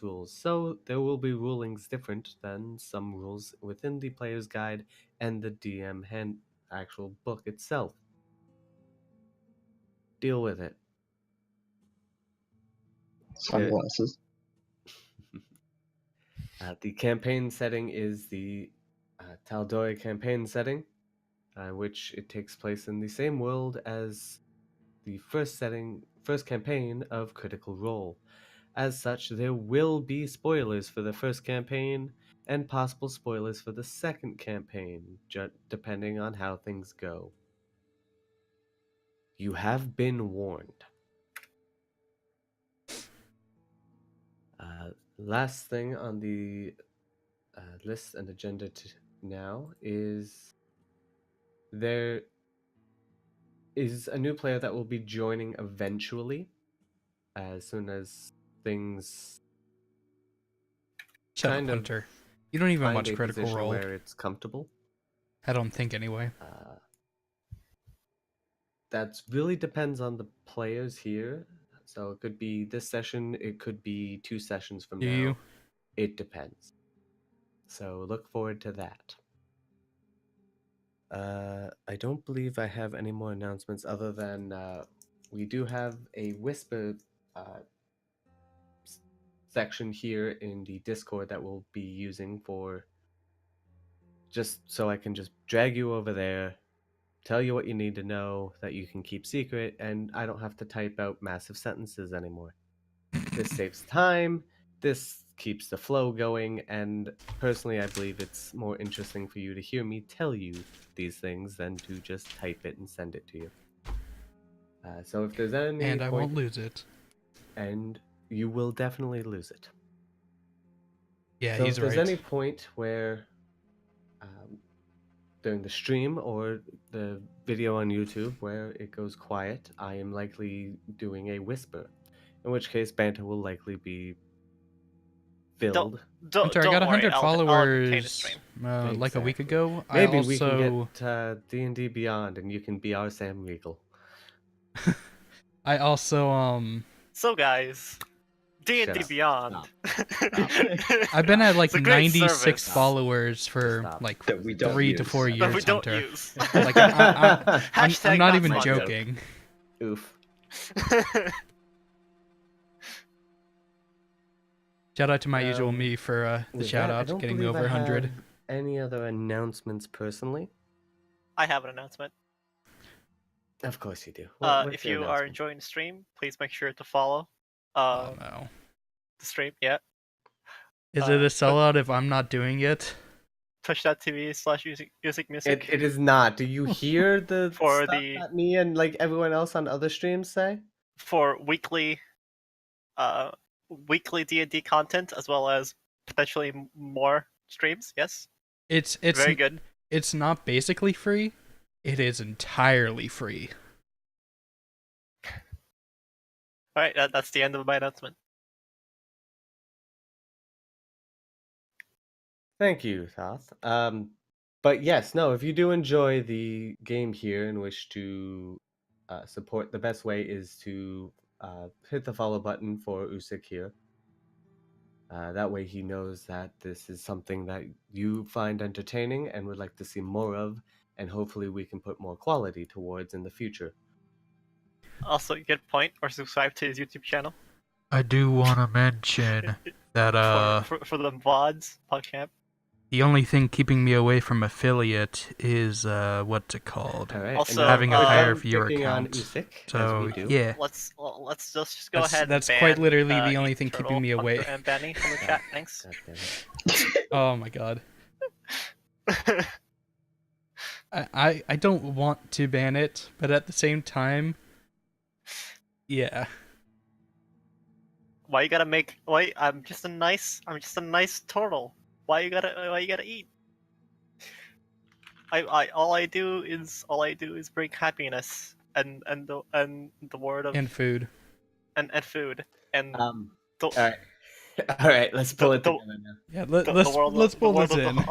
its rules, so there will be rulings different than some rules within the player's guide and the DM actual book itself. Deal with it. Sunglasses. The campaign setting is the Tal'Dorei campaign setting, which it takes place in the same world as the first campaign of Critical Role. As such, there will be spoilers for the first campaign and possible spoilers for the second campaign, depending on how things go. You have been warned. Last thing on the list and agenda now is there is a new player that will be joining eventually, as soon as things Shut up, Hunter. You don't even watch Critical Role. Where it's comfortable. I don't think anyway. That really depends on the players here. So it could be this session, it could be 2 sessions from now. It depends. So look forward to that. I don't believe I have any more announcements other than we do have a Whisper section here in the Discord that we'll be using for just so I can just drag you over there, tell you what you need to know that you can keep secret, and I don't have to type out massive sentences anymore. This saves time, this keeps the flow going, and personally I believe it's more interesting for you to hear me tell you these things than to just type it and send it to you. So if there's any And I won't lose it. And you will definitely lose it. Yeah, so he's right. right. If there's any point where during the stream or the video on YouTube where it goes quiet, I am likely doing a whisper, in which case banter will likely be filled. Hunter, I got 100 followers like a week ago. Maybe we can get D&D Beyond and you can be our Sam Riegel. I also So guys, D&D Beyond. I've been at like 96 followers for like 3 to 4 years. That we don't Hunter. use. Like I'm not even joking. Oof. Shout out to my usual me for the shout out, getting over 100. Any other announcements personally? I have an announcement. Of course you do. If you are enjoying the stream, please make sure to follow no. the stream. Yeah. Is it a sellout if I'm not doing it? Twitch.tv/music. It is not. Do you hear the for stuff that me and like everyone else on other streams say? For weekly D&D content as well as potentially more streams. Yes. It's very good. It's not basically free. It is entirely free. All right, that's the end of my announcement. Thank you, Thoth. But yes, no, if you do enjoy the game here and wish to support, the best way is to hit the follow button for Usik here. That way he knows that this is something that you find entertaining and would like to see more of, and hopefully we can put more quality towards in the future. Also, get point or subscribe to his YouTube channel. I do want to mention that for the VODs, PodCamp. The only thing keeping me away from affiliate is what's it called? Right. Also, having a higher viewer count. Usik, so yeah, let's just go ahead. That's and quite ban, literally the only thing keeping me away. And Benny from the chat, thanks. Oh my god. I don't want to ban it, but at the same time, yeah. Why you gotta make? Why I'm just a nice turtle. Why you gotta eat? All I do is bring happiness and the word of and food and food and all right, let's pull it together now. Yeah, let's pull this in.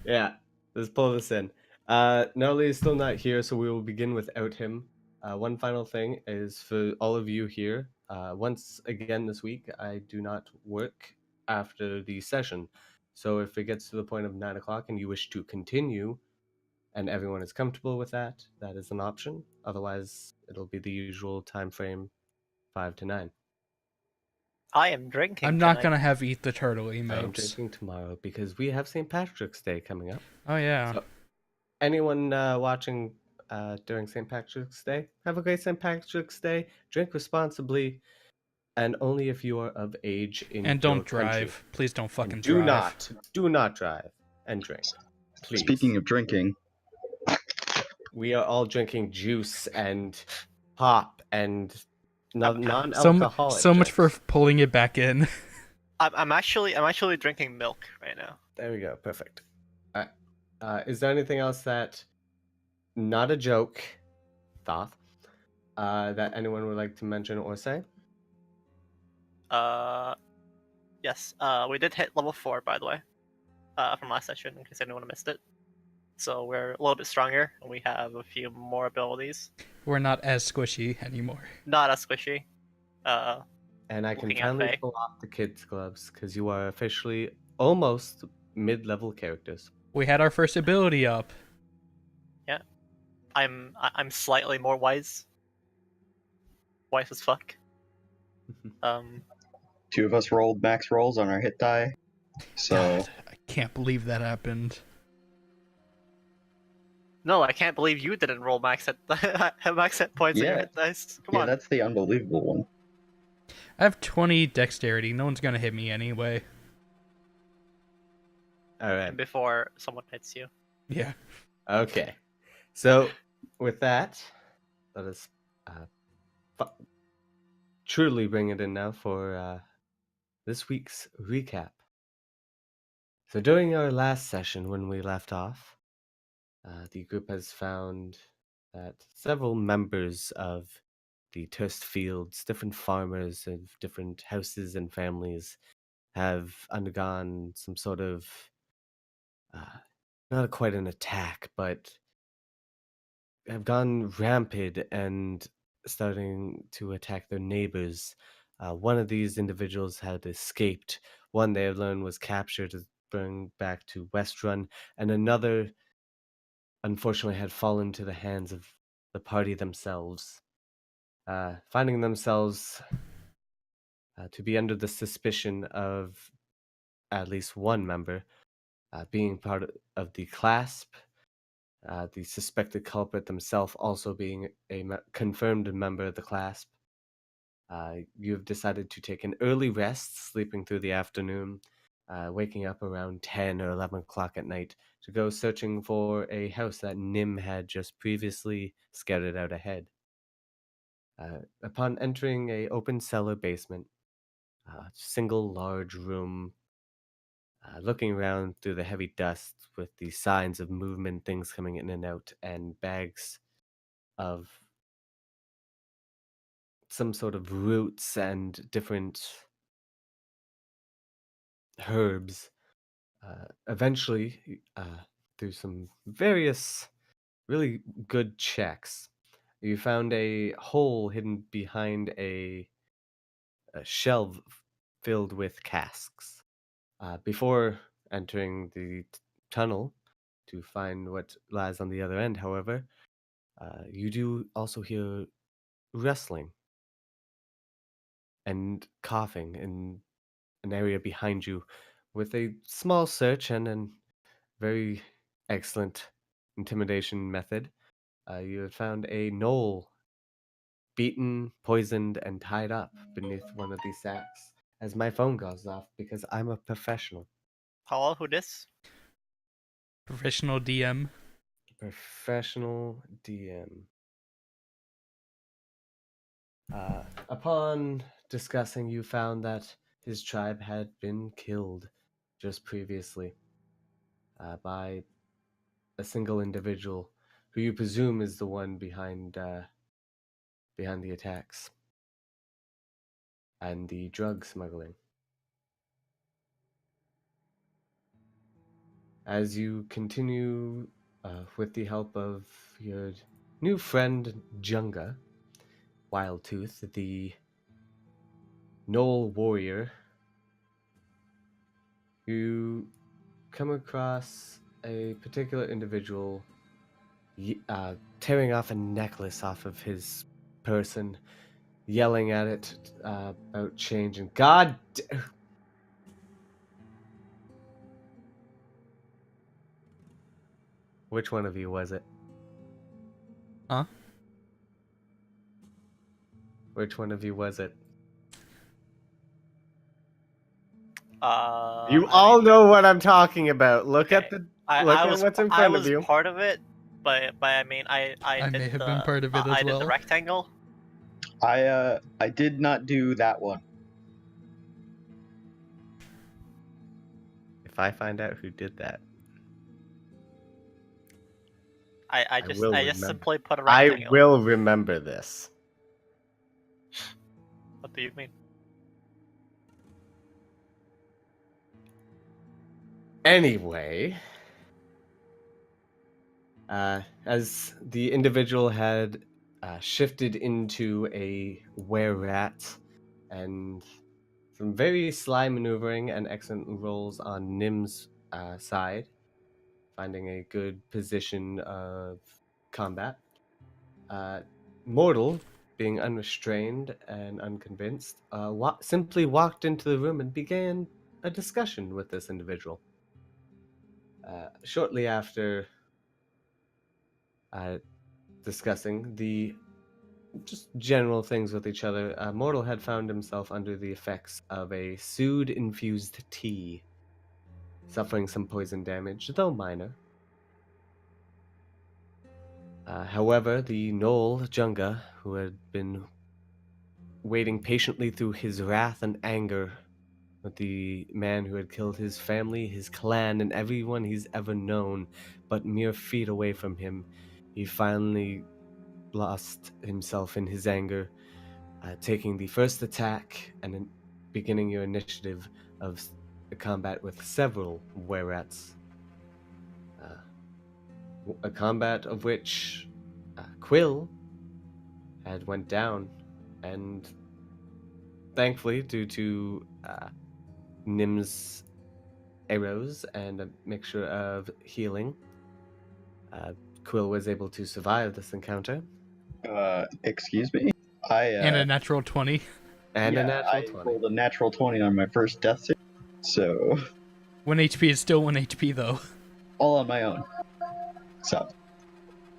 Yeah, let's pull this in. Gnarly is still not here, so we will begin without him. One final thing is for all of you here. Once again this week, I do not work after the session. So if it gets to the point of 9 o'clock and you wish to continue, and everyone is comfortable with that, that is an option. Otherwise, it'll be the usual time frame, 5 to 9. I am drinking I'm not tonight. gonna have eat the turtle I am emotes. drinking tomorrow because we have St. Patrick's Day coming up. Oh yeah. So anyone watching during St. Patrick's Day, have a great St. Patrick's Day. Drink responsibly, and only if you are of age in And your don't country. drive. Please don't fucking And drive. do not drive and drink. Please. Speaking of drinking, We are all drinking juice and pop and So non-alcoholic so much for drinks. pulling it back in. I'm actually drinking milk right now. There we go. Perfect. Is there anything else that, not a joke, Thoth, that anyone would like to mention or say? Yes. We did hit level 4, by the way, from last session, in case anyone missed it. So we're a little bit stronger, and we have a few more abilities. We're not as squishy anymore. Not as squishy. And I can Looking at finally Faye. pull off the kids' gloves because you are officially almost mid-level characters. We had our first ability up. I'm slightly more wise. Wise as fuck. two of us rolled max rolls on our hit die. So God, I can't believe that happened. No, I can't believe you didn't roll max hit points on your Yeah. hit dice. Come yeah, on. that's the unbelievable one. I have 20 dexterity. No one's gonna hit me anyway. All right. And before someone hits you. Yeah. Okay. So, with that, let us truly bring it in now for this week's recap. So, during our last session, when we left off, the group has found that several members of the Turst Fields, different farmers of different houses and families, have undergone some sort of not quite an attack, but have gone rampant and starting to attack their neighbors. One of these individuals had escaped. One they had learned was captured to bring back to Westrun, and another unfortunately had fallen to the hands of the party themselves, finding themselves to be under the suspicion of at least one member being part of the clasp. The suspected culprit themselves also being a confirmed member of the clasp. You have decided to take an early rest, sleeping through the afternoon, waking up around 10 or 11 o'clock at night to go searching for a house that Nim had just previously scouted out ahead. Upon entering a open cellar basement, single large room, looking around through the heavy dust with the signs of movement, things coming in and out, and bags of some sort of roots and different herbs. Eventually, through some various really good checks, you found a hole hidden behind a shelf filled with casks. Before entering the tunnel to find what lies on the other end, however, you do also hear rustling and coughing in an area behind you. With a small search and a very excellent intimidation method, you have found a gnoll beaten, poisoned, and tied up beneath one of these sacks. As my phone goes off because I'm a professional. Hello, who this? Professional DM. Professional DM. Upon discussing, you found that his tribe had been killed just previously by a single individual who you presume is the one behind the attacks and the drug smuggling. As you continue with the help of your new friend Junga, Wildtooth, the Knoll warrior, You come across a particular individual tearing off a necklace off of his person, yelling at it about change. And which one of you was it? Huh? Which one of you was it? I You all mean, know what I'm talking about. Look at okay. what's in I front of was you. part of it, but I mean I I did may have the been part of it as I did the well. rectangle. I did not do that one. If I find out who did that, I I will I just remember. simply put a I rectangle. will remember this. What do you mean? Anyway, as the individual had shifted into a were-rat and some very sly maneuvering and excellent rolls on Nim's side, finding a good position of combat. Mortal, being unrestrained and unconvinced, simply walked into the room and began a discussion with this individual. Shortly after discussing the just general things with each other, Mortal had found himself under the effects of a sood-infused tea, suffering some poison damage, though minor. However, the Knoll Junga, who had been waiting patiently through his wrath and anger with the man who had killed his family, his clan, and everyone he's ever known, but mere feet away from him, he finally lost himself in his anger, taking the first attack and beginning your initiative of a combat with several were-rats. A combat of which Quill had went down, and thankfully, due to Nim's arrows and a mixture of healing, Quill was able to survive this encounter. Excuse me. I And a natural 20. And a yeah, natural I 20. rolled a natural 20 on my first death save, so 1 HP is still 1 HP, though. all on my own. So,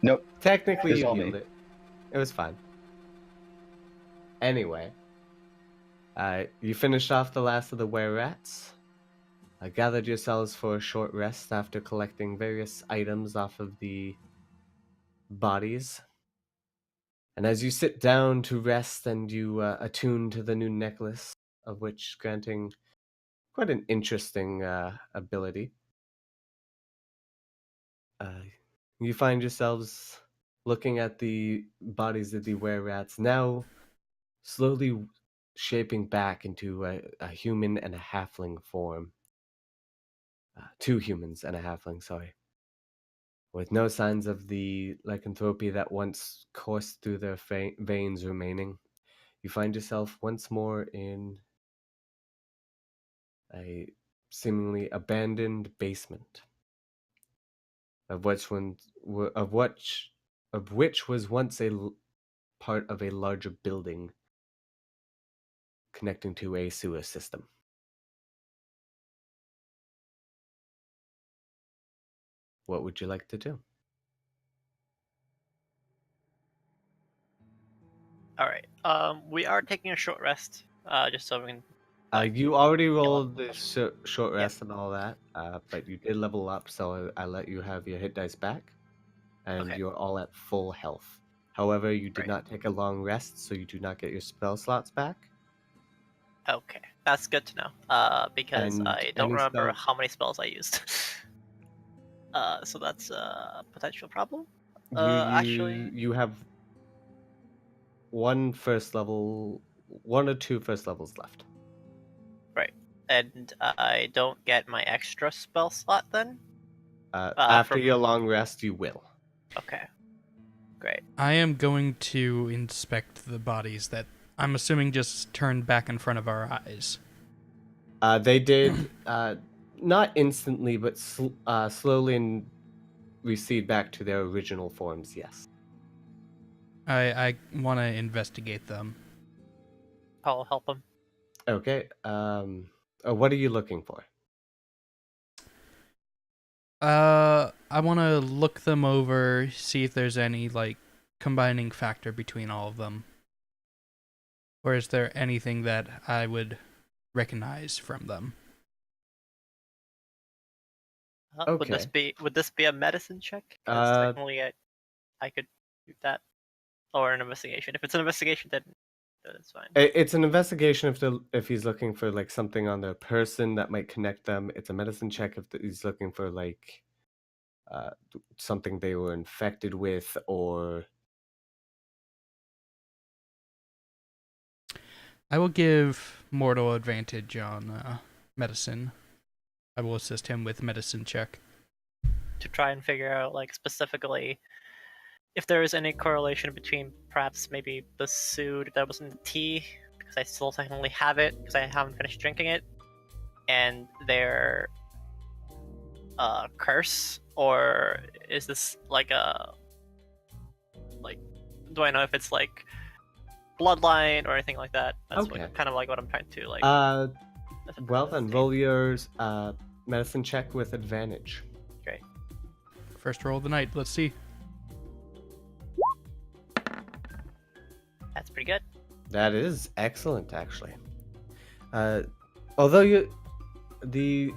nope. Technically, It's you all healed me. it. It was fine. Anyway, you finished off the last of the were-rats. Gathered yourselves for a short rest after collecting various items off of the bodies. And as you sit down to rest and you attune to the new necklace, of which granting quite an interesting ability, you find yourselves looking at the bodies of the were-rats, now slowly shaping back into a human and a halfling form. Two humans and a halfling, sorry. With no signs of the lycanthropy that once coursed through their veins remaining, you find yourself once more in a seemingly abandoned basement, of which was once part of a larger building connecting to a sewer system. What would you like to do? All right. We are taking a short rest. Just so we can. You already heal up. rolled the short Yep. rest and all that, but you did level up, so I let you have your hit dice back, and Okay. you're all at full health. However, you did Right. not take a long rest, so you do not get your spell slots back. Okay, that's good to know. Because And I don't any remember spell how many spells I used. So that's a potential problem. Actually, you have one or two first levels left. right. And I don't get my extra spell slot then. After From your long rest, you will. okay, great. I am going to inspect the bodies that I'm assuming just turned back in front of our eyes. They did not instantly, but slowly recede back to their original forms. Yes. I want to investigate them. I'll help him. Okay. What are you looking for? I want to look them over, see if there's any like combining factor between all of them, or is there anything that I would recognize from them? Okay. Would this be a medicine check? Because Uh, technically I could do that, or an investigation. If it's an investigation, then it's fine. it's an investigation if he's looking for like something on their person that might connect them. It's a medicine check if he's looking for like uh, something they were infected with, or I will give Mortal advantage on medicine. I will assist him with medicine check. To try and figure out like specifically if there is any correlation between perhaps maybe the sood that was in the tea, because I still technically have it because I haven't finished drinking it, and their curse, or is this like a like? Do I know if it's like bloodline or anything like that? That's Okay. kind of like what I'm trying to like. Well then, roll your medicine check with advantage. Great. First roll of the night. Let's see. That's pretty good. That is excellent, actually. Although the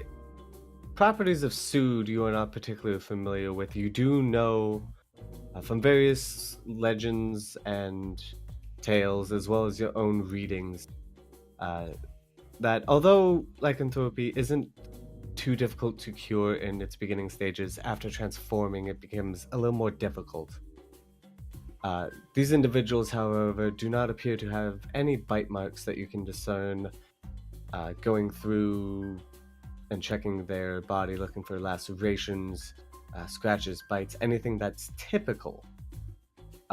properties of sood you are not particularly familiar with, you do know from various legends and tales, as well as your own readings, that although lycanthropy isn't too difficult to cure in its beginning stages, after transforming it becomes a little more difficult. These individuals, however, do not appear to have any bite marks that you can discern going through and checking their body, looking for lacerations, scratches, bites, anything that's typical.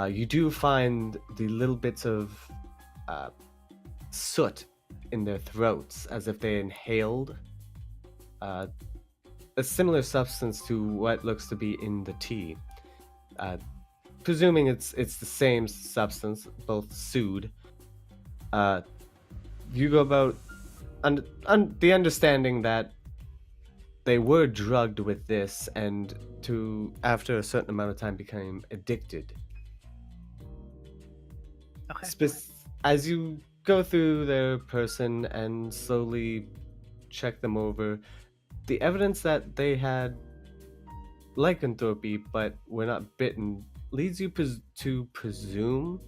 You do find the little bits of soot in their throats, as if they inhaled a similar substance to what looks to be in the tea. Presuming it's the same substance, both sood. You go about the understanding that they were drugged with this, and after a certain amount of time became addicted. Okay. As you go through their person and slowly check them over, the evidence that they had lycanthropy but were not bitten leads you to presume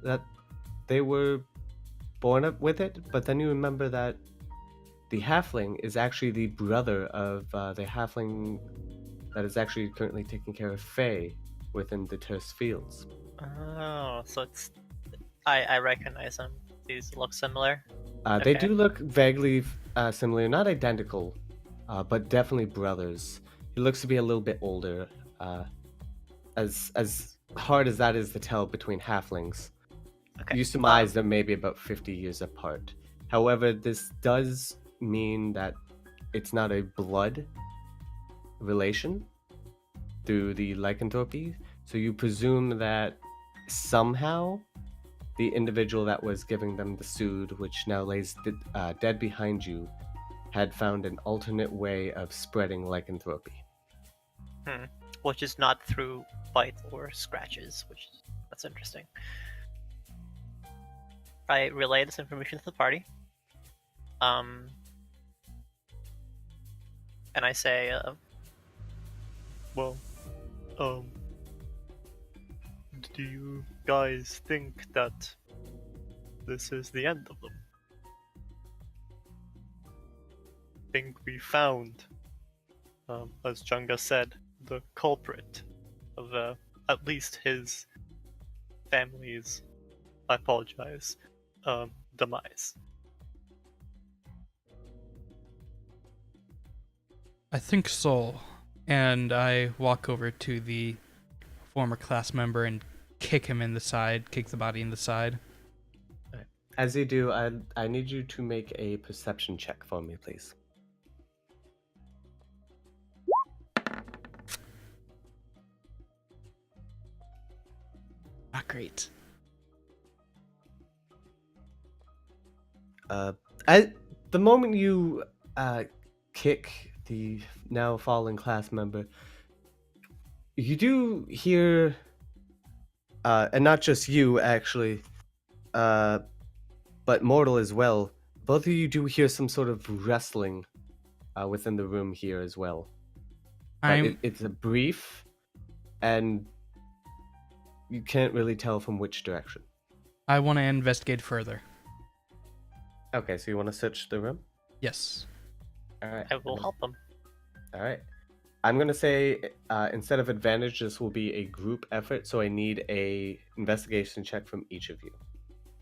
that they were born up with it, but then you remember that the halfling is actually the brother of the halfling that is actually currently taking care of Faye within the Terse Fields. Oh, so it's I recognize them. These look similar. They Okay. do look vaguely similar, not identical, but definitely brothers. He looks to be a little bit older, as hard as that is to tell between halflings. Okay. You surmise they're maybe about 50 years apart. However, this does mean that it's not a blood relation through the lycanthropy, so you presume that somehow the individual that was giving them the sood, which now lays dead behind you, had found an alternate way of spreading lycanthropy. Which is not through bite or scratches, that's interesting. I relay this information to the party. And I say, well, do you guys think that this is the end of them? Think we found, as Chunga said, the culprit of at least his family's, I apologize, demise. I think so. And I walk over to the former class member and kick him in the side, kick the body in the side. As you do, I need you to make a perception check for me, please. Great. At the moment you kick the now fallen class member, you do hear, and not just you actually, but Mortal as well. Both of you do hear some sort of wrestling within the room here as well. But it's a brief, and you can't really tell from which direction. I want to investigate further. Okay, so you want to search the room? Yes. All right. I will help him. All right. I'm gonna say instead of advantage, this will be a group effort. So I need a investigation check from each of you.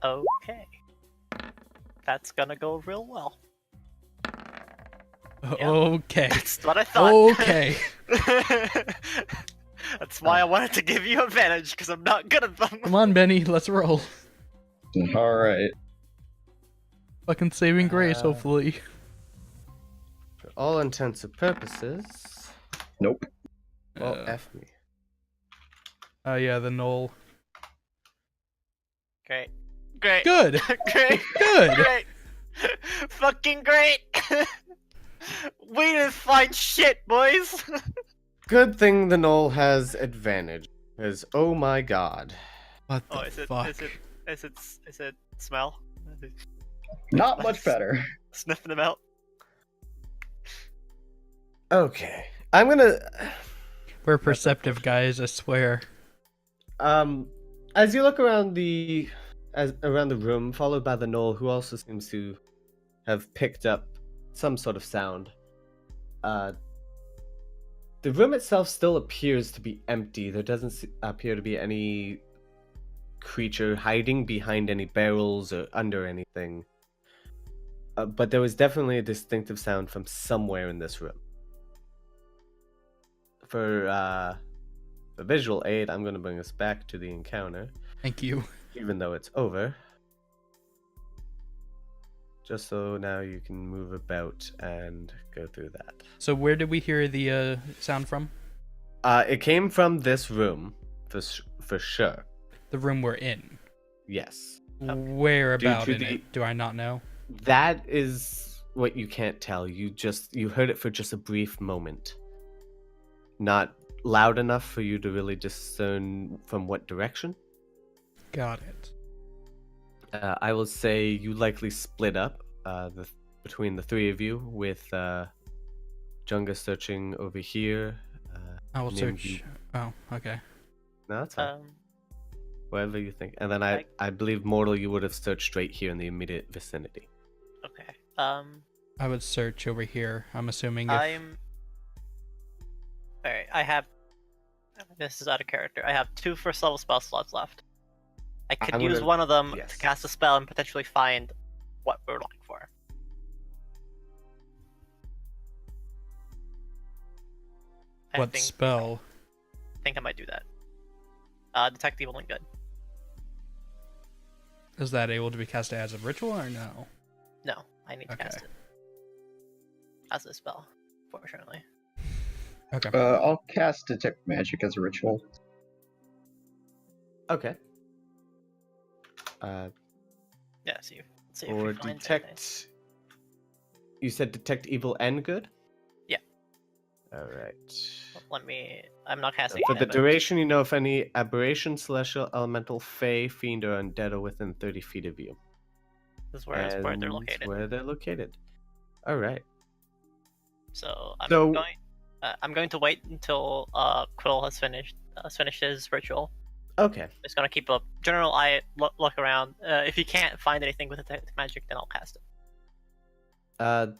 Okay. That's gonna go real well. Yeah. Okay. That's what I thought. Okay. That's why I wanted to give you advantage, because I'm not good at them. Come on, Benny. Let's roll. All right. Fucking saving grace, hopefully. For all intents and purposes. Nope. Well, F me. Oh yeah, the knoll. Great. Great. Good. Great. Good. Great. Fucking great. We didn't find shit, boys. Good thing the knoll has advantage. Because oh my god. What the Oh, is fuck? it smell? Not much better. Sniffing them out. Okay. I'm gonna We're perceptive guys, I swear. as you look around the room, followed by the knoll, who also seems to have picked up some sort of sound. The room itself still appears to be empty. There doesn't appear to be any creature hiding behind any barrels or under anything. But there was definitely a distinctive sound from somewhere in this room. For visual aid, I'm going to bring us back to the encounter, Thank you. even though it's over. Just so now you can move about and go through that. So where did we hear the sound from? It came from this room, for sure. The room we're in. Yes. Where about to in the- it? Do I not know? That is what you can't tell. You heard it for just a brief moment. Not loud enough for you to really discern from what direction. Got it. I will say you likely split up between the three of you, with Junga searching over here. I will Nim, search. Oh, okay. No, that's fine. Um, Whatever you think. And then I believe Mortal, you would have searched straight here in the immediate vicinity. okay. I would search over here. I'm assuming. If... Alright, I have... This is out of character. I have 2 first level spell slots left. I could use one of them yes. to cast a spell and potentially find what we're looking for. What spell? I think I might do that. Detect Evil and Good. Is that able to be cast as a ritual or no? No, I need to Okay. cast it. As a spell, fortunately. Okay. I'll cast Detect Magic as a ritual. Okay. Yeah, see if Or we find detect. You said detect evil and good? Yeah. Alright. anything. Let me... I'm not casting For it, the but- duration, you know if any aberration, celestial, elemental, fey, fiend, or undead are within 30 feet of you. This is where they're And located. Where they're located. Alright. So I'm So- going. I'm going to wait until Quill has finished his ritual. Okay. Just gonna keep a general eye look around. If you can't find anything with detect magic, then I'll cast it.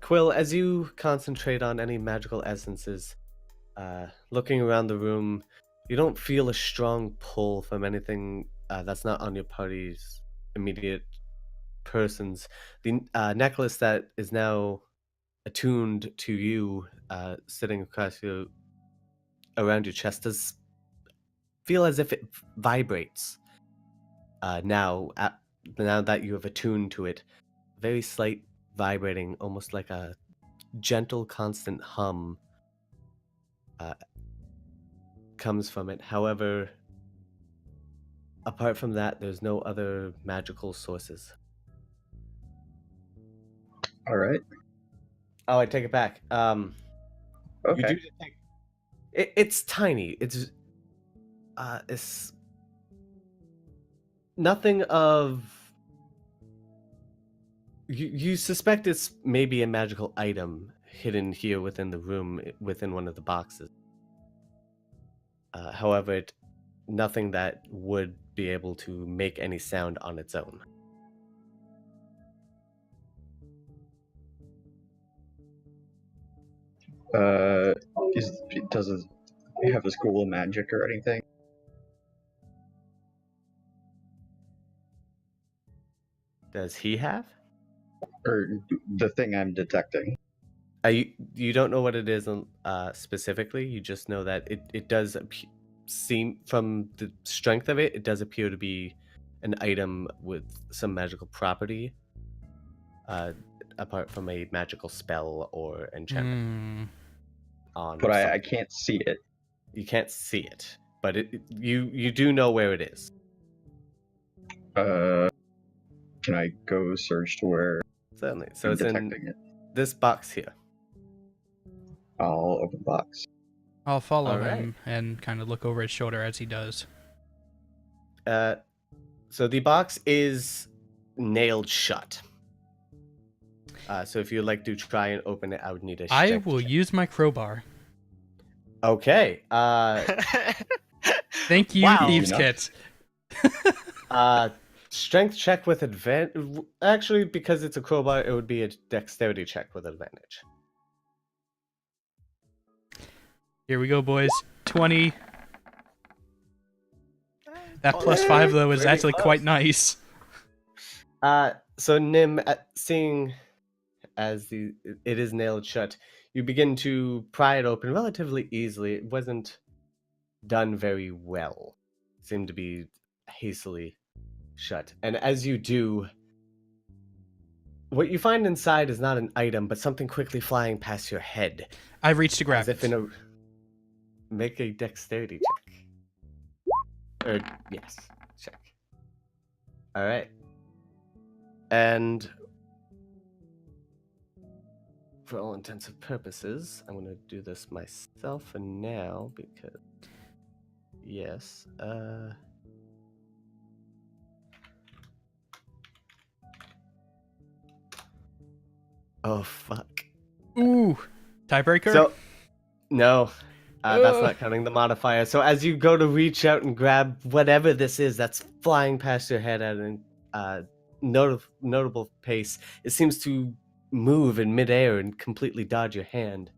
Quill, as you concentrate on any magical essences, looking around the room, you don't feel a strong pull from anything that's not on your party's immediate persons. The necklace that is now attuned to you, sitting across around your chest, does feel as if it vibrates. Now that you have attuned to it, very slight vibrating, almost like a gentle, constant hum comes from it. However, Apart from that, there's no other magical sources. All right. Oh, I take it back. You Okay. do detect. It's tiny. It's nothing of. You suspect it's maybe a magical item hidden here within the room, within one of the boxes. However, nothing that would be able to make any sound on its own. Does it have a school of magic or anything? Does he have? Or the thing I'm detecting? You don't know what it is specifically. You just know that it does seem, from the strength of it, it does appear to be an item with some magical property, apart from a magical spell or enchantment on. But I something. can't see it. You can't see it, but you do know where it is. Can I go search to where Certainly. So I'm it's in detecting it? this box here. I'll open the box. I'll follow All right. him and kind of look over his shoulder as he does. So the box is nailed shut. So if you'd like to try and open it, I would need a I strength will check. use my crowbar. Okay. Thank you, Wow. Thieves' Easy enough. Kit. Strength check with advantage. Actually, because it's a crowbar, it would be a dexterity check with advantage. Here we go, boys. 20. That Oh, plus that's 5, though, is pretty actually close. quite nice. So Nim, seeing as it is nailed shut, you begin to pry it open relatively easily. It wasn't done very well. It seemed to be hastily shut. And as you do, what you find inside is not an item, but something quickly flying past your head. I've reached to grab As if it. in a... Make a dexterity check. Yes, check. Alright. And for all intents and purposes, I'm going to do this myself for now, because... Yes, Oh, fuck. Ooh. Tiebreaker? So, no, that's Ugh. not counting the modifier. So as you go to reach out and grab whatever this is that's flying past your head at a notable pace, it seems to move in midair and completely dodge your hand.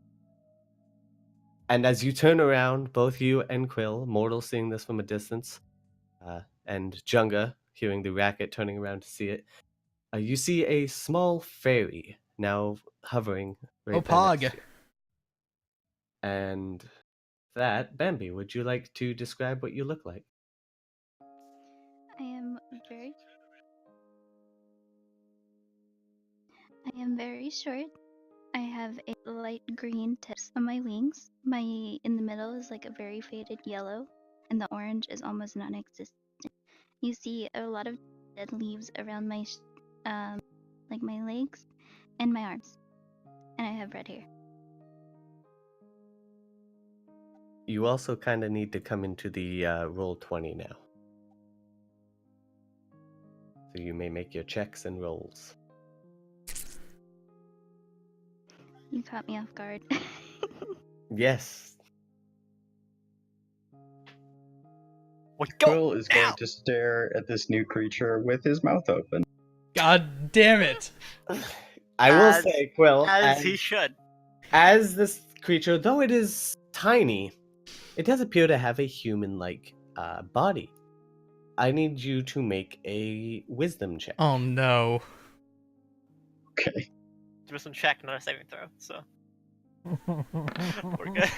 And as you turn around, both you and Quill, Mortal seeing this from a distance, and Junga hearing the racket, turning around to see it, you see a small fairy now hovering right there next to Pog. you. And that, Bambi, would you like to describe what you look like? I am very short. I have a light green tips on my wings. My in the middle is like a very faded yellow, and the orange is almost non-existent. You see a lot of dead leaves around my like my legs and my arms, and I have red hair. You also kind of need to come into the roll 20 now. So you may make your checks and rolls. You caught me off guard. Yes. We go Quill is now. going to stare at this new creature with his mouth open. God damn it. I will As- say, Quill, As he should. as this creature, though it is tiny, it does appear to have a human-like body. I need you to make a wisdom check. Oh no. Okay. Do some check, not a saving throw. So we're good.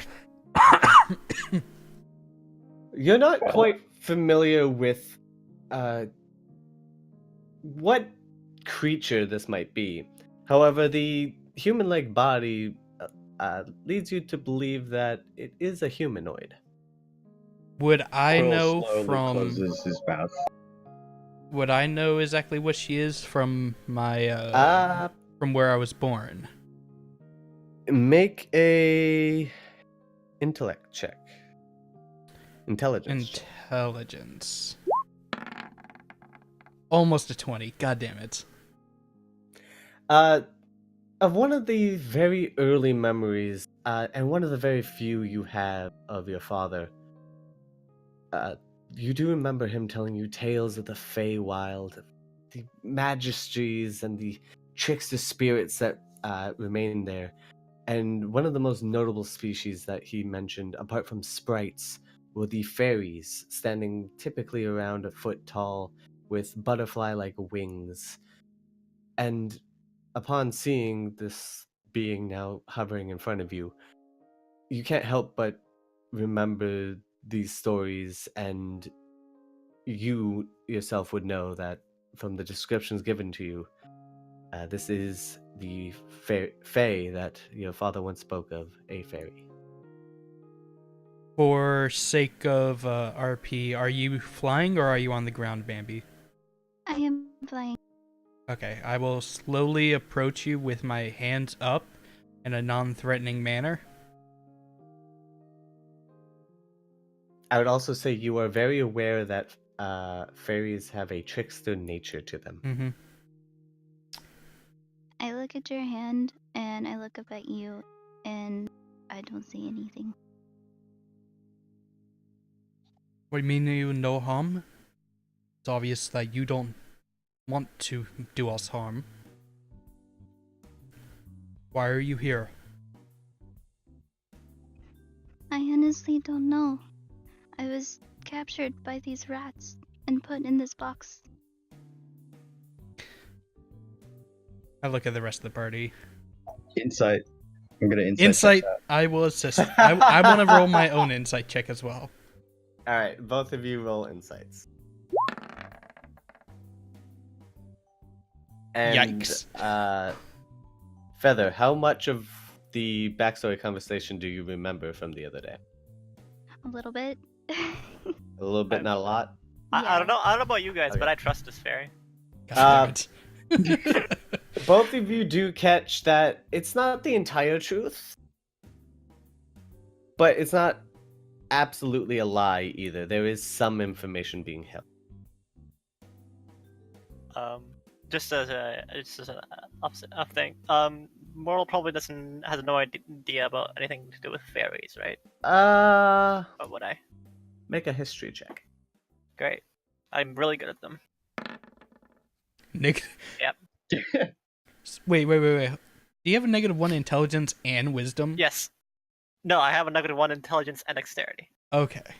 You're not quite familiar with what creature this might be. However, the human-like body leads you to believe that it is a humanoid. Would I Quill know slowly closes his mouth. Would I know exactly what she is from my Uh, from where I was born? make a intellect check. Intelligence check. Intelligence. Almost a 20. God damn it. Of one of the very early memories, and one of the very few you have of your father, you do remember him telling you tales of the Feywild, the magistries and the trickster spirits that remain there. And one of the most notable species that he mentioned, apart from sprites, were the fairies, standing typically around a foot tall, with butterfly-like wings. And upon seeing this being now hovering in front of you, you can't help but remember these stories, and you yourself would know that from the descriptions given to you, this is the fae that your father once spoke of, a fairy. For sake of RP, are you flying or are you on the ground, Bambi? I am flying. Okay, I will slowly approach you with my hands up in a non-threatening manner. I would also say you are very aware that fairies have a trickster nature to them. Mm-hmm. I look at your hand and I look up at you and I don't see anything. What do you mean you no harm? It's obvious that you don't want to do us harm. Why are you here? I honestly don't know. I was captured by these rats and put in this box. I look at the rest of the party. Insight. I'm gonna insight. Insight, check I will assist. I want to roll my own insight check as well. All right, both of you roll insights. And, Yikes. Feather, how much of the backstory conversation do you remember from the other day? A little bit. A little bit, not a lot. I don't know. I don't know about you guys, Okay. but I trust this fairy. God damn it. Both of you do catch that it's not the entire truth, but it's not absolutely a lie either. There is some information being held. Just as an opposite of thing. Mortal probably has no idea about anything to do with fairies, right? Or would I? Make a history check. Great. I'm really good at them. Nick. Yep. Wait. Do you have a -1 intelligence and wisdom? Yes. No, I have a -1 intelligence and dexterity. Okay.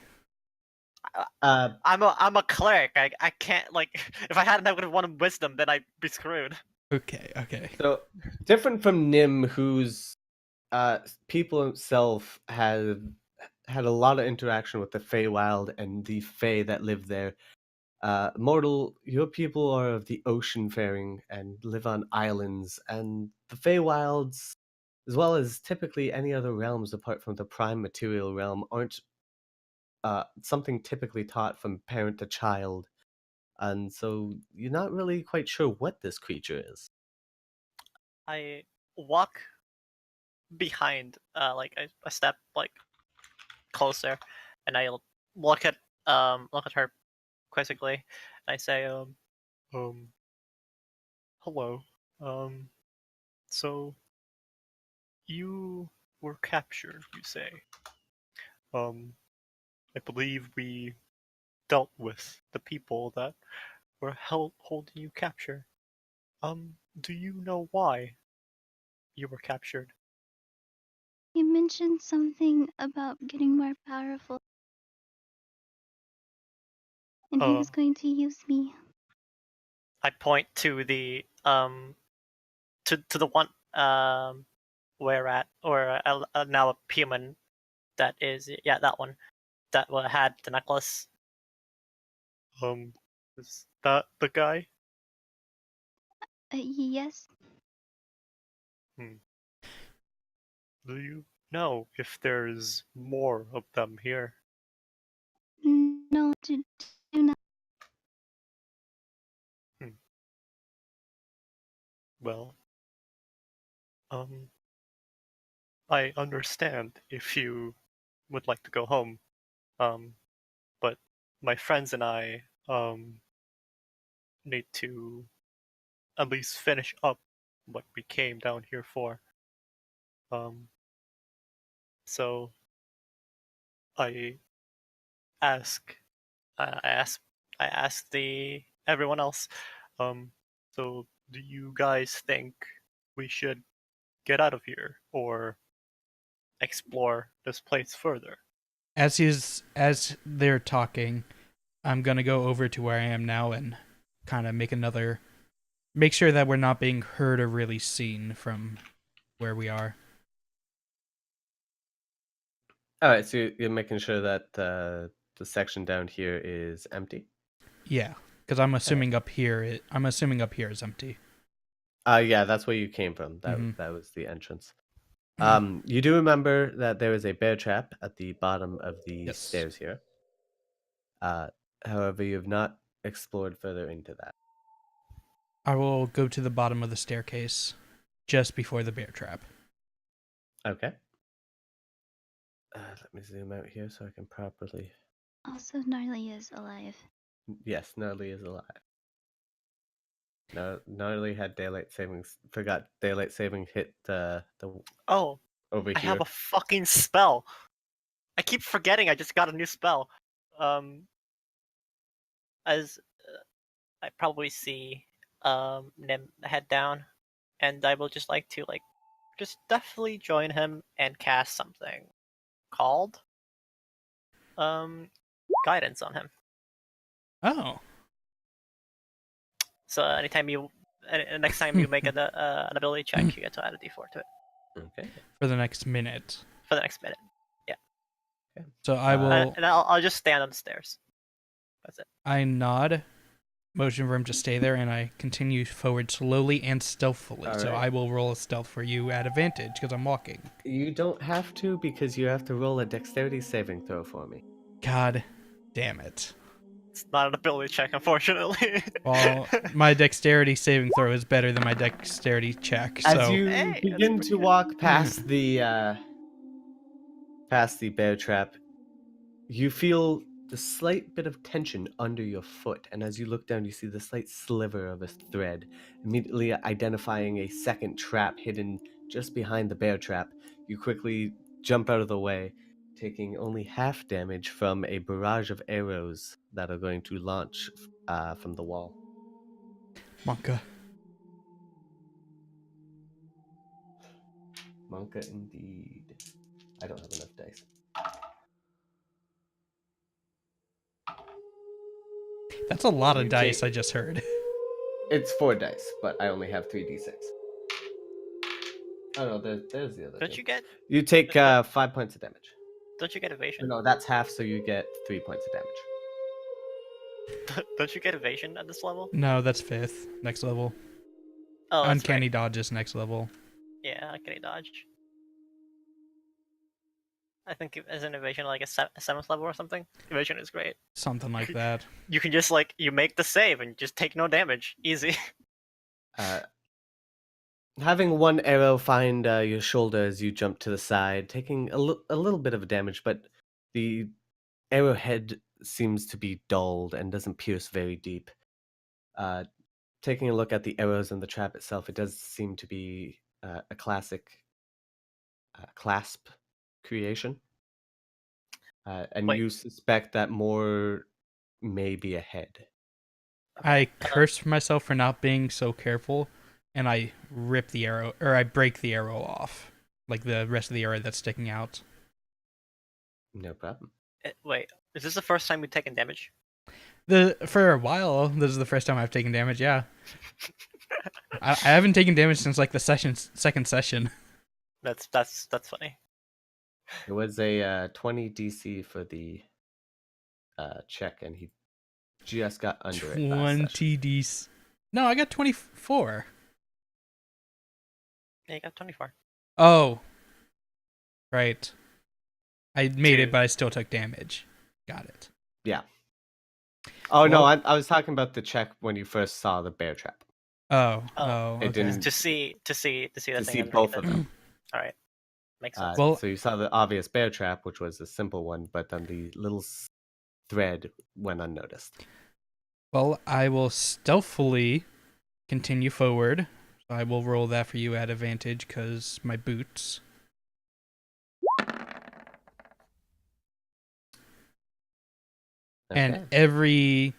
I'm a cleric. I can't, like, if I had a -1 wisdom, then I'd be screwed. Okay. So, different from Nim, whose people himself have had a lot of interaction with the Feywild and the Fey that live there. Mortal, your people are of the ocean faring and live on islands, and the Feywilds, as well as typically any other realms apart from the prime material realm, aren't something typically taught from parent to child, and so you're not really quite sure what this creature is. I walk behind, like a step like closer, and I look at her quizzically, and I say, hello, so you were captured, you say? I believe we dealt with the people that were holding you captured. Do you know why you were captured? You mentioned something about getting more powerful. And he was going to use me. I point to the to the one where at or now a human that is, yeah, that one that had the necklace. Is that the guy? Yes. Do you know if there's more of them here? Do not. Well, I understand if you would like to go home, but my friends and I need to at least finish up what we came down here for. Um, so I ask, I ask, I ask the everyone else. Um, so do you guys think we should get out of here or explore this place further? As they're talking, I'm gonna go over to where I am now and kind of make sure that we're not being heard or really seen from where we are. All right, so you're making sure that the section down here is empty. Yeah, because I'm assuming up here is empty. Yeah, that's where you came from. That Mhm. that was the entrance. You do remember that there is a bear trap at the bottom of the Yes. stairs here. Uh, However, you have not explored further into that. I will go to the bottom of the staircase just before the bear trap. Okay. Let me zoom out here so I can properly. Also, Gnarly is alive. Yes, Gnarly is alive. No, Gnarly had daylight savings. Forgot daylight saving hit the Oh, over I here. have a fucking spell. I keep forgetting I just got a new spell. As I probably see Nim head down, and I will just like to just definitely join him and cast something called guidance on him. Oh, So next time you make an ability check, you get to add a d4 to it Okay. for the next minute. for the next minute. So I will. And I'll just stand on the stairs. That's it. I nod, motion for him to stay there, and I continue forward slowly and stealthily. All So right. I will roll a stealth for you at advantage because I'm walking. You don't have to because you have to roll a dexterity saving throw for me. God damn it. It's not an ability check, unfortunately. Well, my dexterity saving throw is better than my dexterity check. As So you Hey, that's begin pretty to good. walk past the bear trap, you feel the slight bit of tension under your foot, and as you look down, you see the slight sliver of a thread, immediately identifying a second trap hidden just behind the bear trap. You quickly jump out of the way, taking only half damage from a barrage of arrows that are going to launch from the wall. Monka. Monka indeed. I don't have enough dice. That's a lot of You dice take- I just heard. It's 4 dice, but I only have 3d6. Oh no, there's the other Don't thing. you get You take 5 points of damage. don't you get Or evasion? no, that's half, so you get 3 points of damage. Don't you get evasion at this level? No, that's 5th. Next level. Oh, that's Uncanny right. dodge is next level. Yeah, uncanny dodge. I think isn't evasion like a 7th level or something? Evasion is great. Something like that. You can just you make the save and just take no damage. Easy. Uh, Having one arrow find your shoulder as you jump to the side, taking a little bit of damage, but the arrowhead seems to be dulled and doesn't pierce very deep. Taking a look at the arrows and the trap itself, it does seem to be a classic clasp creation. And Wait. you suspect that more may be ahead. I curse myself for not being so careful, and I rip the arrow, or I break the arrow off. Like the rest of the arrow that's sticking out. No problem. Wait, is this the first time we've taken damage? For a while, this is the first time I've taken damage, yeah. I haven't taken damage since like the second session. That's funny. It was a 20 DC for the check, and he just got under it last session. 20 D. No, I got 24. Yeah, you got 24. Oh. Right. I made Two. it, but I still took damage. Got it. Yeah. Oh no, Well- I was talking about the check when you first saw the bear trap. Oh, It okay. didn't- To see the To thing see underneath both it. of them. All right, makes sense. Well- So you saw the obvious bear trap, which was a simple one, but then the little thread went unnoticed. Well, I will stealthily continue forward. I will roll that for you at advantage because my boots. And Okay.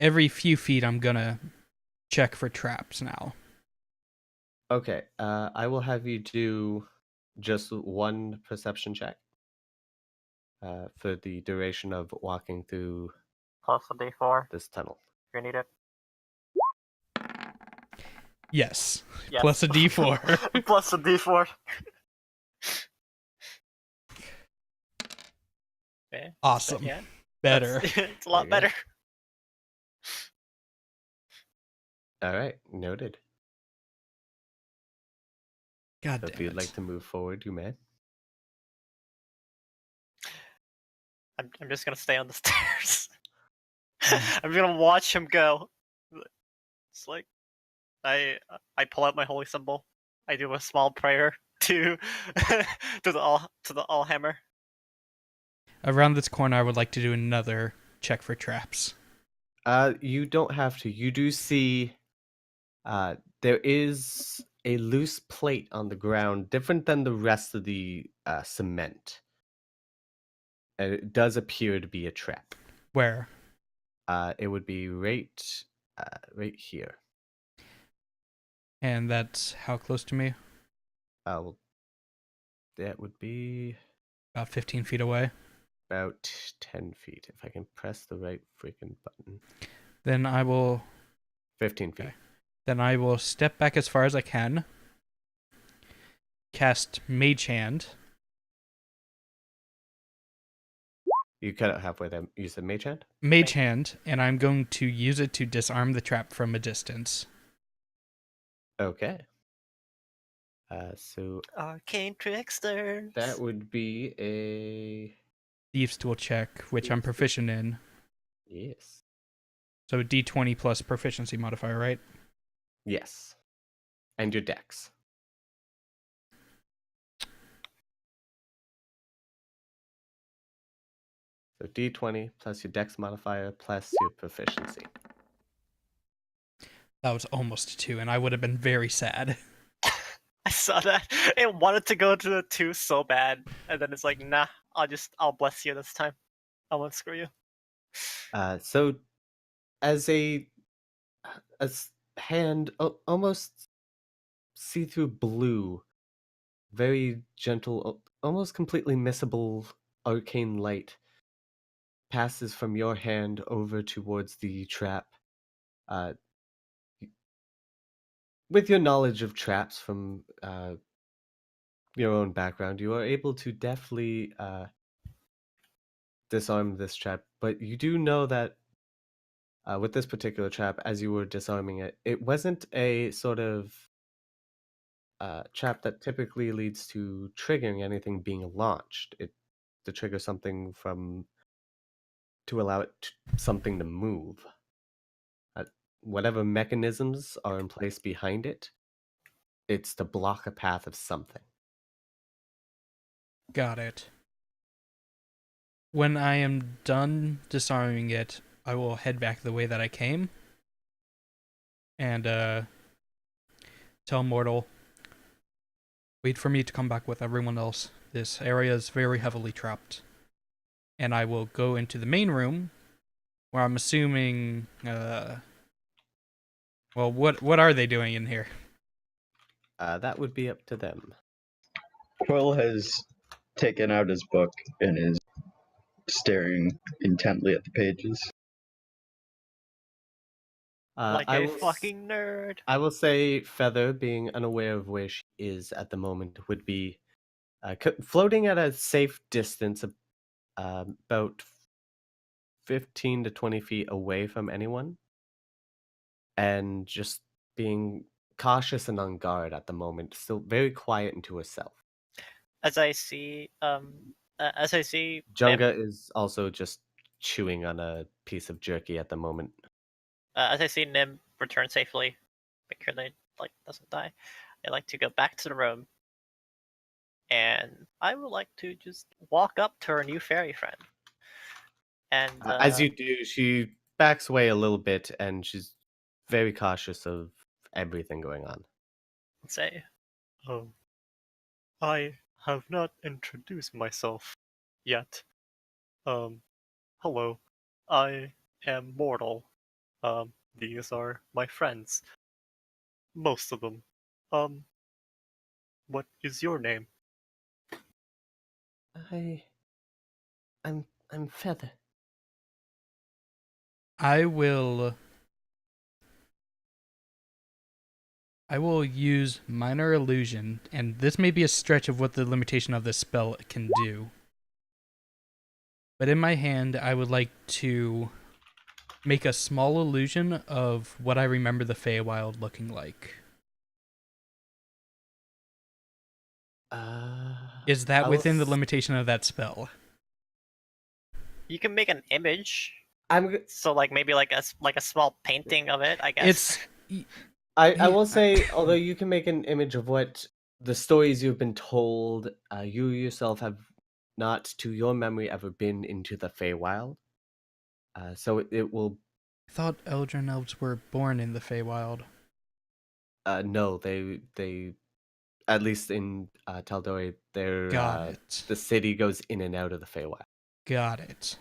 every few feet, I'm gonna check for traps now. Okay, I will have you do just one perception check for the duration of walking through Plus a D4 this tunnel. if you need it. Yes, Yes. plus a D4. Plus a D4. Okay. Awesome. Yeah. Better. It's a lot There you go. better. All right, noted. God So if damn you'd it. like to move forward, you may. I'm just gonna stay on the stairs. I'm gonna watch him go. It's like I pull out my holy symbol. I do a small prayer to to the all hammer. Around this corner, I would like to do another check for traps. You don't have to. You do see there is a loose plate on the ground, different than the rest of the cement. And it does appear to be a trap. Where? It would be right here. And that's how close to me? Well, that would be About 15 feet away. about 10 feet. If I can press the right freaking button. Then I will 15 feet. Okay. Then I will step back as far as I can. Cast Mage Hand. You cut it halfway there. You said mage hand? Mage Hand, and I'm going to use it to disarm the trap from a distance. Okay. So Arcane tricksters. that would be a Thieves' Tool check, which I'm proficient in. yes. So D20 plus proficiency modifier, right? Yes. And your dex. So D20 plus your dex modifier plus your proficiency. That was almost a 2, and I would have been very sad. I saw that. It wanted to go to the 2 so bad, and then it's like, nah. I'll bless you this time. I won't screw you. So as a hand, almost see-through blue, very gentle, almost completely missable arcane light passes from your hand over towards the trap. With your knowledge of traps from your own background, you are able to deftly disarm this trap. But you do know that with this particular trap, as you were disarming it, it wasn't a sort of trap that typically leads to triggering anything being launched. It to trigger something to allow something to move. Whatever mechanisms are in place behind it, it's to block a path of something. Got it. When I am done disarming it, I will head back the way that I came. And tell Mortal, wait for me to come back with everyone else. This area is very heavily trapped. And I will go into the main room, where I'm assuming, well, what are they doing in here? That would be up to them. Quill has taken out his book and is staring intently at the pages. Like I a will fucking nerd. I will say Feather, being unaware of where she is at the moment, would be floating at a safe distance of about 15 to 20 feet away from anyone, and just being cautious and on guard at the moment, still very quiet and to herself. As I see, Junga is also just chewing on a piece of jerky at the moment. As I see Nim return safely, make sure they doesn't die. I like to go back to the room, and I would like to just walk up to our new fairy friend. And As you do, she backs away a little bit, and she's very cautious of everything going on. say, "Oh, I have not introduced myself yet. Hello, I am mortal. These are my friends, most of them. Um, what is your name?" I, I'm Feather. I will use minor illusion, and this may be a stretch of what the limitation of this spell can do. But in my hand, I would like to make a small illusion of what I remember the Feywild looking like. Is that I will within the s- limitation of that spell? You can make an image, I'm. g- so maybe like a small painting of it, I guess. It's I will say, although you can make an image of what the stories you've been told, you yourself have not, to your memory, ever been into the Feywild. So it will. I thought Eldrin elves were born in the Feywild. No, they at least in Tal'Dorei, Got it. the city goes in and out of the Feywild. Got it.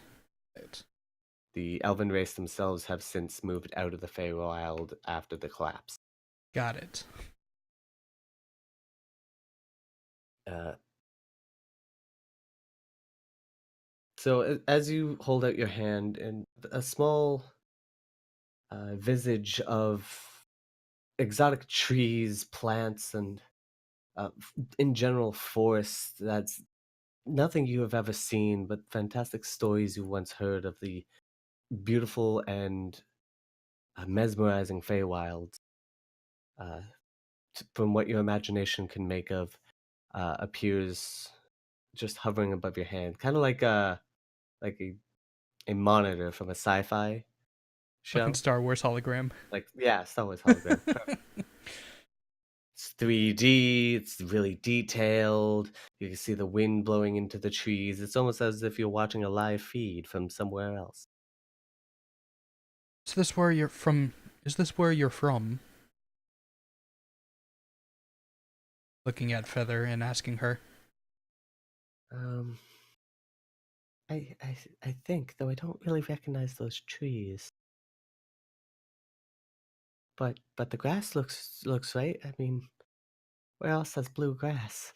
The Elven race themselves have since moved out of the Feywild after the collapse. Got it. So as you hold out your hand, and a small visage of exotic trees, plants, and in general forests, that's nothing you have ever seen, but fantastic stories you once heard of the beautiful and mesmerizing Feywilds. Uh, from what your imagination can make of, appears just hovering above your hand, kind of like a monitor from a sci-fi Fucking show. Star Wars hologram. Like, yeah, Star Wars hologram. It's 3D, it's really detailed. You can see the wind blowing into the trees. It's almost as if you're watching a live feed from somewhere else. Is this where you're from? Is this where you're from? Looking at Feather and asking her. Um, I think, though I don't really recognize those trees. But the grass looks right. I mean, where else has blue grass?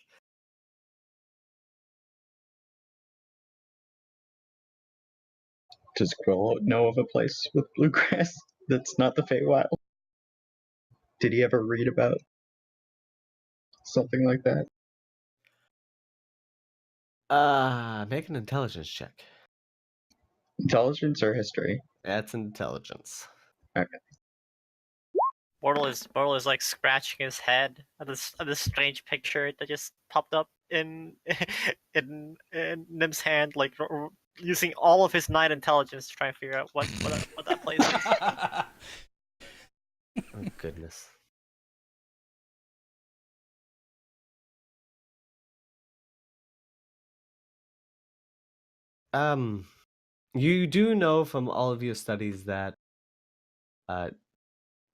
Does Quill know of a place with bluegrass that's not the Feywild? Did he ever read about something like that? Make an intelligence check. Intelligence or history? That's intelligence. Okay. Mortal is like scratching his head at this strange picture that just popped up in in Nim's hand, using all of his 9 intelligence to try and figure out what that place is. Oh goodness. You do know from all of your studies that uh,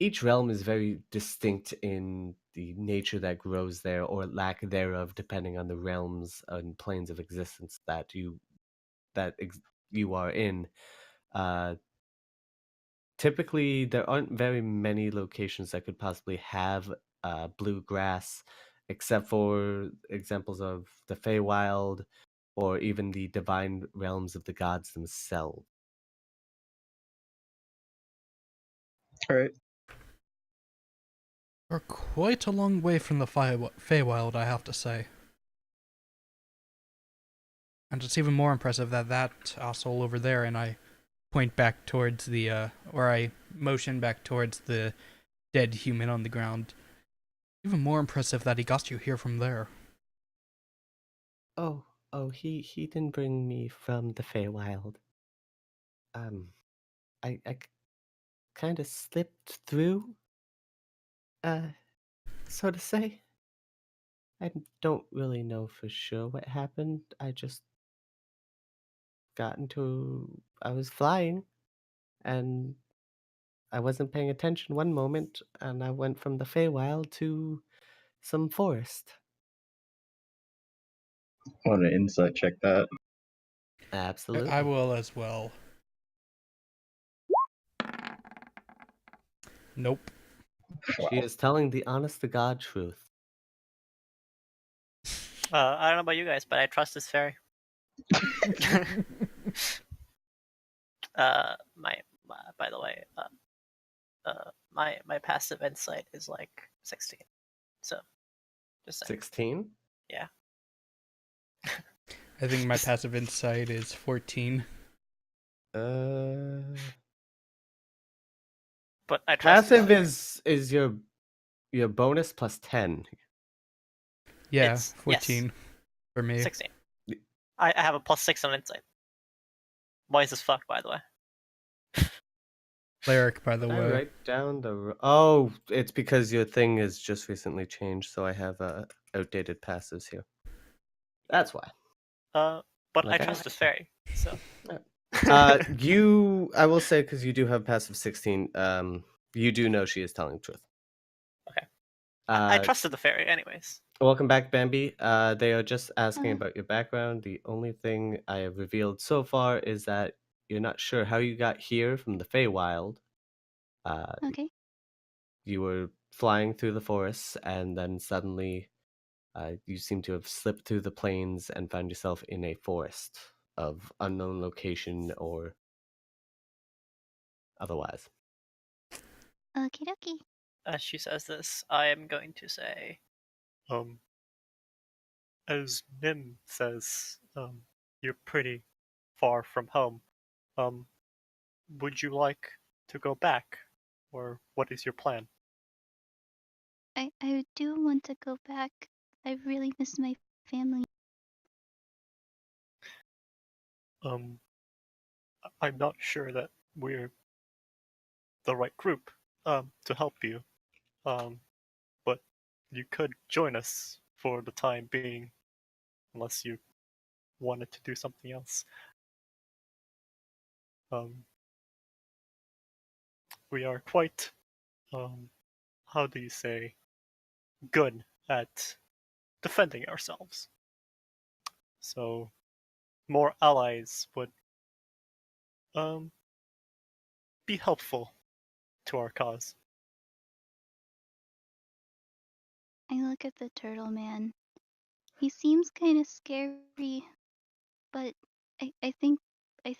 each realm is very distinct in the nature that grows there or lack thereof, depending on the realms and planes of existence that you are in. Uh, Typically, there aren't very many locations that could possibly have blue grass, except for examples of the Feywild or even the divine realms of the gods themselves. Alright. We're quite a long way from the Feywild, I have to say. And it's even more impressive that asshole over there, and I point back towards or I motion back towards the dead human on the ground. Even more impressive that he got you here from there. Oh, he didn't bring me from the Feywild. I kind of slipped through, uh, so to say. I don't really know for sure what happened. I just got into. I was flying, and I wasn't paying attention one moment, and I went from the Feywild to some forest. Want to insight check that? Absolutely. I will as well. Nope. She is telling the honest to God truth. I don't know about you guys, but I trust this fairy. By the way, my passive insight is like 16. So, just saying. 16? Yeah. I think my passive insight is 14. But I trust Passive this is your bonus plus 10. Yeah, It's- 14 for me. 16. I have a +6 on insight. Wise as fuck, by the way. Cleric, by the I way. write down Oh, it's because your thing has just recently changed, so I have outdated passives here. That's why. But Like I I trust this fairy. So I will say, because you do have passive 16, you do know she is telling the truth. okay. I Uh, trusted the fairy, anyways. welcome back, Bambi. They are just asking Uh. about your background. The only thing I have revealed so far is that you're not sure how you got here from the Feywild. Okay. You were flying through the forests, and then suddenly you seem to have slipped through the plains and found yourself in a forest of unknown location or otherwise. Okie dokie. As she says this, I am going to say, as Nim says, you're pretty far from home. Would you like to go back, or what is your plan? I do want to go back. I really miss my family. I'm not sure that we're the right group, to help you. But you could join us for the time being, unless you wanted to do something else. We are quite, how do you say, good at defending ourselves. So more allies would be helpful to our cause. I look at the turtle man. He seems kind of scary, but I think I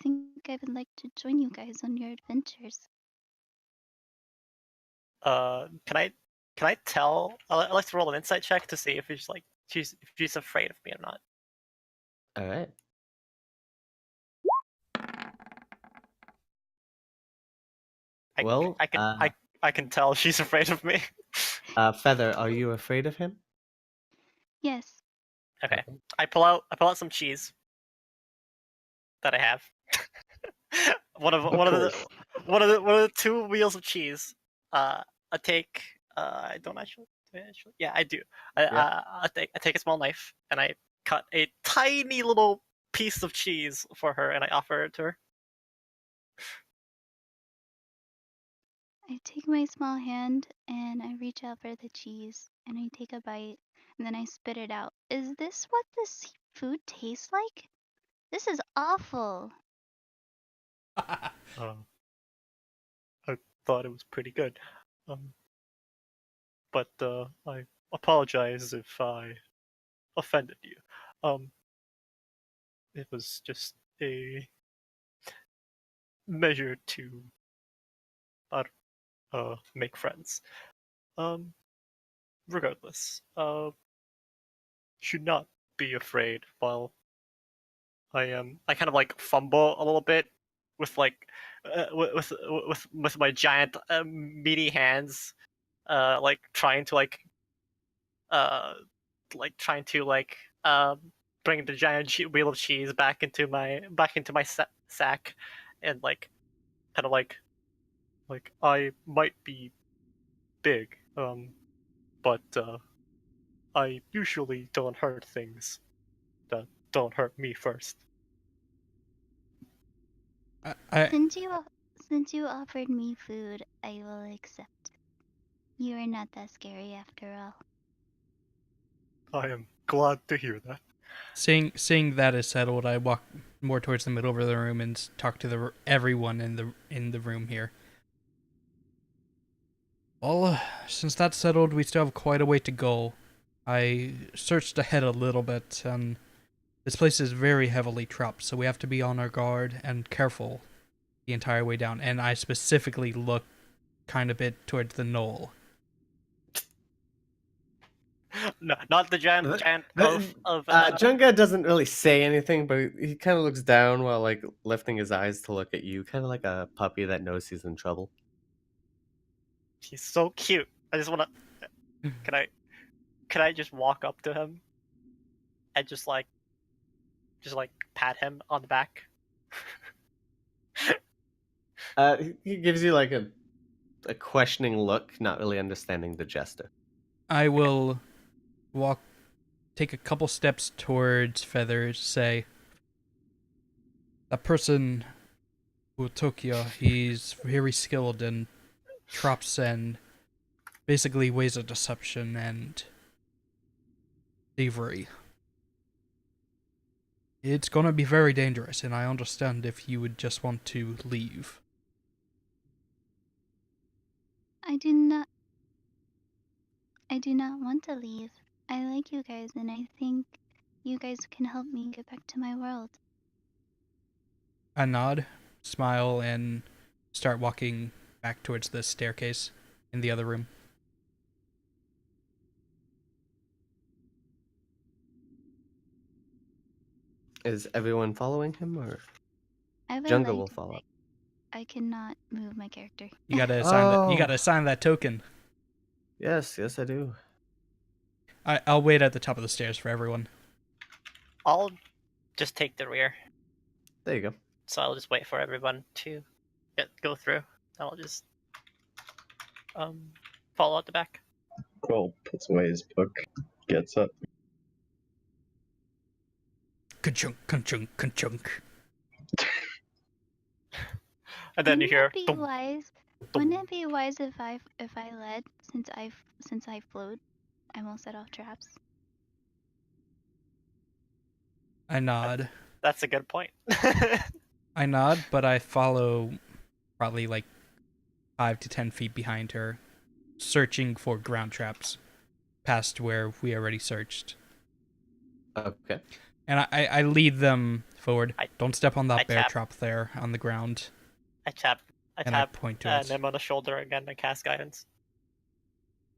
would like to join you guys on your adventures. Can I tell? I like to roll an insight check to see if she's afraid of me or not. All right. Well, I can tell she's afraid of me. Feather, are you afraid of him? Yes. Okay. I pull out some cheese that I have. one of the two wheels of cheese. I take. I don't actually. Yeah, I do. I take a small knife and I cut a tiny little piece of cheese for her and I offer it to her. I take my small hand and I reach out for the cheese and I take a bite and then I spit it out. Is this what this food tastes like? This is awful. I thought it was pretty good. But I apologize if I offended you. It was just a measure to make friends. Regardless, should not be afraid. While I kind of like fumble a little bit with like with my giant meaty hands, like trying to uh trying to bring the giant wheel of cheese back into my sack, and like kind of like I might be big, but I usually don't hurt things that don't hurt me first. I Since you offered me food, I will accept. You are not that scary after all. I am glad to hear that. seeing that is settled, I walk more towards the middle of the room and talk to everyone in the room here. Well, since that's settled, we still have quite a way to go. I searched ahead a little bit, and this place is very heavily trapped, so we have to be on our guard and careful the entire way down. And I specifically look kind of bit towards the knoll. No, not the giant of Junga doesn't really say anything, but he kind of looks down while like lifting his eyes to look at you, kind of like a puppy that knows he's in trouble. He's so cute. I just wanna. Can I just walk up to him and just like pat him on the back? He gives you like a questioning look, not really understanding the gesture. I will take a couple steps towards Feathers, say, that person who took you, he's very skilled in traps and basically ways of deception and thievery. It's gonna be very dangerous, and I understand if you would just want to leave. I do not want to leave. I like you guys, and I think you guys can help me get back to my world. I nod, smile, and start walking back towards the staircase in the other room. Is everyone following him, or I have a Junga leg will to follow? say I cannot move my character. You gotta assign that. You Oh. gotta assign that token. Yes, I do. I'll wait at the top of the stairs for everyone. I'll just take the rear, There you go. so I'll just wait for everyone to go through. I'll just follow out the back. Quill puts away his book, gets up. Ka-chunk, ka-chunk, ka-chunk. And then you hear. Wouldn't it be wise if I led, since I float? I won't set off traps. I nod. That's a good point. I nod, but I follow probably like 5 to 10 feet behind her, searching for ground traps past where we already searched. Okay. And I lead them forward. Don't step on that I bear tap. trap there on the ground. I tap And I point to it. Nim on the shoulder again and cast guidance.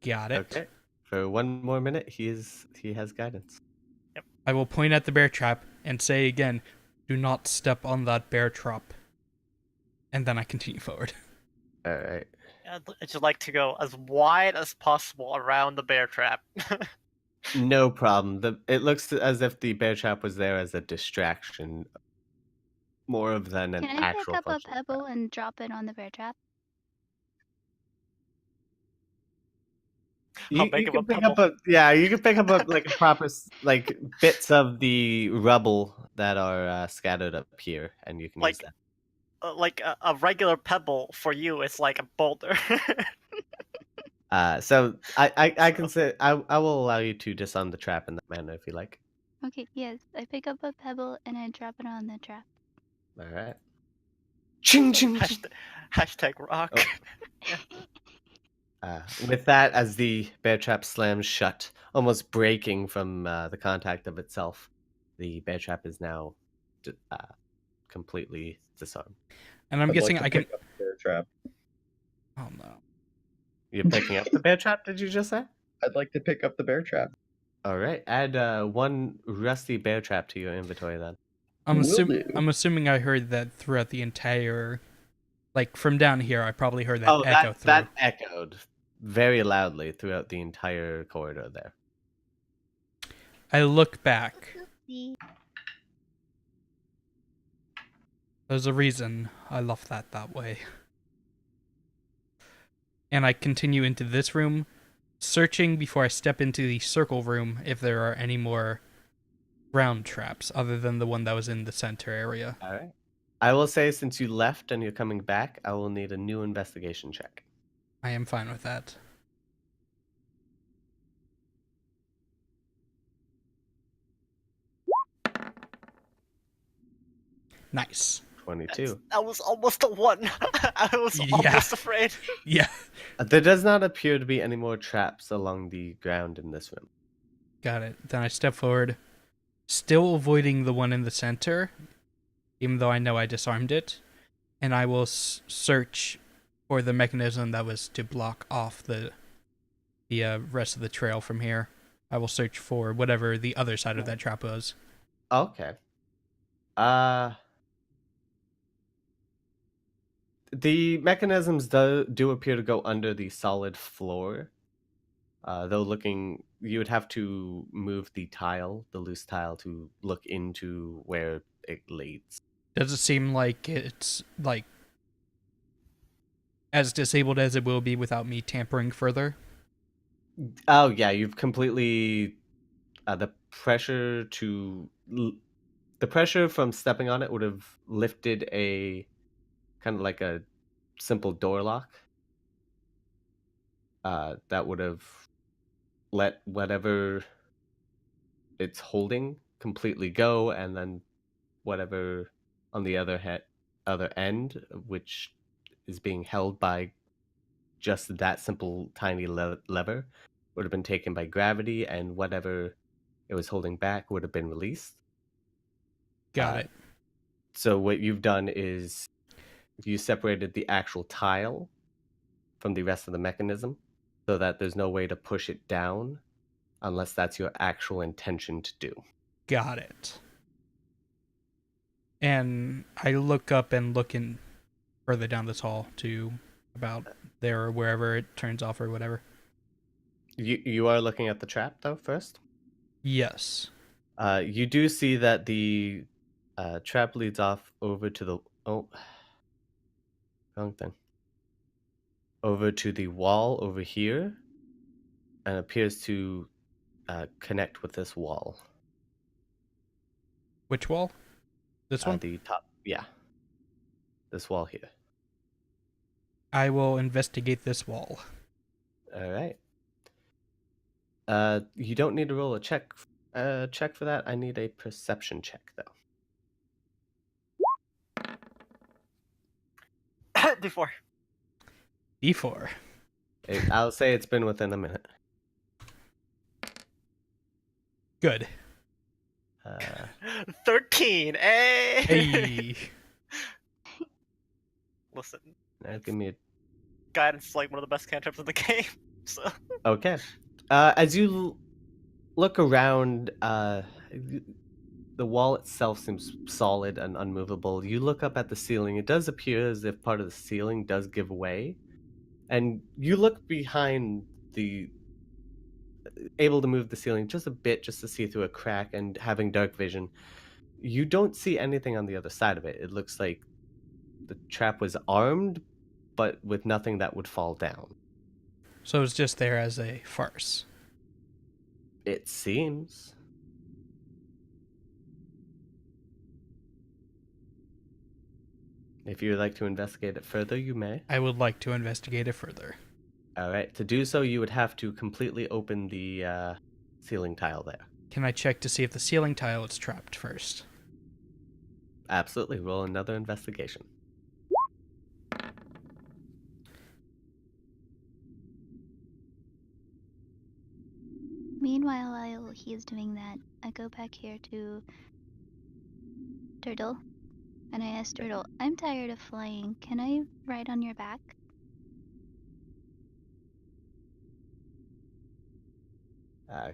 Got it. Okay. For one more minute, he has guidance. I will point at the bear trap and say again, do not step on that bear trap. And then I continue forward. All right. I'd just like to go as wide as possible around the bear trap. No problem. It looks as if the bear trap was there as a distraction, more than an Can I pick actual up a functional trap. pebble and drop it on the bear trap? How You big of a can pick pebble? up you can pick up like a proper like bits of the rubble that are scattered up here, and you can use that. Like a regular pebble for you is like a boulder. So I can say I will allow you to disarm the trap in that manner if you like. Okay, yes. I pick up a pebble and I drop it on the trap. All right. Ching ching. ching. Hashtag rock. With that, as the bear trap slams shut, almost breaking from the contact of itself, the bear trap is now completely disarmed. And I'm I'd guessing like to I can. pick up the bear trap. Oh no. You're picking up the bear trap, did you just say? I'd like to pick up the bear trap. All right. Add one rusty bear trap to your inventory then. I'm Will do. assuming I heard that throughout the entire. Like from down here, I probably heard that echo through. That echoed very loudly throughout the entire corridor there. I look back. See. There's a reason I love that way. And I continue into this room, searching before I step into the circle room if there are any more ground traps other than the one that was in the center area. All right. I will say, since you left and you're coming back, I will need a new investigation check. I am fine with that. Nice. 22. That was almost a 1. I was Yeah. almost afraid. Yeah. There does not appear to be any more traps along the ground in this room. Got it. Then I step forward, still avoiding the one in the center, even though I know I disarmed it, and I will search for the mechanism that was to block off the rest of the trail from here. I will search for whatever the other side of that trap was. Okay. The mechanisms do appear to go under the solid floor. Though you would have to move the loose tile, to look into where it leads. Does it seem like it's like as disabled as it will be without me tampering further? Oh yeah, you've completely the pressure from stepping on it would have lifted a kind of like a simple door lock. That would have let whatever it's holding completely go, and then whatever on the other end, which is being held by just that simple tiny lever, would have been taken by gravity, and whatever it was holding back would have been released. Got it. So what you've done is you separated the actual tile from the rest of the mechanism, so that there's no way to push it down unless that's your actual intention to do. Got it. And I look up and look in further down this hall to about there or wherever it turns off or whatever. You are looking at the trap though first? Yes. You do see that the trap leads off over to the wrong thing. Over to the wall over here, and appears to connect with this wall. Which wall? This one? The top, yeah. This wall here. I will investigate this wall. All right. You don't need to roll a check for that. I need a perception check though. Before. E4. I'll say it's been within a minute. Good. 13. Hey. Hey. Listen, Give me a guidance is like one of the best cantrips in the game. So okay. As you look around, the wall itself seems solid and unmovable. You look up at the ceiling. It does appear as if part of the ceiling does give way. And you look behind able to move the ceiling just a bit, just to see through a crack, and having dark vision. You don't see anything on the other side of it. It looks like the trap was armed, but with nothing that would fall down. So it's just there as a farce. It seems. If you would like to investigate it further, you may. I would like to investigate it further. All right. To do so, you would have to completely open the ceiling tile there. Can I check to see if the ceiling tile is trapped first? Absolutely. Roll another investigation. Meanwhile, while he's doing that, I go back here to Turtle, and I ask Turtle, I'm tired of flying. Can I ride on your back?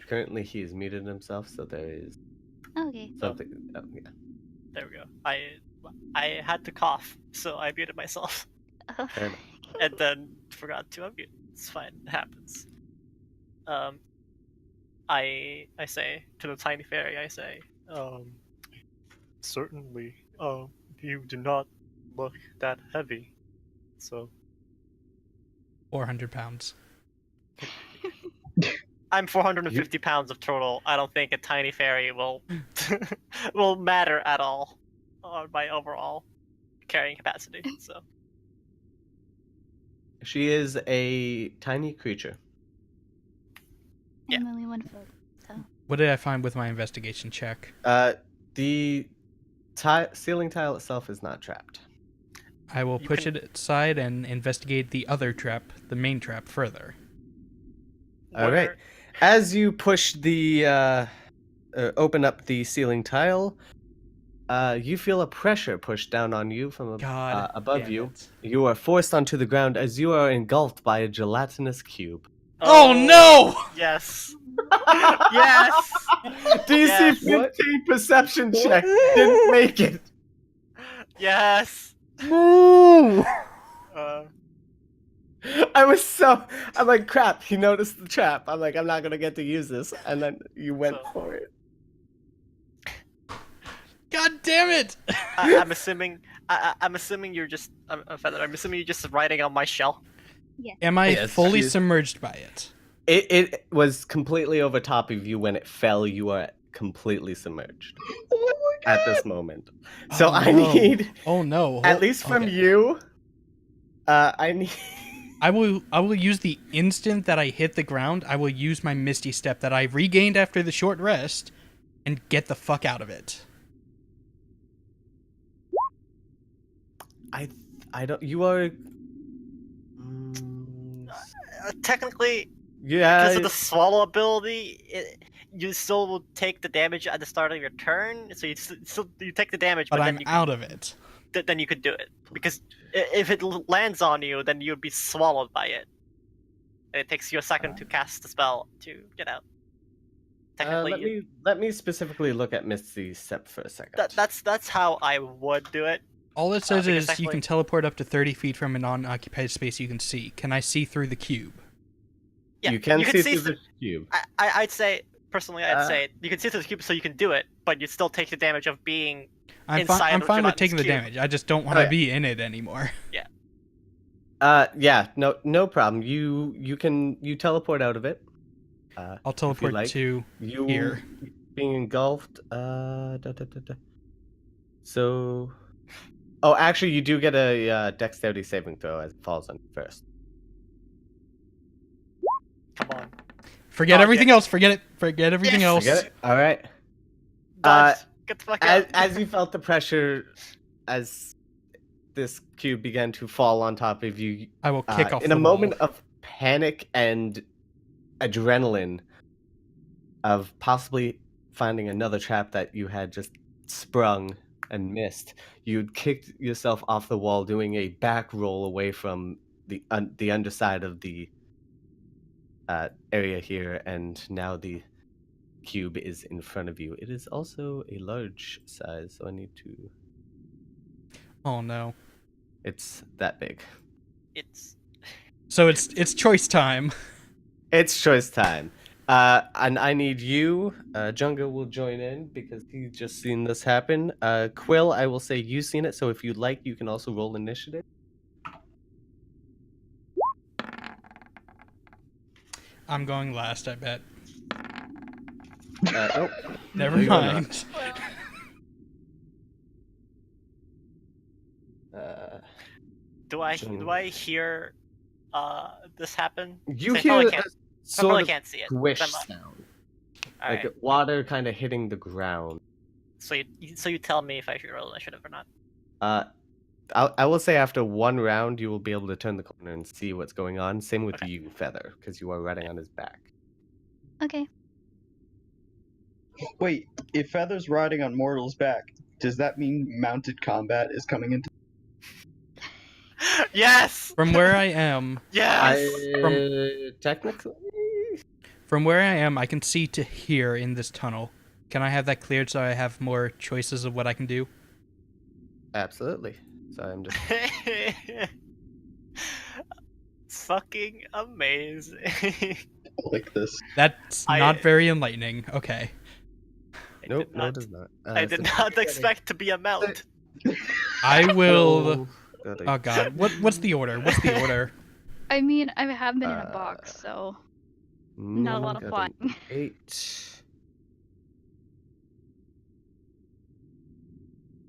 Currently, he has muted himself, so there is Okay. something. Oh, yeah. there we go. I had to cough, so I muted myself, Oh. Fair enough. and then forgot to unmute. It's fine. It happens. I say to the tiny fairy, I say, certainly, you do not look that heavy. So 400 pounds. I'm 450 pounds of total. I don't think a tiny fairy will will matter at all on my overall carrying capacity. So She is a tiny creature. Yeah. I'm only 1 foot, so. What did I find with my investigation check? The ceiling tile itself is not trapped. I will You push can- it aside and investigate the other trap, the main trap, further. All right. As you push the open up the ceiling tile, you feel a pressure push down on you from God above damn you. it. You are forced onto the ground as you are engulfed by a gelatinous cube. Oh, no! Yes. Yes. DC Yes. 15 perception check. Didn't make it. Yes. No. Uh, I'm like, crap, he noticed the trap. I'm like, I'm not gonna get to use this. And then you went So- for it. God damn it! I'm assuming. I'm assuming you're just. Feather. I'm assuming you're just riding on my shell. Am I Yes, fully she's- submerged by it? It was completely over top of you when it fell. You are completely submerged Oh my at this God. moment. So Oh, I no. need, Oh no! at least from okay. you, I need. I will use the instant that I hit the ground. I will use my Misty Step that I regained after the short rest, and get the fuck out of it. I don't. You are. Technically, Yeah. because of the swallow ability, you still will take the damage at the start of your turn. So you take the damage, But but I'm then out of it. then you could do it because if it lands on you, then you'd be swallowed by it. And it takes you a second to cast the spell to get out. Technically, let me specifically look at Misty Step for a second. that's how I would do it. All it says because is you technically- can teleport up to 30 feet from a non-occupied space you can see. Can I see through the cube? Yeah, you can see through th- the cube. I'd say personally, Uh, say you can see through the cube, so you can do it, but you still take the damage of being. I'm Inside I'm of fine with Gelatinous taking the cube. damage. I just don't want to Okay. be in it anymore. Yeah, no problem. You can teleport out of it. I'll teleport like. to You here. being engulfed. So, oh, actually, you do get a dexterity saving throw as it falls on you first. Come on. Forget Oh, everything else. Forget it. Forget everything Yes! else. Forget it. All right. Dodge. Get the fuck out. As you felt the pressure, as this cube began to fall on top of you, I will kick off in the a moment wall. of panic and adrenaline, of possibly finding another trap that you had just sprung and missed, you'd kicked yourself off the wall, doing a back roll away from the underside of the area here, and now the cube is in front of you. It is also a large size, so I need to. Oh no. It's that big. It's So it's choice time. It's choice time. And I need you. Junga will join in because he's just seen this happen. Quill, I will say you've seen it, so if you'd like, you can also roll initiative. I'm going last, I bet. Nope. Never No, you are not. mind. do I hear this happen? You So I hear probably a can't, sort probably of can't see it. squish I'm not- sound, Alright. like water kind of hitting the ground. So you tell me if I should roll initiative or not. I will say after one round, you will be able to turn the corner and see what's going on. Same with Okay. you, Feather, because you are riding on his back. Okay. Wait, if Feather's riding on Mortal's back, does that mean mounted combat is coming into? Yes. From where I am, Yes. Technically, I can see to here in this tunnel. Can I have that cleared so I have more choices of what I can do? absolutely. So I'm just. Fucking amazing. Like this. That's not very enlightening. Okay. Nope, no, it does not. I did so not expect to be a mount. I will. Got Oh God, what's the order? What's the order? I mean, I have been in a box, so not a lot of got an flying. 8.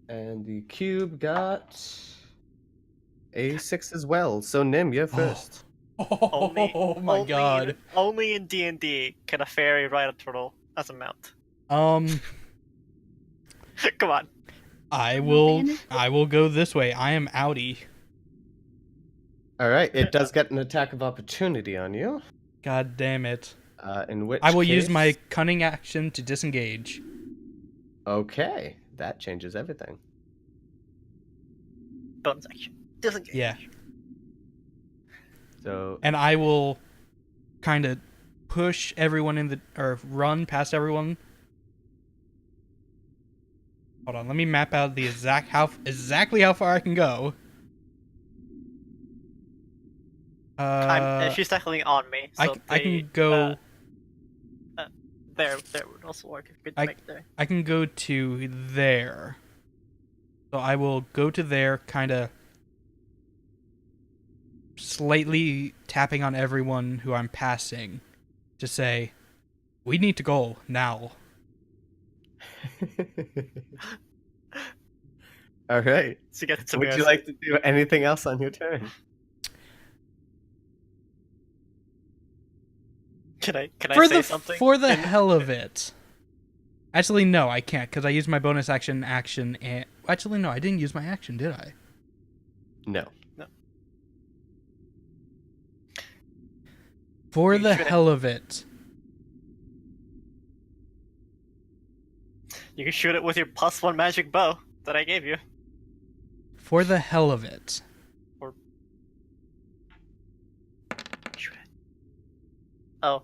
And the cube got a 6 as well. So Nim, you're first. Oh my God. Only in D&D can a fairy ride a turtle as a mount. Um, Come on. I No will. bandage? I will go this way. I am outie. All right, it does get an attack of opportunity on you. God damn it! In which I will use case- my cunning action to disengage. Okay, that changes everything. Bonus action. Disengage. Yeah, So and I will kind of push everyone or run past everyone. Hold on, let me map out the exactly how far I can go. She's technically on me. So I can go. There would also work if you could make there. I can go to there. So I will go to there, kind of slightly tapping on everyone who I'm passing to say, we need to go now. all right. So get to Would you like to do anything else on your turn? Can I say something? For the hell of it. Actually, no, I can't, because I used my bonus action, and... Actually, no, I didn't use my action, did I? No. For You the should've- hell of it. You can shoot it with your +1 magic bow that I gave you. For the hell of it. Shoot it. Oh.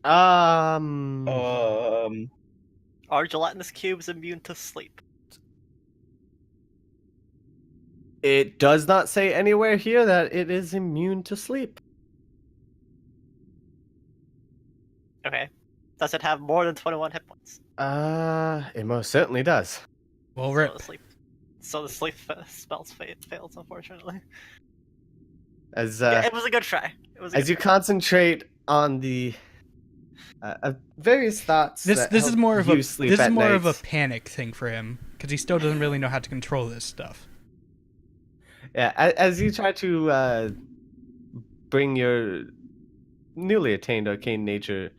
Are gelatinous cubes immune to sleep? It does not say anywhere here that it is immune to sleep. Okay. Does it have more than 21 hit points? It most certainly does. Well, So the sleep spells fails, unfortunately. As Yeah, it was a good try. as you concentrate on the various thoughts. This that is help more of you a sleep this is at more night. of a panic thing for him, because he still doesn't really know how to control this stuff. Yeah, as you try to bring your newly attained arcane nature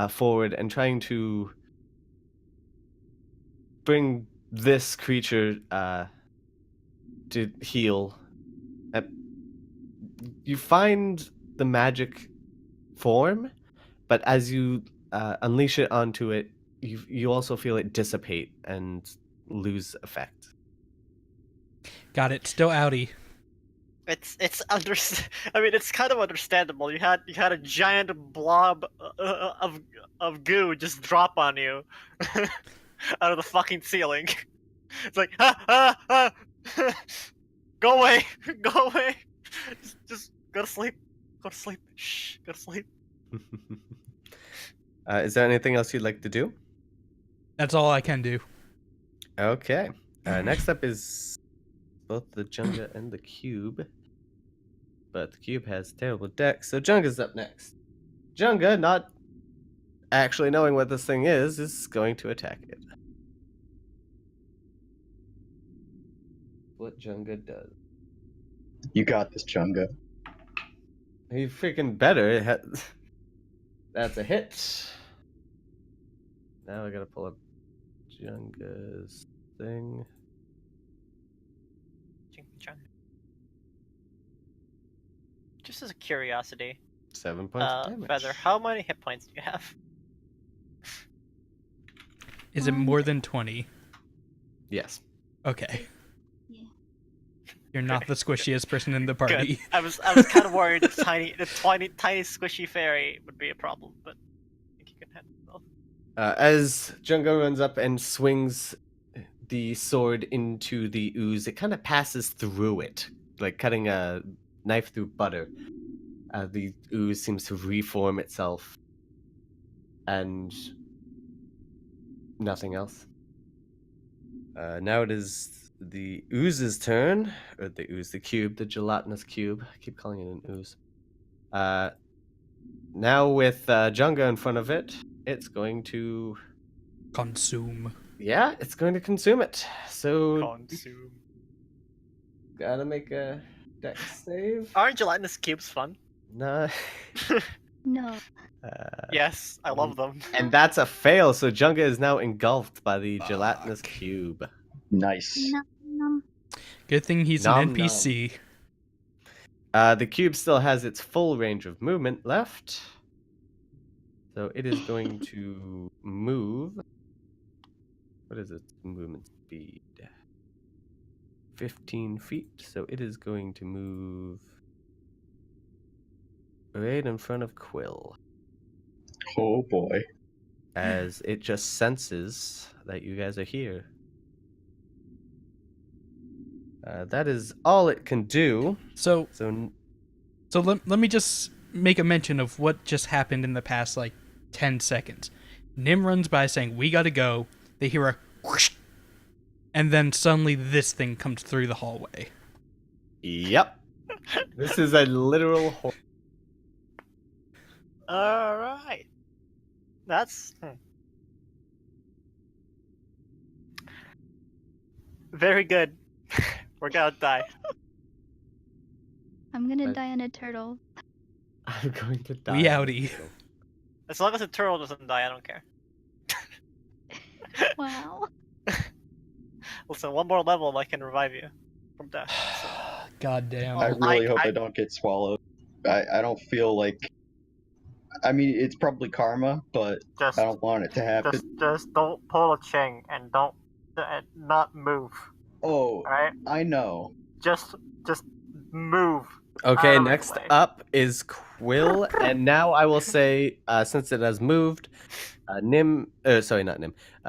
forward and trying to bring this creature to heal, you find the magic form, but as you unleash it onto it, you also feel it dissipate and lose effect. Gotcha. Got it. Still outie. I mean, it's kind of understandable. You had a giant blob of goo just drop on you out of the fucking ceiling. It's like go away, go away. Just go to sleep. Go to sleep. Shh. Go to sleep. Is there anything else you'd like to do? That's all I can do. Okay. Next up is both the Junga and the Cube. But the Cube has terrible deck, so Junga's up next. Junga, not actually knowing what this thing is going to attack it. What Junga does. You got this, Chunga. You freaking better. That's a hit. Now I gotta pull up Junga's thing. Just as a curiosity, 7 points of damage. Feather, how many hit points do you have? Is it more than 20? Yes. Okay. Yeah. You're not the squishiest person in the party. Good. I was kind of worried the tiny squishy fairy would be a problem, but I think you can handle it. As Junga runs up and swings the sword into the ooze, it kind of passes through it, like cutting a knife through butter. The ooze seems to reform itself, and nothing else. Now it is the ooze's turn, or the ooze, the cube, the gelatinous cube. I keep calling it an ooze. Now with Junga in front of it, it's going to, Consume. yeah, it's going to consume it. So Consume. gotta make a dex save. Aren't gelatinous cubes fun? Nah. No. Yes, I love them. And that's a fail. So Junga is now engulfed by the gelatinous Fuck. cube. Nice. Nom, nom. Good thing he's Nom, an NPC. The cube still has its full range of movement left. So it is going to move. What is its movement speed? 15 feet. So it is going to move right in front of Quill, Oh boy. as it just senses that you guys are here. That is all it can do. So So let me just make a mention of what just happened in the past, 10 seconds. Nim runs by saying, "We gotta go." They hear a whoosh, and then suddenly this thing comes through the hallway. yep. This is a literal horror. Alright. That's... Very good. We're gonna die. I'm gonna But- die on a turtle. I'm going to die. We outie. As long as the turtle doesn't die, I don't care. Wow. Listen, one more level and I can revive you from death. So. God damn. I Oh, really hope I- I don't get swallowed. I don't feel like. I mean, it's probably karma, but Just, I don't want it to happen. just don't pull a ching and don't not move. Oh, Alright? I know. Just move. Okay, Out of the next way. up is Quill, and now I will say, since it has moved,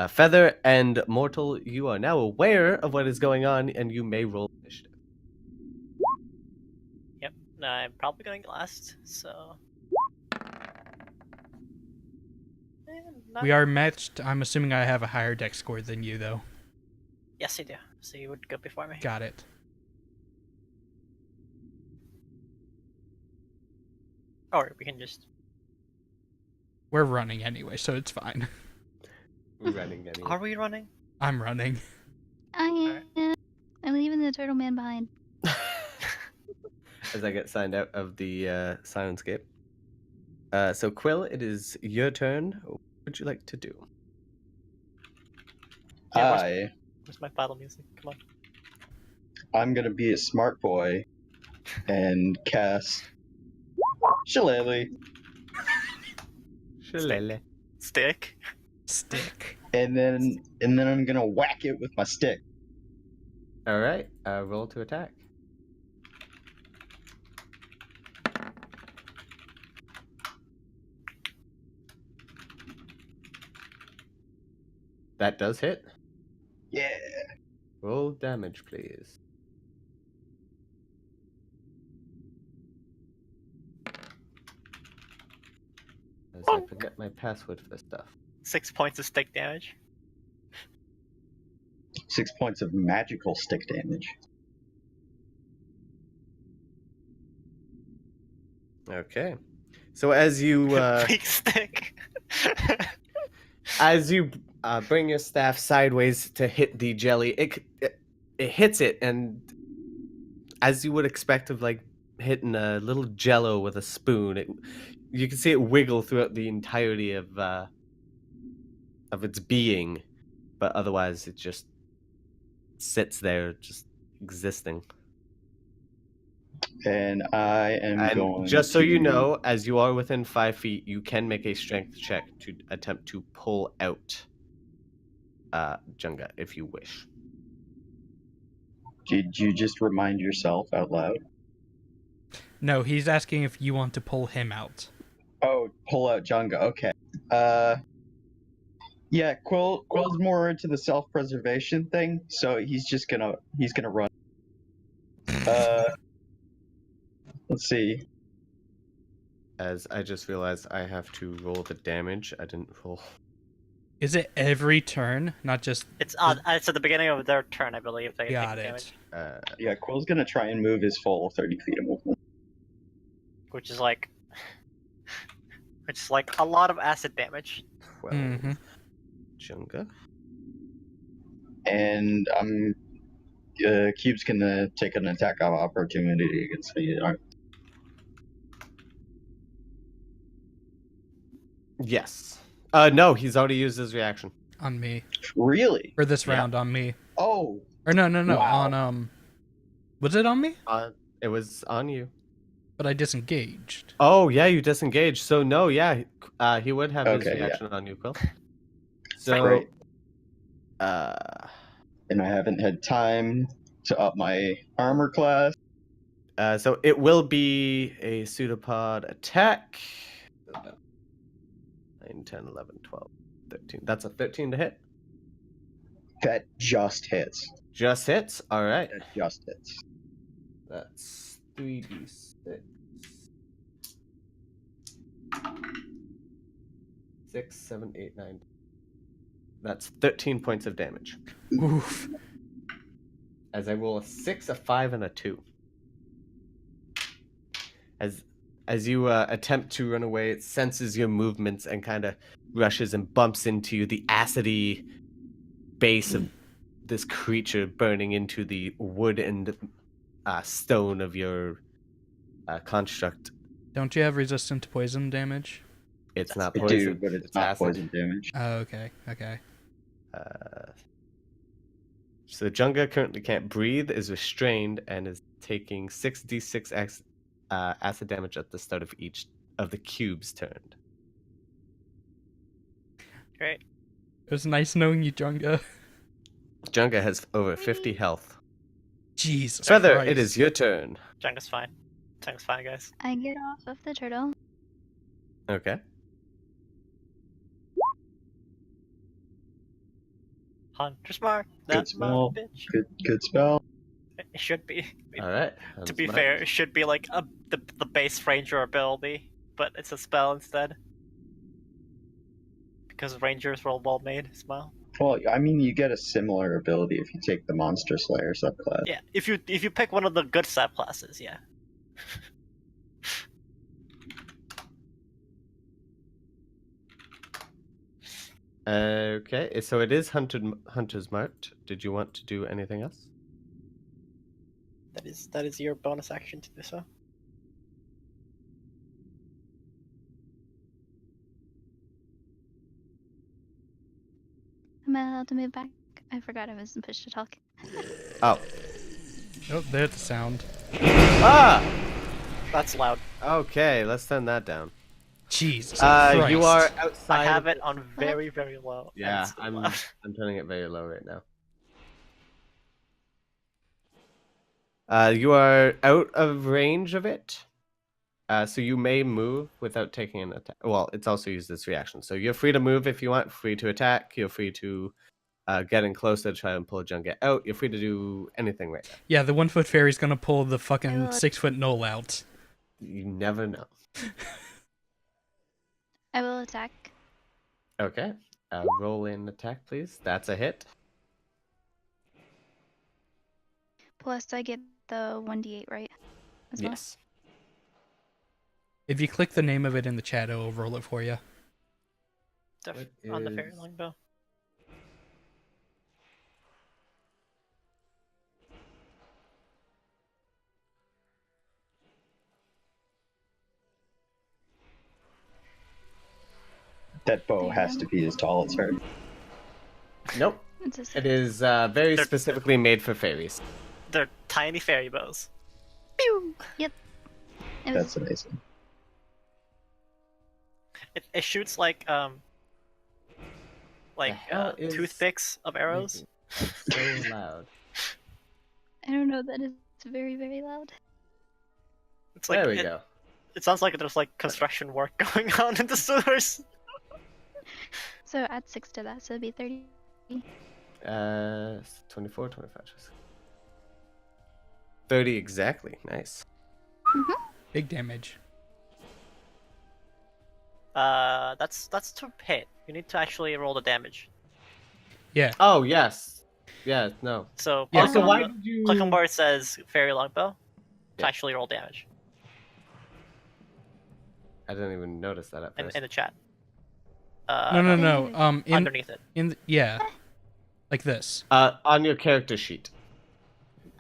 Feather and Mortal, you are now aware of what is going on, and you may roll initiative. Yep. I'm probably gonna get last, so. We are matched. I'm assuming I have a higher dex score than you, though. Yes, you do. So you would go before me. Got it. Or we can just. We're running anyway, so it's fine. We're running anyway. Are we running? I'm running. I am. I'm leaving the turtle man behind. As I get signed out of the Silenscape. So Quill, it is your turn. What would you like to do? Yeah, where's my battle music? Come on. I'm gonna be a smart boy and cast Shillelagh, Shillelagh. Stick. Stick. and then I'm gonna whack it with my stick. All right, roll to attack. That does hit. Yeah. Roll damage, please. As I forget my password for stuff. 6 points of stick damage. 6 points of magical stick damage. Okay. So as you Weak stick. as you bring your staff sideways to hit the jelly, it hits it, and as you would expect of like hitting a little jello with a spoon, you can see it wiggle throughout the entirety of its being, but otherwise it just sits there, just existing. And I am And going just so you to- know, as you are within 5 feet, you can make a strength check to attempt to pull out Junga if you wish. Did you just remind yourself out loud? No, he's asking if you want to pull him out. Oh, pull out Junga. Okay. Yeah, Quill's more into the self-preservation thing, so he's gonna run. Let's see. As I just realized I have to roll the damage. I didn't roll. Is it every turn, not just? It's it's at the beginning of their turn, I believe. They Got take it. damage, Yeah, Quill's gonna try and move his full 30 feet of movement. which is like a lot of acid damage. 12. Mhm. Junga. And Cube's gonna take an attack of opportunity against me. Yes. No, he's already used his reaction. On me Really? for this Yeah. round. On me. Oh, Or no. Wow. On Was it on me? It was on you. But I disengaged. Oh, yeah, you disengaged. So, no, yeah, he would have his Okay, yeah. reaction on you, Quill. So, Great. uh, and I haven't had time to up my armor class. so it will be a pseudopod attack. 9, 10, 11, 12, 13. That's a 13 to hit. That just hits. Just hits. All right. That just hits. That's 3d6. 6, 7, 8, 9. That's 13 points of damage. Oof. As I roll a 6, a 5, and a 2. As you attempt to run away, it senses your movements and kind of rushes and bumps into you. The acidy base of this creature burning into the wood and stone of your construct. Don't you have resistant to poison damage? It's not I poison. do, but it's not acid. poison damage. Oh, okay. Okay. So Junga currently can't breathe, is restrained, and is taking 6d6 acid damage at the start of each of the cubes turned. Great. It was nice knowing you, Junga. Junga has over 50 health. Jesus Feather, Christ. it is your turn. Junga's fine. Junga's fine, guys. I get off of the turtle. Okay. Hunter's mark. Good That's my spell. bitch. Good spell. It should be. All right. To be fair, it should be like the base ranger ability, but it's a spell instead. Because rangers were well made. Smile. Well, I mean, you get a similar ability if you take the Monster Slayer subclass. Yeah, if you pick one of the good subclasses, yeah. Okay, so it is Hunter's Mark. Did you want to do anything else? That is your bonus action to do so. Am I allowed to move back? I forgot I was pushed to talk. Oh. Oh, there's the sound. Ah! That's loud. Okay, let's turn that down. Jesus Christ. You are outside. I have of it on very, very low. and Yeah, it's still I'm loud. turning it very low right now. You are out of range of it, so you may move without taking an attack. Well, it's also used this reaction, so you're free to move if you want. Free to attack. You're free to get in closer to try and pull Junga out. You're free to do anything right now. Yeah, the 1 foot fairy's gonna pull the fucking will- 6 foot knoll out. You never know. I will attack. Okay, roll in attack, please. That's a hit. Plus, I get the 1d8, right? As well? Yes. If you click the name of it in the chat, it'll roll it for you. Def- What on the fairy is- longbow. That bow has to be as tall as her. Nope. It's a It six. is very They're- specifically made for fairies. They're tiny fairy bows. Pew! Yep. It was That's amazing. It shoots like hell is toothpicks of arrows. So loud. I don't know, that is very, very loud. It's like There we it, go. it sounds like there's like construction work going on in the sewers. So add 6 to that, so it'd be 30. 24, 25. 30 exactly. Nice. Big damage. That's to hit. You need to actually roll the damage. Yeah. Oh yes. Yeah. No. So Yeah. click Also, on why the- did you? click on where it says fairy longbow to Yeah. actually roll damage I didn't even notice that at first. in the chat. No. There. In underneath it. yeah, like this. On your character sheet.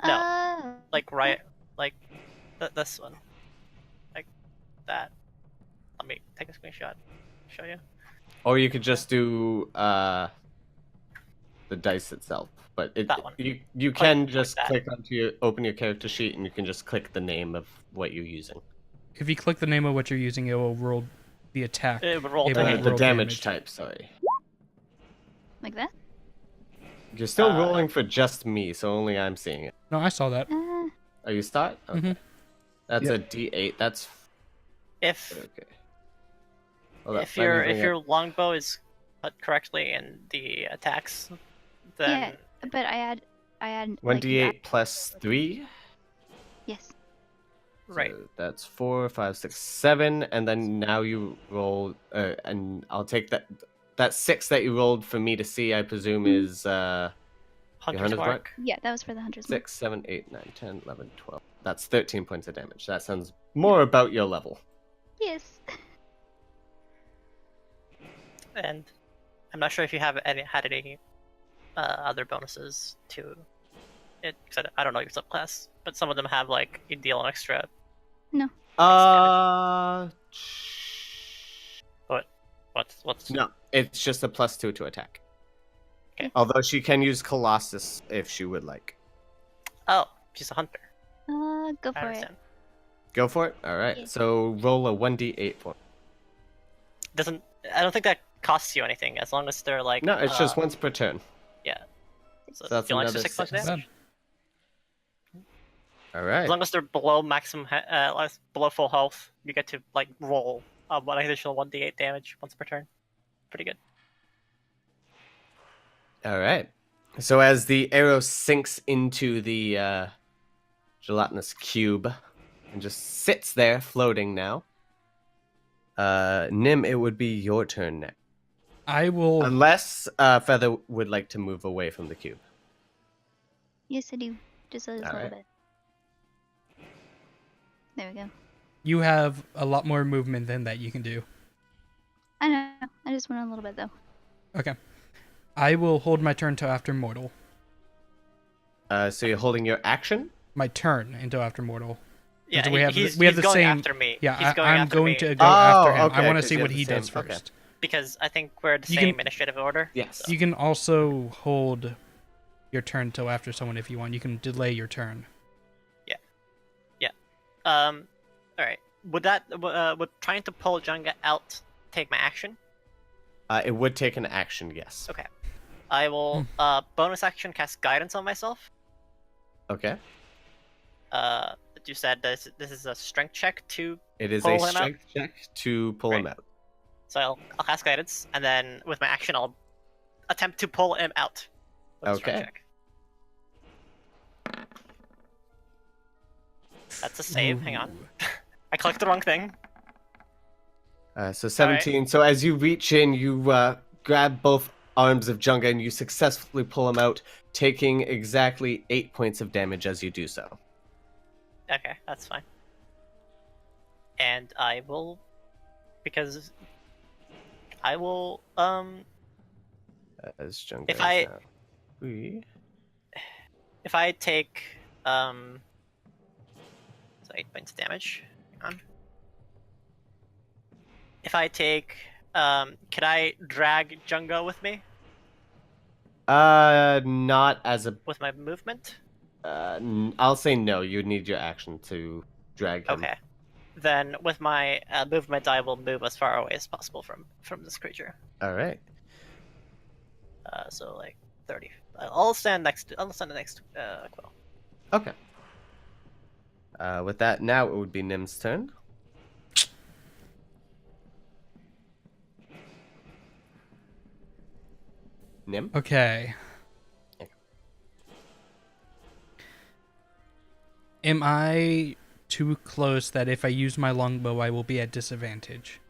No. Oh. Like right, like this one, like that. Let me take a screenshot. Show you. Or you could just do the dice itself. But That one. you can just that. click onto open your character sheet and you can just click the name of what you're using. If you click the name of what you're using, it will roll the attack. It would roll Able to damage. The roll damage type, sorry. Like that? You're still Uh, rolling for just me, so only I'm seeing it. No, I saw that. Are you start? Okay. Mhm. That's Yep. a D8. That's If okay. Well, if your longbow is put correctly in the attacks, then Yeah, but I had one like, D8 plus 3. Yes. right. So that's 4, 5, 6, 7, and then now you roll, and I'll take that 6 that you rolled for me to see. I presume is Hunter's Hunter's mark. Yeah, that was for the hunter's mark. 6, 7, 8, 9, 10, 11, 12. That's 13 points of damage. That sounds more about your level. Yes. And I'm not sure if you have had any other bonuses to it. Cause I don't know your subclass, but some of them have like you deal an extra. Uh, What's no, it's just a +2 to attack. Okay. Although she can use Colossus if she would like. Oh, she's a hunter. Go I for it. understand. Go for it. All right. Yeah. So roll a 1d8 for me. I don't think that costs you anything as long as they're like. No, it's just once per turn. So that's you only another 6 points of 6. damage. All right. As long as they're below maximum, below full health, you get to like roll one additional 1d8 damage once per turn. Pretty good. All right. So as the arrow sinks into the gelatinous cube and just sits there floating now, Nim, it would be your turn next. I will. Unless Feather would like to move away from the cube. Yes, I do. Just a little Alright. bit. There we go. You have a lot more movement than that you can do. I know. I just went a little bit though. Okay. I will hold my turn till after mortal. So you're holding your action? My turn until after mortal. Yeah, we have he's the going same. after me. Yeah, he's going I'm after going me to go Oh, after him. okay, I want to 'cause see you what have he the does same- okay. first. because I think we're the You same can- initiative order. Yes. You can also hold your turn till after someone if you want. You can delay your turn. All right. Would that would trying to pull Jenga out take my action? It would take an action, yes. Okay. I will bonus action cast guidance on myself. Okay. You said this is a strength check to, It is Pull a him out? strength check to pull him Right. out. so I'll cast guidance, and then with my action I'll attempt to pull him out. With a strength Okay. check. That's a save. Hang on. I clicked the wrong thing. So 17. So as you reach in, you grab both arms of Junga and you successfully pull him out, taking exactly 8 points of damage as you do so. Okay, that's fine. And I will, because I will As Junga If is I- now free. if I take so 8 points damage. Hang on. If I take can I drag Junga with me Not as a. with my movement? I'll say no. You need your action to drag him. Okay. Then with my movement I will move as far away as possible from this creature. All right. So like 30. I'll stand next Quill. Okay. With that, now it would be Nim's turn. Nim? Okay. Am I too close that if I use my longbow I will be at disadvantage?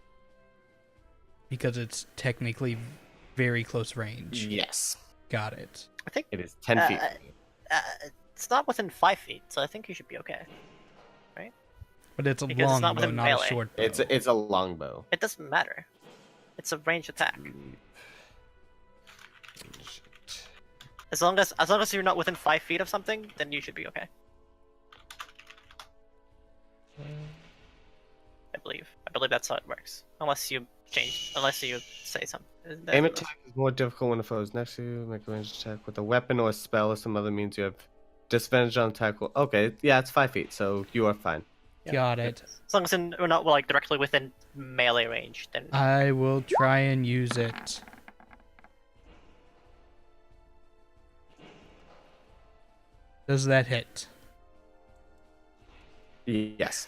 because it's technically very close range. Yes. Got it. I think It is 10 feet. it's not within 5 feet, so I think you should be okay. But it's a Because it's long not bow, within not melee. a short bow. It's a longbow. It doesn't matter. It's a ranged attack. As long as you're not within 5 feet of something, then you should be okay. I believe that's how it works. Unless you say something. Aim attack is more difficult when a foe is next to you. Make a ranged attack with a weapon or a spell or some other means you have disadvantage on attack. Okay, yeah, it's 5 feet, so you are fine. Got it. As long as we're not like directly within melee range, then I will try and use it. Does that hit? Yes.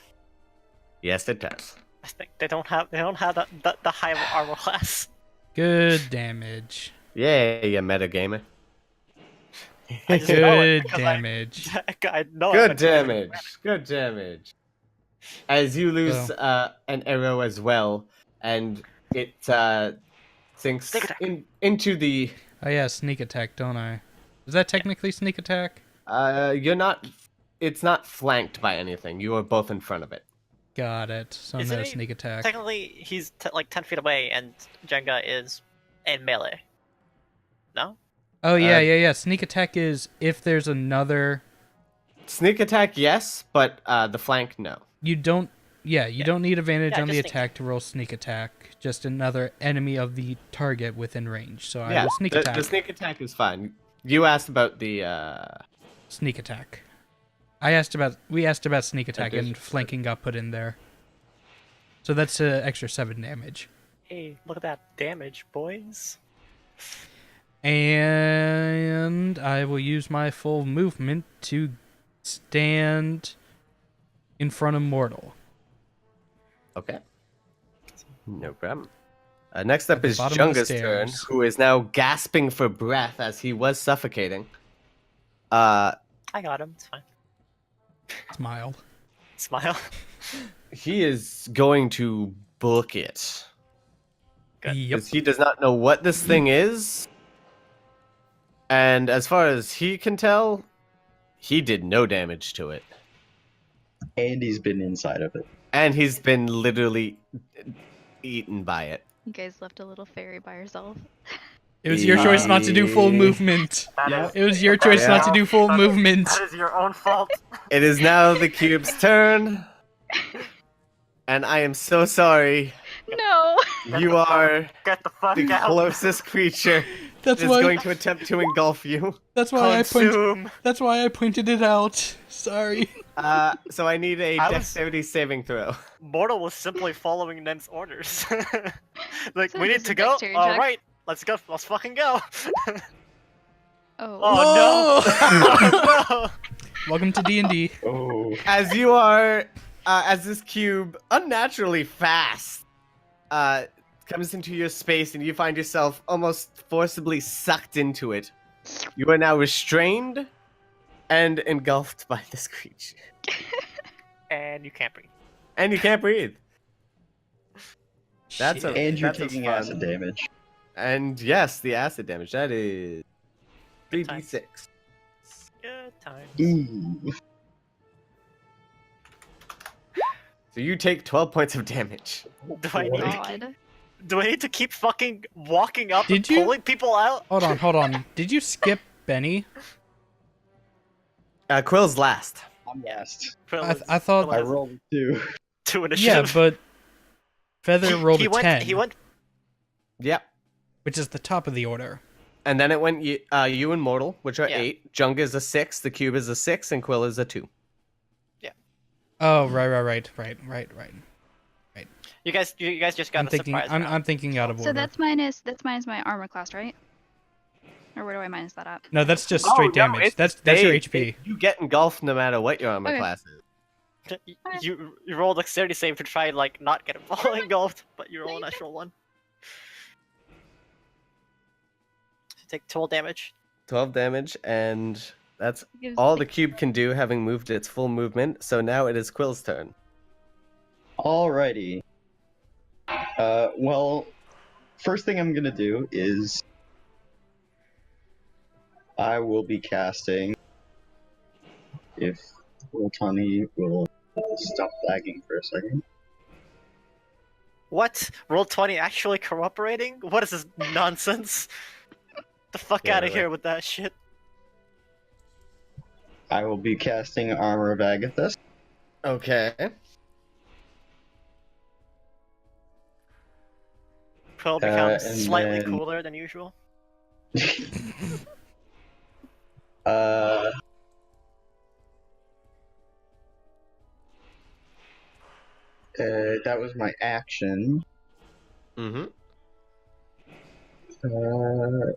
Yes, it does. I think they don't have the high armor class. Good damage. Yay, you metagamer. I just know it Good because damage. I know Good it. damage. Good damage. As you lose an arrow as well, and it sinks Sneak attack. into the. Oh yeah, sneak attack, don't I? Is that technically sneak attack? You're not. It's not flanked by anything. You are both in front of it. Got it. So Isn't no he sneak attack. Technically, he's like 10 feet away, and Jenga is in melee. No? Oh yeah. Sneak attack is if there's another. Sneak attack, yes, but the flank, no. You don't. Yeah, you don't need advantage Yeah, on the just sneak. attack to roll sneak attack. Just another enemy of the target within range. So I Yeah, will sneak the, attack. the sneak attack is fine. You asked about the. Sneak attack. We asked about sneak attack and flanking got put in there. So that's an extra 7 damage. Hey, look at that damage, boys. And I will use my full movement to stand in front of Mortal. Okay. No problem. Next up the is bottom of the Junga's turn, stairs. who is now gasping for breath as he was suffocating. I got him. It's fine. Smile. Smile. He is going to book it. Good. Yep. Because he does not know what this thing is. And as far as he can tell, he did no damage to it. And he's been inside of it. And he's been literally eaten by it. You guys left a little fairy by herself. It was your choice not to do full movement. It was your choice not to do full movement. That is your own fault. It is now the cube's turn. And I am so sorry. No! You are Get the fuck the out. closest creature That's that is why. going to attempt to engulf you. That's why Consume. That's why I pointed it out. Sorry. So I need a I was- dexterity saving throw. Mortal was simply following Nem's orders. Like, So we this need is to a go? dexterity check? Alright, let's go. Let's fucking go. Oh. Oh no! Welcome to D&D. Oh. As you are, as this cube unnaturally fast comes into your space and you find yourself almost forcibly sucked into it, you are now restrained and engulfed by this creature. And you can't breathe. And you can't breathe. That's Shit. And you're That's a taking fun- acid damage. And yes, the acid damage. That is Good times. 3d6. Good times. Ooh. So you take 12 points of damage. Do I need to keep fucking walking up Did and you? pulling people out? Hold on. Did you skip Benny? Quill's last. I'm last. I thought- I rolled 2. two Yeah, initiative. but Feather rolled he a went, 10, He went. Yep. which is the top of the order. And then it went you and Mortal, which are Yeah. 8. Jung is a 6. The cube is a 6, and Quill is a 2. Oh, right. You guys just got I'm a thinking. surprise I'm round. thinking out of order. So that's minus my armor class, right? Or where do I minus that at? No, that's just straight damage. That's your HP. You get engulfed no matter what your armor Okay. class is. You rolled a dexterity save to try and like not get engulfed, but you roll a natural one. You take 12 damage. 12 damage, and that's Gives all me- the cube can do, having moved its full movement. So now it is Quill's turn. Alrighty. Well, first thing I'm gonna do is I will be casting. If Rotani will stop lagging for a second. What? Roll20 actually cooperating? What is this nonsense? The fuck Yeah, out of really. here with that shit. I will be casting Armor of Agathis. Okay. Quill becomes and slightly then- cooler than usual. Uh, that was my action. Mm-hmm.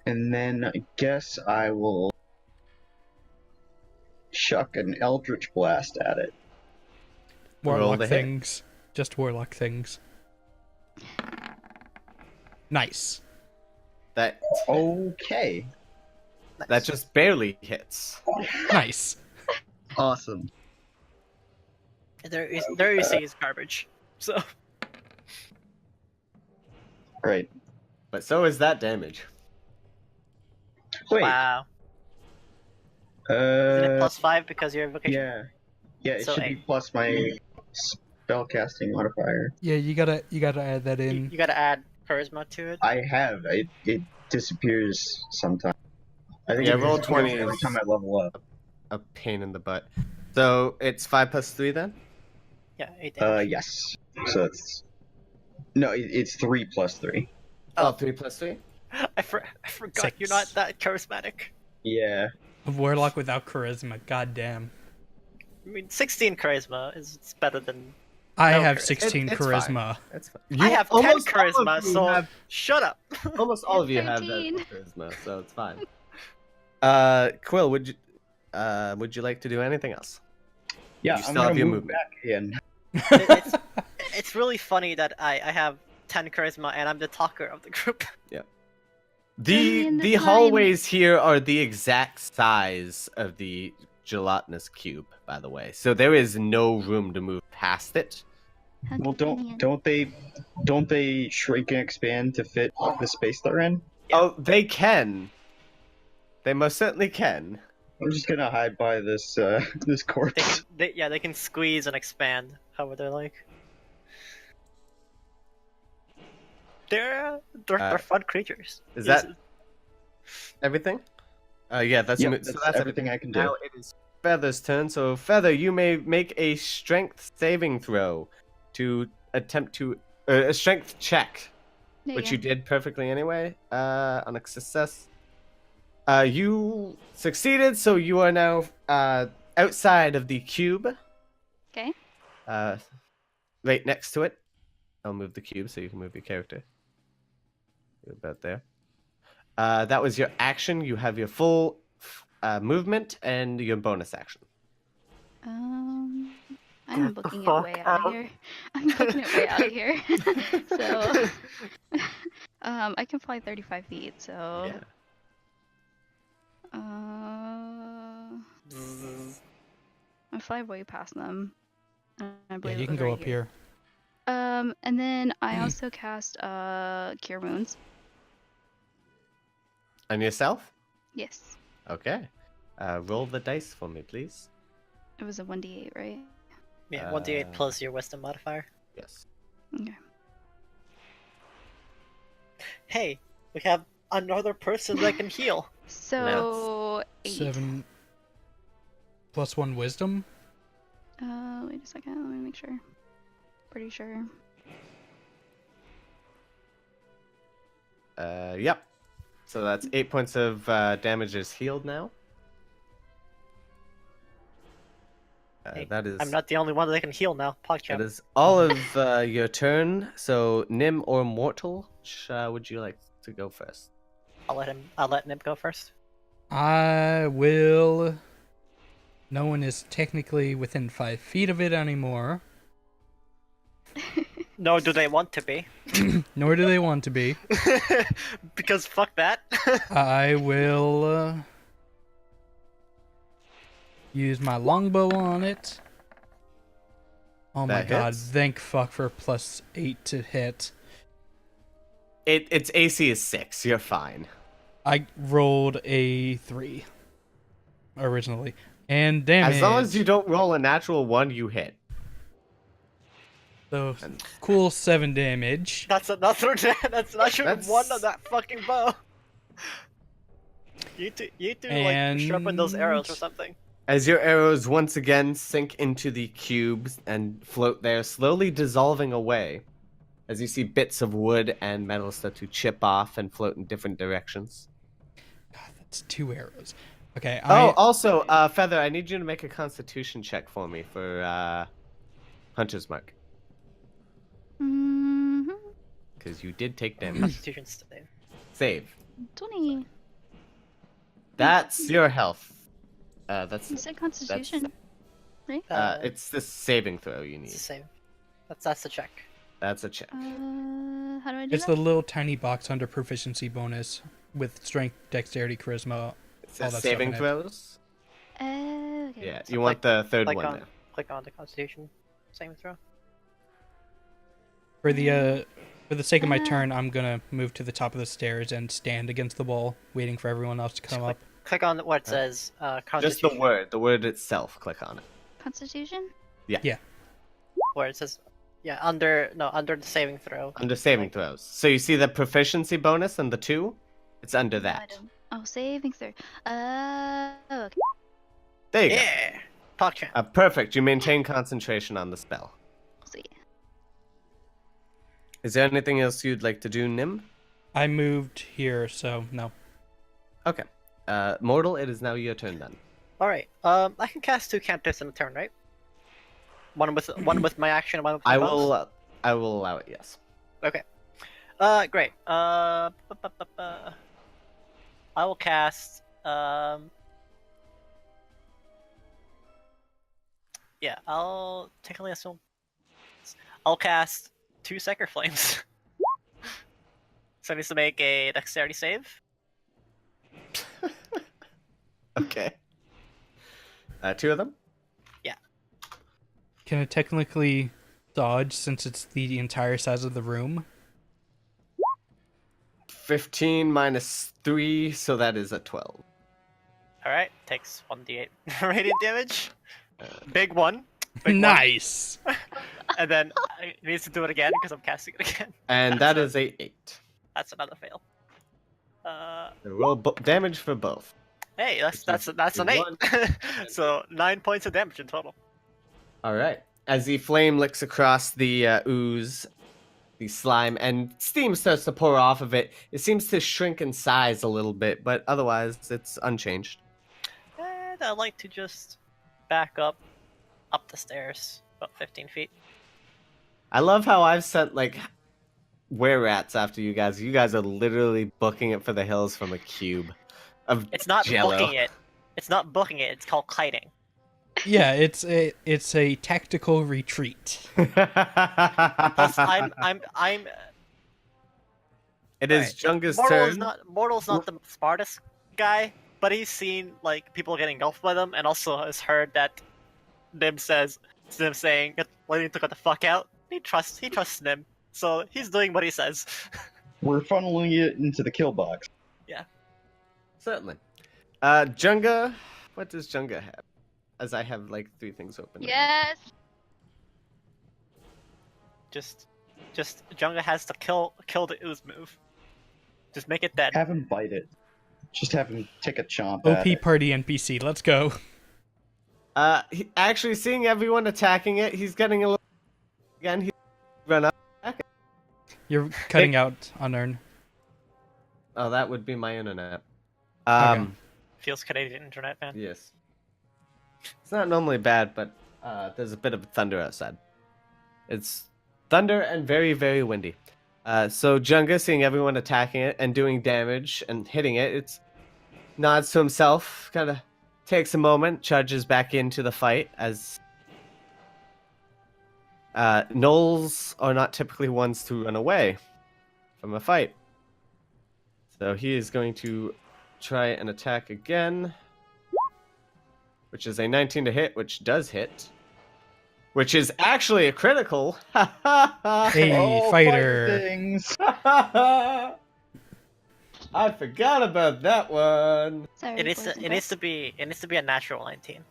And then I guess I will chuck an Eldritch Blast at it. Roll Warlock the hit. things. Just warlock things. Nice. That Okay. that just barely hits. Nice. Awesome. There you see is garbage. So Great. But so is that damage. Wait. wow. Isn't it Uh, +5 because you're vocation? yeah. Yeah, it So should be plus my spellcasting modifier. Yeah, you gotta add that You, in. you gotta add charisma to it. I have. It disappears sometimes. I think Yeah, it roll disappears 20 every is- time I level up. A pain in the butt. So it's 5 plus 3 then? Yeah, 8 damage. Yes. So it's no, it's 3 plus 3. Oh, 3 plus 3? I forgot you're not 6. that charismatic. Yeah. A warlock without charisma. God damn. I mean, 16 charisma is better than. I No, have it's 16 fine. charisma. That's fine. I have 10 almost all of charisma, you so have- shut up. almost all of you have 13. that charisma, so it's fine. Quill, would you like to do anything else? Yeah, You I'm still gonna have your move movement. back again. It's really funny that I have 10 charisma and I'm the talker of the group. The in the the time. hallways here are the exact size of the gelatinous cube, by the way. So there is no room to move past it. How Well, convenient. don't they shrink and expand to fit the space they're in? Yeah. Oh, they can. They most certainly can. I'm just gonna hide by this this corpse. They can squeeze and expand however they like. They're fun creatures. Is that everything? Yeah, that's, Yep, so that's that's everything I can do. Now it is Feather's turn. So Feather, you may make a strength saving throw to attempt to a strength check, There which you you did perfectly anyway. On a success, you succeeded. So you are now outside of the cube. Okay. Right next to it. I'll move the cube so you can move your character. You're about there. That was your action. You have your full movement and your bonus action. I'm booking it way out of here. I'm booking it way out of here. So, I can fly 35 feet. So, Yeah. I fly way past them. I Yeah, believe you it can was go right up here. And then I also cast Cure Wounds. And yourself? Yes, Okay. Roll the dice for me, please. it was a 1d8, right? Yeah, 1d8 plus your wisdom modifier. Yes. Okay. Hey, we have another person that can heal. So 8. 7 plus 1 wisdom. Wait a second. Let me make sure. Pretty sure. Yep. So that's 8 points of damage is healed now. Hey, That is. I'm not the only one that can heal now. That PogChamp. is all of your turn. So Nim or Mortal, which would you like to go first? I'll let Nib go first. I will. No one is technically within 5 feet of it anymore. No, do they want to be? Nor do they want to be. Because fuck that. I will use my longbow on it. Oh my That god, hits. thank fuck for +8 to hit. Its AC is 6. You're fine. I rolled a 3 originally. And damage. As long as you don't roll a natural 1, you hit. So, And cool 7 damage. That's not shooting one on That's- that fucking bow. You two like sharpen those arrows or And- something. as your arrows once again sink into the cubes and float there, slowly dissolving away, as you see bits of wood and metal start to chip off and float in different directions. God, that's 2 arrows. Okay, Also, Feather, I need you to make a Constitution check for me for Hunter's Mark, Mm-hmm. because you did take damage. Constitution save. Save. 20. That's your health. That's You said Constitution, right? it's the saving throw you It's need. the same. That's the check. That's a check. How do I do It's that? the little tiny box under proficiency bonus with strength, dexterity, charisma. It all says that saving stuff in it. throws. Okay. Yeah, So you want the third Click one on there. click on the Constitution saving throw. For the sake of my Ah. turn, I'm gonna move to the top of the stairs and stand against the wall, waiting for everyone else to come up. Click on what it says. Just Constitution. the word itself. Click on it. Constitution? Where it says, under the saving throw. Under saving Like- throws. So you see the proficiency bonus and the 2? It's under I that. don't. Oh, saving throw. Okay. There you go. Yeah. PogChamp. Perfect. You maintain concentration on the spell. Sweet. Is there anything else you'd like to do, Nim? I moved here, so no. Okay. Mortal, it is now your turn then. All right. I can cast 2 cantrips in a turn, right? One with my action, one with my bonus? I will allow it, yes. Okay. Great. I will cast. Yeah, I'll technically assume. I'll cast 2 Sacred Flames. So it needs to make a dexterity save. Okay. 2 of them? Can it technically dodge since it's the entire size of the room? 15 minus 3, so that is a 12. All right, takes 1d8 radiant damage. Big one. Big one. Nice. And then it needs to do it again because I'm casting it again. And that is a 8. That's another fail. Roll damage for both. Hey, that's an 8. So 9 points of damage in total. All right. As the flame licks across the ooze, the slime, and steam starts to pour off of it, it seems to shrink in size a little bit, but otherwise it's unchanged. And I like to just back up the stairs about 15 feet. I love how I've sent were rats after you guys. You guys are literally booking it for the hills from a cube of It's not Jello. booking it. It's not booking it. It's called kiting. Yeah, it's a tactical retreat. Plus, I'm. It is Junga's Mortal's turn. not the smartest guy, but he's seen people getting engulfed by them, and also has heard that Nim saying, "Let me get the fuck out." He trusts Nim, so he's doing what he says. We're funneling it into the kill box. Certainly. Junga, what does Junga have? As I have 3 things open. Yes. Just Junga has to kill the ooze move. Just make it dead. Have him bite it. Just have him take a chomp at OP it. party NPC, let's go. Actually, seeing everyone attacking it, he's getting a little. Again, he run up. You're cutting out, Unearn. Oh, that would be my internet. Okay. Feels Canadian internet, man. Yes. It's not normally bad, but there's a bit of thunder outside. It's thunder and very, very windy. So Junga, seeing everyone attacking it and doing damage and hitting it, it's nods to himself, kind of takes a moment, charges back into the fight as gnolls are not typically ones to run away from a fight. So he is going to try and attack again, which is a 19 to hit, which does hit. Which is actually a critical. Hey, Oh, fighter. things. I forgot about that one. Sorry, It needs boys to and it needs girls. to be a natural 19.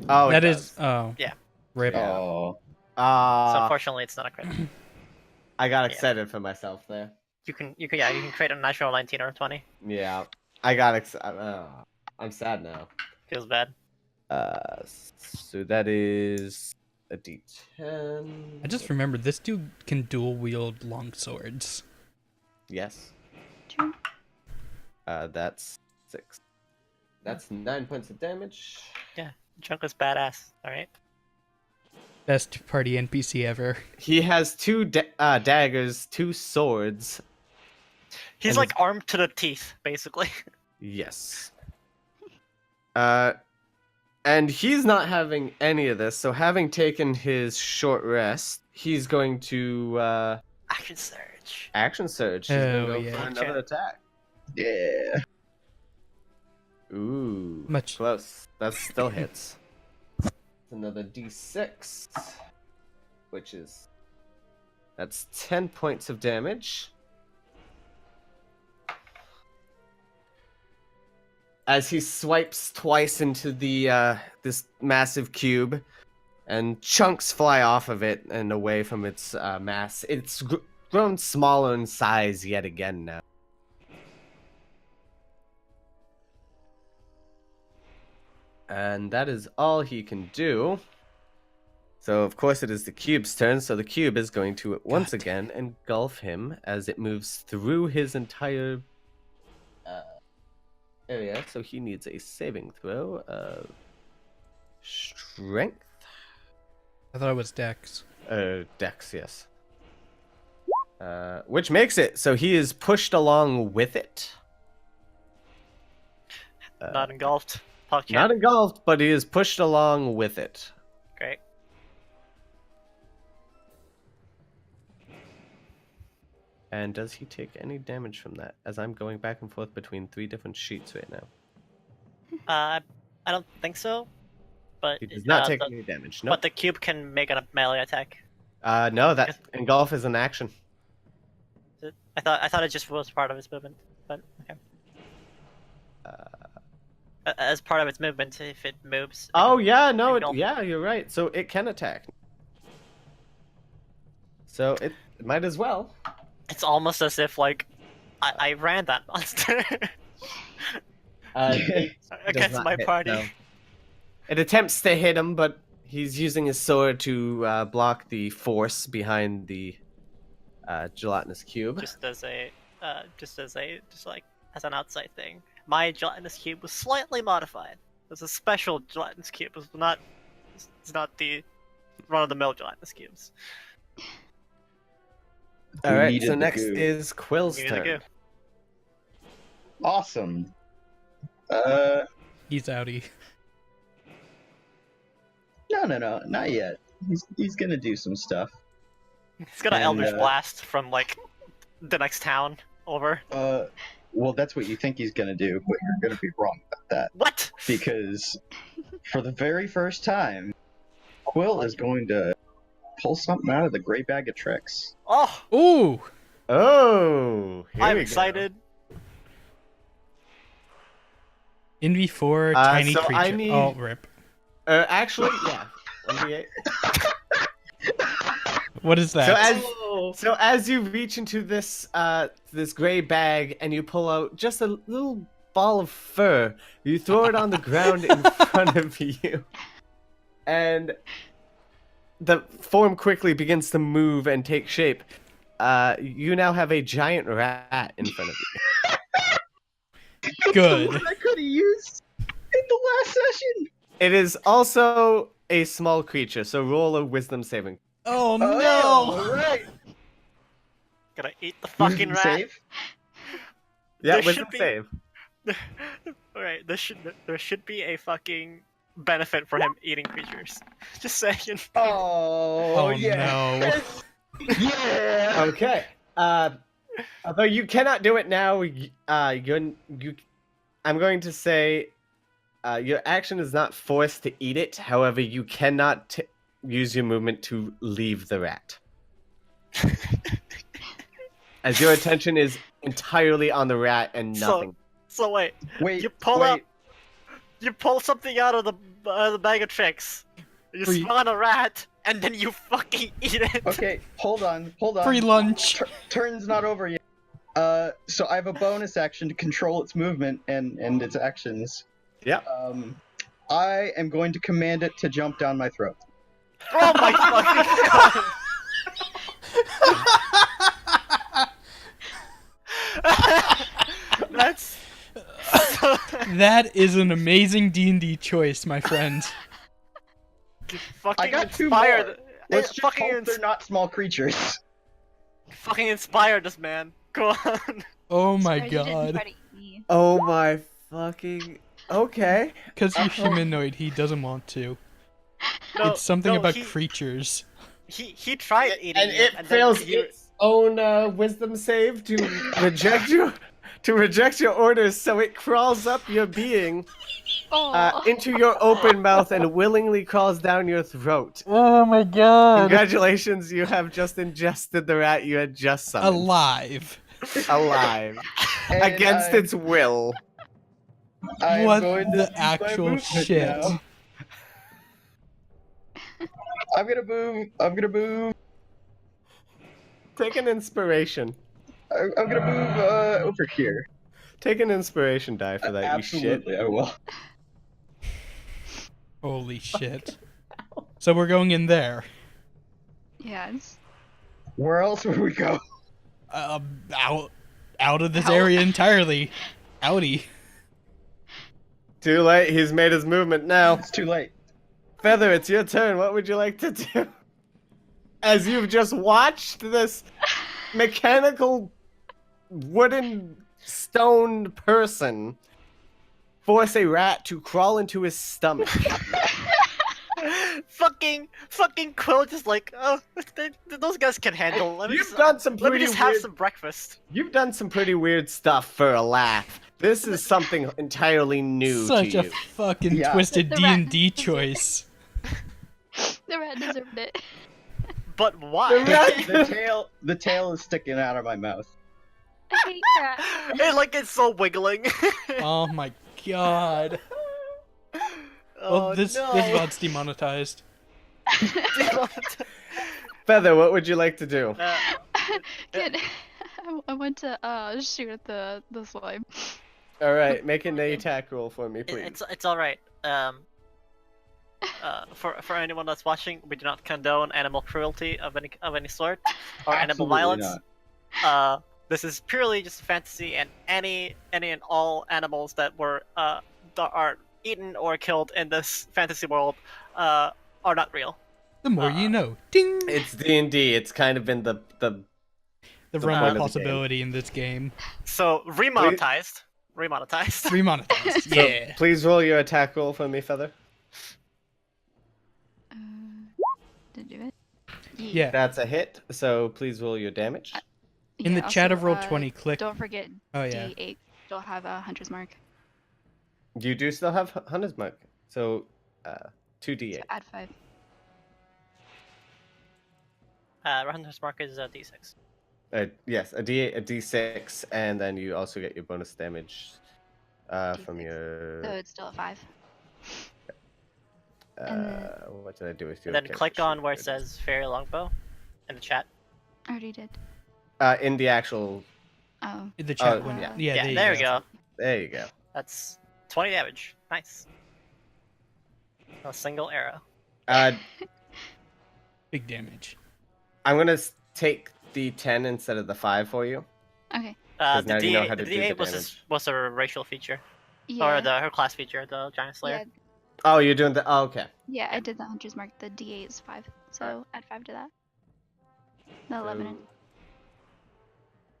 Oh, That it is. does. Oh. Yeah. Rip. Yeah. Oh, So Ah, unfortunately, it's not a crit. I got Yeah. excited for myself there. You can you can create a natural 19 or a 20. Yeah, I got excited. I'm sad now. Feels bad. So that is a D10. I just remembered this dude can dual wield long swords. Yes. True. That's 6. That's 9 points of damage. Junk is badass. All right. Best party NPC ever. He has 2 daggers, 2 swords. He's And like armed to the teeth, basically. Yes. And he's not having any of this. So having taken his short rest, he's going to Action surge. action surge. He's Oh, gonna go yeah. for another attack. yeah. Ooh, Much. close. That still hits. Another D6, which is that's 10 points of damage. As he swipes twice into the this massive cube, and chunks fly off of it and away from its mass. It's grown smaller in size yet again now. And that is all he can do. So, of course, it is the cube's turn. So the cube is going to once again engulf him as it moves through his entire area. So he needs a saving throw of strength. I thought it was Dex. Dex, yes. Which makes it so he is pushed along with it. Not engulfed. Puck Not engulfed, but he is pushed along with it. Great. And does he take any damage from that? As I'm going back and forth between 3 different sheets right now. I don't think so. But He does not take the, any damage. No. but the cube can make a melee attack. No, that engulf is an action. I thought it just was part of its movement. But okay. As part of its movement, if it moves. Oh yeah, no, engulf. yeah, you're right. So it can attack. So it might as well. It's almost as if like I ran that monster It does against not my hit, party. no. It attempts to hit him, but he's using his sword to block the force behind the gelatinous cube. Just like as an outside thing. My gelatinous cube was slightly modified. It was a special gelatinous cube. It's not the run-of-the-mill gelatinous cubes. All right, needed so the next goo. is Quill's Give me the turn. goo. Awesome. He's outie. No, not yet. He's gonna do some stuff. He's got an And, Eldritch Blast from like the next town over. Well, that's what you think he's gonna do, but you're gonna be wrong about that. What? Because for the very first time, Quill is going to pull something out of the gray bag of tricks. Oh, Ooh! Oh, here I'm we go. excited. In before tiny so creature. I need- Oh, rip. Actually, yeah. 1d8. What is that? So as you reach into this this gray bag and you pull out just a little ball of fur, you throw it on the ground in front of you, and the form quickly begins to move and take shape. You now have a giant rat in front of you. Good. What I could have used in the last session. It is also a small creature, so roll a wisdom saving. Oh no! All right. Gonna eat the fucking rat. Save. Yeah, There wisdom should be- save. Alright, there should be a fucking benefit for him eating creatures. Just saying. Oh, yeah. no. Yeah. Okay. Although you cannot do it now, I'm going to say your action is not forced to eat it. However, you cannot use your movement to leave the rat. as your attention is entirely on the rat and nothing. So wait, Wait, you pull wait. up, you pull something out of the bag of tricks. You Free- spawn a rat, and then you fucking eat it. Okay, hold on. Free lunch. Turn's not over yet. So I have a bonus action to control its movement and its actions. Yep. I am going to command it to jump down my throat. Oh my fucking god! That's That is an amazing D&D choice, my friend. I got two inspired. more. Let's just fucking, hope they're not small creatures. fucking inspired this man. Go on. Oh my Sorry, you didn't god. try to eat me. Oh my fucking. Okay. Because you're humanoid, he doesn't want to. No, It's something no, about he, creatures. He tried eating And it and fails then you... its own wisdom save to reject your orders, so it crawls up your being into your open mouth and willingly crawls down your throat. Oh my god. Congratulations, you have just ingested the rat you had just summoned. Alive. Alive. And Against its will. I'm What going to the use my actual movement shit? now. I'm gonna move. Take an inspiration. I'm gonna move over here. Take an inspiration die for that, you shit. Absolutely, I will. Holy shit. So we're going in there. Yes. Where else would we go? Out of this Out. area entirely. Outie. Too late, he's made his movement now. It's too late. Feather, it's your turn. What would you like to do? As you've just watched this mechanical wooden stone person force a rat to crawl into his stomach. fucking Quill just like, oh, those guys can handle. Let me You've just, done some let me pretty just have weird- some breakfast. You've done some pretty weird stuff for a laugh. This is something entirely new Such to a you. fucking Yeah. twisted The rat D&D deserved it. choice. The rat deserved it. But why? The tail is sticking out of my mouth. I hate rats. It's so wiggling. Oh my god. Oh, Well, this no. VOD's demonetized. Feather, what would you like to do? Good. I want to shoot at the slime. All right, make an attack roll for me, please. It's all right. For anyone that's watching, we do not condone animal cruelty of any sort or animal Absolutely violence. not. This is purely just fantasy, and any and all animals that are eaten or killed in this fantasy world are not real. The more you know. Ding! It's D&D. It's kind of been the The point realm of of the possibility in this game. So remonetized. Remonetized. So Yeah. please roll your attack roll for me, Feather. Did do it? Yeah. That's a hit, so please roll your damage. In the chat also, of Roll20, click. Don't forget Oh, yeah. D8. Still have a hunter's mark. You do still have Hunter's Mark, so 2d8. So add 5. Hunter's mark is D6. Yes, a d8, a d6, and then you also get your bonus damage from D6. your. So it's still a 5. What did I do with your? And then click character on sheet? where it says Fairy Longbow in the chat. Already did. In the actual. Oh. In the chat Oh, window. yeah. Yeah, there there we go. There you go. That's 20 damage. Nice. A single arrow. Big damage. I'm gonna take the 10 instead of the 5 for you. Okay. Because The now you know how to D8, do the D8 damage. was a racial feature, Yeah. or her class feature, the Giant Slayer. Yeah, Oh, you're doing the. Oh, okay. yeah, I did the hunter's mark. The D8 is 5. So add 5 to that. The 11 in.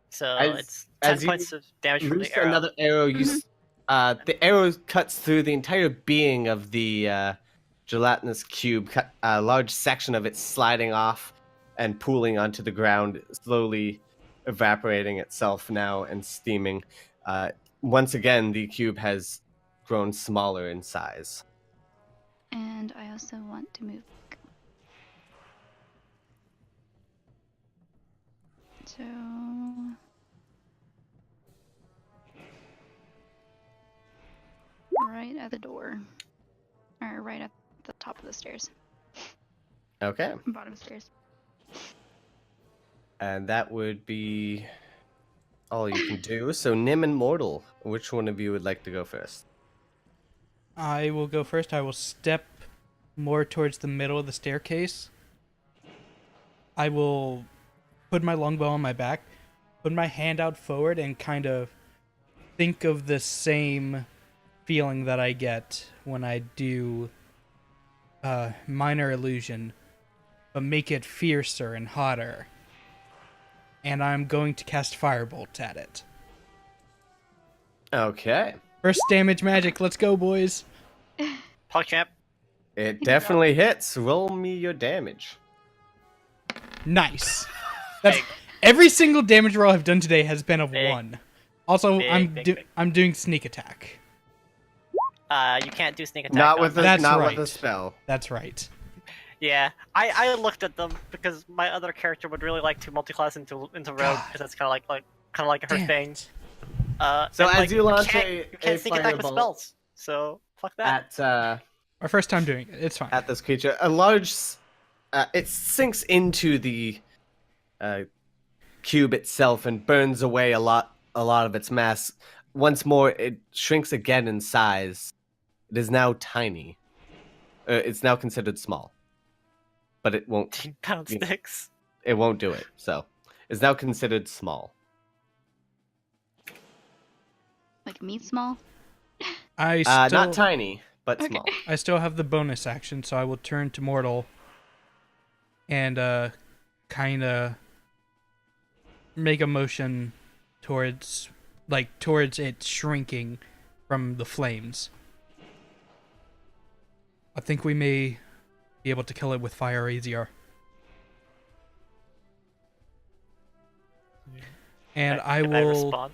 So As- it's 10 as you points of damage from Loose the arrow. another arrow. The arrow cuts through the entire being of the gelatinous cube. A large section of it sliding off and pooling onto the ground, slowly evaporating itself now and steaming. Once again, the cube has grown smaller in size. And I also want to move. So right at the door. Or right at the top of the stairs. Okay. Bottom stairs. And that would be all you can do. So Nim and Mortal, which one of you would like to go first? I will go first. I will step more towards the middle of the staircase. I will put my longbow on my back, put my hand out forward, and kind of think of the same feeling that I get when I do minor illusion, but make it fiercer and hotter. And I'm going to cast Firebolt at it. Okay. First damage magic, let's go, boys. PogChamp. It definitely hits. Roll me your damage. Nice. That's Big. every single damage roll I've done today has been a Big. 1. Also, Big. I'm doing sneak attack. You can't do sneak attack. Not on with the them. That's not right. with the spell. That's right. Yeah, I looked at them because my other character would really like to multi-class into rogue because that's kind of like her Damn thing. it. So and, as you launch you can't sneak attack with firebolt spells. So fuck that. Our first time doing it. It's fine. At this creature, a large it sinks into the cube itself and burns away a lot of its mass. Once more, it shrinks again in size. It is now tiny. It's now considered small, but it won't. 15-pound you know, sticks. It won't do it. So it's now considered small. Like meat small? I still, Not tiny, but Okay. small. I still have the bonus action, so I will turn to Mortal and kind of make a motion towards it shrinking from the flames. I think we may be able to kill it with fire easier. And I Can will. respond?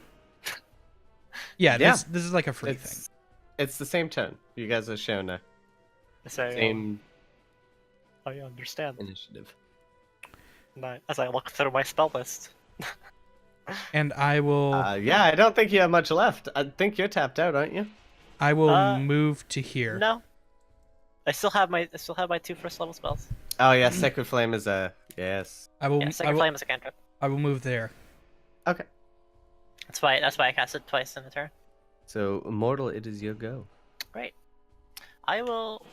Yeah, Yeah. this is like a free thing. It's the same turn. You guys are shown a So, same I understand. initiative. As I look through my spell list. And I will. Yeah, I don't think you have much left. I think you're tapped out, aren't you? I will Uh, move to here. No. I still have my 2 first level spells. Oh yeah, Sacred Flame is a yes. I will. Yeah, I Sacred will, Flame is a cantrip. I will move there. Okay. That's why I cast it twice in a turn. So Immortal, it is your go. Great. I will.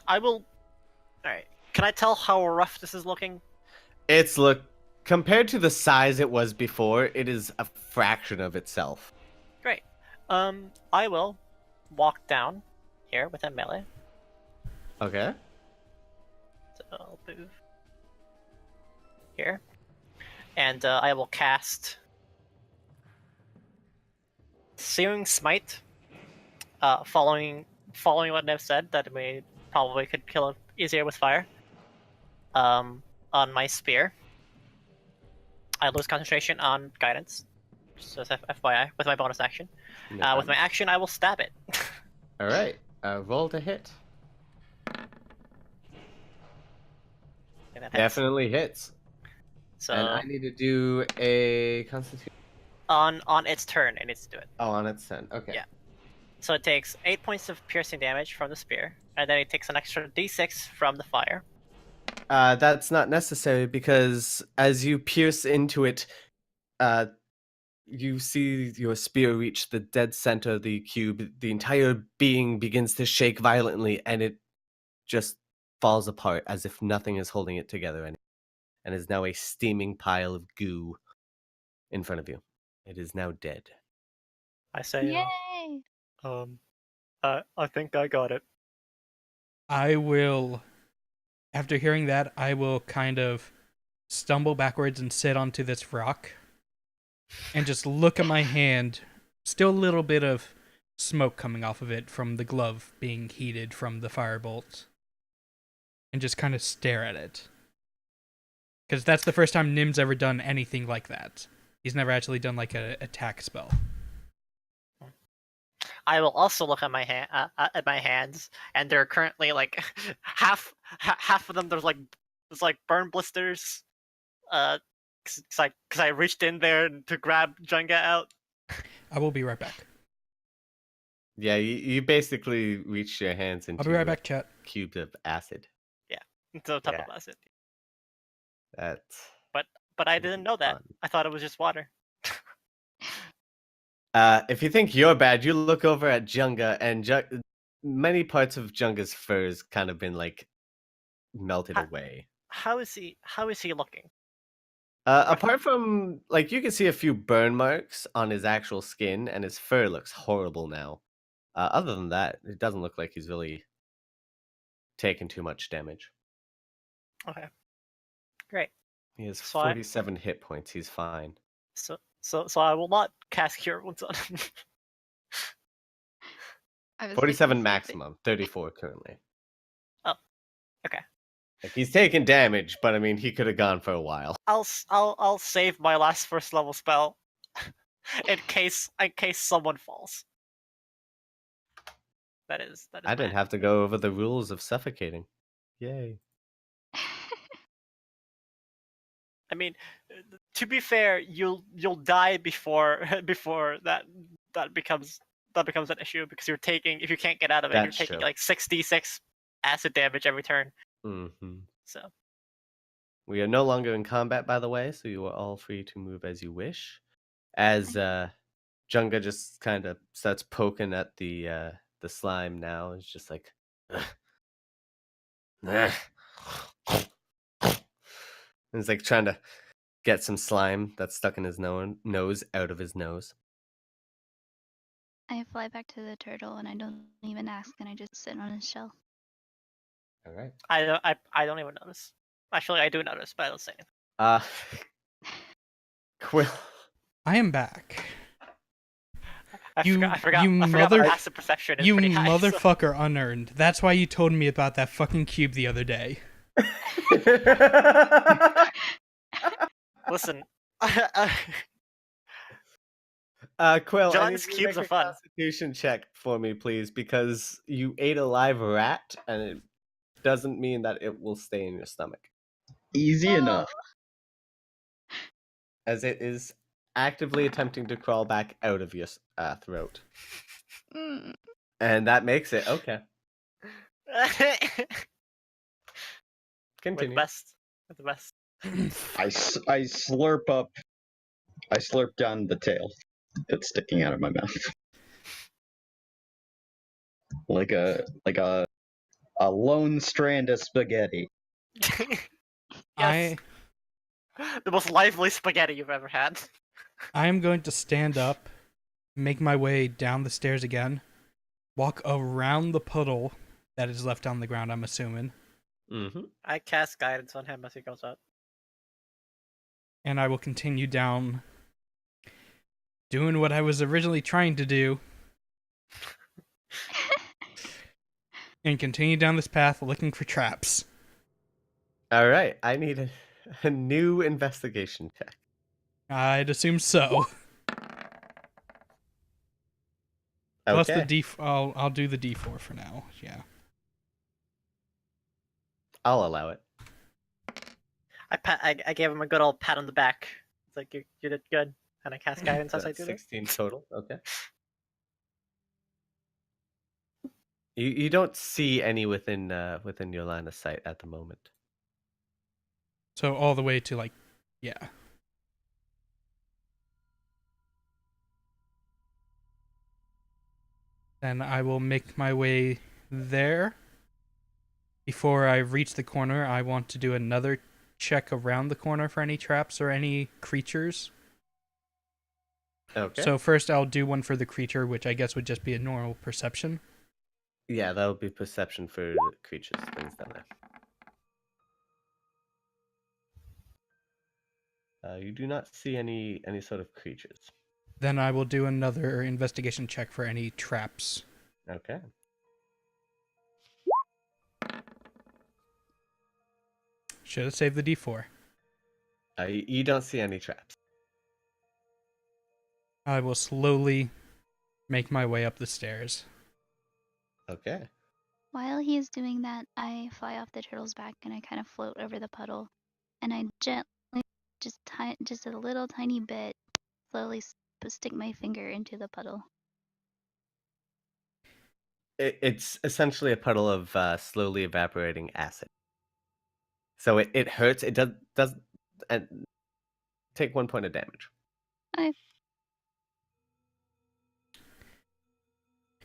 Alright. Can I tell how rough this is looking? It's compared to the size it was before, it is a fraction of itself. Great. I will walk down here with a melee. Okay. So I'll move here. And I will cast Searing Smite. Following what Nev said, that we probably could kill it easier with fire. On my spear. I lose concentration on guidance. Just as FYI, with my bonus action. With my action, I will stab it. All right. Roll to hit. And that hits. Definitely hits. So And I need to do a Constitution. on its turn, it needs to do it. Oh, on its turn. Okay. Yeah. So it takes 8 points of piercing damage from the spear, and then it takes an extra d6 from the fire. That's not necessary because as you pierce into it, you see your spear reach the dead center of the cube. The entire being begins to shake violently, and it just falls apart as if nothing is holding it together anymore, and is now a steaming pile of goo in front of you. It is now dead. I say, Yay! I think I got it. I will. After hearing that, I will kind of stumble backwards and sit onto this rock, and just look at my hand. Still a little bit of smoke coming off of it from the glove being heated from the firebolt, and just kind of stare at it. Because that's the first time Nim's ever done anything like that. He's never actually done like an attack spell. I will also look at my hands, and they're currently like half of them. There's like burn blisters, because I reached in there to grab Jenga out. I will be right back. Yeah, you basically reach your hands into I'll be right back, chat. cubes of acid. So type Yeah. of acid. That's But I gonna didn't be know that. fun. I thought it was just water. If you think you're bad, you look over at Junga, and many parts of Junga's fur has kind of been like melted Ha- away. How is he? How is he looking? Apart from like you can see a few burn marks on his actual skin, and his fur looks horrible now. Other than that, it doesn't look like he's really taken too much damage. Okay, great. He has So 47 hit points. He's fine. So I will not cast Cure Wounds on him. I was 47 thinking the same thing. maximum, 34 currently. Oh, okay. Like he's taking damage, but I mean he could have gone for a while. I'll save my last first level spell in case someone falls. That is I didn't have to go over the rules of suffocating. Yay. I mean, to be fair, you'll die before that becomes an issue because you're taking, if you can't get out of it, That's you're taking true. like 66 acid damage every turn. Mm-hmm. So We are no longer in combat, by the way, so you are all free to move as you wish. As Junga just kind of starts poking at the slime now, it's just like, ugh. Ugh. It's like trying to get some slime that's stuck in his nose out of his nose. I fly back to the turtle and I don't even ask, and I just sit on his shell. All right. I don't even notice. Actually, I do notice, but I don't say anything. Quill. I am back. I You forgot mother- my passive perception is You pretty high. So. motherfucker unearned. That's why you told me about that fucking cube the other day. Listen, Quill, I need John's you to cubes make are a fun. Constitution check for me, please, because you ate a live rat, and it doesn't mean that it will stay in your stomach, Easy enough. as it is actively attempting to crawl back out of your throat, Mm. and that makes it okay. With the Continue. best. With the best. I slurp up. I slurp down the tail that's sticking out of my mouth, like a lone strand of spaghetti. Yes. The most lively spaghetti you've ever had. I am going to stand up, make my way down the stairs again, walk around the puddle that is left on the ground, I'm assuming, Mm-hmm. I cast guidance on him as he goes up. and I will continue down, doing what I was originally trying to do, and continue down this path looking for traps. All right, I need a new investigation check. I'd assume so. Plus the Okay, I'll do the D4 for now. Yeah. I'll allow it. I gave him a good old pat on the back. It's like you did good, and I cast guidance as I That's do this. 16 total. Okay. You don't see any within your line of sight at the moment. So all the way to like, yeah. Then I will make my way there. Before I reach the corner, I want to do another check around the corner for any traps or any creatures. Okay. So first I'll do one for the creature, which I guess would just be a normal perception. Yeah, that would be perception for creatures, things down there. You do not see any sort of creatures. Then I will do another investigation check for any traps. Okay. Should have saved the D4. You don't see any traps. I will slowly make my way up the stairs. Okay. While he is doing that, I fly off the turtle's back and I kind of float over the puddle, and I gently, just a little tiny bit, slowly stick my finger into the puddle. It's essentially a puddle of slowly evaporating acid. So it hurts. It does take 1 point of damage.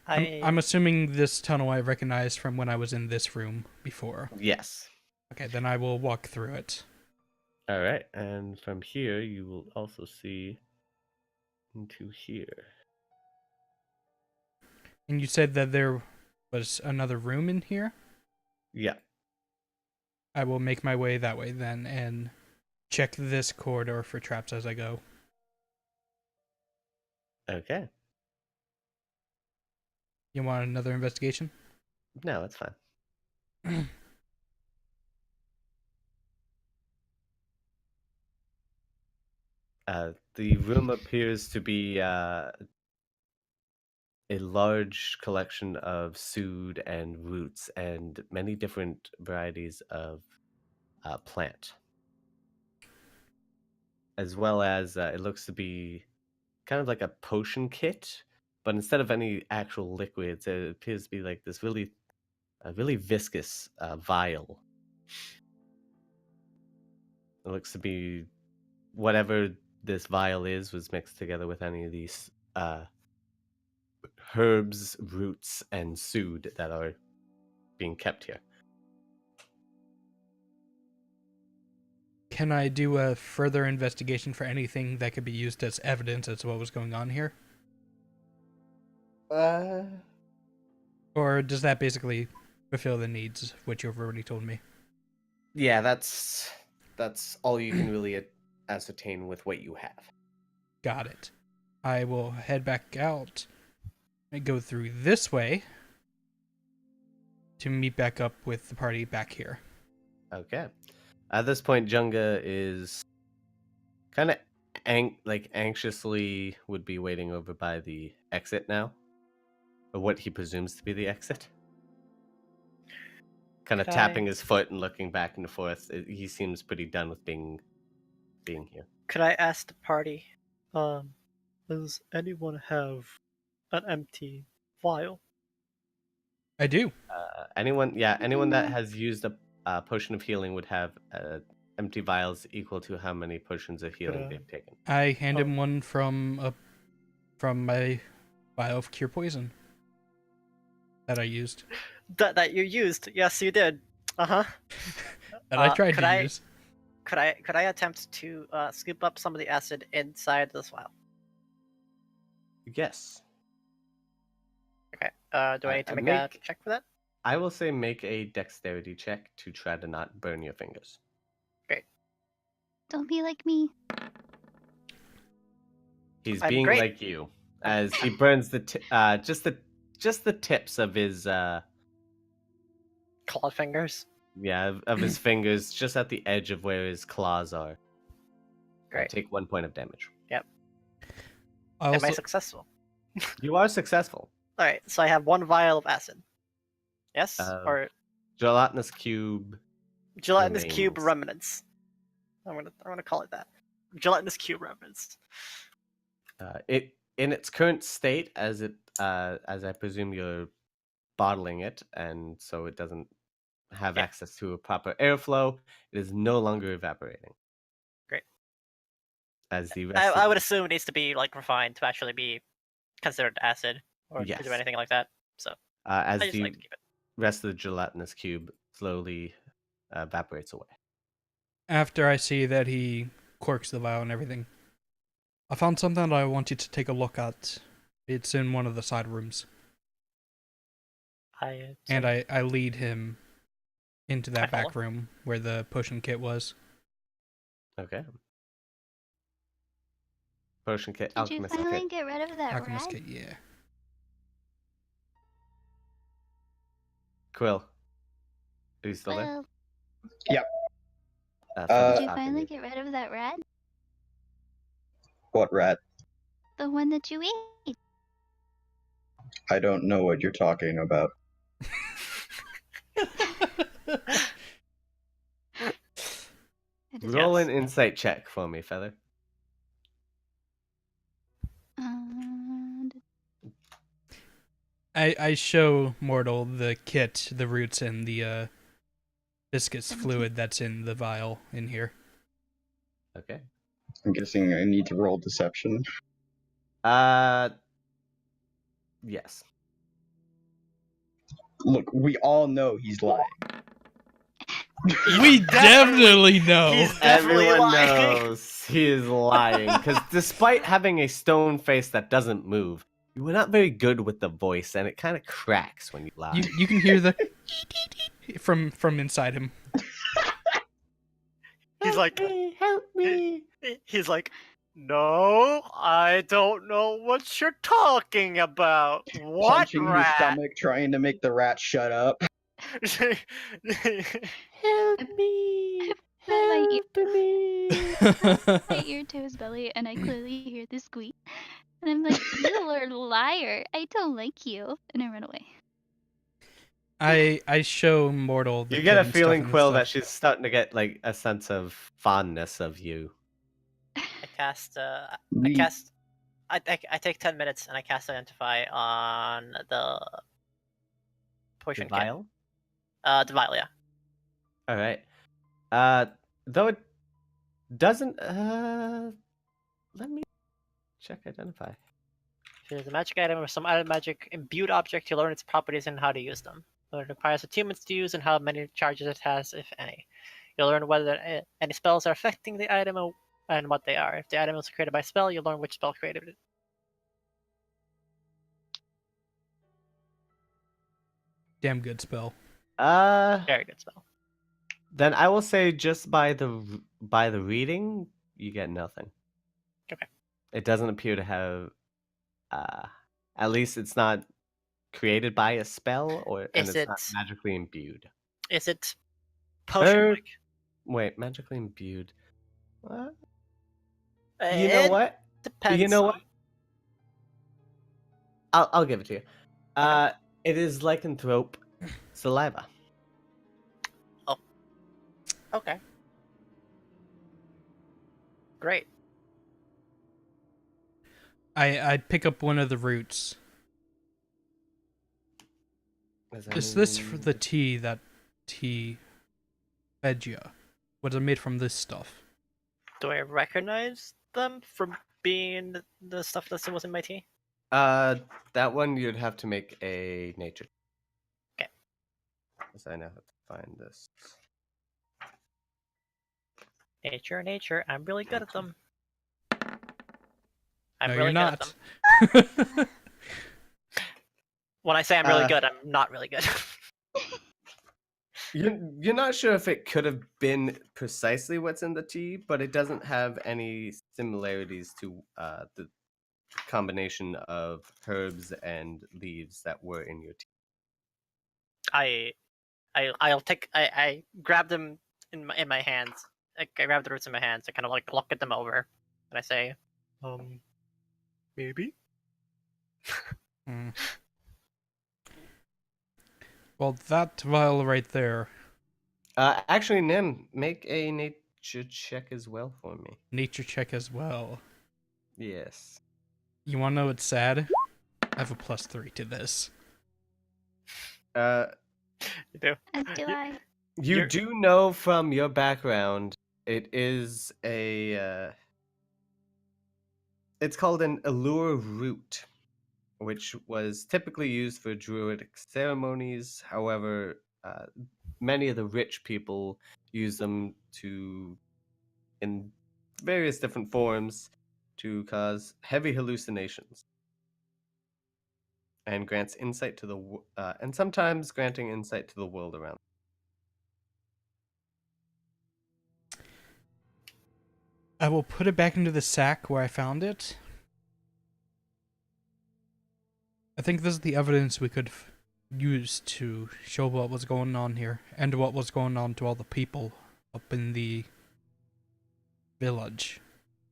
I'm assuming this tunnel I recognized from when I was in this room before. Yes. Okay, then I will walk through it. All right, and from here you will also see into here. And you said that there was another room in here? Yeah. I will make my way that way then and check this corridor for traps as I go. Okay. You want another investigation? No, that's fine. The room appears to be a large collection of sood and roots and many different varieties of plant. As well as it looks to be kind of like a potion kit, but instead of any actual liquids, it appears to be like this really viscous vial. It looks to be whatever this vial is was mixed together with any of these herbs, roots, and sood that are being kept here. Can I do a further investigation for anything that could be used as evidence as to what was going on here? Or does that basically fulfill the needs, which you've already told me? Yeah, that's all you can really ascertain with what you have. Got it. I will head back out and go through this way to meet back up with the party back here. Okay. At this point, Junga is kind of anxiously would be waiting over by the exit now, or what he presumes to be the exit. Kind of tapping his foot and looking back and forth. He seems pretty done with being here. Could I ask the party, does anyone have an empty vial? I do. Anyone that has used a potion of healing would have empty vials equal to how many potions of healing they've taken. I hand him one from my vial of cure poison that I used. That you used? Yes, you did. That I tried to use. Could I attempt to scoop up some of the acid inside this vial? Yes. Okay. Do I need to make a check for that? I will say make a dexterity check to try to not burn your fingers. Great. Don't be like me. He's I'm being great. like you, as he burns just the tips of his Claw fingers. Yeah, of his fingers, just at the edge of where his claws are. Great. Take 1 point of damage. Yep. I Am I successful? You are successful. All right. So I have one vial of acid. Yes, or gelatinous cube. Gelatinous remains. cube remnants. I'm gonna call it that. Gelatinous cube remnants. It in its current state, as I presume you're bottling it, and so it doesn't have access to a proper airflow. It is no longer evaporating. Great. As the rest I would assume it needs to be like refined to actually be considered acid or to do Yes. anything like that. So as I just the like to keep it. rest of the gelatinous cube slowly evaporates away. After I see that he corks the vial and everything, I found something that I want you to take a look at. It's in one of the side rooms. And I lead him into that back room where the potion kit was. Okay. Potion kit, Did you alchemist finally kit. get rid of that Alchemist rat? kit, yeah. Quill. Are you still there? Well, Yep. did you finally get rid of that rat? What rat? The one that you ate. I don't know what you're talking about. Roll an insight check for me, Feather. I show Mortal the kit, the roots, and the viscous 17. fluid that's in the vial in here. Okay. I'm guessing I need to roll deception. Yes. Look, we all know he's lying. We definitely know. He's definitely Everyone lying. knows he is lying because despite having a stone face that doesn't move, you were not very good with the voice, and it kind of cracks when you lie. You can hear the from inside him. He's like, help me. he's like, no, I don't know what you're talking about. What Punching his rat? stomach, trying to make the rat shut up. Help me. My ear- Help me. my ear to his belly, and I clearly hear the squeak. And I'm like, you are a liar. I don't like you. And I run away. I show Mortal the You kit get a and feeling, stuff in Quill, the that she's starting to get like a sense of fondness of you. I cast. I We- cast. I take 10 minutes and I cast Identify on the potion The vial? kit. The vial, yeah. All right. Though it doesn't. Let me check identify. If it is a magic item or some other magic imbued object, you learn its properties and how to use them. It requires attunements to use and how many charges it has, if any. You'll learn whether any spells are affecting the item and what they are. If the item was created by spell, you'll learn which spell created it. damn good spell. Very good spell. Then I will say just by the reading, you get nothing. Okay. It doesn't appear to have. At least it's not created by a spell, and Is it's not it- magically imbued. Is it potion-like? Wait, magically imbued. What? It You know what? depends. You know on- what? I'll give it to you. It is lycanthrope saliva. Okay. Great. I pick up one of the roots. Is this for the tea that tea fed ya? Was it made from this stuff? Do I recognize them from being the stuff that was in my tea? That one you'd have to make a nature. Okay. Because I know how to find this. Nature. I'm really good at them. I'm No, really you're good at not. them. When I say I'm really Uh, good, I'm not really good. You're not sure if it could have been precisely what's in the tea, but it doesn't have any similarities to the combination of herbs and leaves that were in your tea. I grab them in my hands. I grab the roots in my hands. I kind of like look at them over, and I say, maybe. Hmm. Well, that vial right there. Actually, Nim, make a nature check as well for me. Nature check as well. Yes. You wanna know what's sad? I have a +3 to this. You do. As do I. You You're- do know from your background, it is a. It's called an allure root, which was typically used for druidic ceremonies. However, many of the rich people use them in various different forms, to cause heavy hallucinations, and grants insight to and sometimes granting insight to the world around. I will put it back into the sack where I found it. I think this is the evidence we could use to show what was going on here, and what was going on to all the people up in the village.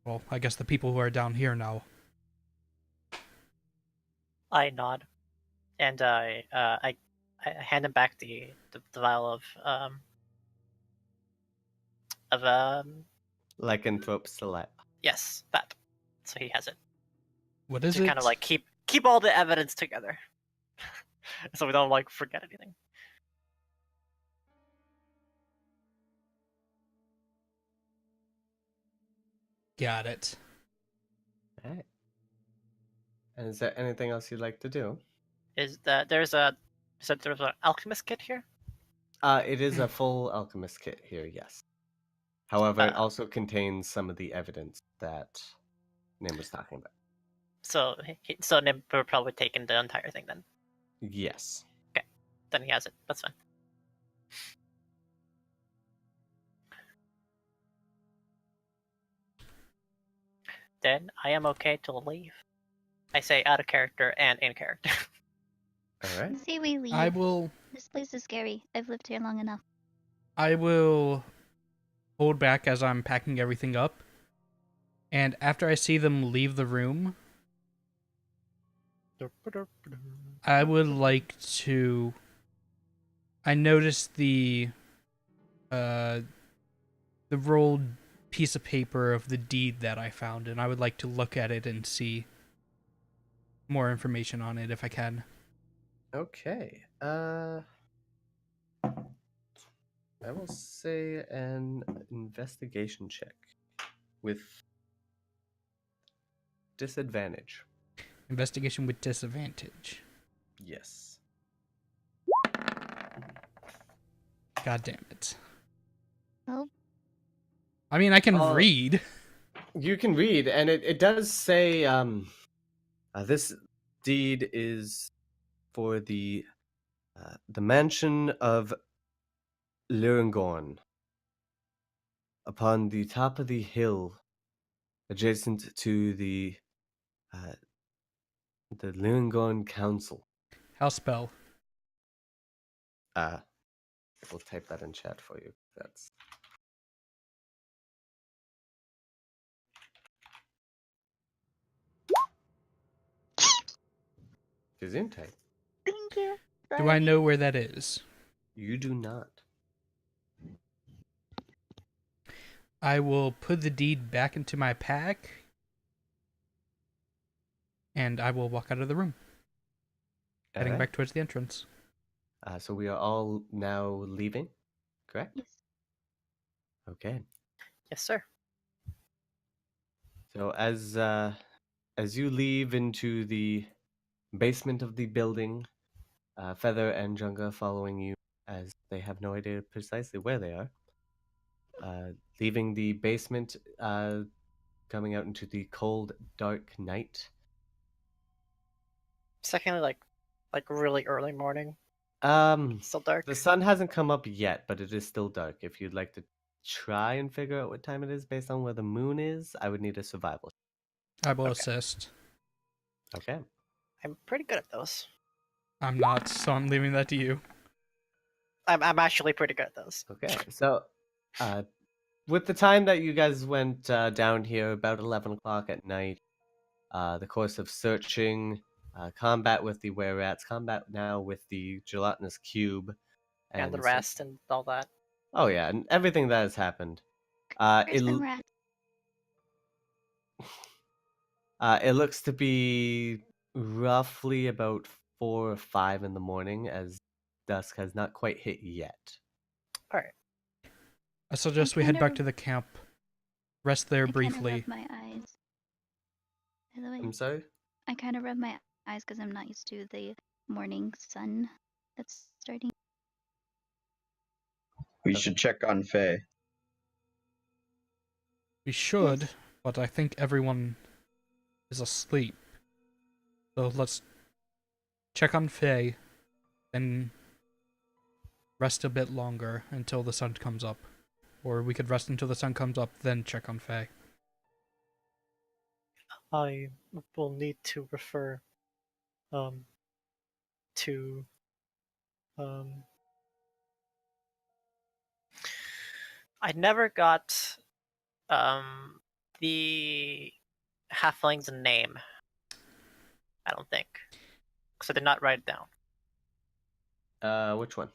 Well, I guess the people who are down here now. I nod, and I hand him back the vial of Lycanthrope saliva. yes, that. So he has it What is to it? kind of like keep all the evidence together. so we don't like forget anything. Got it. All right. And is there anything else you'd like to do? Is that there's an alchemist kit here? It is a full alchemist kit here, yes. However, it Uh, also contains some of the evidence that Nim was talking about. So Nim will probably taken the entire thing then. Yes. Then he has it. That's fine. Then I am okay to leave. I say out of character and in character. All right. Say we leave. I will This place is scary. I've lived here long enough. hold back as I'm packing everything up. And after I see them leave the room, I would like to. I noticed the rolled piece of paper of the deed that I found, and I would like to look at it and see more information on it if I can. Okay. I will say an investigation check with disadvantage. Investigation with disadvantage. Yes. God damn it. Well, I mean, I can Oh. read. You can read, and it does say this deed is for the mansion of Lurengorn upon the top of the hill adjacent to the Lurengorn Council. How spell? We'll type that in chat for you. That's Gesundheit. thank you. Do I know where that is? You do not. I will put the deed back into my pack, and I will walk out of the room, heading Alright. back towards the entrance. So we are all now leaving, correct? Yes. Okay. Yes, sir. So as you leave into the basement of the building, Feather and Junga following you as they have no idea precisely where they are. Leaving the basement, coming out into the cold, dark night. Secondly, like really early morning. Still dark. The sun hasn't come up yet, but it is still dark. If you'd like to try and figure out what time it is based on where the moon is, I would need a survival. I will Okay. assist. Okay. I'm pretty good at those. I'm not, so I'm leaving that to you. I'm actually pretty good at those. Okay. So, with the time that you guys went down here, about 11 o'clock at night, the course of searching, combat with the were-rats, combat now with the gelatinous cube, And the some- rest and all that. Oh yeah, and everything that has happened. Where's the rat? It looks to be roughly about 4 or 5 in the morning, as dusk has not quite hit yet. Alright. I suggest we head back to the camp, rest there I briefly. kind of rub my eyes. By the way, I'm sorry? I kind of rub my eyes because I'm not used to the morning sun that's starting. We Okay. should check on Faye. We should, Yes. but I think everyone is asleep. So let's check on Faye, and rest a bit longer until the sun comes up. Or we could rest until the sun comes up, then check on Faye. I will need to refer to I never got the halfling's name. I don't think. Because I did not write it down. Which one?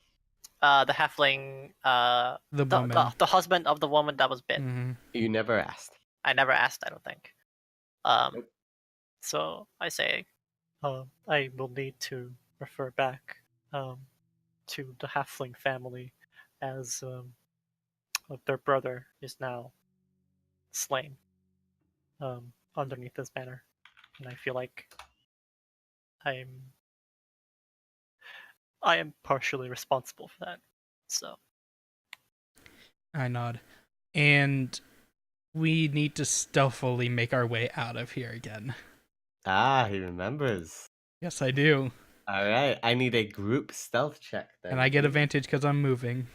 The halfling The woman. the husband of the woman that was bit. Mm-hmm. You never asked. I never asked, I don't think. Nope. So I say I will need to refer back to the halfling family, as their brother is now slain underneath this banner, and I feel like I'm I am partially responsible for that. So I nod. And we need to stealthily make our way out of here again. Ah, he remembers. Yes, I do. All right, I need a group stealth check then. And I get please. advantage because I'm moving.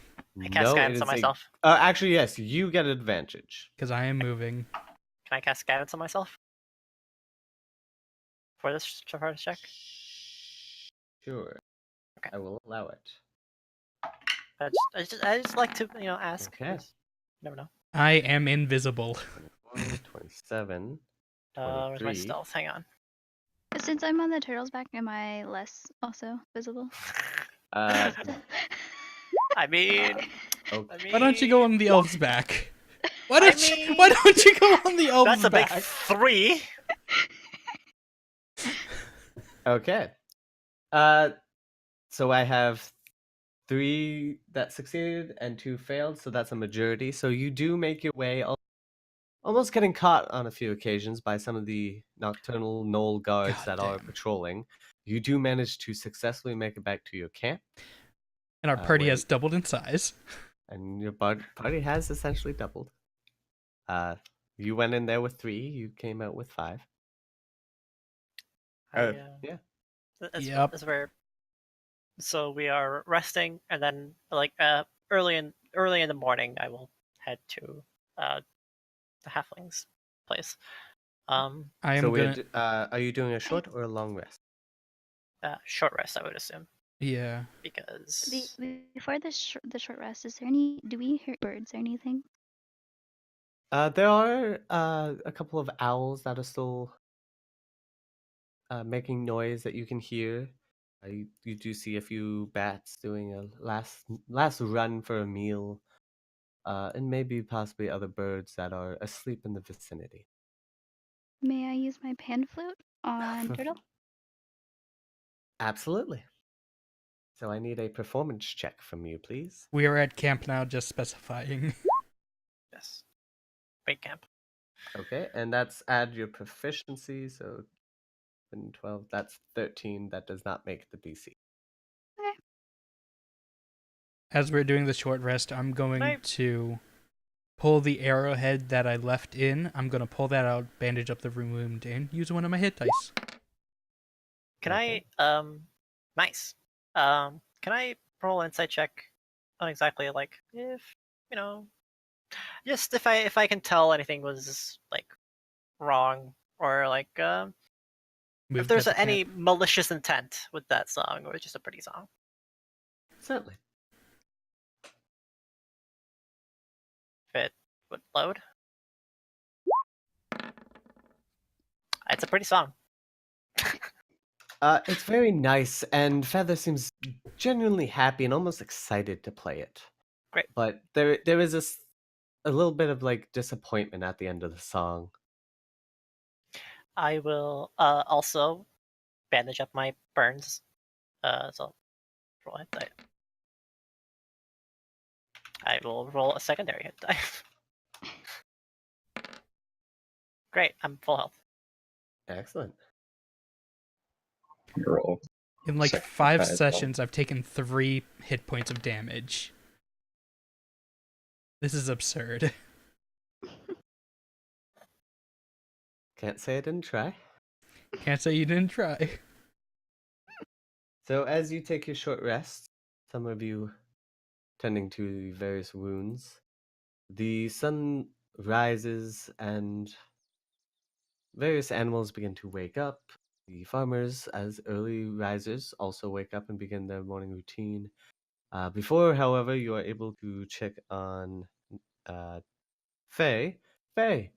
I cast guidance on myself. Actually, yes, you get advantage. Because I am moving. Can I cast guidance on myself for this check? Sure. Okay. I will allow it. I just like to ask. Okay. You never know. I am invisible. 24, 27, Where's my 23. stealth? Hang on. Since I'm on the turtle's back, am I less also visible? Uh, I mean, okay. Why don't you go on the elf's back? Why I don't mean, why don't you go on the elf's that's a big back? 3. Okay. So I have 3 that succeeded and 2 failed, so that's a majority. So you do make your way, almost getting caught on a few occasions by some of the nocturnal knoll guards God that are damn. patrolling. You do manage to successfully make it back to your camp, And our party where- has doubled in size. and your party has essentially doubled. You went in there with 3, you came out with 5. Yeah. Yep. That's where. So we are resting, and then early in the morning, I will head to the halflings' place. I am So gonna. are you doing a short or a long rest? Short rest, I would assume, Yeah. because Before the short rest, is there any? Do we hear birds or anything? There are a couple of owls that are still making noise that you can hear. You do see a few bats doing a last run for a meal, and maybe possibly other birds that are asleep in the vicinity. May I use my pan flute on turtle? Absolutely. So I need a performance check from you, please. We are at camp now, just specifying. yes, bait camp. Okay, and that's add your proficiency, so 12, that's 13. That does not make the DC. As we're doing the short rest, I'm going to pull the arrowhead that I left in. I'm going to pull that out, bandage up the wound, and use one of my hit dice. Can Okay. Nice. Can I roll an insight check on exactly if just if I can tell anything was wrong, or if Moved there's at the any camp. malicious intent with that song, or it's just a pretty song. Certainly. If it would load. It's a pretty song. It's very nice, and Feather seems genuinely happy and almost excited to play it. Great. But there is a little bit of disappointment at the end of the song. I will also bandage up my burns. So roll a hit die. I will roll a secondary hit die. Great, I'm full health. Excellent. Roll. In like Second 5 die as sessions, I've taken 3 hit points of damage. This is absurd. Can't say I didn't try. Can't say you didn't try. So as you take your short rest, some of you tending to various wounds, the sun rises and various animals begin to wake up. The farmers, as early risers, also wake up and begin their morning routine. Before, however, you are able to check on Faye. Faye,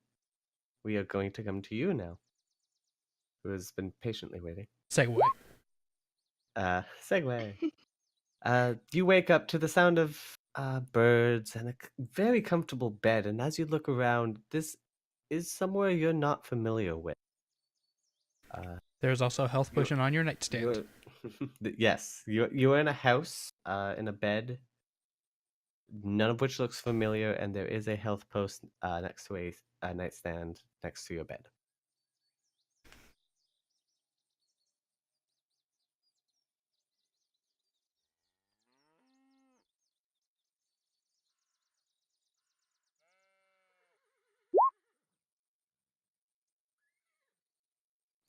we are going to come to you now, who has been patiently waiting. Segue. Segue. You wake up to the sound of birds and a very comfortable bed, and as you look around, this is somewhere you're not familiar with. There's also a health potion on your nightstand. Yes, you're in a house, in a bed, none of which looks familiar, and there is a health post next to a nightstand next to your bed.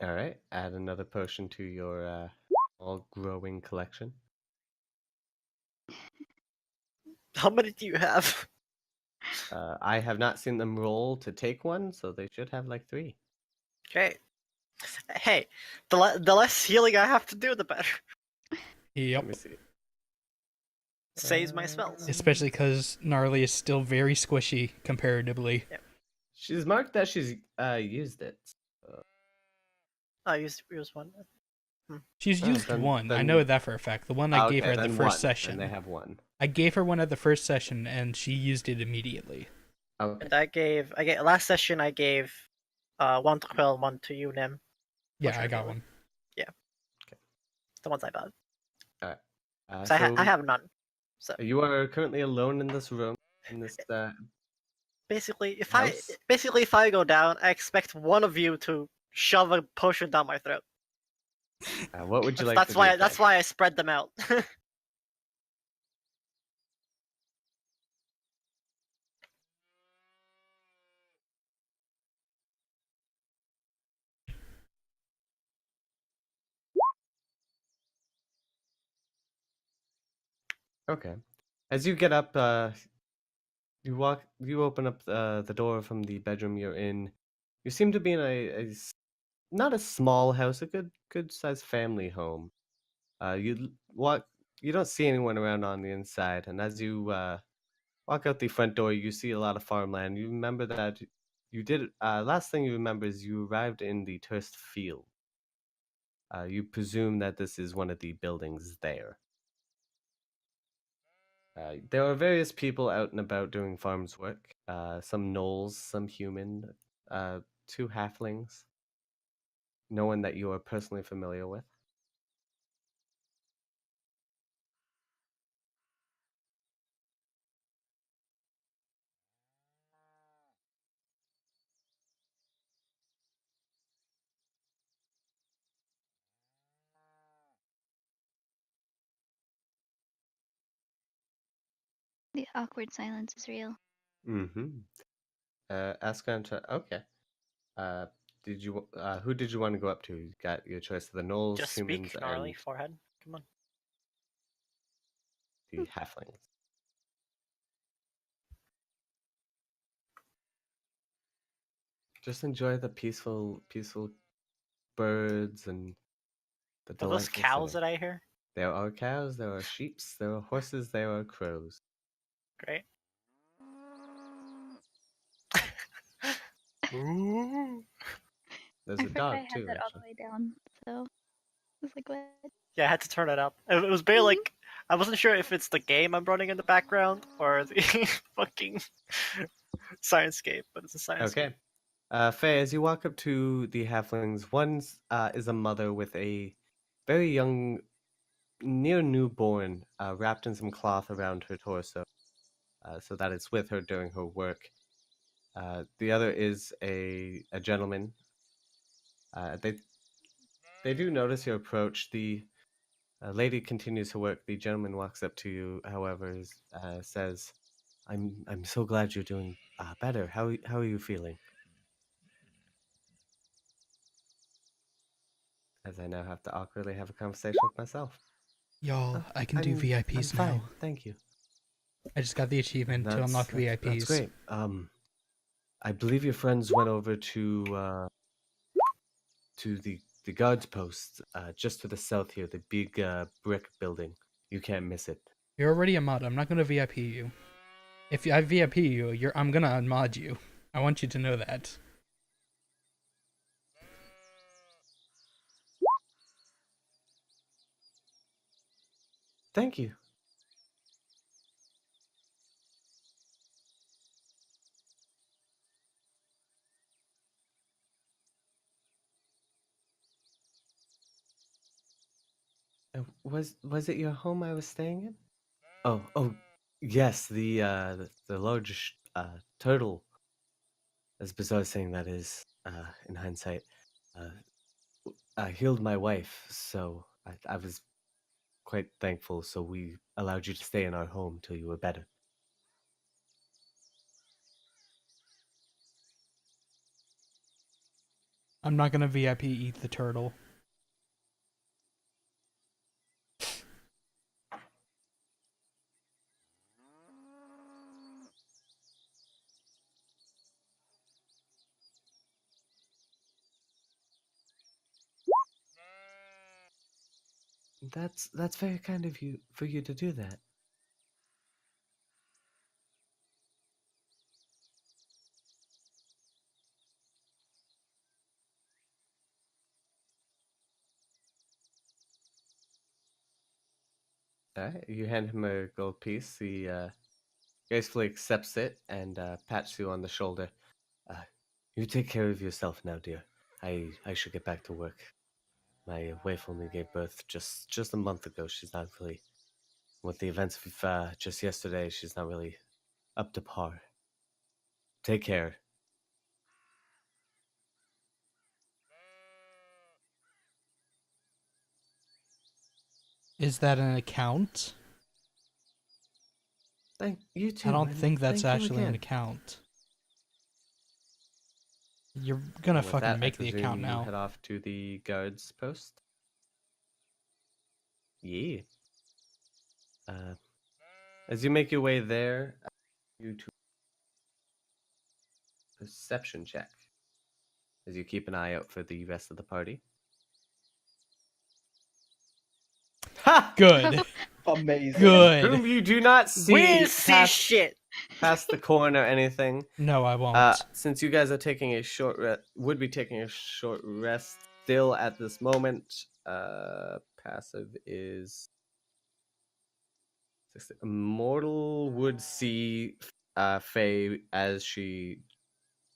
All right, add another potion to your all growing collection. How many do you have? I have not seen them roll to take one, so they should have like 3. Okay. Hey, the less healing I have to do, the better. Let me Yep. see. Saves my spells. Especially because Gnarly is still very squishy comparatively. She's marked that she's used it. I used one. She's Oh, used one. I know that for a fact. The one I gave okay, her at the then first one, session. and they have 1. I gave her one at the first session, and she used it immediately. Okay. And I gave last session I gave 1 to Quill, 1 to you, Nim. Yeah, I got one. The ones I bought. All right. So So I have none. So you are currently alone in this room, in this basically, if house. I go down, I expect one of you to shove a potion down my throat. What would you like That's to do? why Faye? I spread them out. Okay. As you get up, you open up the door from the bedroom you're in. You seem to be in not a small house, a good sized family home. Walk, you don't see anyone around on the inside, and as you walk out the front door, you see a lot of farmland. You remember that you did. Last thing you remember is you arrived in the Turst field. You presume that this is one of the buildings there. There are various people out and about doing farm's work. Some gnolls, some human, 2 halflings. No one that you are personally familiar with. The awkward silence is real. Mm-hmm. Okay. Uh, who did you want to go up to? You got your choice of the gnolls, Just humans, speak, gnarly and forehead. Come on. the halflings. Just enjoy the peaceful birds and the Are those delightful cows setting. that I hear? There are cows, there are sheep, there are horses, there are crows. Great. Ooh. There's I a forgot I dog had too, that all the actually. way down, so I was like, what? Yeah, I had to turn it up. It was very like I wasn't sure if it's the game I'm running in the background or the fucking Sciencescape, but it's a Sciencescape. Okay. Faye, as you walk up to the halflings, one is a mother with a very young, near newborn, wrapped in some cloth around her torso, so that it's with her during her work. The other is a gentleman. They do notice your approach. The lady continues her work. The gentleman walks up to you, however, says, I'm so glad you're doing better. How are you feeling?" As I now have to awkwardly have a conversation with myself. Y'all, "Oh, I can do I'm VIPs fine, now. thank you." I just got the achievement to unlock That's VIPs. great. I believe your friends went over to the guards post just to the south here, the big brick building. You can't miss it. You're already a mod. I'm not gonna VIP you. If I VIP you, I'm gonna unmod you. I want you to know that. Thank you. Was it your home I was staying in? Oh, yes, the large turtle. As bizarre saying that is, in hindsight, uh, healed my wife, so I was quite thankful. So we allowed you to stay in our home till you were better. I'm not gonna VIP eat the turtle. That's very kind of you for you to do that. Alright, you hand him a gold piece. He gracefully accepts it and pats you on the shoulder. Uh, you take care of yourself now, dear. I should get back to work. My wife only gave birth just a month ago. She's not really, with the events of just yesterday, she's not really up to par. Take care. Is that an account? Thank you too. I don't and think that's thank you actually an again. account. You're gonna And with fucking that, I make the account presume you now. head off to the guards post. Yeah. As you make your way there, you to perception check as you keep an eye out for the rest of the party. Ha! Good. Amazing. Good. Whom you do not see We didn't see past, shit. past the corn or anything. No, I won't. Since you guys are taking a short would be taking a short rest still at this moment. Passive is Mortal would see Faye as she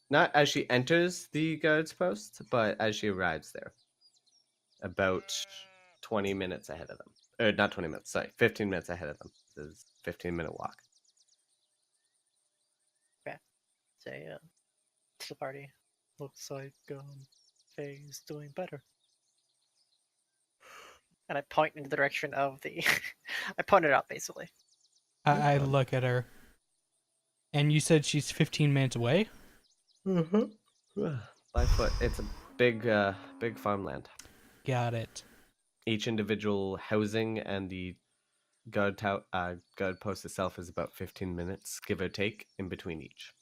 not as she enters the guards post, but as she arrives there. About 20 minutes ahead of them. Or not 20 minutes, sorry, 15 minutes ahead of them. This is a 15-minute walk. Say to the party. Looks like Faye is doing better. And I point in the direction of the. I pointed out basically. I look at her. And you said she's 15 minutes away? By foot. It's a big farmland. Got it. Each individual housing and the guard post itself is about 15 minutes, give or take, in between each.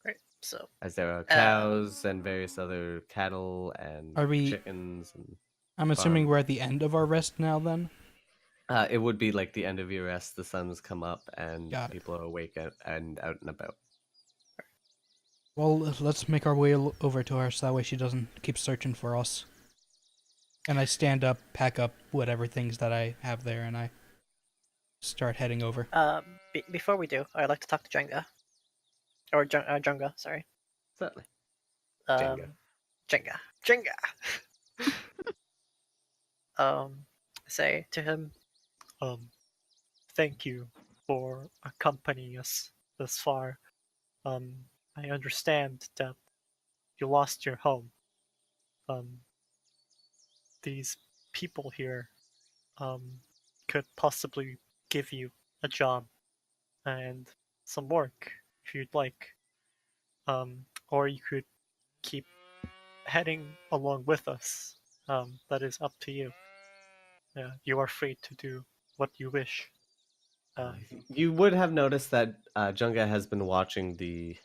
Great. So As there are cows and various other cattle and Are we- chickens. And I'm assuming farm. we're at the end of our rest now then? It would be like the end of your rest. The sun's come up and Got it. people are awake and out and about. Well, let's make our way over to her so that way she doesn't keep searching for us. And I stand up, pack up whatever things that I have there, and I start heading over. before we do, I'd like to talk to Jenga. Or Junga, sorry. Certainly. Jenga. Say to him, thank you for accompanying us this far. I understand that you lost your home. These people here, could possibly give you a job and some work if you'd like. Or you could keep heading along with us. That is up to you. You are free to do what you wish. You would have noticed that Junga has been watching the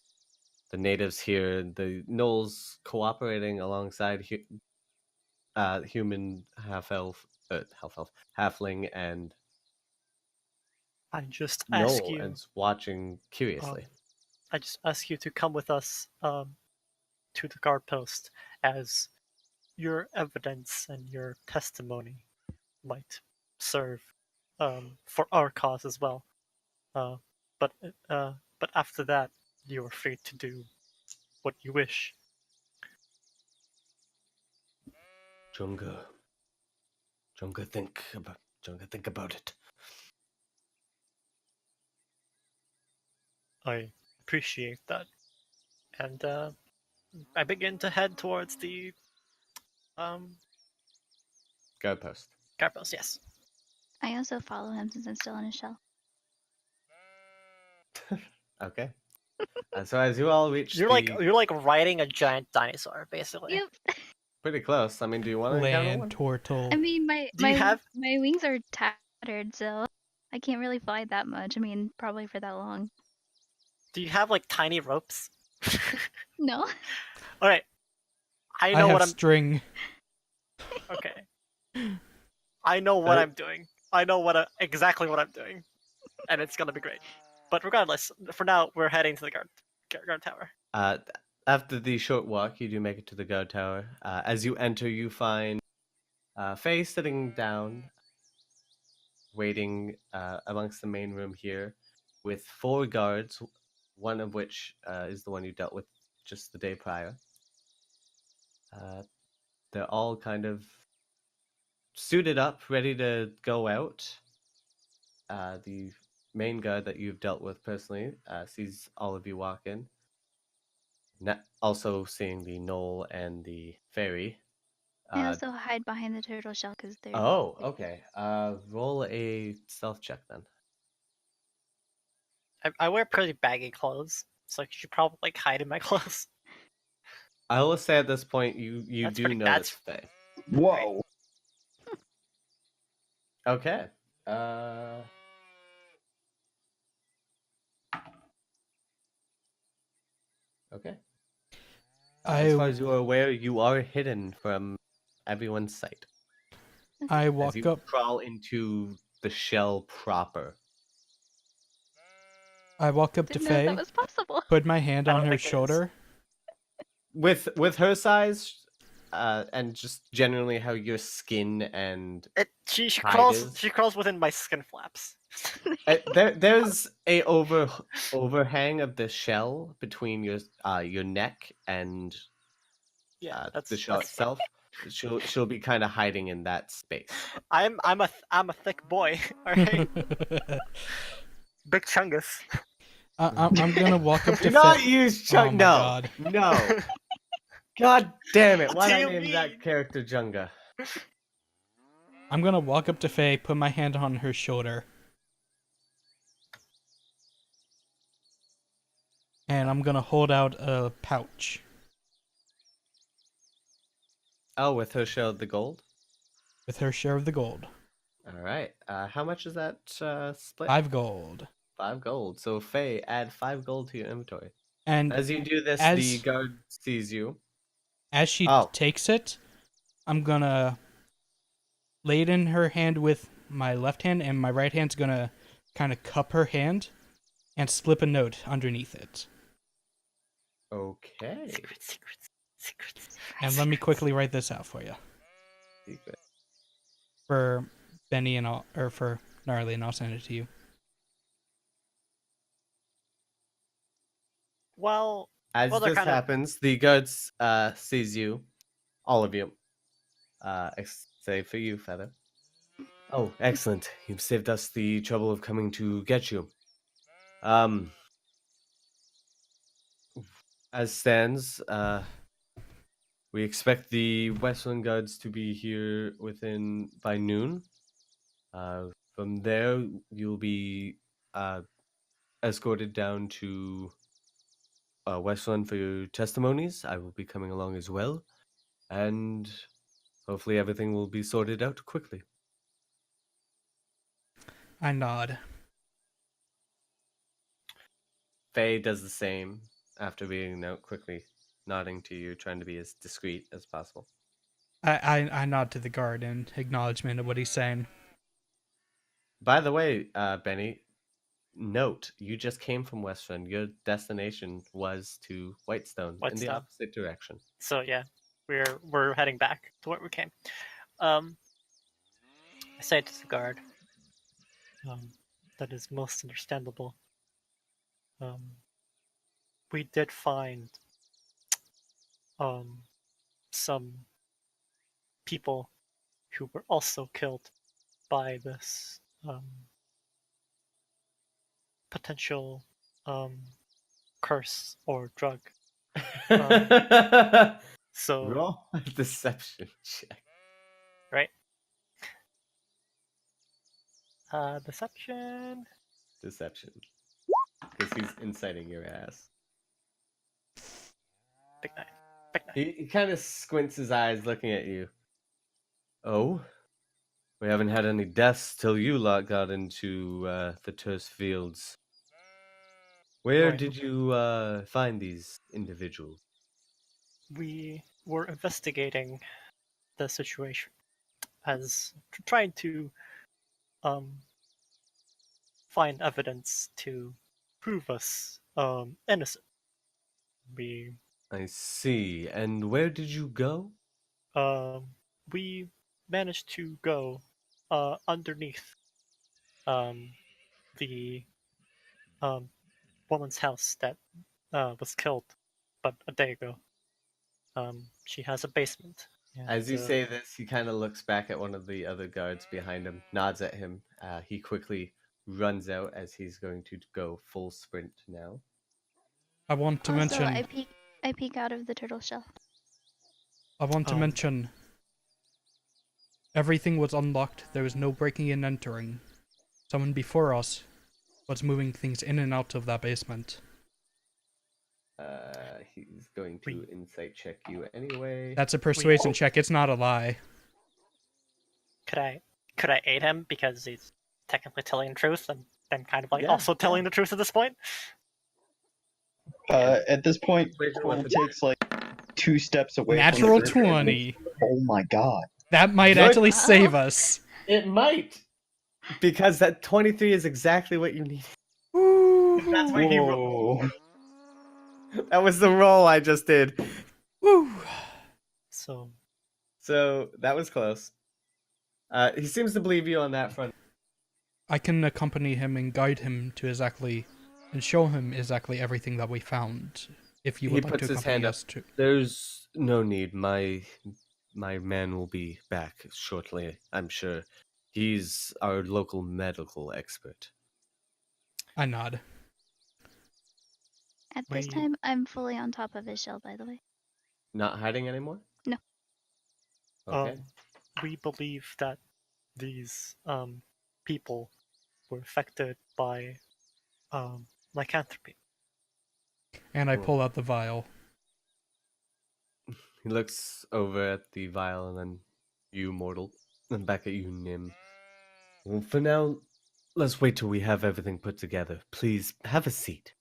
natives here, the gnolls cooperating alongside human half-elf, halfling, and I just ask gnoll, you. and watching curiously. I just ask you to come with us to the guard post, as your evidence and your testimony might serve for our cause as well. But after that, you are free to do what you wish. Junga, think Junga, think about it. I appreciate that. And I begin to head towards the Guard post. Carpos, yes. I also follow him since I'm still in his shell. Okay. So as you all reach You're like riding a giant dinosaur, basically. Yep. pretty close. I mean, do you want to encounter Land one? turtle. I mean, my Do you have my wings are tattered, so I can't really fly that much. I mean, probably for that long. like tiny ropes? No. All right. I I know have what I'm string. okay. I know what I'm doing. I know exactly what I'm doing, and it's gonna be great. But regardless, for now, we're heading to the guard tower. After the short walk, you do make it to the guard tower. As you enter, you find Faye sitting down, waiting amongst the main room here, with 4 guards, one of which is the one you dealt with just the day prior. They're all kind of suited up, ready to go out. The main guard that you've dealt with personally sees all of you walk in. Also seeing the knoll and the fairy. I also hide behind the turtle shell because they're. Oh, okay. Roll a stealth check then. I wear pretty baggy clothes, so I should probably like hide in my clothes. I will say at this point, you That's do pretty- notice that's- Faye. Whoa. Okay. Okay. As far as you are aware, you are hidden from everyone's sight. I As walk you up. crawl into the shell proper. I walk up to Didn't know Faye. that was possible. Put my hand I on don't her think it is. shoulder. With her size, and just generally how your skin and She hide is. crawls within my skin flaps. There's a overhang of the shell between your neck and Yeah, the shell itself. She'll be kind of hiding in that space. I'm a thick boy. All right, big chungus. I'm gonna walk up to Do not Faye. use Oh Chung. my No, God. no. God damn it! What Why do did I you name mean? that character Junga? I'm gonna walk up to Faye, put my hand on her shoulder, and I'm gonna hold out a pouch. Oh, with her shell the gold. With her share of the gold. All right. How much is that split? 5 gold. 5 gold. So Faye, add 5 gold to your inventory. And As you do this, as- the guard sees you. as she Oh. takes it, I'm gonna lay it in her hand with my left hand, and my right hand's gonna kind of cup her hand and slip a note underneath it. Okay. Secrets. And let me quickly write this out for you. Secret. For Benny and all, or for Gnarly, and I'll send it to you. Well, As Well, they're this kinda- happens, the guards sees you, all of you, save for you, Feather. Oh, excellent! You've saved us the trouble of coming to get you. As stands, we expect the Westland guards to be here by noon. From there, you'll be escorted down to Westland for your testimonies. I will be coming along as well, and hopefully everything will be sorted out quickly. I nod. Faye does the same after reading the note, quickly nodding to you, trying to be as discreet as possible. I nod to the guard in acknowledgement of what he's saying. By the way, Benny, note, you just came from Westland. Your destination was to Whitestone in the Whitestone. opposite direction. So yeah, we're heading back to where we came. I say to the guard, that is most understandable. We did find some people who were also killed by this potential curse or drug. So Roll a deception check. right. Deception. Deception. Because he's inciting your ass. Big nine. Big nine. He kind of squints his eyes looking at you. Oh? We haven't had any deaths till you lot got into the terse fields. Where Right. did you find these individuals? We were investigating the situation as trying to find evidence to prove us innocent. We I see. And where did you go? we managed to go underneath the woman's house that was killed but a day ago. She has a basement. As you say this, he kind of looks back at one of the other guards behind him, nods at him. He quickly runs out as he's going to go full sprint now. I want to Also, mention. I peek out of the turtle shell. I want to mention. Everything was unlocked. There was no breaking and entering. Someone before us was moving things in and out of that basement. He's going to insight check you anyway. That's a persuasion check. It's not a lie. Could I aid him because he's technically telling the truth and then kind of like Yeah, also telling the truth at this point? At this point, Wait, Quill what? takes like 2 steps away. Natural from the group. 20. Oh my god! That might Good. actually save us. It might! Because that 23 is exactly what you need. That's what he rolled. Whoa! That was the roll I just did. Woo. So that was close. He seems to believe you on that front. I can accompany him and guide him to exactly, and show him exactly everything that we found. If you He would like puts to his accompany hand up. us to. There's no need. My man will be back shortly, I'm sure. He's our local medical expert. I nod. At this time, I'm fully on top of his shell, by the way. Not hiding anymore? No. Okay. We believe that these people were affected by lycanthropy. And I Cool. pull out the vial. He looks over at the vial and then you, mortal, and back at you, Nim. Well, for now, let's wait till we have everything put together. Please, have a seat.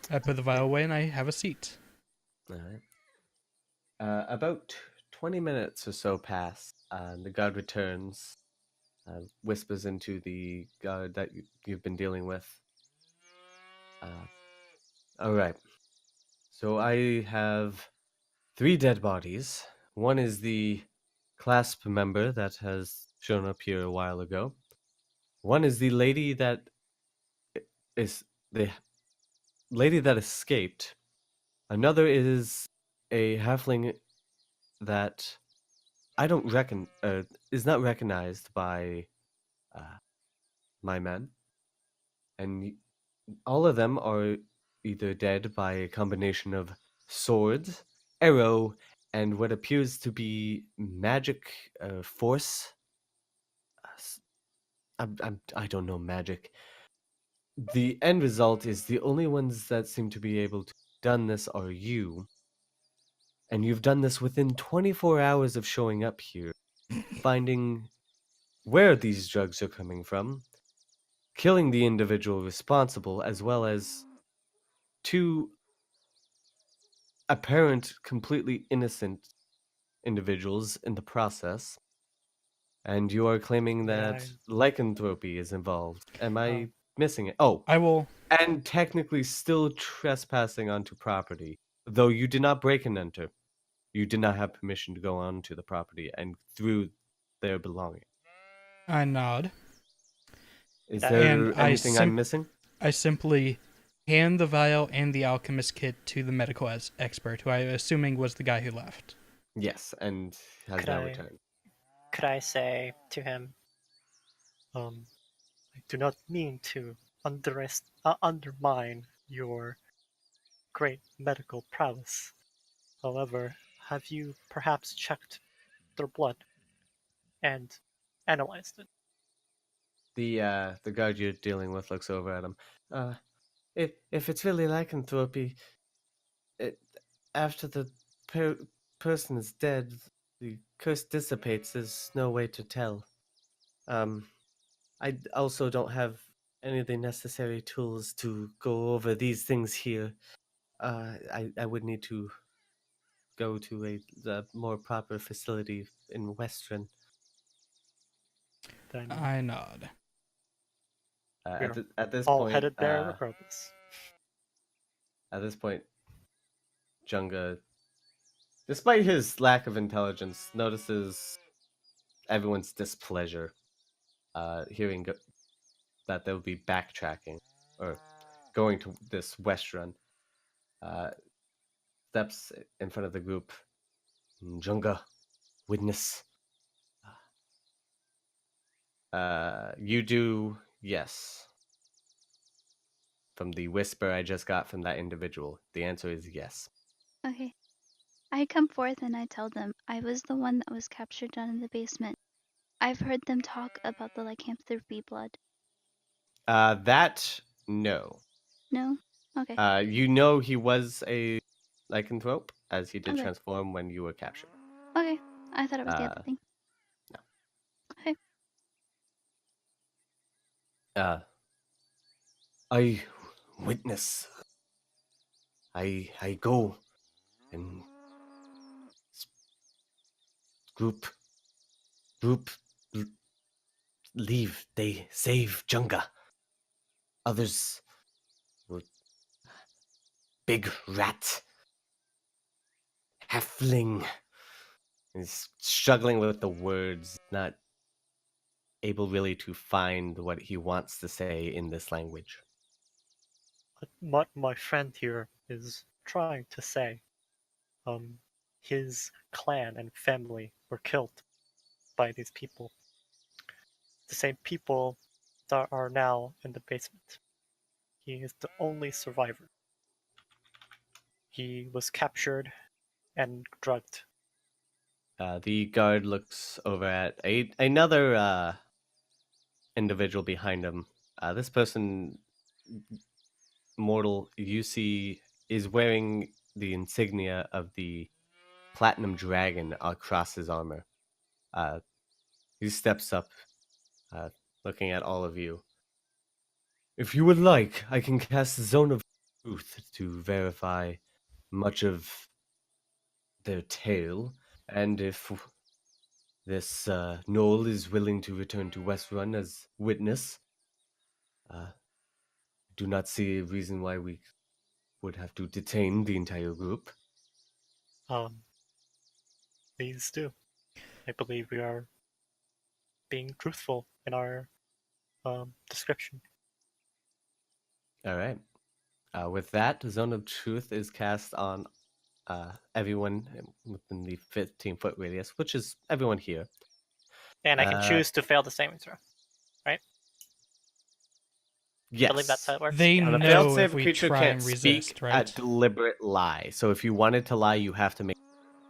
I put the vial away and I have a seat. All right. About 20 minutes or so pass, and the guard returns, whispers into the guard that you've been dealing with. All right. So I have 3 dead bodies. One is the clasp member that has shown up here a while ago. One is the lady that escaped. Another is a halfling that I don't reckon is not recognized by my men, and all of them are either dead by a combination of sword, arrow, and what appears to be magic force. I don't know magic. The end result is the only ones that seem to be able to have done this are you. And you've done this within 24 hours of showing up here, finding where these drugs are coming from, killing the individual responsible, as well as 2 apparent completely innocent individuals in the process. And you are claiming that lycanthropy is involved. Am I missing it? Oh, I will. and technically still trespassing onto property, though you did not break and enter. You did not have permission to go onto the property and through their belongings. I nod. Is there And anything I'm missing? I simply hand the vial and the alchemist kit to the medical expert, who I assuming was the guy who left. Yes, and has now returned. could I say to him, I do not mean to undermine your great medical prowess. However, have you perhaps checked their blood and analyzed it? The guard you're dealing with looks over at him. If it's really lycanthropy, it, after the person is dead, the curse dissipates. There's no way to tell. I also don't have any of the necessary tools to go over these things here. I would need to go to a more proper facility in Western. Then I nod. we're At this all point, headed there regardless. at this point, Junga, despite his lack of intelligence, notices everyone's displeasure, hearing that they'll be backtracking or going to this west run. Steps in front of the group. Junga, witness. You do, yes. From the whisper I just got from that individual, the answer is yes. Okay. I come forth and I tell them I was the one that was captured down in the basement. I've heard them talk about the lycanthropy blood. That, no. No? Okay. You know he was a lycanthrope, as he did Okay. transform when you were captured. Okay. I thought it was the other thing. No. Okay. I witness. I go and group leave. They save Junga. Others were big rat, halfling. He's struggling with the words, not able really to find what he wants to say in this language. What my friend here is trying to say, his clan and family were killed by these people. The same people that are now in the basement. He is the only survivor. He was captured and drugged. The guard looks over at another individual behind him. This person, mortal, you see, is wearing the insignia of the platinum dragon across his armor. He steps up, looking at all of you. If you would like, I can cast Zone of Truth to verify much of their tale, and if this Knoll is willing to return to West Run as witness, do not see a reason why we would have to detain the entire group. Please do. I believe we are being truthful in our description. All right. With that, Zone of Truth is cast on everyone within the 15-foot radius, which is everyone here. And I can choose to fail the saving throw. Yes. I believe that's how it works. They Yeah. A know failed if save we creature try can't and speak resist, a right? deliberate lie. So if you wanted to lie, you have to make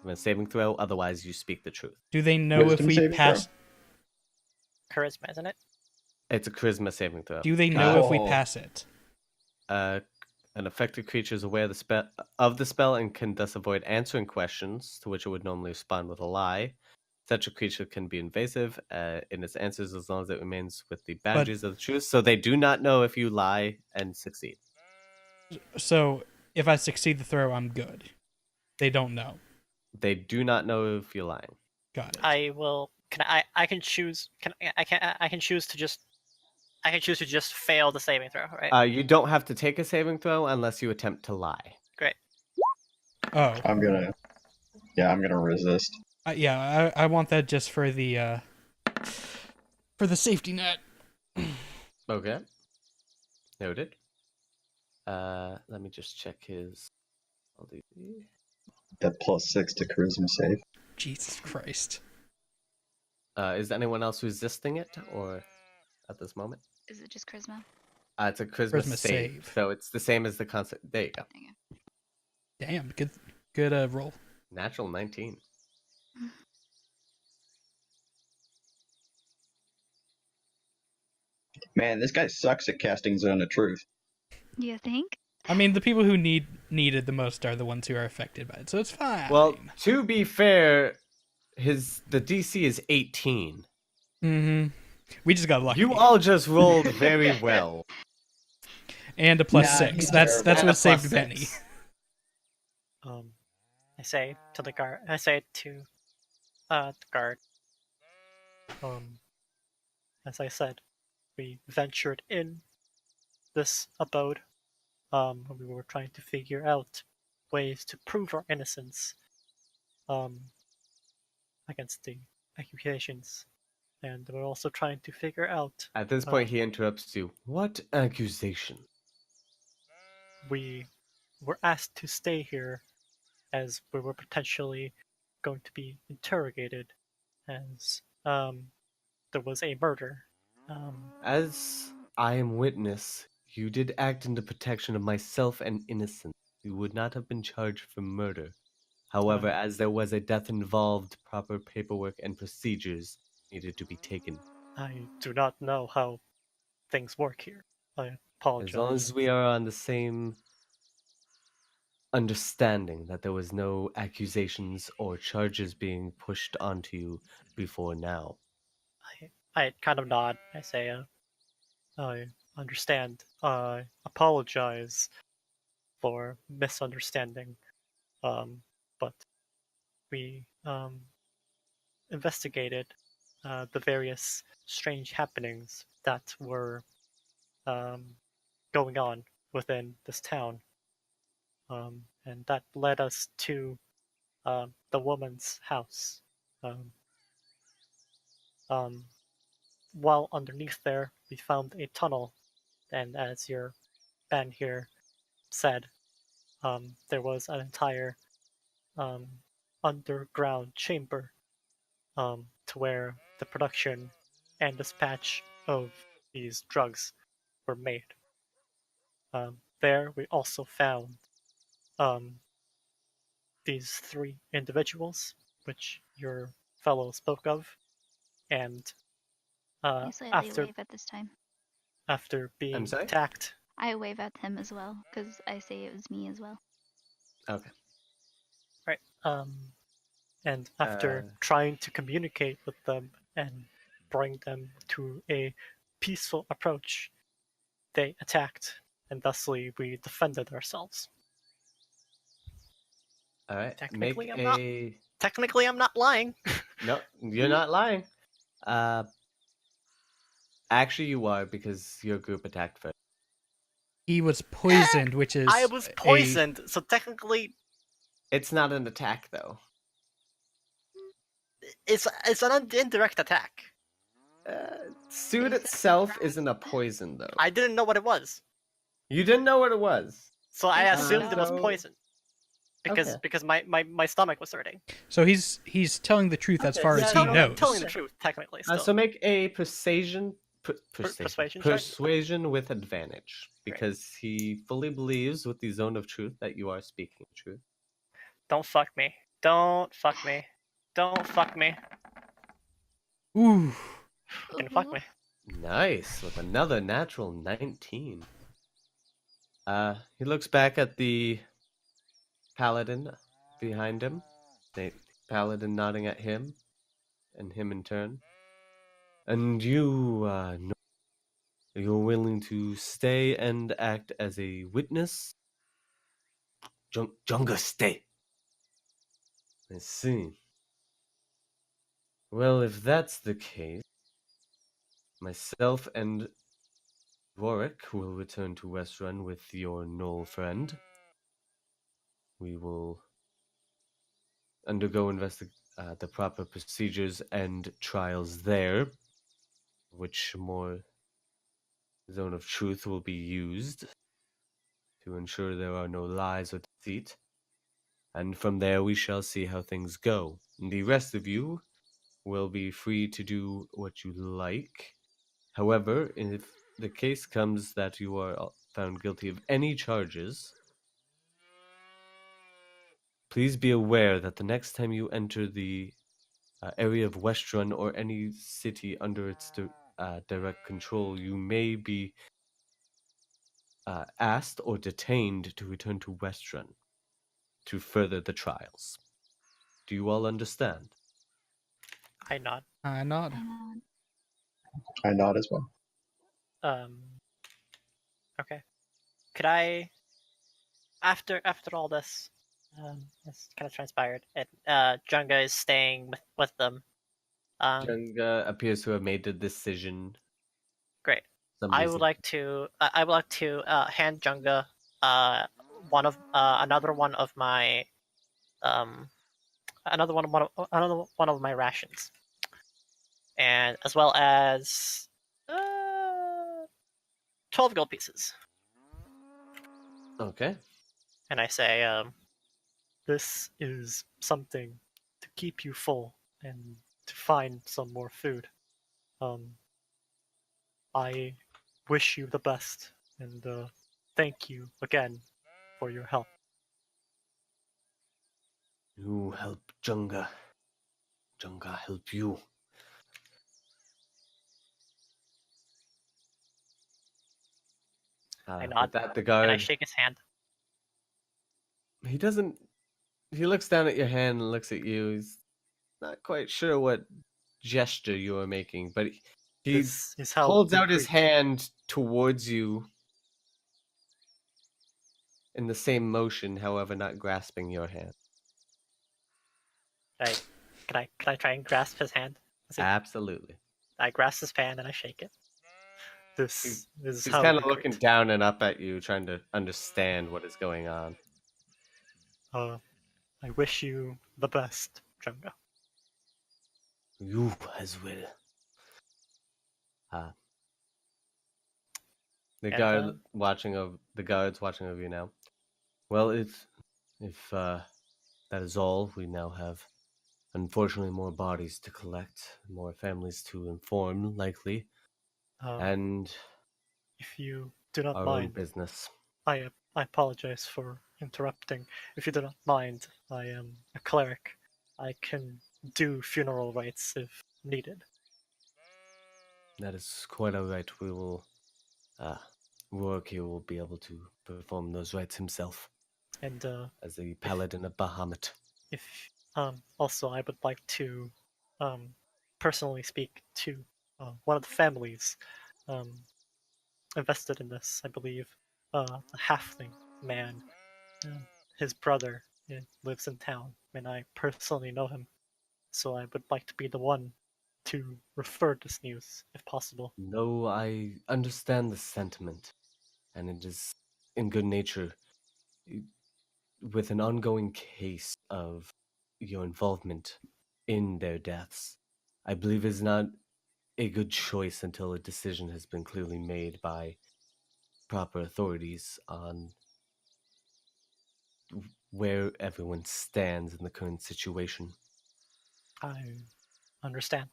a saving throw. Otherwise, you speak the truth. Do they know if Wisdom we saving pass? Charisma, isn't it? It's a charisma saving throw. Do they know if we Oh. pass it? An affected creature is aware of the spell and can thus avoid answering questions to which it would normally respond with a lie. Such a creature can be invasive in its answers as long as it remains with the boundaries of the truth. So they do not know if you lie and succeed. So if I succeed the throw, I'm good. They don't know. They do not know if you're lying. Got it. I will. I can choose. I can choose to just fail the saving throw, right? You don't have to take a saving throw unless you attempt to lie. Great. Oh, I'm gonna resist. yeah. I want that just for the safety net. Okay. Noted. Let me just check his. That +6 to charisma save. Jesus Christ. Is anyone else resisting it, or at this moment? Is it just charisma? It's a charisma, Charisma save, save. so it's the same as the concept. There you go. There you Damn, good roll. Natural 19. go. Man, this guy sucks at casting Zone of Truth. You think? I mean, the people who need it the most are the ones who are affected by it, so it's fine. Well, to be fair, the DC is 18. We just got lucky. You all just rolled very well. And a plus Nah, 6. he's That's terrible. And what a saved plus Benny. 6. I say to the guard. I say to the guard. As I said, we ventured in this abode. We were trying to figure out ways to prove our innocence. Against the accusations, and we're also trying to figure out. At this point, he interrupts you. What accusation? We were asked to stay here as we were potentially going to be interrogated, as there was a murder. As I am witness, you did act in the protection of myself and innocence. You would not have been charged for murder. However, as there was a death involved, proper paperwork and procedures needed to be taken. I do not know how things work here. I apologize. As long as we are on the same understanding that there was no accusations or charges being pushed onto you before now. I kind of nod. I say, I understand. I apologize for misunderstanding. But we investigated the various strange happenings that were going on within this town. And that led us to the woman's house. While underneath there, we found a tunnel, and as your man here said, there was an entire underground chamber to where the production and dispatch of these drugs were made. There we also found these 3 individuals, which your fellow spoke of, and I slightly wave at this time. after being sorry? attacked. I wave at him as well, because I say it was me as well. Okay. Right. And after trying to communicate with them and bring them to a peaceful approach, they attacked, and thusly we defended ourselves. All right. Technically, Make Technically, I'm not lying. No, you're not lying. Actually, you are, because your group attacked first. He was poisoned, which is I was poisoned, so technically It's not an attack, though. it's an indirect attack. Suit itself isn't a poison, though. I didn't know what it was, You didn't know what it was. so I assumed it was So- poison because my stomach was hurting. So he's telling the truth as far as he I'm knows. telling the truth, technically. Still. So make a persuasion. Persuasion check? Persuasion with advantage, because he fully believes with the zone of truth that you are speaking truth. Don't fuck me. Don't fuck me. Don't fuck me. Ooh. Fucking fuck me. Nice, with another natural 19. He looks back at the paladin behind him. The paladin nodding at him, and him in turn. And you, know you're willing to stay and act as a witness? Junga, stay. I see. Well, if that's the case, myself and Rorik will return to Westrun with your Knoll friend. We will undergo the proper procedures and trials there, which more zone of truth will be used to ensure there are no lies or deceit. And from there we shall see how things go. And the rest of you will be free to do what you like. However, if the case comes that you are found guilty of any charges, please be aware that the next time you enter the area of Westrun or any city under its direct control, you may be asked or detained to return to Westrun to further the trials. Do you all understand? I nod. I nod. I know. I nod as well. Okay. Could I, after all this, this kind of transpired, and Junga is staying with them. Jenga appears to have made the decision. Great. Some I would reason. like to. I would like to hand Junga another one of my another one of my rations, and as well as 12 gold pieces. Okay. And I say, this is something to keep you full and to find some more food. I wish you the best and thank you again for your help. You help Junga. Junga help you. I With nod that, the and I guard, shake his hand. he doesn't, he looks down at your hand and looks at you. He's not quite sure what gesture you are making, but he This is how holds we out his greet. hand towards you in the same motion, however, not grasping your hand. Can I try and grasp his hand? Absolutely. I grasp his hand and I shake it. This is He's how kind we of looking greet. down and up at you, trying to understand what is going on. I wish you the best, Junga. You as well. The And, guard the guards watching over you now. Well, if that is all, we now have unfortunately more bodies to collect, more families to inform, likely, and if you do not our own mind, business. I apologize for interrupting. If you do not mind, I am a cleric. I can do funeral rites if needed. That is quite all right. We will, Rourke here will be able to perform those rites himself And as the paladin of Bahamut. if also I would like to personally speak to one of the families um, invested in this. I believe a halfling man. Um, his brother lives in town, and I personally know him. So I would like to be the one to refer this news, if possible. No, I understand the sentiment, and it is in good nature. With an ongoing case of your involvement in their deaths, I believe is not a good choice until a decision has been clearly made by proper authorities on where everyone stands in the current situation. I understand.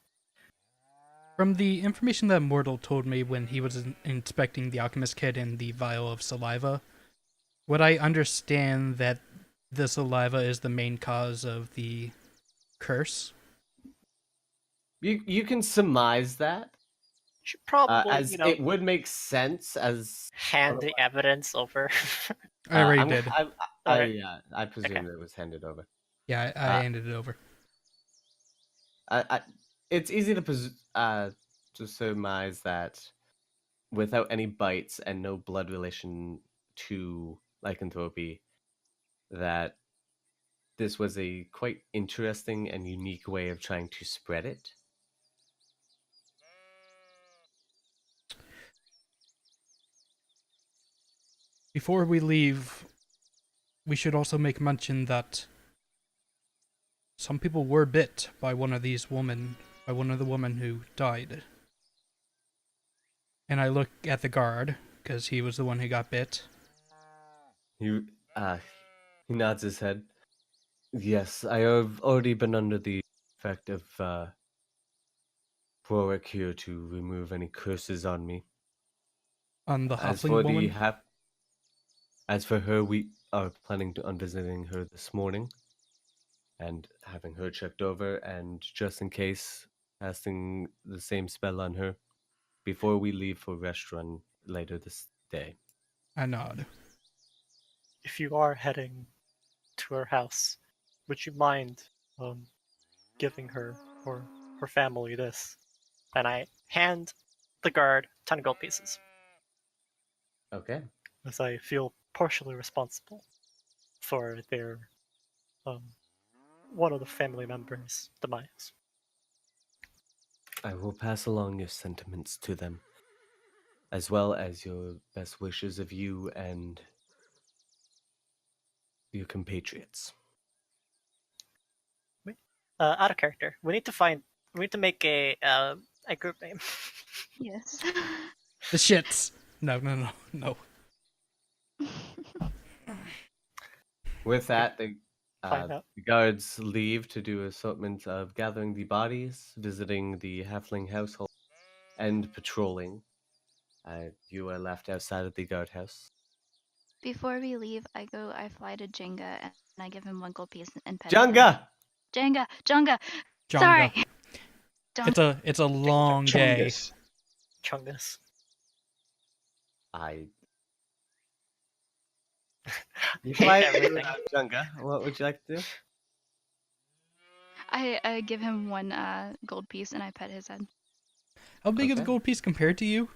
From the information that Mortal told me when he was inspecting the alchemist kit and the vial of saliva, would I understand that the saliva is the main cause of the curse? You can surmise that, Should probably, as it would make sense as hand the evidence over. I already I'm- did. Okay. I presume Okay. it was handed over. Yeah, I handed it over. It's easy to surmise that without any bites and no blood relation to lycanthropy, that this was a quite interesting and unique way of trying to spread it. Before we leave, we should also make mention that some people were bit by one of the women who died. And I look at the guard, because he was the one who got bit. He nods his head. Yes, I have already been under the effect of Warwick here to remove any curses on me. On the As halfling for woman. as for her, we are planning on visiting her this morning and having her checked over, and just in case, casting the same spell on her before we leave for restaurant later this day. I nod. If you are heading to her house, would you mind giving her or her family this? And I hand the guard 10 gold pieces, Okay. as I feel partially responsible for their one of the family members' demise. I will pass along your sentiments to them, as well as your best wishes of you and your compatriots. Out of character, we need to make a group name. Yes. The shits. No. With that, Find out. the guards leave to do assortment of gathering the bodies, visiting the halfling household, and patrolling. You are left outside of the guardhouse. Before we leave, I fly to Jenga and I give him one gold piece and pet his head. Jenga! Jenga! Jonga. Sorry! Don't. It's a long day. Chungus. Chungus. You Hate fly everything. Jenga. What would you like to do? I give him one gold piece and I pet his head. How big is Okay. a gold piece compared to you?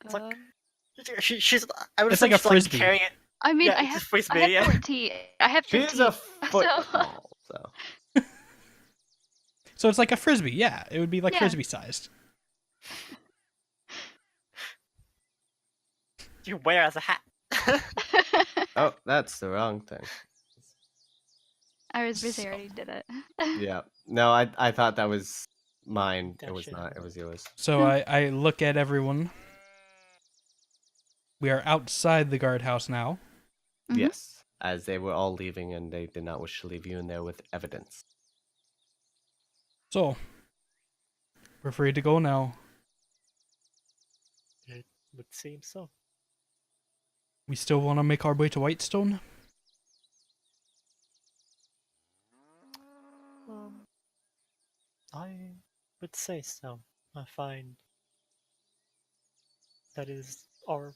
It's like- Uh, She's. I would It's say like a she's frisbee. carrying it. I mean, Yeah, I it's a have frisbee, yeah. 14. I have 15. She's a foot so- tall, so. So it's like a frisbee. Yeah, it would be like Yeah. frisbee sized. You wear as a hat. Oh, that's the wrong thing. I was busy, I already did it. Yeah. No, I thought that was mine. That It was shit. not. It was yours. So I look at everyone. We are outside the guardhouse now. Mhm. Yes. As they were all leaving and they did not wish to leave you in there with evidence. So we're free to go now. It would seem so. We still want to make our way to Whitestone? I would say so. I find that is our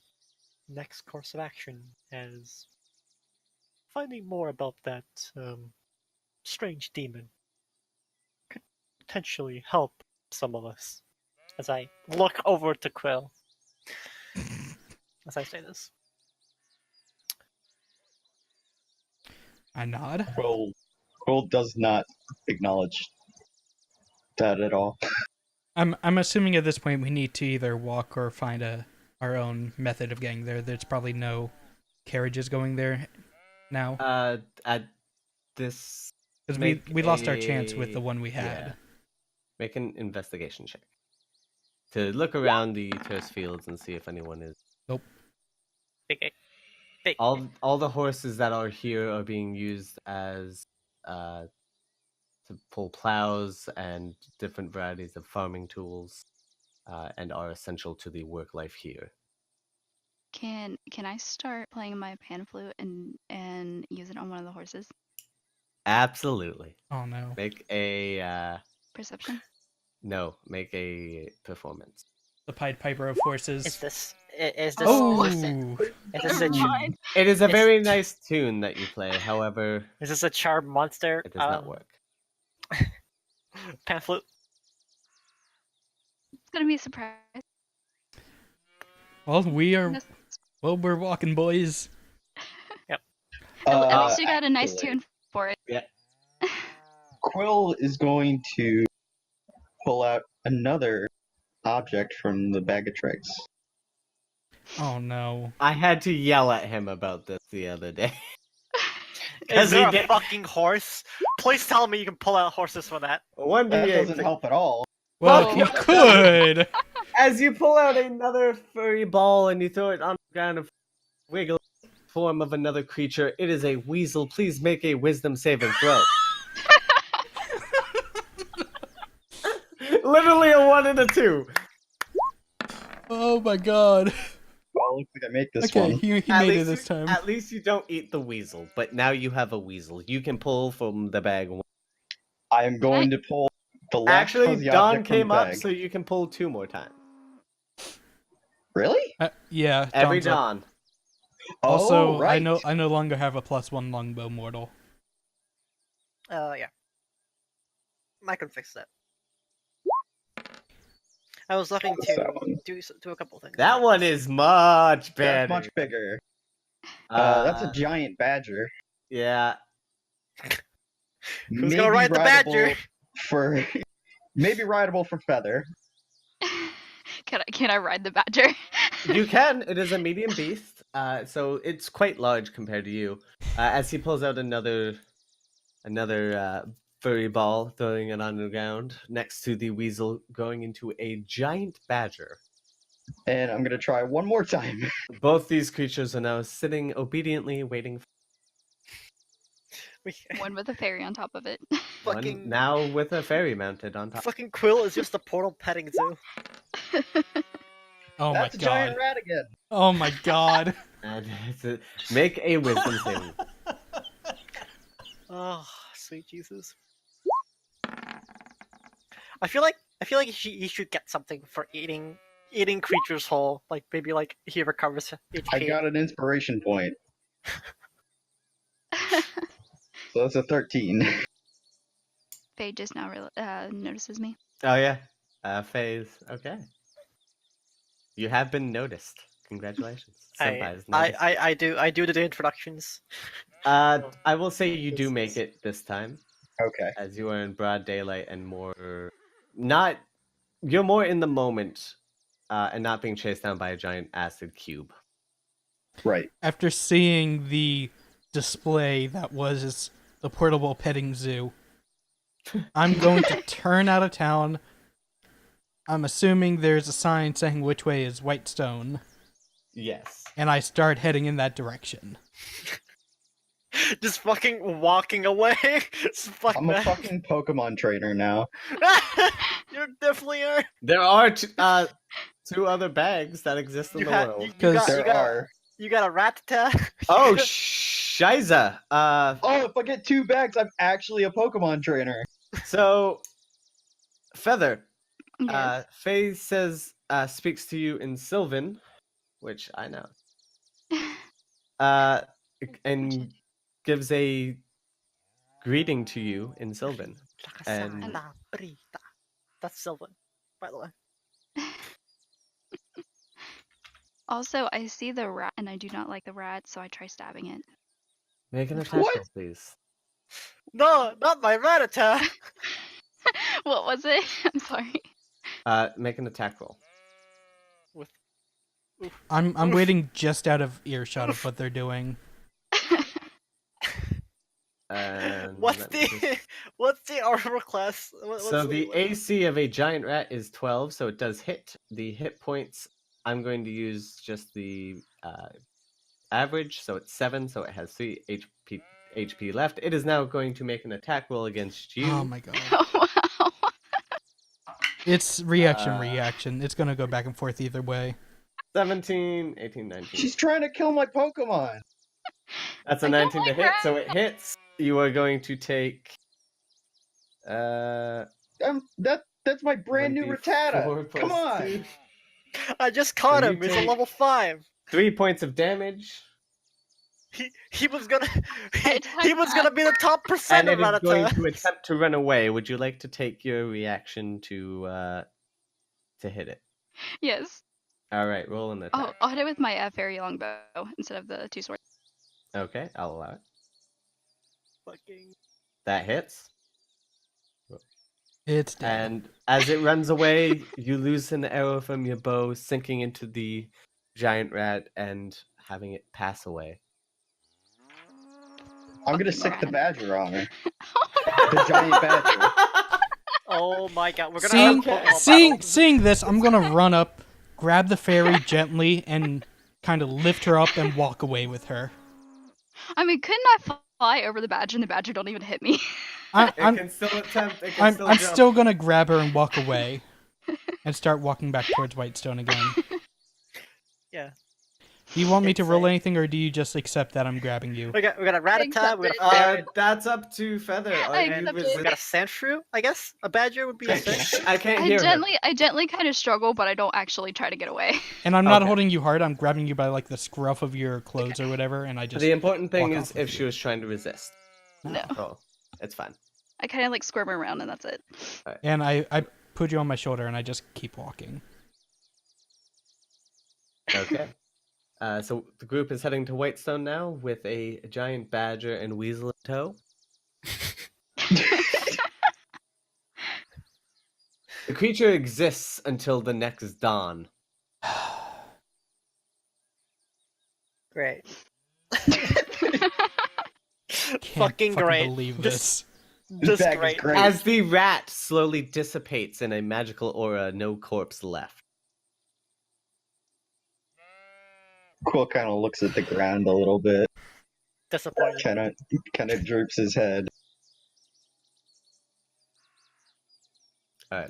next course of action, as finding more about that strange demon could potentially help some of us. As I look over to Quill, as I say this. I nod. Quill does not acknowledge that at all. I'm assuming at this point we need to either walk or find our own method of getting there. There's probably no carriages going there now. At this, Because make we lost our chance with a- the one we had. yeah. Make an investigation check to look around the terrace fields and see if anyone is. Big. All the horses that are here are being used as to pull plows and different varieties of farming tools, and are essential to the work life here. Can I start playing my pan flute and use it on one of the horses? Absolutely. Oh no. Make a Perception? no. Make a performance. The Pied Piper of horses. Is this is this Oh! is this a Never mind. It is a It's- very nice tune that you play. However, is this a charmed monster? it does not work. Pan flute. It's gonna be a surprise. Well, we're walking, boys. At least you got a nice actually, tune for it. Yeah. Quill is going to pull out another object from the bag of tricks. Oh no. I had to yell at him about this the other day. Is he there a did- fucking horse? Please tell me you can pull out horses from that. One That d8. doesn't help at all. Well, Oh. you could. As you pull out another furry ball and you throw it on the ground and wiggle form of another creature, it is a weasel. Please make a wisdom saving throw. Literally a 1 and a 2. Oh my god. Well, looks like I make this Okay, one. he made it this time. At least you don't eat the weasel, but now you have a weasel. You can pull from the bag. I am going to pull the last Actually, fuzzy Dawn object from came the up, bag. so you can pull 2 more times. Really? Yeah, Every Dawn's up. dawn. Also, Oh, right. I no longer have a +1 longbow mortal. Yeah. I can fix that. I was looking What's to that one? do a couple things. That one is much better. That's much bigger. That's a giant badger. Yeah. Who's gonna ride the badger? For maybe rideable for feather. Can I ride the badger? You can. It is a medium beast, so it's quite large compared to you. As he pulls out another furry ball, throwing it on the ground next to the weasel, going into a giant badger. And I'm gonna try one more time. Both these creatures are now sitting obediently, waiting for One with a fairy on top of it. Fucking one, now with a fairy mounted on top. fucking Quill is just a portal petting zoo. Oh That's my a giant god. rat again. Oh my god. And make a wisdom saving. Oh, sweet Jesus. I feel like he should get something for eating creatures whole. Like maybe like he recovers HP. I got an inspiration point. So that's a 13. Faye just now notices me. Oh yeah, phase. Okay, you have been noticed. Congratulations, Senpai's noticed. I do the introductions. I will say you do make it this time, Okay. as you are in broad daylight and more not. You're more in the moment, and not being chased down by a giant acid cube. Right. After seeing the display that was the portable petting zoo, I'm going to turn out of town. I'm assuming there's a sign saying which way is Whitestone, Yes. and I start heading in that direction. Just fucking walking away. Fuck I'm a that. fucking Pokemon trainer now. You definitely are. There are 2 other bags that exist in You the had world. you, you Because got There you got are. you got a Rattata. Oh, Shiza. Oh, if I get 2 bags, I'm actually a Pokemon trainer. So, Feather, Yes. Faye says, speaks to you in Sylvan, which I know, and gives a greeting to you in Sylvan. And That's Sylvan, by the way. Also, I see the rat and I do not like the rat, so I try stabbing it. make an attack What? roll, please. No, not my Rattata. What was it? I'm sorry. Make an attack roll. I'm waiting just out of earshot of what they're doing. And What's let me just- what's the armor class? So the AC of a giant rat is 12, so it does hit. The hit points, I'm going to use just the average, so it's 7, so it has 3 HP left. It is now going to make an attack roll against you. Oh my god. Wow. It's reaction. It's gonna go back and forth either way. 17, 18, 19. She's trying to kill my Pokemon. That's a I don't 19 to like hit, so rats. it hits. You are going to take That's my brand new 24 Rattata. plus Come on. 2. I just caught So him. you He's a take- level 5. 3 points of damage, He was gonna It's he was gonna be the top percent and of it is going to Rattata. attempt to run away. Would you like to take your reaction to hit it? Yes. All right, roll an attack. I'll hit it with my fairy longbow instead of the 2 swords. Okay, I'll allow it. Fucking That hits. It's dead. And as it runs away, you lose an arrow from your bow, sinking into the giant rat and having it pass away. I'm gonna Fucking sick the rat. badger on her. Oh, The giant badger. oh my god, we're gonna have a Pokemon battle. Seeing this, I'm gonna run up, grab the fairy gently, and kind of lift her up and walk away with her. I mean, couldn't I fly over the badger and the badger don't even hit me? It I'm can still attempt. It can I'm jump. still gonna grab her and walk away, and start walking back towards Whitestone again. Yeah. Do you want me to It's roll a- anything, or do you just accept that I'm grabbing you? We got a Rattata, Accept we got it. a ferret, That's up to Feather. Are I you accept it. we resisting? got a sandshrew, I guess? A badger would be a sandshrew? I can't hear him. I gently kind of struggle, but I don't actually try to get away. And I'm not Okay. holding you hard. I'm grabbing you by like the scruff of your clothes or whatever, and I just. The important thing walk is off with if she you. was trying to resist. No. Oh, it's fine. I kind of like squirm around and that's it. And I put you on my shoulder, and I just keep walking. Okay. So the group is heading to Whitestone now with a giant badger and weasel in tow. The creature exists until the next dawn. Great. Can't Fucking great. believe Just- this. Just bag is great. great. As the rat slowly dissipates in a magical aura, no corpse left. Quill kind of looks at the ground a little bit, Disappointed. kind of droops his head. Alright.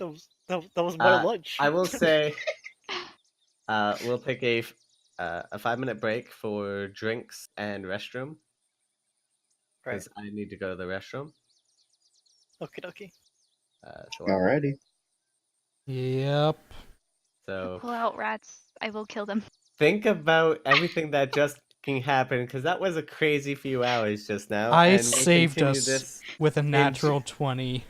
That was my lunch. I will say, we'll take a 5-minute break for drinks and restroom Right. because I need to go to the restroom. Okie dokie. So Alrighty. Yep. so Pull out rats. I will kill them. think about everything that just can happen because that was a crazy few hours just now. I and we'll saved continue us this, with a natural 20.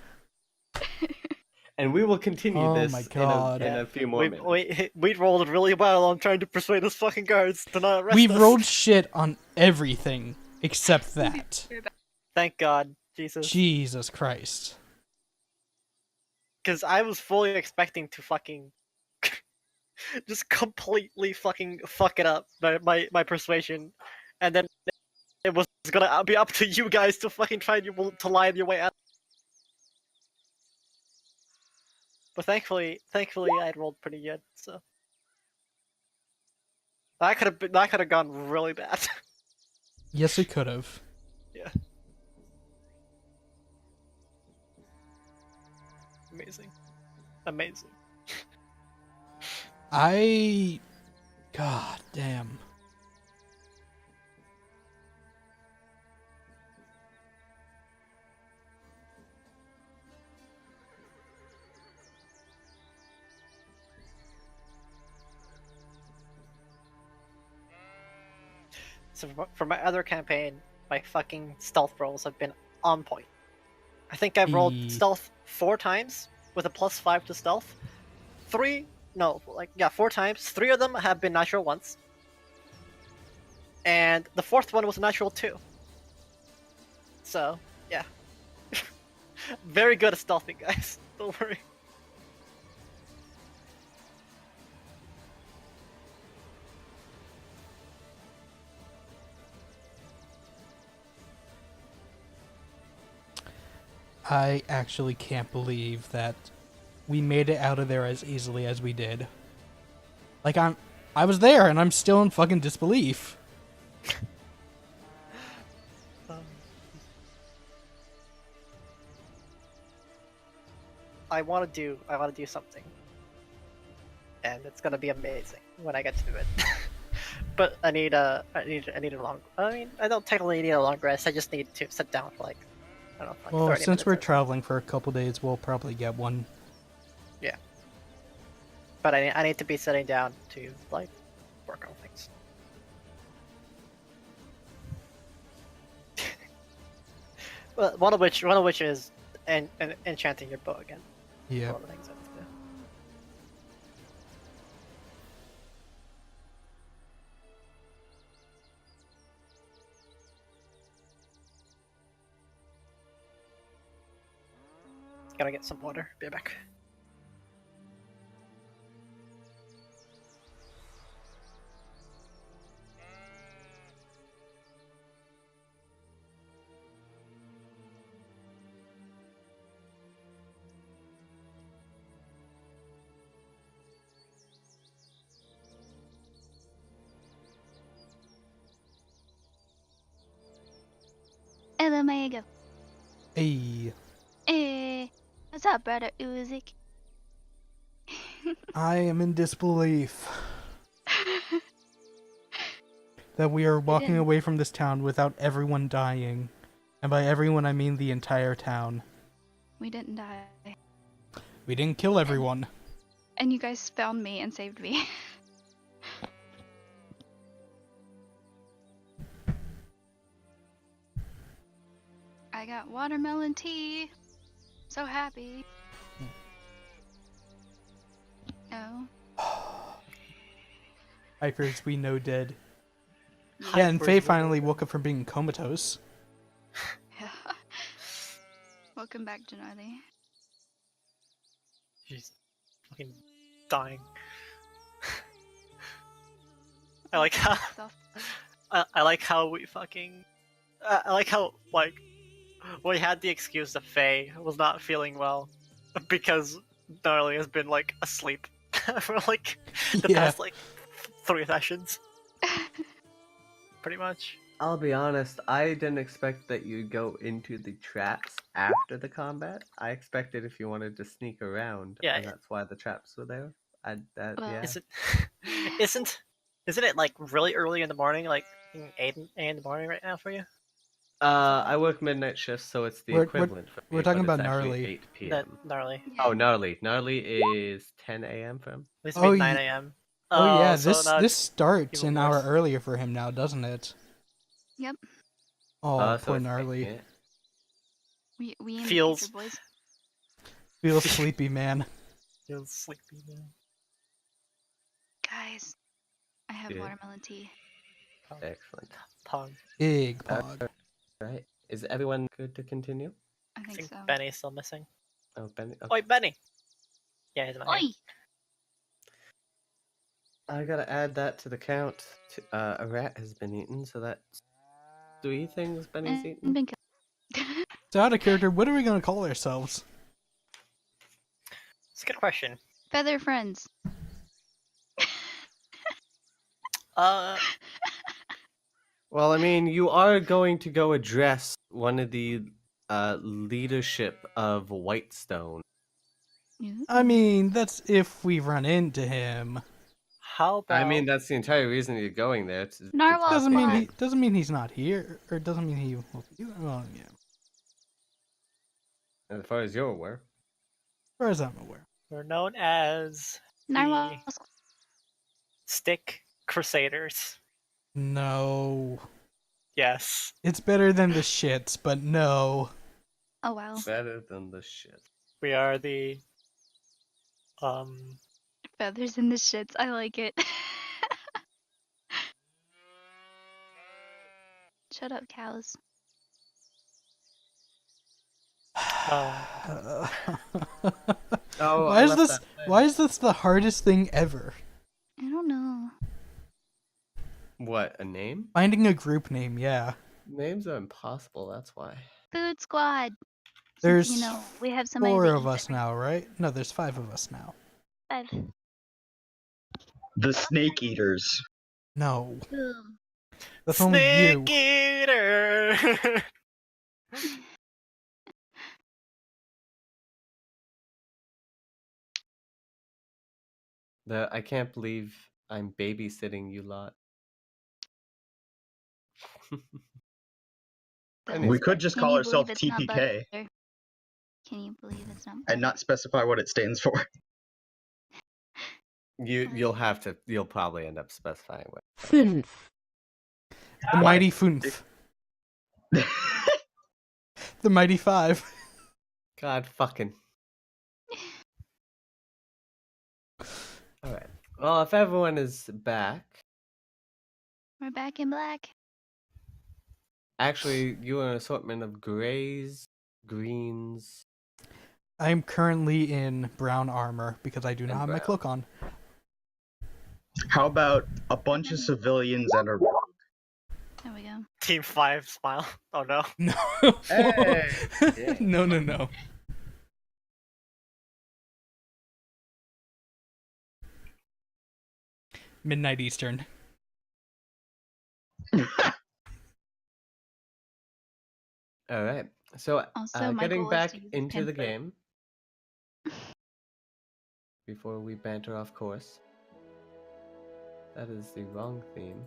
and we will continue Oh this my God. in a few more minutes. We rolled really well on trying to persuade those fucking guards to not arrest We us. rolled shit on everything except that. Thank God, Jesus. Jesus Christ. Because I was fully expecting to fucking just completely fucking fuck it up my persuasion, and then it was gonna be up to you guys to fucking try to lie your way out. But thankfully I rolled pretty good, so that could have gone really bad. Yes, it could have. Yeah. Amazing. God damn. So for my other campaign, my fucking stealth rolls have been on point. I think I've rolled E- stealth 4 times with a +5 to stealth. 4 times. 3 of them have been natural ones. And the 4th one was a natural 2. So, yeah. Very good at stealthing, guys. Don't worry. I actually can't believe that we made it out of there as easily as we did. Like, I was there and I'm still in fucking disbelief. I want to do something, and it's gonna be amazing when I get to do it. But I need a long. I mean, I don't technically need a long rest. I just need to sit down for like, I don't know, like Well, 30 since minutes we're or so. traveling for a couple days, we'll probably get one. Yeah. But I need to be sitting down to like work on things. Well, one of which is enchanting your bow again. Yeah. All the things I have to do. Gotta get some water. Be back. Ella, may I go? Hey. up, brother Uzik? I am in disbelief that we are walking didn't. away from this town without everyone dying. And by everyone, I mean the entire town. We didn't die. We didn't kill everyone. And you guys found me and saved me. I got watermelon tea. So happy. Oh. Hypers we know dead. Yeah. Yeah, and Hypers Faye we know finally dead. woke up from being comatose. Welcome back, Janardi. She's fucking dying. I like how I like how we fucking I like how like we had the excuse that Faye was not feeling well because Gnarly has been like asleep for like the Yeah. past like 3 sessions, pretty much. I'll be honest, I didn't expect that you'd go into the traps after the combat. I expected if you wanted to sneak around, Yeah. and that's why the traps were there. Well, Yeah. Isn't it like really early in the morning, like 8 a.m. in the morning right now for you? I work midnight shifts, so it's the We're- equivalent for me. we're talking but it's about actually Gnarly. 8 p.m. That Gnarly. Oh, Gnarly. Gnarly is 10 a.m. for him. It used to Oh, be 9 ye- a.m. Oh yeah, so now this it's starts even an hour worse. earlier for him now, doesn't it? Yep. Oh, So poor it's Gnarly. making it. We in the Feels- future, boys. Feels sleepy, man. feels sleepy now. Guys, I have Yeah. watermelon tea. Excellent. Pog. Big pog. Right. Is everyone good to continue? I I think think so. Benny's still missing. Oh, Benny. Oi, Benny! Yeah, he's not here. Oi! I gotta add that to the count. A rat has been eaten, so that's 3 things Benny's And eaten. been killed. So out of character, what are we gonna call ourselves? It's a good question. Feather friends. Uh, Well, I mean, you are going to go address one of the leadership of Whitestone. I mean, that's if we run into him. how about... I mean, that's the entire reason you're going there. To Narwhal talk Doesn't to mean Squad. he doesn't mean he's not here, or doesn't mean he will be. Well, yeah. As far as you're aware. As far as I'm aware. We're known as Narwhal the Squad. Stick Crusaders. No. Yes. It's better than the shits, but no. Oh wow. Better than the shit. We are the... Feathers in the shits. I like it. Shut up, cows. Oh, why I is left this? that there. Why is this the hardest thing ever? I don't know. What, a name? Finding a group name, yeah. Names are impossible, that's why. Food Squad. There's Since, we have somebody 4 that of eats us now, right? No, there's 5 of us now. every 5. The Snake Eaters. No, Boom. that's only you. Snake Eater! I can't believe I'm babysitting you lot. We could just Can call you ourselves believe it's not TPK butter? Can you believe it's not butter? and not specify what it stands for. You'll probably end up specifying what. The mighty Funf. The mighty 5. God fucking. Alright. Well, if everyone is back, We're back in black. actually, you are an assortment of grays, greens. I'm currently in brown armor because I do not And have my brown. cloak on. How about a bunch of civilians and a rogue? There we go. Team 5 smile. Oh no. No. Hey! Yeah. No. Midnight Eastern. Alright. So, Also, my getting goal is back to use into the pimp foot. game, before we banter off course. That is the wrong theme.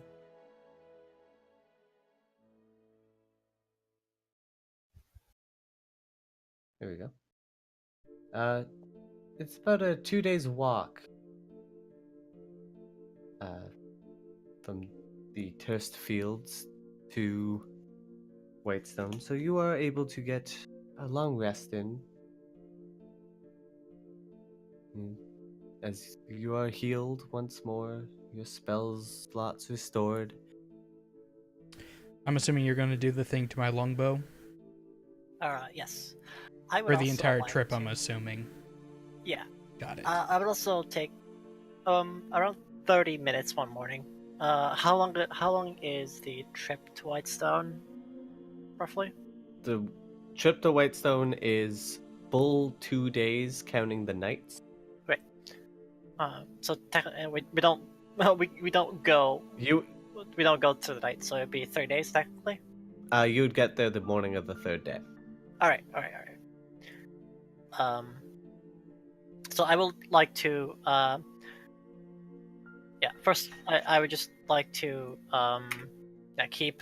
There we go. It's about a 2 days walk from the Turst Fields to Whitestone, so you are able to get a long rest in. As you are healed once more, your spells slots restored. I'm assuming you're going to do the thing to my longbow Yes. I would for the also entire like trip. to- I'm assuming. Yeah. Got it. I would also take around 30 minutes one morning. How long is the trip to Whitestone, roughly? The trip to Whitestone is full 2 days, counting the nights. Great. So technically we don't we don't go You to the night, so it'd be 3 days technically. you would get there the morning of the 3rd day. All right. So I would like to first I would just like to keep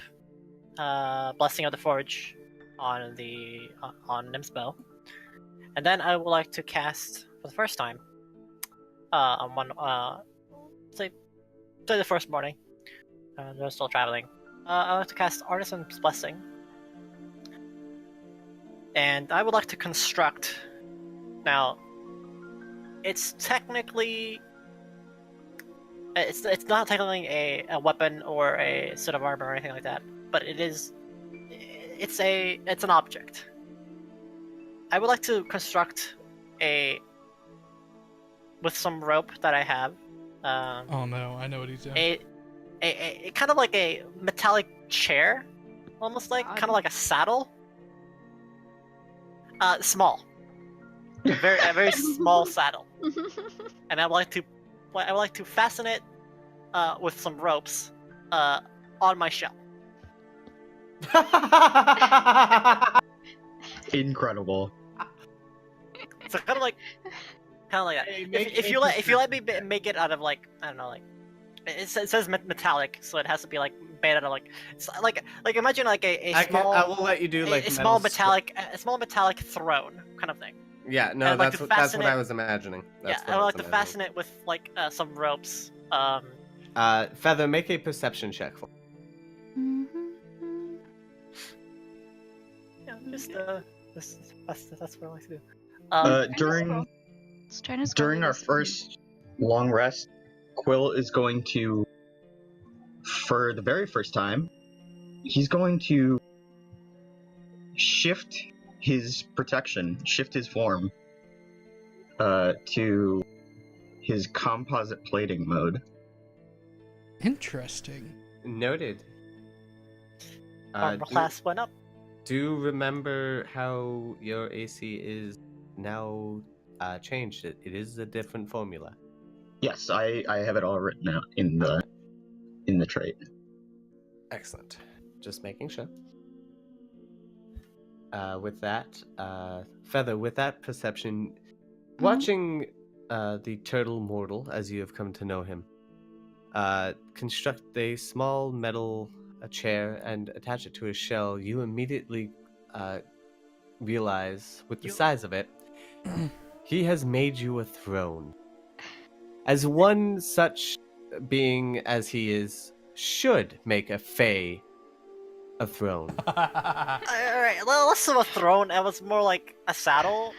Blessing of the Forge on the on Nim's bow, and then I would like to cast for the first time on one say the first morning. They're still traveling. I like to cast Artisan's Blessing, and I would like to construct. Now, it's technically it's not technically a weapon or a set of armor or anything like that, but it's an object. I would like to construct with some rope that I have. Oh no, I know what he's doing. A kind of like a metallic chair, almost like kind of like a saddle. Small, a very small saddle, and I would like to fasten it with some ropes on my shell. Incredible. So kind of like that. Hey, If you let me make it out of like I don't know, like it says metallic, so it has to be like made out of like it's like imagine like a small I will let you do like a small metal metallic throne kind of thing. Yeah, And no, I'd like that's to what fasten I it- was imagining. That's I would like to fasten it with like some ropes. Feather, make a perception check for. Yeah, just that's what I like to do. During our first long rest, Quill is going to, for the very first time, he's going to shift his protection, shift his form, to his composite plating mode. Interesting. Noted. Armor class went up. Do remember how your AC is now changed. It is a different formula. Yes, I have it all written out in the trait. Excellent. Just making sure. With that, Feather, with that perception, watching the turtle mortal, as you have come to know him, construct a small metal chair and attach it to his shell, you immediately realize, with the size of it, he has made you a throne. As one such being as he is should make a fae a throne. Alright, less of a throne. It was more like a saddle,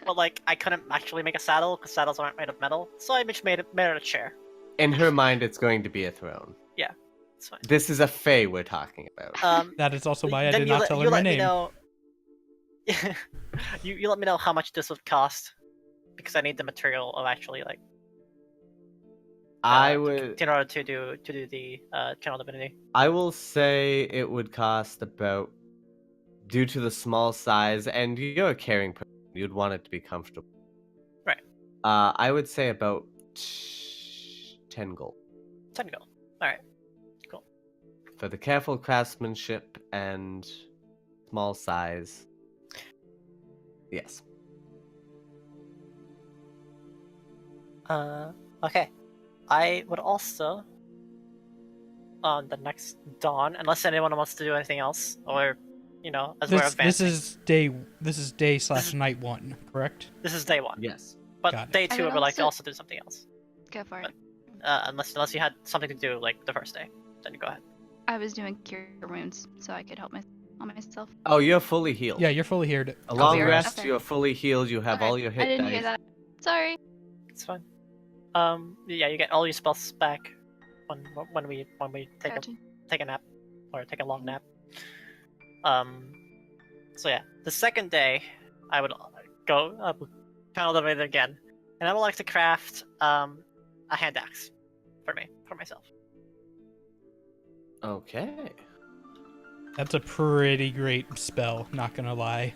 but like I couldn't actually make a saddle because saddles aren't made of metal, so I just made it a chair. In her mind, it's going to be a throne. Yeah, it's fine. This is a fae we're talking about. That is also why I then did you not let- tell you her my let me name. know- you let me know how much this would cost, because I need the material of actually like I would. in order to do the channel divinity. I will say it would cost about, due to the small size, and you're a caring person, you'd want it to be comfortable. Right. I would say about 10 gold 10 gold. All right. Cool. for the careful craftsmanship and small size. Yes. Okay. I would also, on the next dawn, unless anyone wants to do anything else, or, as we're This advancing. is day/night 1, correct? This is day 1. Yes. But Got it. day I 2, I would would like to also- also do something else. Go for it. Unless you had something to do, like, the first day. Then you go ahead. I was doing cure wounds, so I could help myself. Oh, you're fully healed. Yeah, you're fully healed. A long weird. rest, Okay. you're fully healed, you have Okay, all your hit I didn't dice. hear that. Sorry. It's fine. Yeah, you get all your spells back when we take Gotcha. take a nap or take a long nap. So yeah, the second day I would go Tal'Dorei again, and I would like to craft a hand axe for myself. Okay. That's a pretty great spell, not gonna lie.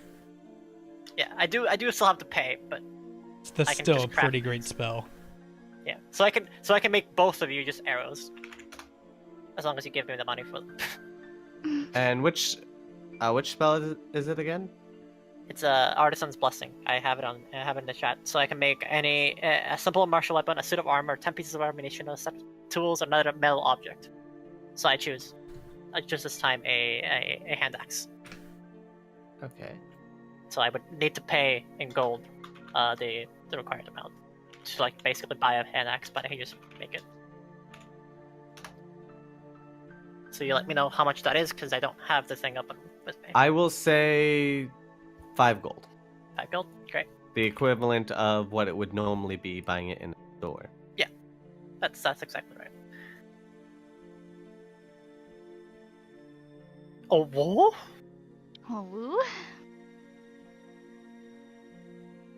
Yeah, I do still have to pay, but That's I can still a just craft pretty it. great spell. yeah, so I can make both of you just arrows, as long as you give me the money for them. And which spell is it again? It's a artisan's blessing. I have it in the chat, so I can make a simple martial weapon, a suit of armor, 10 pieces of ammunition, a set of tools, another metal object. So I choose this time a hand axe. Okay. So I would need to pay in gold, the required amount to like basically buy a hand axe, but I can just make it. So you let me know how much that is, because I don't have the thing up with me. I will say 5 gold. 5 gold, great. The equivalent of what it would normally be buying it in a store. That's exactly right. Oh, whoa! Oh.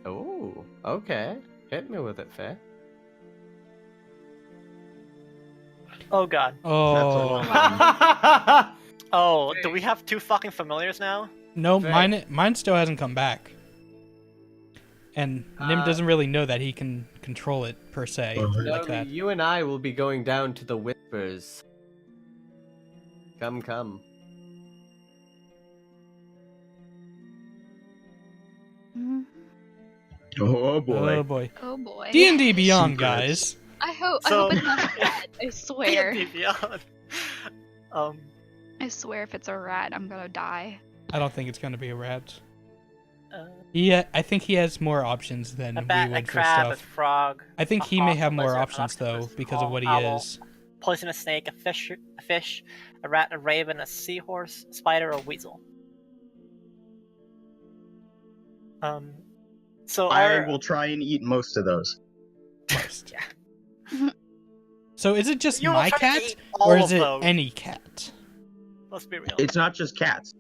Oh, okay. Hit me with it, Faye. Oh god. Oh Oh, do we have 2 fucking familiars now? no, Faye. mine still hasn't come back. And Nim doesn't really know that he can control it per se, like Naomi, that. you and I will be going down to the Whispers. Come. Mm. Oh boy. Oh boy. Oh boy. D&D Beyond, Secrets. guys. I hope So- it's not a rat. I swear. D&D Beyond. I swear if it's a rat, I'm gonna die. I don't think it's gonna be a rat. Uh, I think he has more options than a we bat, a would for crab, a stuff. frog. I think a he may hawk, have a more lizard, an options though octopus, because of what he owl, is. Poisonous snake, a fish, a rat, a raven, a seahorse, a spider, a weasel. So I our- will try and eat most of those. Most. Yeah. So is it just You will my try to cat, eat all or of is it those. any cat? Let's be real. It's not just cats.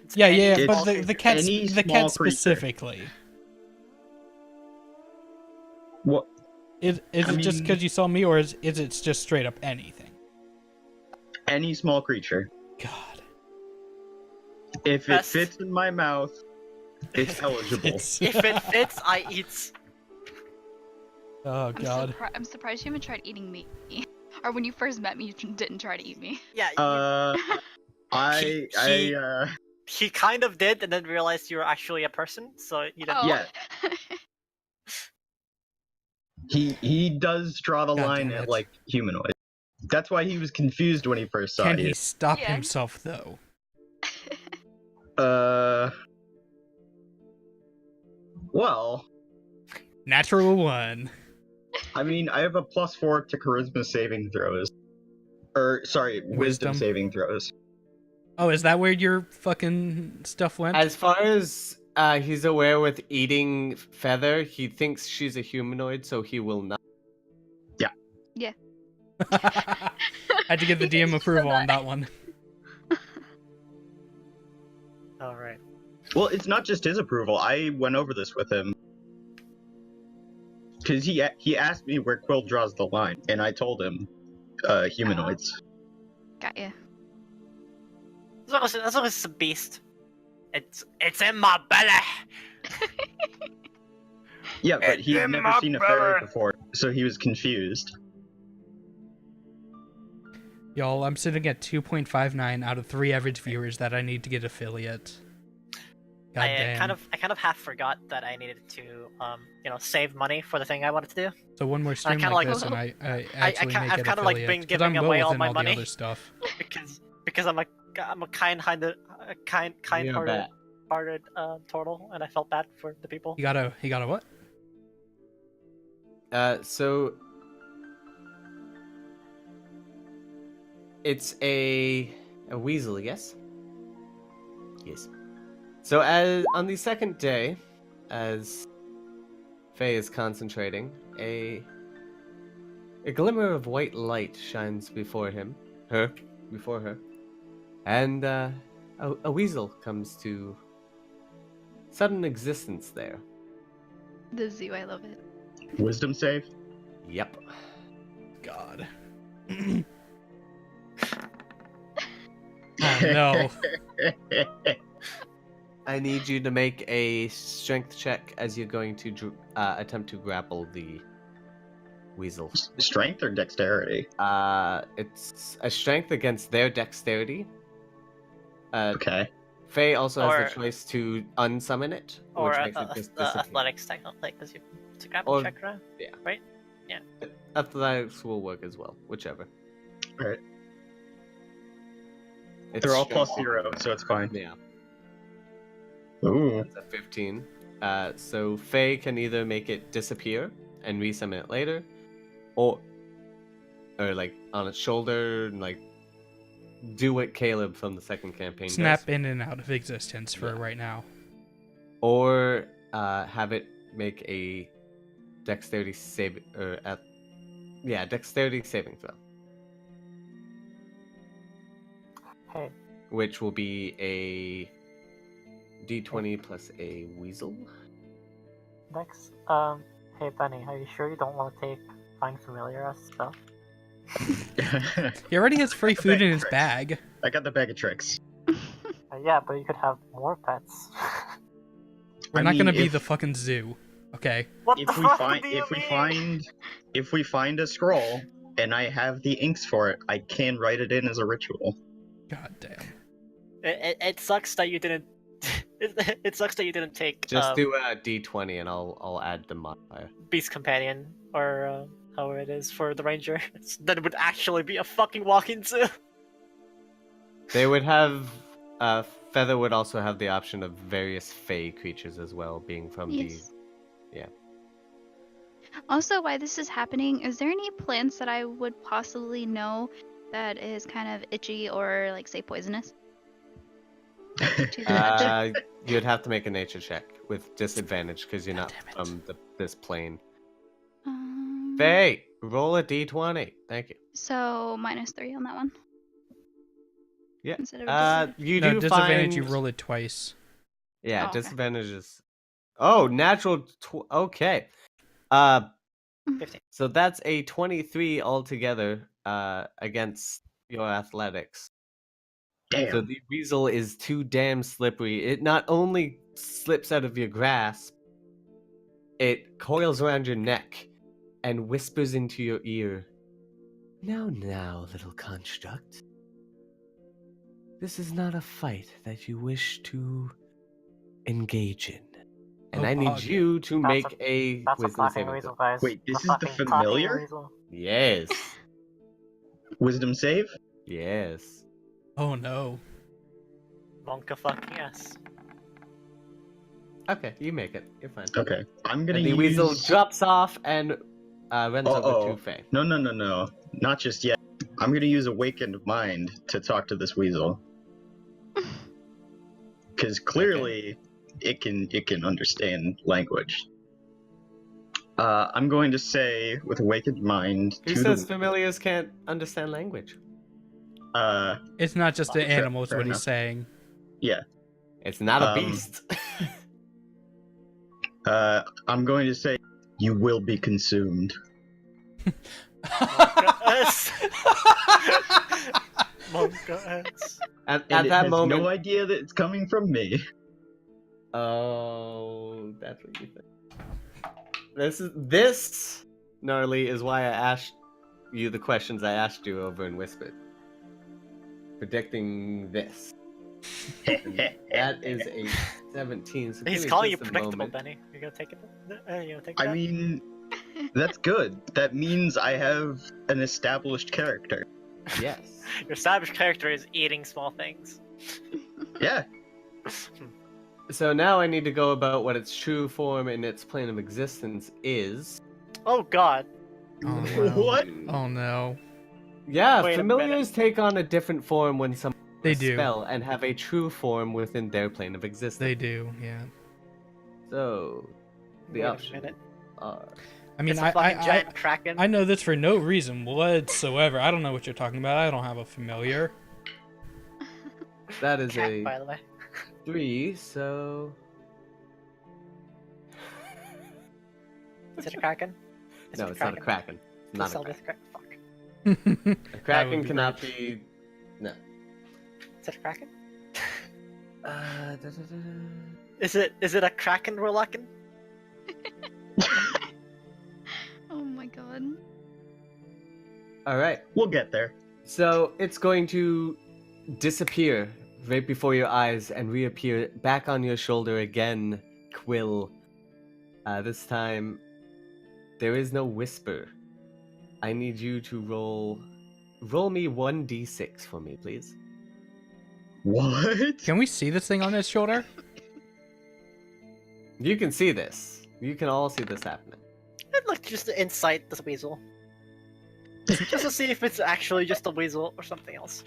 It's Yeah, any yeah, It's but small the creature. cat, any the small cat creature. specifically. What? Is I it just mean- because you saw me, or is it just straight up anything? Any small creature. God, If it Best. fits in my mouth, it's eligible. it's If it fits, I eat. oh god. I'm surprised you haven't tried eating me. Or when you first met me, you didn't try to eat me. Yeah, he kind of did, and then realized you were actually a person. So you didn't. Oh. Yeah. He does draw the God line damn at it. like humanoid. That's why he was confused when he first saw Can you. he stop Yeah. himself though? Well, Natural 1. I mean, I have a +4 to charisma saving throws. Wisdom Wisdom. saving throws. Oh, is that where your fucking stuff went? As far as he's aware with eating Feather, he thinks she's a humanoid, so he will not. Had to get the DM approval on that one. All right. Well, it's not just his approval. I went over this with him. Because he asked me where Quill draws the line, and I told him humanoids. Got ya. As long as it's a beast, it's in my belly. Yeah, but It's he'd in never my seen a fairy belly. before, so he was confused. Y'all, I'm sitting at 2.59 out of 3 average viewers that I need to get affiliate. God I damn. kind of half forgot that I needed to save money for the thing I wanted to do. So one more stream kinda like like- this, and I actually make I've it kind of like affiliate been because giving I'm well away all within my all money the other stuff. because I'm a kind-hearted You're hearted turtle, and I felt bad for the people. He got a what? So it's a weasel, yes? Yes. So as on the second day, as Faye is concentrating, a glimmer of white light shines before her, and a weasel comes to sudden existence there. The zoo, I love it. Wisdom save. Yep. God. Oh no. I need you to make a strength check as you're going to attempt to grapple the weasel. Strength or dexterity? It's a strength against their dexterity. Okay. Faye also has Or- the choice to unsummon it, Or which makes it just disappear. athletics technically, because it's a grapple Or- check, right? yeah. Right? Athletics will work as well, whichever. Alright. It's They're all strength. +0, so it's fine. Yeah, Ooh. that's a 15. So Faye can either make it disappear and resummon it later, or like on its shoulder, and like do what Caleb from the second campaign Snap does, in and out of existence for Yeah. right now. or have it make a dexterity dexterity saving throw, Hey, which will be a d20 plus a weasel. next, hey Benny, are you sure you don't want to take Find Familiar as spell? He already has free food in his bag. I got the bag of tricks. Yeah, but you could have more pets. We're I not gonna mean, be if- the fucking zoo. Okay. What If the we fuck find do you if we mean? find a scroll and I have the inks for it, I can write it in as a ritual. God damn. It sucks that you didn't. It sucks that you didn't take Just do a d20 and I'll add the modifier. Beast Companion or however it is for the Ranger. That would actually be a fucking walk-in zoo. They would have Feather would also have the option of various fey creatures as well, being from Yes. Yeah. Also, why this is happening, is there any plants that I would possibly know that is kind of itchy or, like, say, poisonous? To the touch? You'd have to make a nature check with disadvantage because you're God not damn it. from this plane. Um, Faye, roll a d20. Thank you. So, -3 on that one. Yeah. Instead of disadvantage. You No, do disadvantage, find... you roll it twice. Yeah, Oh, okay. disadvantage is... Oh, natural... Okay. 15. So that's a 23 altogether against your athletics. Damn. So the weasel is too damn slippery. It not only slips out of your grasp, it coils around your neck and whispers into your ear. Now, little construct. This is not a fight that you wish to engage in. And Oh, I need bog. you to That's make a That's a wisdom fucking saving weasel, throw. guys. Wait, this A is the fucking familiar? talking weasel. Yes. Wisdom save? Yes. Oh no. Monka fucking yes. Okay, you make it. You're fine. Okay. I'm gonna And the use... weasel drops off and runs over to Faye. No. Not just yet. I'm gonna use Awakened Mind to talk to this weasel. Because clearly it can understand language. I'm going to say with Awakened Mind Who to says the familiars can't understand language? It's not just the Fair- animals, fair what enough. he's saying. yeah. It's not a Um, beast. I'm going to say you will be consumed. Monka S. Monka S. At And it that has moment. no idea that it's coming from me. Oh, that's what you think. This gnarly is why I asked you the questions I asked you over in Whispered. Predicting this. And that is a 17. So He's give me calling you just a predictable, moment. Benny. You gonna take it? You gonna take I that? mean, that's good. That means I have an established character. Yes. Your established character is eating small things. Yeah. So now I need to go about what its true form and its plane of existence is. Oh God. Oh no. What? Oh no. Yeah, Wait a familiars take on a different form when some They do. spell and have a true form within their plane of existence. They do, yeah. So the Wait a options minute. are I mean, It's a fucking giant kraken. I know this for no reason whatsoever. I don't know what you're talking about. I don't have a familiar. that is Cat, a by the way. 3, so Is it a kraken? Is no, it it's not a kraken. It's not a Sell kraken. this kraken. Fuck. A kraken cannot be. No. Is it a kraken? Da. Is it a kraken we're locking? Oh my god. All right. We'll get there. So it's going to disappear right before your eyes and reappear back on your shoulder again, Quill. This time, there is no whisper. I need you to roll me 1d6 for me, please. What? Can we see this thing on his shoulder? You can see this. You can all see this happening. I'd like just to incite this weasel. Just to see if it's actually just a weasel or something else.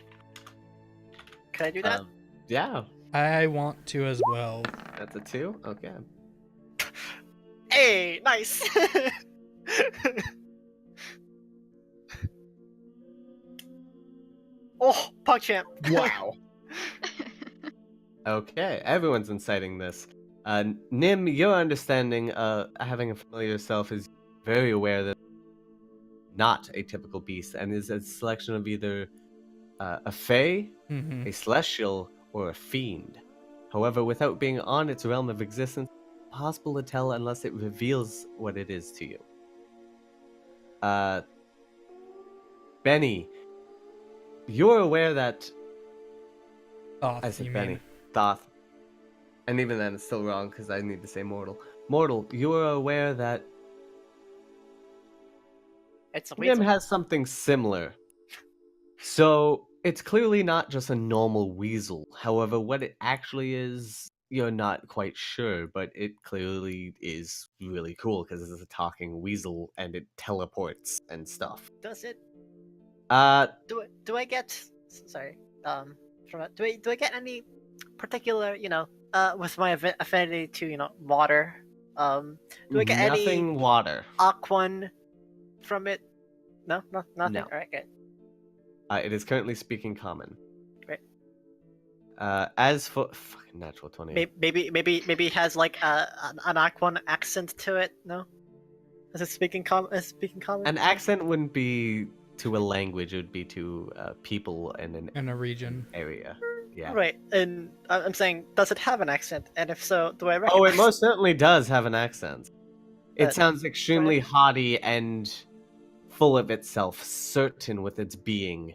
Can I do that? Yeah, I want to as well. that's a 2. Okay. Hey, nice! Oh, PogChamp! Wow. Okay, everyone's inciting this. Nim, your understanding, having a familiar self, is very aware that not a typical beast and is a selection of either a fae, Mm-hmm. a celestial, or a fiend. However, without being on its realm of existence, it's possible to tell unless it reveals what it is to you. Benny, you're aware that I Thoth, said you Benny. mean? Thoth. And even then, it's still wrong because I need to say mortal. Mortal, you are aware that It's a Nim weasel. has something similar. So, it's clearly not just a normal weasel. However, what it actually is, you're not quite sure, but it clearly is really cool because it's a talking weasel and it teleports and stuff. Does it? Uh, Do I get? Sorry. Do I get any particular, with my affinity to, water? Do I get nothing any water. aquan from it? No, nothing. No. All right, good. It is currently speaking common. Great. As for fucking natural 20. Maybe it has like an aquan accent to it. No, is it speaking common? An accent wouldn't be to a language; it would be to people in an In a region. area. Yeah. Right, and I'm saying, does it have an accent? And if so, do I recognize? Oh, it most certainly does have an accent. It Uh, sounds extremely haughty and full of itself, certain with its being,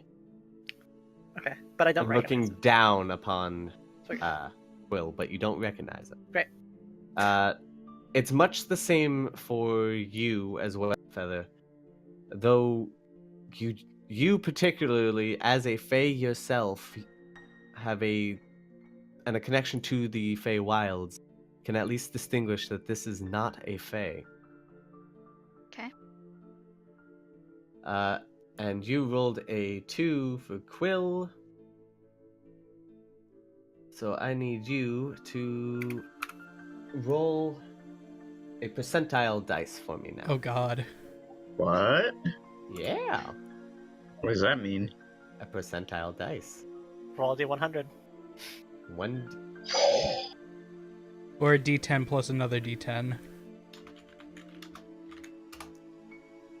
Okay, but I don't and looking recognize down upon Sweet. Will, but you don't recognize it. Great. It's much the same for you as well, Feather. Though you particularly, as a Fae yourself, have a connection to the Fae Wilds, can at least distinguish that this is not a Fae. Okay. And you rolled a 2 for Quill. So I need you to roll a percentile dice for me now. Oh god. What? Yeah, What does that mean? a percentile dice. Roll a d100. One. Or a d10 plus another d10.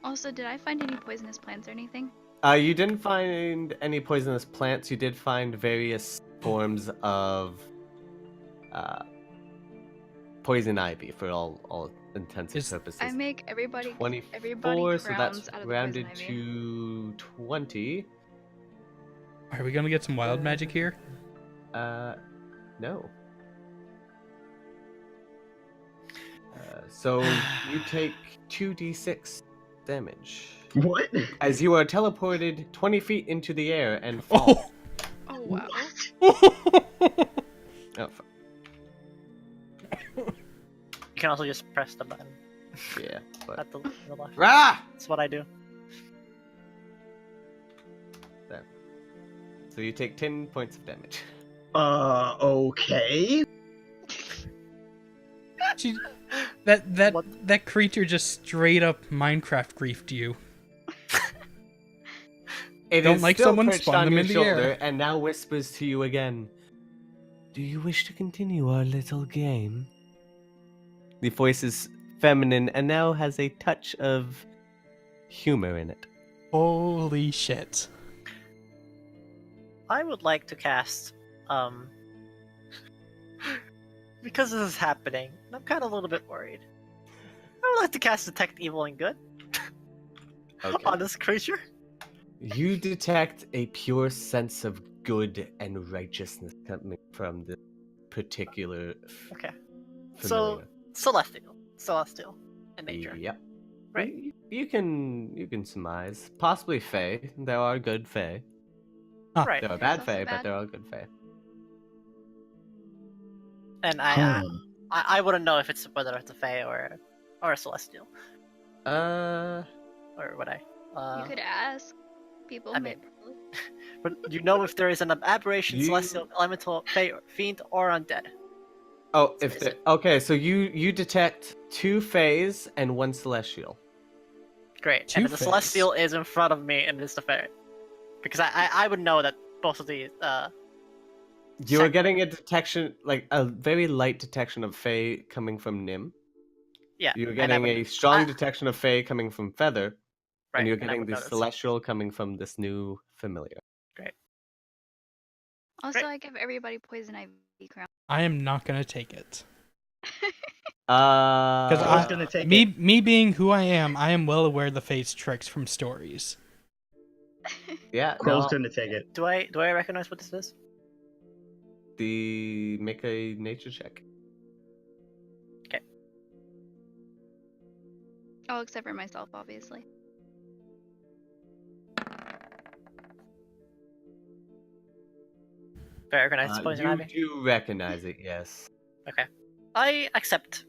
Also, did I find any poisonous plants or anything? You didn't find any poisonous plants. You did find various forms of poison ivy for all intents and purposes. I make everybody 24, so crowns that's out of the rounded poison ivy. to 20. Are we gonna get some wild magic here? No. So you take 2d6 damage What? as you are teleported 20 feet into the air and fall. Oh wow. Oh, fuck. You can also just press the button Yeah, but at the left. ah! That's what I do. There. So you take 10 points of damage. Okay. She, What? that creature just straight up Minecraft griefed you. It Don't is like still someone perched spawn on them your in the shoulder air. and now whispers to you again. Do you wish to continue our little game? The voice is feminine and now has a touch of humor in it. Holy shit. I would like to cast, because this is happening, and I'm kind of a little bit worried. I would like to cast Detect Evil and Good Okay. on this creature. You detect a pure sense of good and righteousness coming from this particular Okay. familiar. So, Celestial in nature. Yep. Right. You can surmise. Possibly Fae. There are good Fae. Huh. Right. There are There's bad also Fae, but bad- there are good Fae. And Huh. I wouldn't know if it's whether it's a Fae or a Celestial, or would I? You could ask. People I may mean- probably. But you know if there is an aberration, You- Celestial, Elemental, Fae, Fiend, or Undead. Oh, So if is there, it- okay, so you detect 2 Faes and 1 Celestial. Great. Two And the Faes. Celestial is in front of me and it's the Fae. Because I would know that both of these, You are Sec- getting a detection, like a very light detection of Fae coming from Nim. yeah. You're and I getting would- a strong I- detection of Fae coming from Feather, right, and you're I getting would the know this. Celestial coming from this new familiar. Great. Also, Great. I give everybody poison ivy crown. I am not gonna take it. Because Because I was gonna take it. me being who I am well aware of the Fate's tricks from stories. yeah, Quill's no, gonna take it. Do I recognize what this is? make a nature check. Oh, except for myself, obviously. Do I recognize poison You ivy? do recognize it, yes. Okay. I accept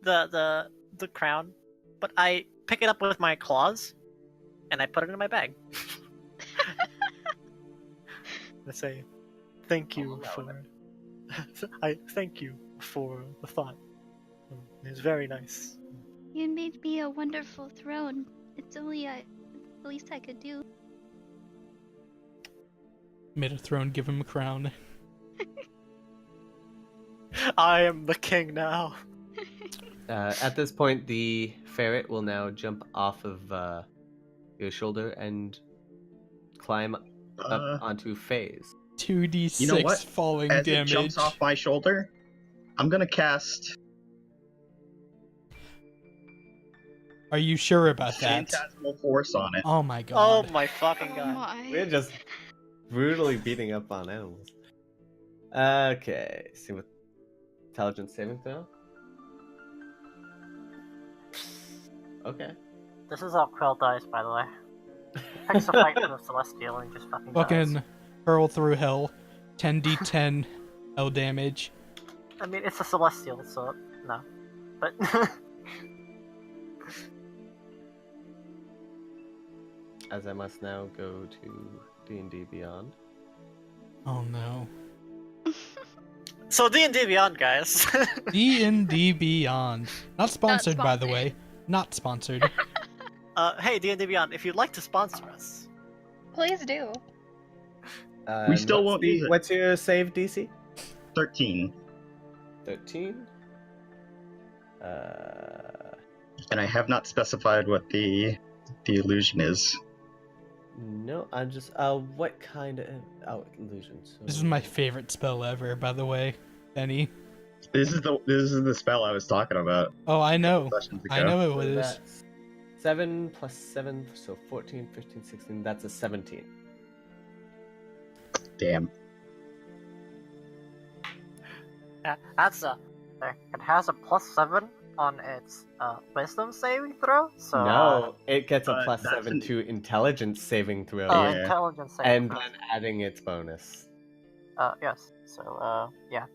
the crown, but I pick it up with my claws, and I put it in my bag. I say, "Thank you Oh, for." I thank you for the thought. It's very nice. You made me a wonderful throne. It's only the least I could do. Made a throne, give him a crown. I am the king now. At this point, the ferret will now jump off of your shoulder and climb up onto Faye's. 2d6 You know what? falling As damage. it jumps off my shoulder, I'm gonna cast Are you sure about that? Phantasmal Force on it. Oh my Oh god. my fucking Oh god! my. We're just brutally beating up on animals. Okay, see what intelligence saving throw. Okay. This is how Quill dies, by the way. He picks a fight with a Celestial and just fucking dies. Fucking hurl through hell. 10d10 hell damage. I mean, it's a Celestial, so no. But As I must now go to D&D Beyond. Oh no. so D&D Beyond, guys. D&D Beyond. Not sponsored, by the sponsored. way. Not sponsored. Hey, D&D Beyond, if you'd like to sponsor us, Please do. We still won't use it. What's your save DC? 13. 13. And I have not specified what the illusion is. No, I'm just. What kind of illusion? So... This is my favorite spell ever, by the way. Benny. This is the spell I was talking about. Oh, I know. Sessions ago. I know So it is. that's 7 plus 7, so 14, 15, 16. That's a 17. Damn. That's it has a +7 on its wisdom saving throw. So No, it gets a plus that's 7 an- to intelligence saving throw, Yeah. intelligence saving and throw. then adding its bonus. Yes. So yeah.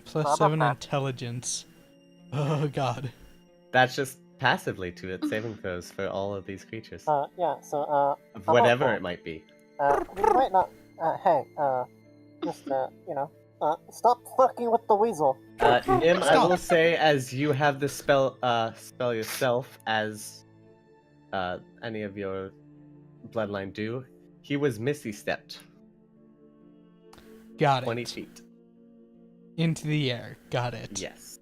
Plus How about 7 that? intelligence. Oh god. That's just passively to its saving throws for all of these creatures, Yeah. So of whatever it might be. we might not. Hey. Just stop fucking with the weasel. Nim, I Stop. will say, as you have the spell yourself, as any of your bloodline do, he was Misty stepped Got 20 it. feet. Into the air. Got it. Yes.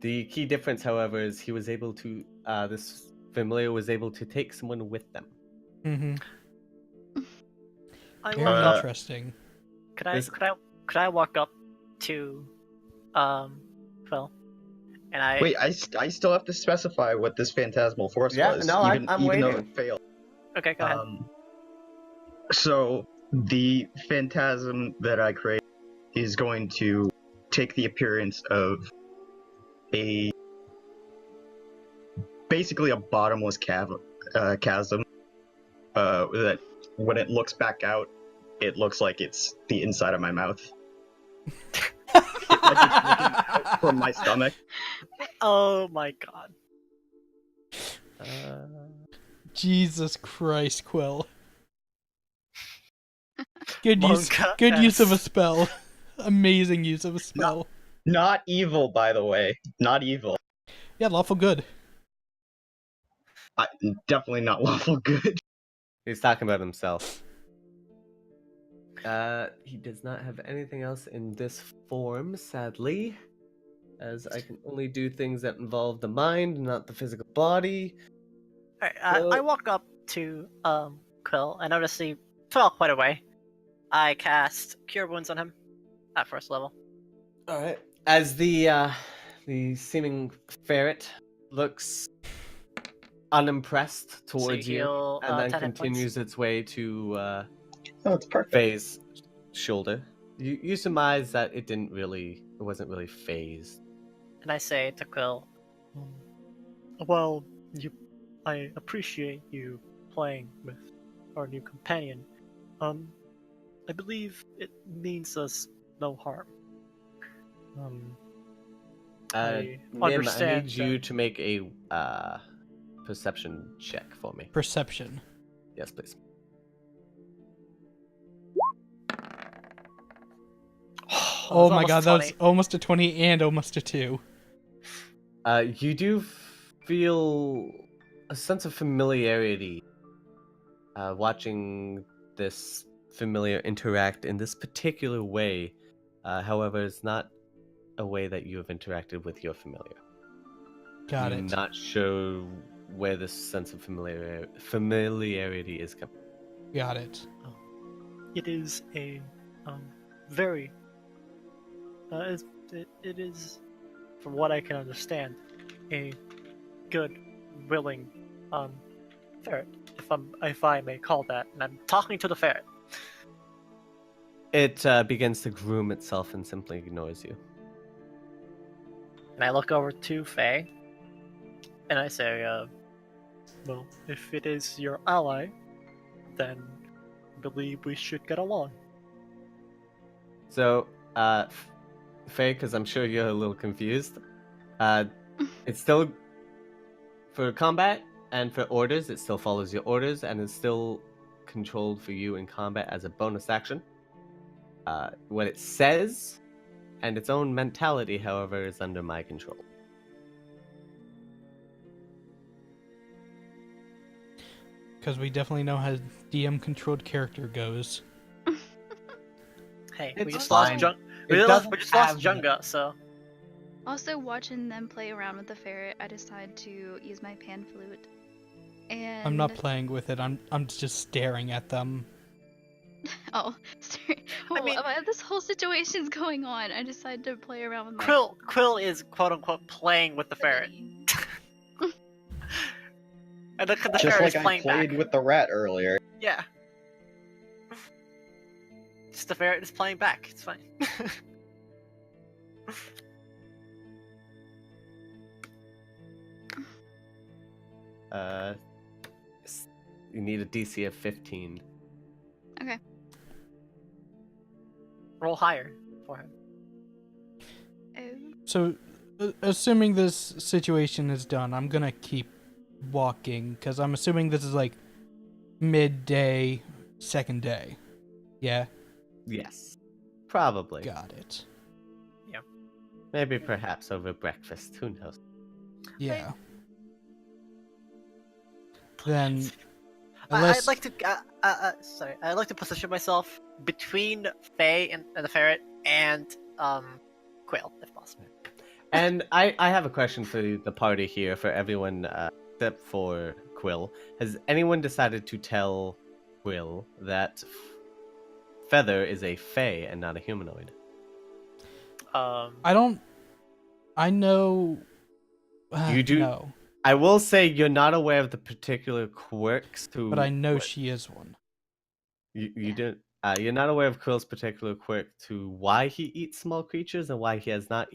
The key difference, however, is he was able to. This familiar was able to take someone with them. Mm-hmm. Very Uh, interesting. Could I This- could I walk up to Phil, and I Wait, I still have to specify what this phantasmal force Yeah, was. no, even I'm even though waiting. it failed. okay, go ahead. So the phantasm that I create is going to take the appearance of basically a bottomless chasm. That when it looks back out, it looks like it's the inside of my mouth. Like it's looking out from my stomach. Oh my god. Jesus Christ, Quill. Good Monka use of a S. spell. Amazing use of a spell. Not evil, by the way. Not evil. Yeah, lawful good. Definitely not lawful good. He's talking about himself. He does not have anything else in this form, sadly, as I can only do things that involve the mind, not the physical body. Alright, So- I walk up to Quill. I notice he fell quite away. I cast Cure Wounds on him at first level. All right. As the seeming ferret looks unimpressed towards you, heal, and then 10 hit points. continues its way to Oh, it's perfect. Faye's shoulder, you surmise that it wasn't really phased. And I say to Quill, well, I appreciate you playing with our new companion. I believe it means us no harm. I Nim, I understand need you that- to make a perception check for me. Perception. Yes, please. Oh my god, that was almost a 20 and almost a 2. You do feel a sense of familiarity watching this familiar interact in this particular way. However, it's not a way that you have interacted with your familiar. Got You're it. not sure where this sense of familiarity is coming. Got it. It is a very it is, from what I can understand, a good, willing ferret, if I may call that. And I'm talking to the ferret. It begins to groom itself and simply ignores you. And I look over to Faye, and I say, well, if it is your ally, then I believe we should get along. So, Faye, because I'm sure you're a little confused, it's still, for combat and for orders, it still follows your orders and is still controlled for you in combat as a bonus action. What it says and its own mentality, however, is under my control. Because we definitely know how DM controlled character goes. Hey, It's we just fine. lost It we doesn't just lost have- Junga, so Also, watching them play around with the ferret, I decided to use my pan flute. And I'm not playing with it. I'm just staring at them. Oh, sorry. I mean- While this whole situation's going on, I decided to play around with my Quill is quote unquote playing with the ferret. And the Just ferret like is I playing played back. with the rat earlier. Yeah. Just the ferret is playing back. It's fine. Uh, you need a DC of 15. Okay. Roll higher for him. Oh. So, assuming this situation is done, I'm gonna keep walking because I'm assuming this is like midday, second day. Yeah, Yes. Probably. got it. Maybe perhaps over breakfast. Who knows? Yeah. Then, I'd like to. Sorry, I'd like to position myself between Faye and the ferret and Quill, if possible. And I have a question for the party here, for everyone except for Quill. Has anyone decided to tell Quill that Feather is a fae and not a humanoid? I know. You do. No, I will say you're not aware of the particular quirks to. but I know she is one. You didn't. You're not aware of Quill's particular quirk to why he eats small creatures and why he has not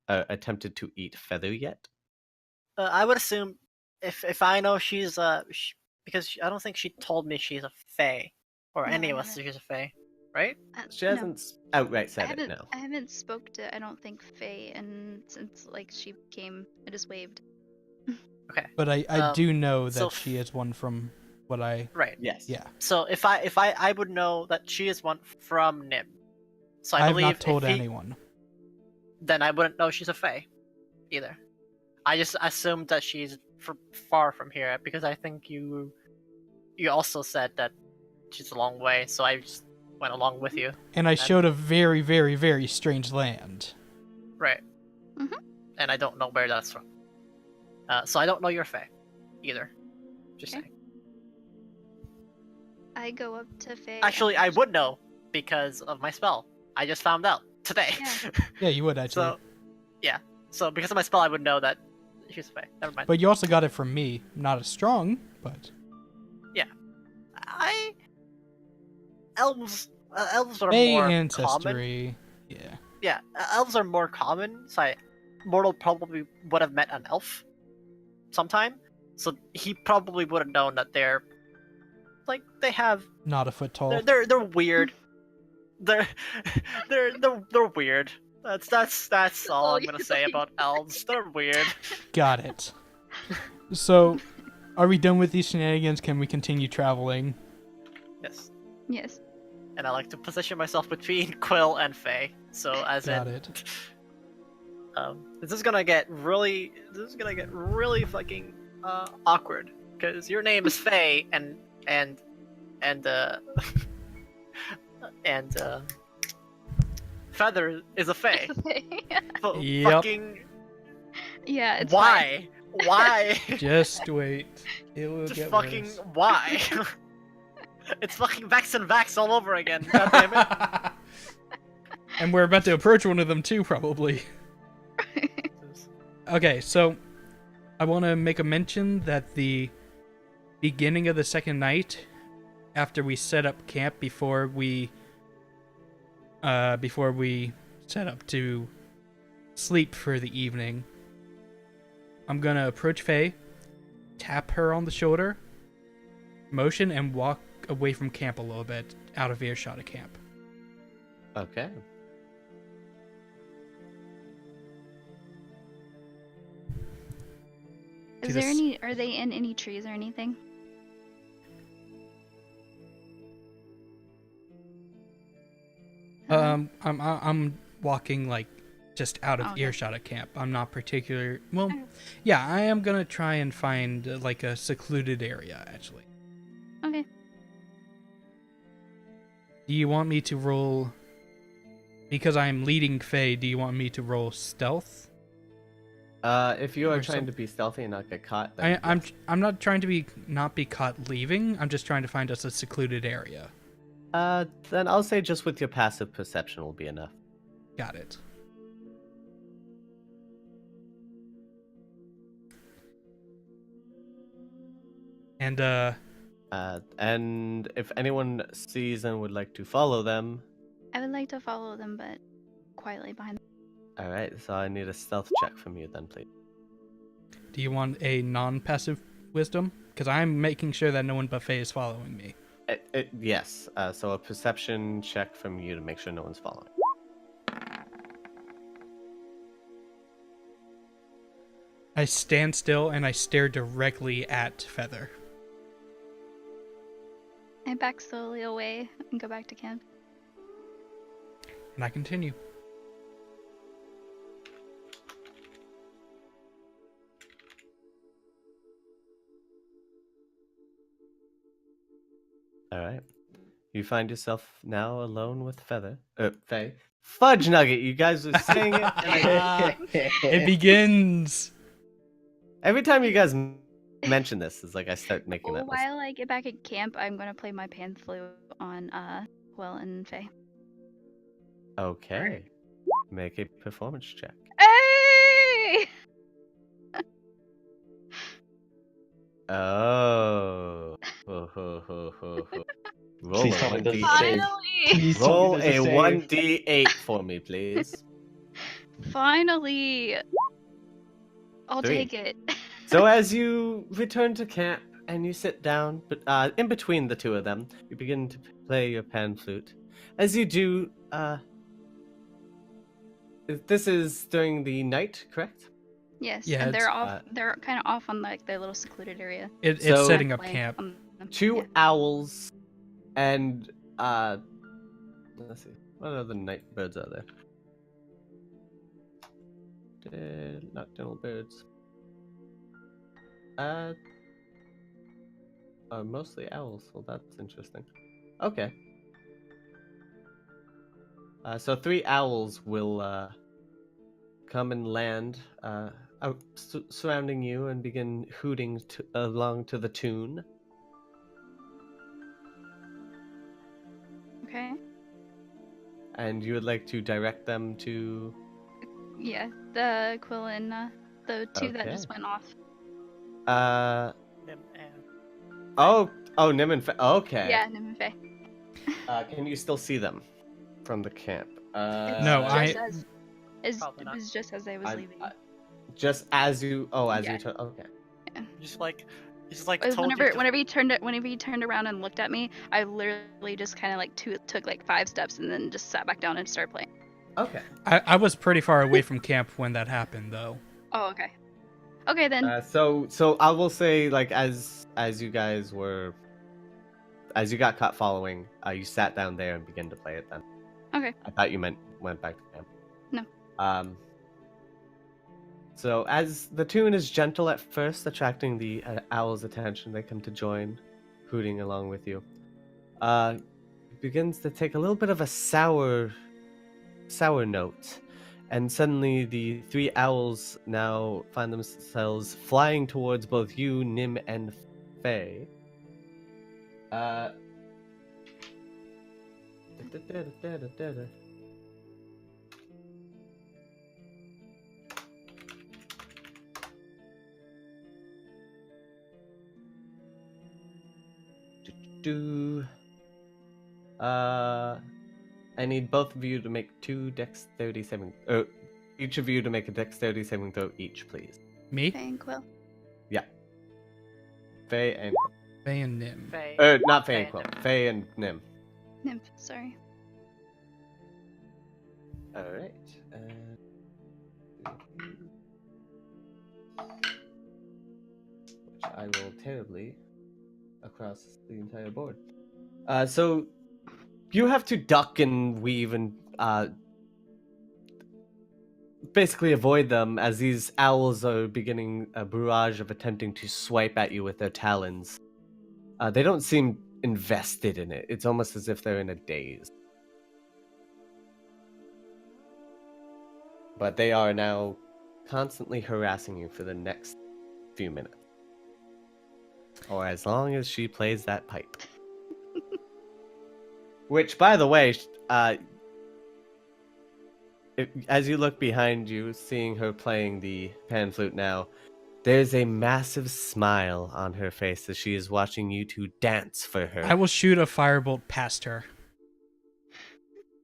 attempted to eat Feather yet. I would assume if I know she's because I don't think she told me she's a fae, or No, any I of us haven't. she's a fae, right? She hasn't outright I said it. haven't. No. I haven't spoke to. I don't think Faye, and since like she came, I just waved. Okay. But I do know that so she is one from what I. Right. Yes. Yeah. So if I would know that she is one from Nim. So I have believe not told if he, anyone. then I wouldn't know she's a fae, either. I just assumed that she's far from here because I think you also said that she's a long way, so I just went along with you. And I showed a very, very, very strange land. Right. Mhm. And I don't know where that's from. So I don't know your fae, either. Just Okay. saying. I go up to Faye. Actually, I would know because of my spell. I just found out today. Yeah. Yeah, you would actually. So, yeah. So because of my spell, I would know that she's a fae. Never mind. But you also got it from me. Not as strong, but Elves are May more common. ancestry. Yeah. Yeah, elves are more common. So Mortal probably would have met an elf sometime. So he probably would have known that they're like they have Not a foot tall. they're weird. They're weird. That's all I'm gonna say about elves. They're weird. Got it. So, are we done with these shenanigans? Can we continue traveling? Yes. Yes. And I like to position myself between Quill and Faye. So as Got in, it. this is gonna get really fucking awkward because your name is Faye and Feather is a Fae. Yep. Fucking Yeah. It's why? Why? Just wait. It will Just get fucking worse. why? It's fucking Vex and Vax all over again. God damn it. And we're about to approach one of them too, probably. Okay, so I want to make a mention that the beginning of the second night, after we set up camp, before we set up to sleep for the evening, I'm gonna approach Faye, tap her on the shoulder, motion, and walk away from camp a little bit, out of earshot of camp. Okay. Is there any? Are they in any trees or anything? I'm walking like just out of Okay. earshot of camp. I'm not particular. Well, Okay. yeah, I am gonna try and find like a secluded area actually. Okay. Do you want me to roll? Because I'm leading Faye, do you want me to roll stealth? If you are Or trying some- to be stealthy and not get caught, then I'm not trying to not be caught leaving. I'm just trying to find us a secluded area. then I'll say just with your passive perception will be enough. Got it. And if anyone sees and would like to follow them, I would like to follow them, but quietly behind them. all right. So I need a stealth check from you then, please. Do you want a non-passive wisdom? Because I'm making sure that no one buffet is following me. Yes. So a perception check from you to make sure no one's following. I stand still and I stare directly at Feather. I back slowly away and go back to camp. And I continue. All right. You find yourself now alone with Faye. Fudge Nugget, you guys are saying it. It begins. Every time you guys mention this, it's like I start making Well, that mistake. while I get back at camp, I'm gonna play my pan flute on Will and Faye. Okay. Make a performance check. Hey! Oh. Ho, ho, ho, ho, ho. Roll Please a tell me this is 1d8. safe. Finally! Please tell Roll me a this is safe. 1d8 for me, please. Finally! I'll 3. take it. So as you return to camp and you sit down, but in between the two of them, you begin to play your pan flute. As you do, this is during the night, correct? Yes, Yeah, and they're it's, off. They're kind of off on like their little secluded area. It's So- setting up Playing camp. on them. 2 Yeah. owls and let's see, what other night birds are there? Nocturnal birds. Mostly owls. Well, that's interesting. Okay. So 3 owls will come and land surrounding you and begin hooting along to the tune. Okay. And you would like to direct them to... Yeah, the Quill and the two that Okay. just went off. Nim and Oh, Nim and okay. Yeah, Nim and Faye. Can you still see them from the camp? No, Probably not. It was just as I was leaving. Just as you... Oh, as Yeah. you... Okay. just like It was told you whenever he turned around and looked at me, I literally just kind of like took like 5 steps and then just sat back down and started playing. Okay. I was pretty far away from camp when that happened, though. Oh, okay. Okay then. So I will say, like, as you guys were... As you got caught following, you sat down there and began to play it then. Okay. I thought you went back to camp. No. So as the tune is gentle at first, attracting the owl's attention, they come to join, hooting along with you. It begins to take a little bit of a sour note, and suddenly the 3 owls now find themselves flying towards both you, Nim, and Faye. I need both of you to make 2 dexterity saving. Each of you to make a dexterity saving throw each, please. Me? Faye and Quill. Yeah. Faye and... Faye and Nim. Faye. Not Faye and Faye Quill. and Nim. Faye and Nim. Nymph, sorry. Alright. Which I will terribly across the entire board. So you have to duck and weave and basically avoid them as these owls are beginning a barrage of attempting to swipe at you with their talons. They don't seem invested in it. It's almost as if they're in a daze. But they are now constantly harassing you for the next few minutes. Or as long as she plays that pipe. Which, by the way, as you look behind you, seeing her playing the pan flute now, there's a massive smile on her face as she is watching you two dance for her. I will shoot a firebolt past her.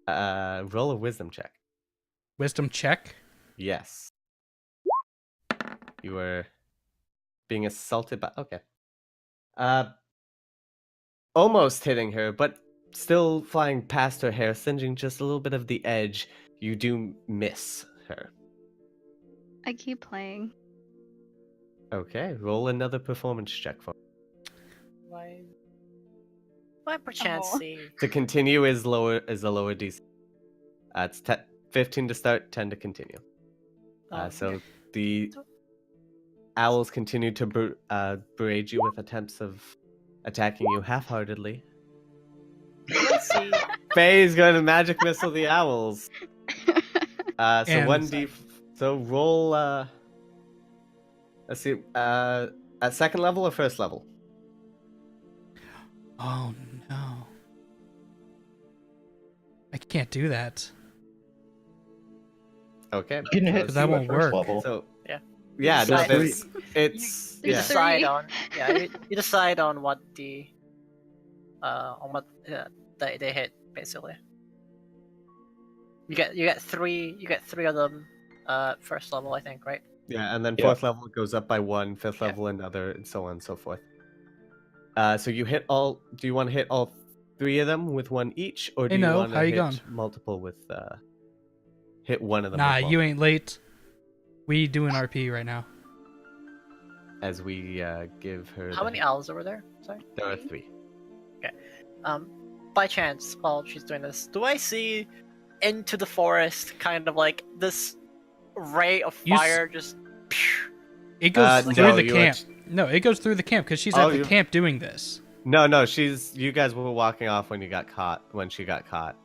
Roll a wisdom check. Wisdom check. Yes. You were being assaulted by. Okay. Almost hitting her, but still flying past her hair, singeing just a little bit of the edge. You do miss her. I keep playing. Okay, roll another performance check for. Why perchance Oh. see? To continue is a lower DC. It's 15 to start, 10 to continue. So the owls continue to berate you with attempts of attacking you half-heartedly. Let's see. Faye is going to magic missile the owls. So And- 1d. So roll. Let's see. At second level or first level? Oh no. I can't do that. Okay. You can hit That two won't at first work. level. So Yeah. yeah, no, decide- it's You yeah. decide Three. on you decide on what the on what they hit basically. You get three of them first level, I think, right? Yeah, and then Yeah. fourth level goes up by one, fifth Yeah. level another, and so on and so forth. So you hit all. Do you want to hit all three of them with one each, or do Hey, you no, want to how you hit going? multiple with hit one of them? Nah, with you one, ain't late. We doing RP right now. as we give her. How many owls over there? Sorry. There are 3. By chance, while she's doing this, do I see into the forest kind of like this ray of You s- fire just? It goes through no, the you camp. No, it goes through the camp because she's Oh, at the you- camp doing this. No, you guys were walking off when you got caught. When she got caught.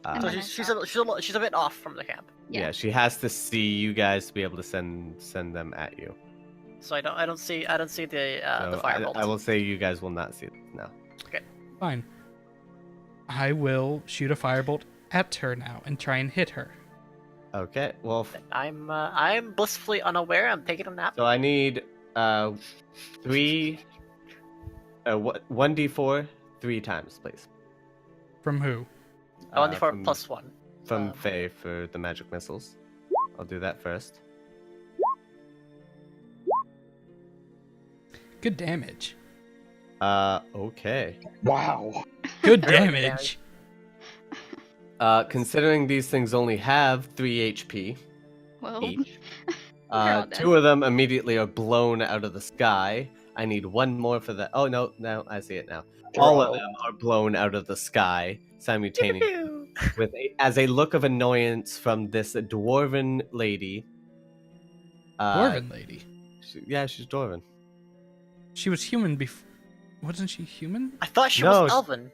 And So then I she's a bit off from the camp. Yeah, she has to see you guys to be able to send them at you. So I don't see the So firebolt. I will say you guys will not see this now. Fine. I will shoot a firebolt at her now and try and hit her. Okay, well, I'm blissfully unaware. I'm taking a nap. so I need 1d4 3 times, please. From who? I want from- plus one. From Faye for the magic missiles. I'll do that first. Good damage. Okay. Wow. Good Very good damage. Considering these things only have 3 HP Well, each, all dead. 2 of them immediately are blown out of the sky. I need 1 more for that. Oh, no, I see it now. All of them are blown out of the sky simultaneously, as a look of annoyance from this dwarven lady. Dwarven lady. She's dwarven. She was human before. Wasn't she human? I thought she No, was elven.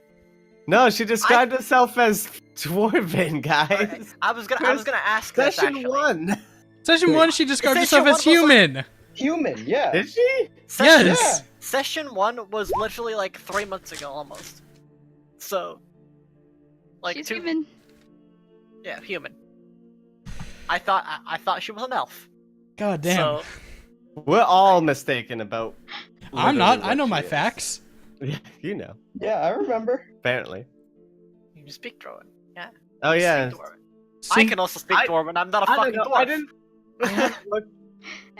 No, she described herself as dwarven, guys. I was gonna ask this Session actually. 1. Session 1, she described Session herself as 1 was like- human. Human, yeah. Did she? Session, Yes. Session 1 was literally like 3 months ago almost. So, like she's 2. human. Yeah, human. I thought she was an elf. God damn. So We're all mistaken about. I'm literally not. I what know she my is. facts. Yeah, you know. Yeah, I remember. Apparently. you speak Dwarven. Yeah. Oh you yeah. speak Dwarven. I can also speak I- Dwarven. I'm not a I fucking don't know. dwarf. I didn't. I hadn't looked-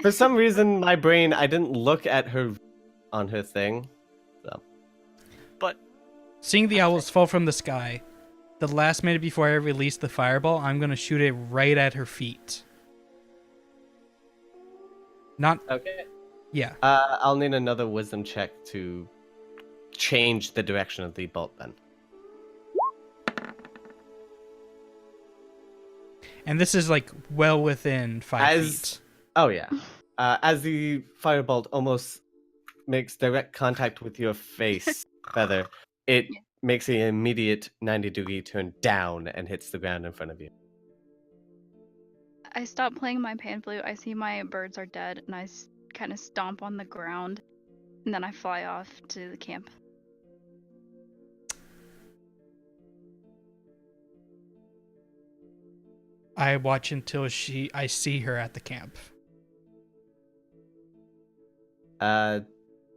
For some reason, my brain. I didn't look at her on her thing. But Seeing the owls fall from the sky, the last minute before I release the fireball, I'm gonna shoot it right at her feet. Not. Okay. Yeah. I'll need another wisdom check to change the direction of the bolt then. And this is like well within 5 feet. Oh yeah. As the firebolt almost makes direct contact with your face feather, it makes an immediate 90-degree turn down and hits the ground in front of you. I stop playing my pan flute. I see my birds are dead, and I kind of stomp on the ground, and then I fly off to the camp. I watch until I see her at the camp.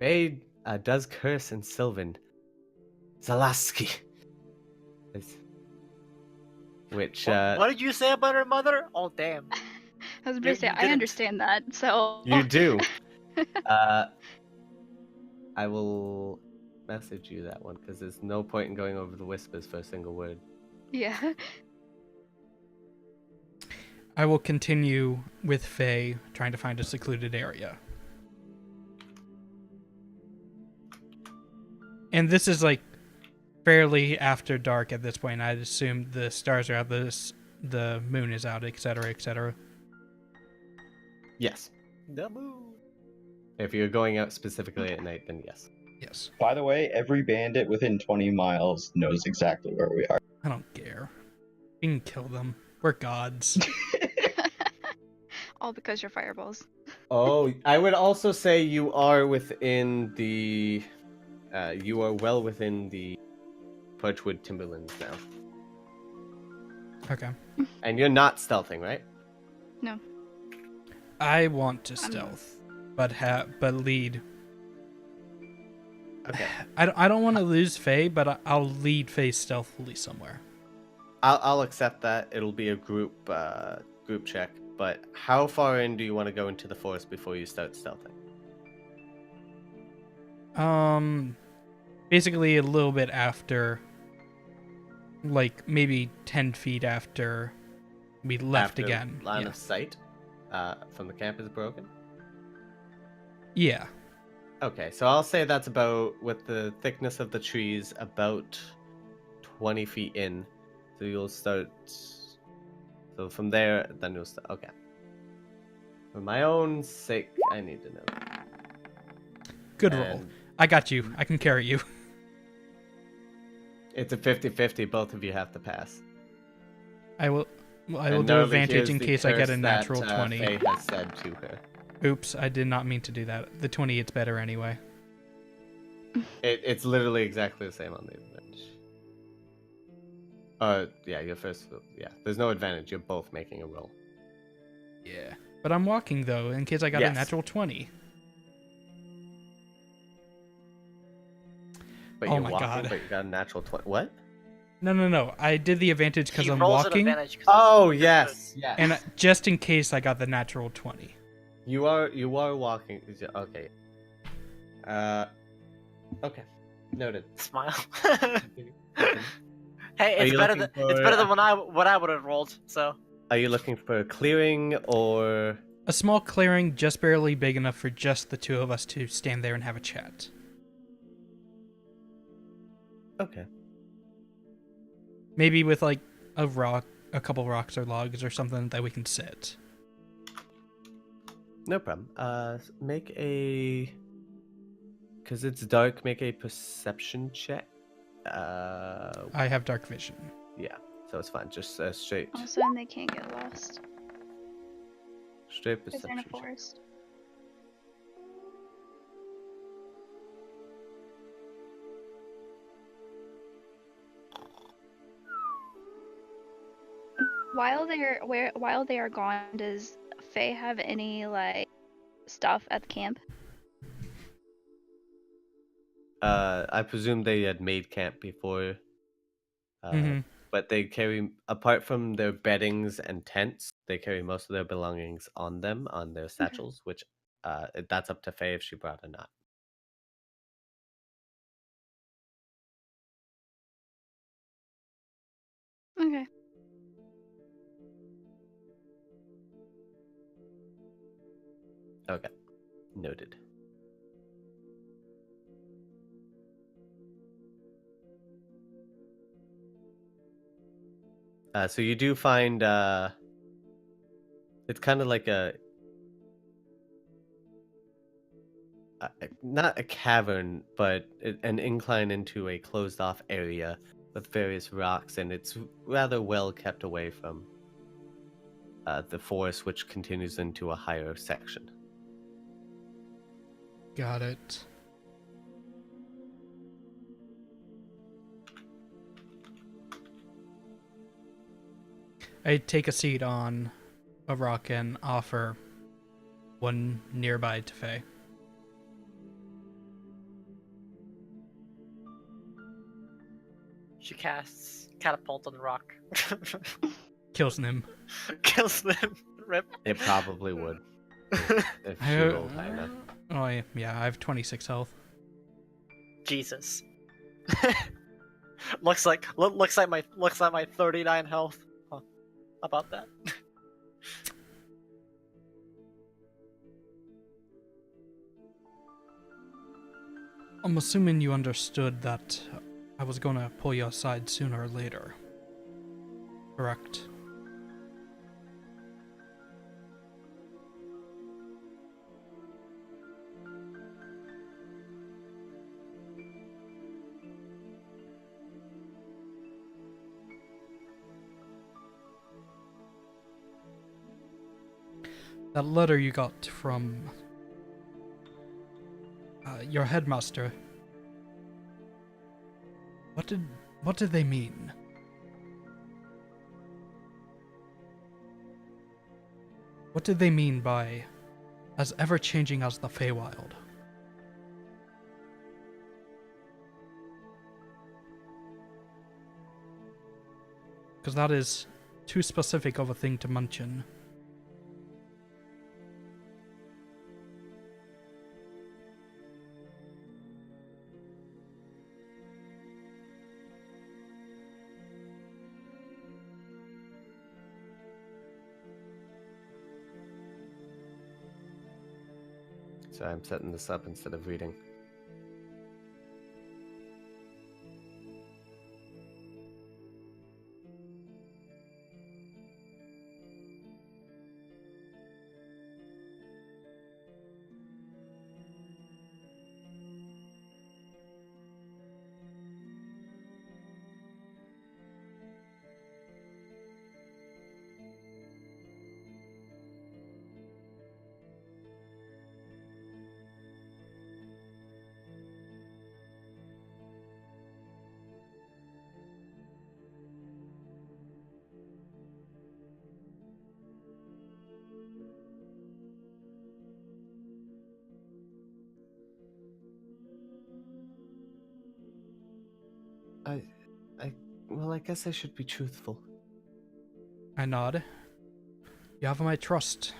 Ray does curse in Sylvan. Zalaski. Which, what did you say about her mother? Oh damn. I was about to say, you I didn't. understand that, so... you do. I will message you that one because there's no point in going over the whispers for a single word. Yeah. I will continue with Faye trying to find a secluded area. And this is like fairly after dark at this point. I'd assume the stars are out, the moon is out, etc., etc. Yes. The moon. If you're going out specifically at night, then yes. Yes. By the way, every bandit within 20 miles knows exactly where we are. I don't care. We can kill them. We're gods. All because you're fireballs. Oh, I would also say you are within the. You are well within the Birchwood Timberlands now. Okay. And you're not stealthing, right? No. I want to I'm- stealth, but lead. Okay. I don't want to lose Faye, but I'll lead Faye stealthily somewhere. I'll accept that. It'll be a group check. But how far in do you want to go into the forest before you start stealthing? Basically a little bit after, like maybe 10 feet after we left After again. Line Yeah. of sight from the camp is broken. Yeah. Okay, so I'll say that's about, with the thickness of the trees, about 20 feet in. So you'll start. So from there, then you'll start. Okay. For my own sake, I need to know. Good roll. And I got you. I can carry you. it's a 50-50. Both of you have to pass. I will And do Nerly advantage hears in the case I get curse a natural that, 20. Faye has said to her. Oops, I did not mean to do that. The 20 it's better anyway. It's literally exactly the same on the advantage. Yeah, your first. Yeah, there's no advantage. You're both making a roll. Yeah. But I'm walking though, in case I got a Yes. natural 20. But Oh you're my walking, God. but you got a natural 20. What? No. I did the advantage because He I'm rolls at walking, advantage 'cause Oh he's yes, yes. and just in case I got the natural 20. You are walking. Okay. Okay. Noted. good. Smile. Continue. Hey, Are it's you better looking than it's for- better than what I would have rolled. So Are you looking for a clearing or? A small clearing just barely big enough for just the two of us to stand there and have a chat. Okay. Maybe with like a couple rocks or logs or something that we can sit. No problem. Make a. Because it's dark, make a perception check. I have dark vision. Yeah. So it's fine. Just straight Also, and they can't get lost. Straight Because they're in a perception check. forest. While they are gone, does Faye have any like stuff at the camp? I presume they had made camp before. Mhm. But they carry, apart from their beddings and tents, they carry most of their belongings on them, on their satchels, which that's up to Faye if she brought or not. Okay. Okay. Noted. So you do find it's kind of like not a cavern, but an incline into a closed off area with various rocks, and it's rather well kept away from the forest, which continues into a higher section. Got it. I take a seat on a rock and offer one nearby to Faye. she casts catapult on the rock. Kills him. Kills them. Rip. It probably would if she rolled high enough. Oh, yeah, I have 26 health. Jesus. looks like my 39 health. Huh. How about that? I'm assuming you understood that I was gonna pull you aside sooner or later. Correct? That letter you got from your headmaster. What did they mean? What did they mean by as ever-changing as the Feywild? Because that is too specific of a thing to mention. So I'm setting this up instead of reading. I, well, I guess I should be truthful. I nod. You have my trust.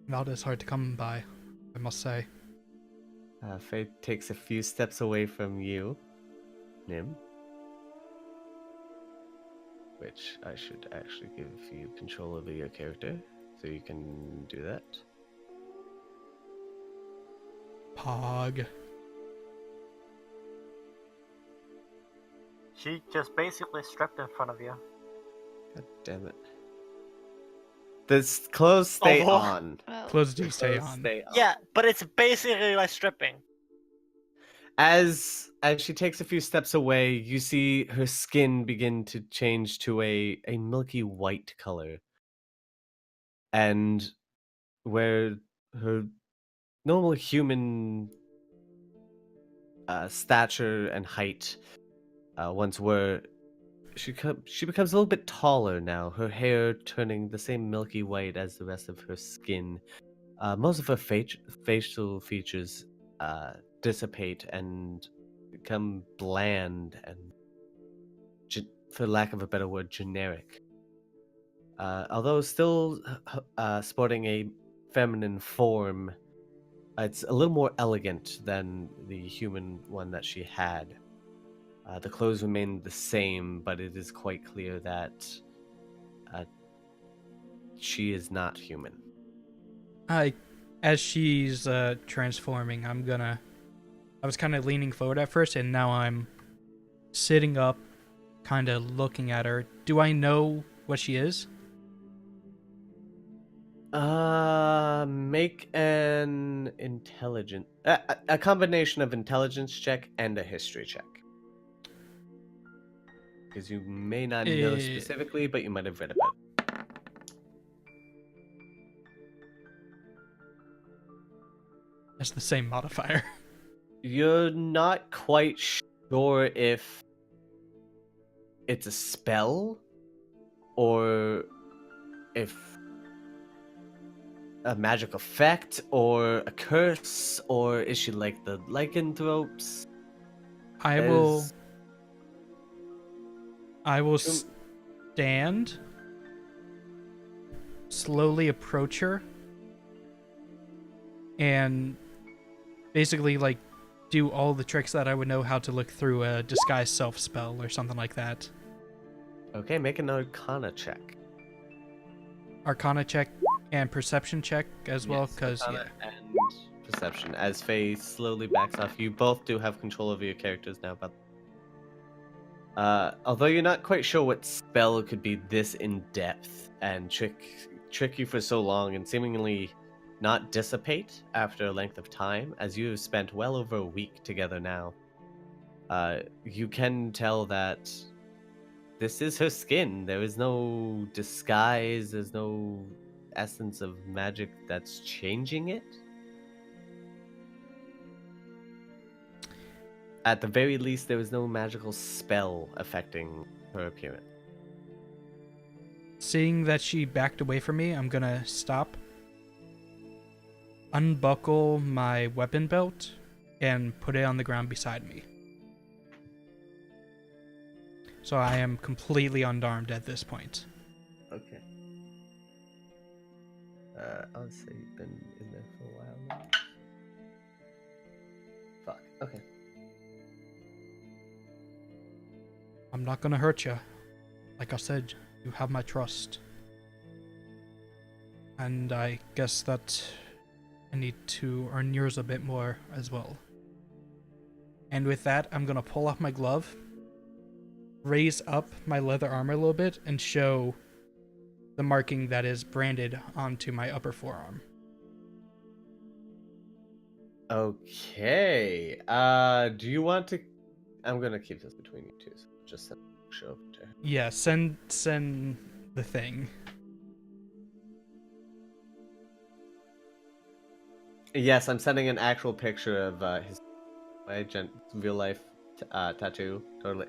That is hard to come by, I must say. Faye takes a few steps away from you, Nim. Which I should actually give you control over your character, so you can do that. Pog. She just basically stripped in front of you. God damn it. The clothes stay Oh. on. Oh. Clothes do The stay clothes on. stay on. Yeah, but it's basically like stripping. As she takes a few steps away, you see her skin begin to change to a milky white color. And where her normal human stature and height once were, she becomes a little bit taller now. Her hair turning the same milky white as the rest of her skin. Most of her facial features dissipate and become bland and, for lack of a better word, generic. Although still sporting a feminine form, it's a little more elegant than the human one that she had. The clothes remain the same, but it is quite clear that she is not human. As she's transforming, I was kind of leaning forward at first, and now I'm sitting up, kind of looking at her. Do I know what she is? Make an intelligence, a combination of intelligence check and a history check. Because you may not know specifically, but you might have read about it. That's the same modifier. You're not quite sure if it's a spell or if a magic effect or a curse, or is she like the lycanthropes? I will stand, slowly approach her, and basically like do all the tricks that I would know how to look through a disguise self spell or something like that. Okay, make an Arcana check. Arcana check and perception check as well, Yes, because Arcana and perception. As Faye slowly backs off, you both do have control over your characters now, but although you're not quite sure what spell could be this in depth and trick you for so long and seemingly not dissipate after a length of time, as you have spent well over a week together now, you can tell that this is her skin. There is no disguise, there's no essence of magic that's changing it. At the very least, there is no magical spell affecting her appearance. seeing that she backed away from me, I'm gonna stop, unbuckle my weapon belt, and put it on the ground beside me. So I am completely unarmed at this point. Okay. I'll say you've been in there for a while now. Fuck. Okay. I'm not gonna hurt you. Like I said, you have my trust. And I guess that I need to earn yours a bit more as well. And with that, I'm gonna pull off my glove, raise up my leather armor a little bit, and show the marking that is branded onto my upper forearm. Okay. Do you want to? I'm gonna keep this between you two. So just send a picture over to her. Yeah, send the thing. Yes, I'm sending an actual picture of his real life tattoo. Totally.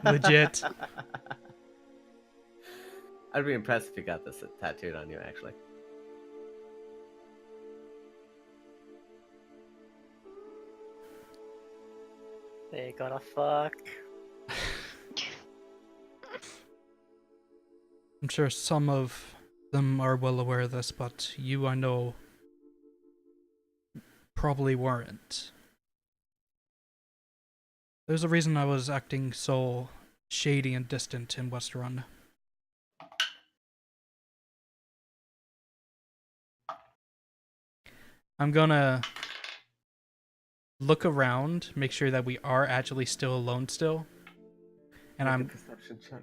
Legit. I'd be impressed if you got this tattooed on you, actually. They gonna fuck. I'm sure some of them are well aware of this, but you, I know, probably weren't. There's a reason I was acting so shady and distant in Westerun. I'm gonna look around, make sure that we are actually still alone still. And Make a perception check.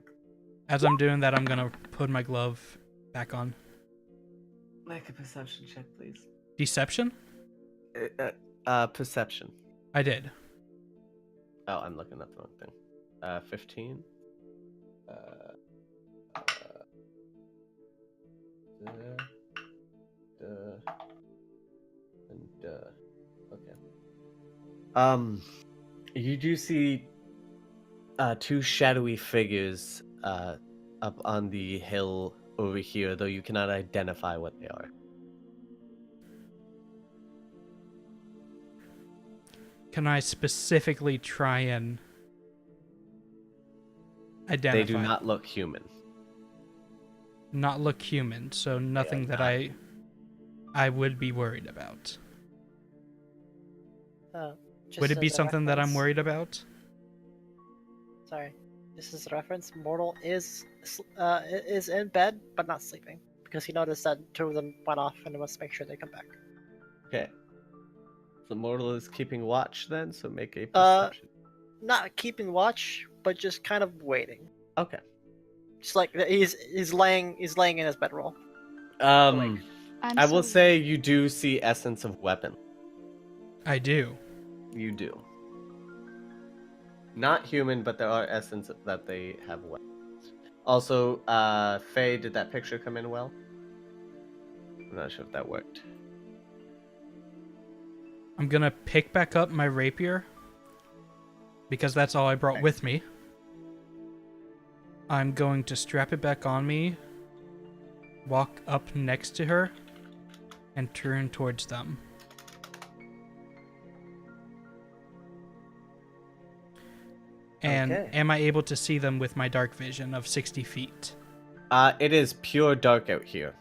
as I'm doing that, I'm gonna put my glove back on. Make a perception check, please. Deception? Perception. I did. Oh, I'm looking at the wrong thing. 15. Okay. You do see two shadowy figures up on the hill over here, though you cannot identify what they are. Can I specifically try and identify? They do not look human. Not look human, so nothing that not. I would be worried about. Just Would it be as a something that I'm reference- worried about? Sorry, this is a reference. Mortal is in bed but not sleeping because he noticed that two of them went off and must make sure they come back. Okay. The mortal is keeping watch then, so make a perception. Not keeping watch, but just kind of waiting. Okay. Just like he's laying in his bedroll. I'm I will so- say you do see essence of weapon. I do. You do. Not human, but there are essence that they have weapons. Also, Faye, did that picture come in well? I'm not sure if that worked. I'm gonna pick back up my rapier because that's all I brought with me. I'm going to strap it back on me, walk up next to her, and turn towards them. And Okay. am I able to see them with my dark vision of 60 feet? It is pure dark out here.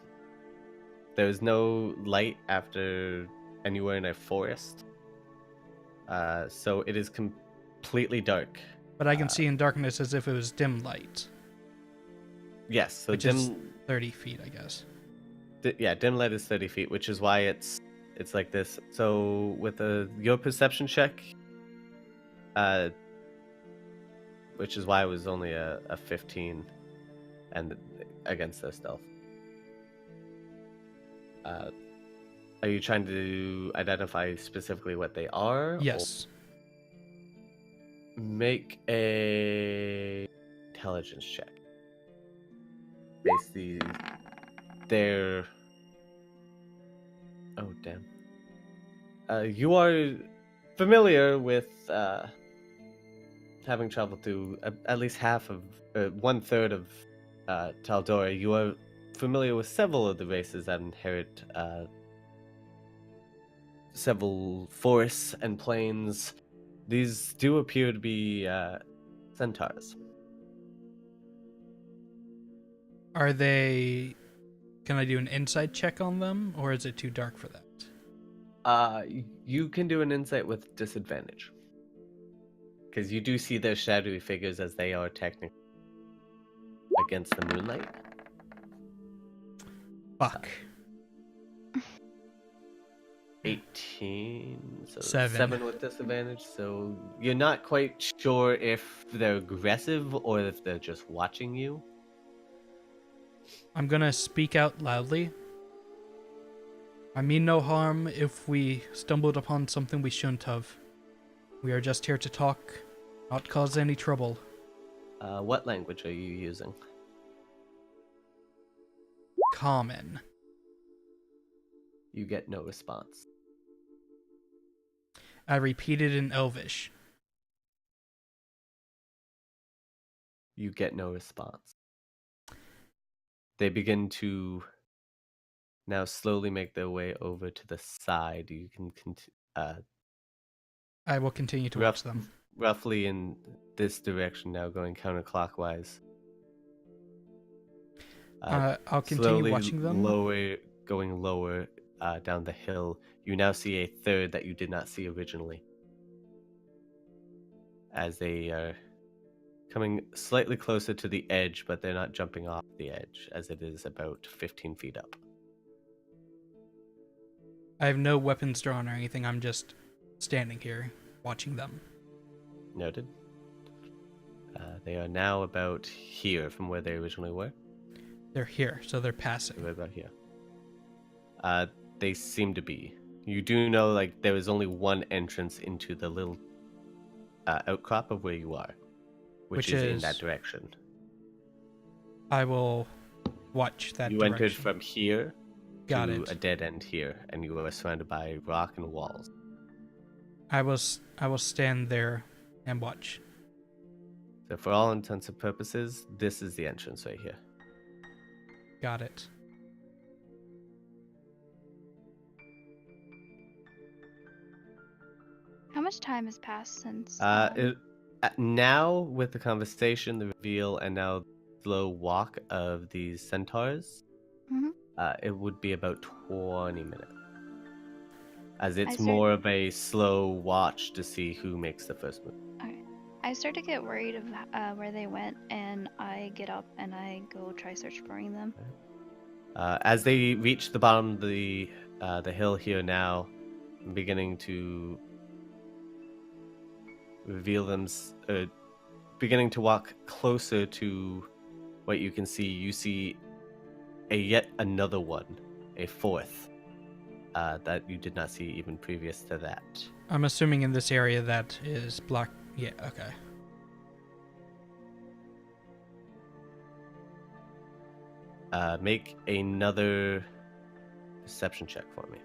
there's no light after anywhere in a forest. So it is completely dark. But I can see in darkness as if it was dim light, Yes, so which is 30 feet, I guess. dim light is 30 feet, which is why it's like this. So with your perception check, which is why it was only a 15, and against their stealth. Are you trying to identify specifically what they are? Yes. Or make a intelligence check. Basically, they're... Oh, damn. You are familiar with having traveled through at least half of, 1/3 of Tal'Dorei. You are familiar with several of the races that inherit several forests and plains. These do appear to be centaurs. Are they... Can I do an insight check on them, or is it too dark for that? You can do an insight with disadvantage. Because you do see their shadowy figures as they are technically against the moonlight. Fuck. 18, so Seven. 7 with disadvantage. So you're not quite sure if they're aggressive or if they're just watching you. I'm gonna speak out loudly. I mean no harm if we stumbled upon something we shouldn't have. We are just here to talk, not cause any trouble. What language are you using? Common. You get no response. I repeated in Elvish. You get no response. They begin to now slowly make their way over to the side. You can I will continue to watch them. roughly in this direction now, going counterclockwise. I'll continue slowly watching them. Going lower down the hill. You now see a third that you did not see originally. As they are coming slightly closer to the edge, but they're not jumping off the edge, as it is about 15 feet up. I have no weapons drawn or anything. I'm just standing here watching them. Noted. They are now about here from where they originally were. They're here, so they're passive. They're about here. They seem to be. You do know, like, there is only one entrance into the little outcrop of where you are, which is in that direction. I will watch that You direction. entered from here Got to it. a dead end here, and you are surrounded by rock and walls. I will stand there and watch. So for all intents and purposes, this is the entrance right here. Got it. How much time has passed since? Now, with the conversation, the reveal, and now the slow walk of these centaurs, Mhm. It would be about 20 minutes. As it's start- more of a slow watch to see who makes the first move. Okay. I start to get worried of where they went, and I get up and I go try searching them. As they reach the bottom of the hill here now, beginning to reveal them, beginning to walk closer to what you can see. You see yet another one, a fourth, that you did not see even previous to that. I'm assuming in this area that is black. Yeah, okay. Make another perception check for me.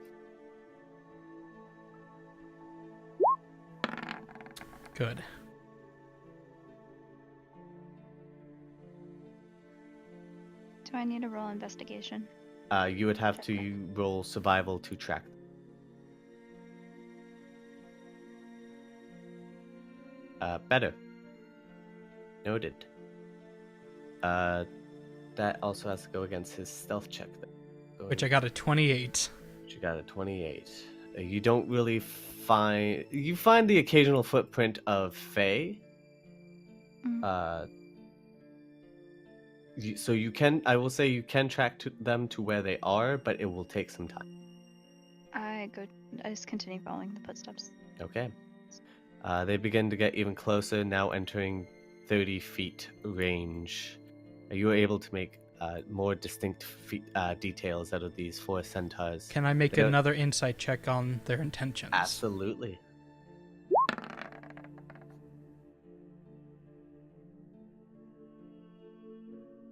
Good. Do I need to roll investigation? You would have to roll survival to track. Better. Noted. That also has to go against his stealth check. Then. Which I got a 28. You got a 28. You don't really find... You find the occasional footprint of Fae. Mm. So you can... I will say you can track them to where they are, but it will take some time. I just continue following the footsteps. Okay. They begin to get even closer, now entering 30 feet range. You are able to make more distinct details out of these 4 centaurs. Can I make They don't- another insight check on their intentions? Absolutely.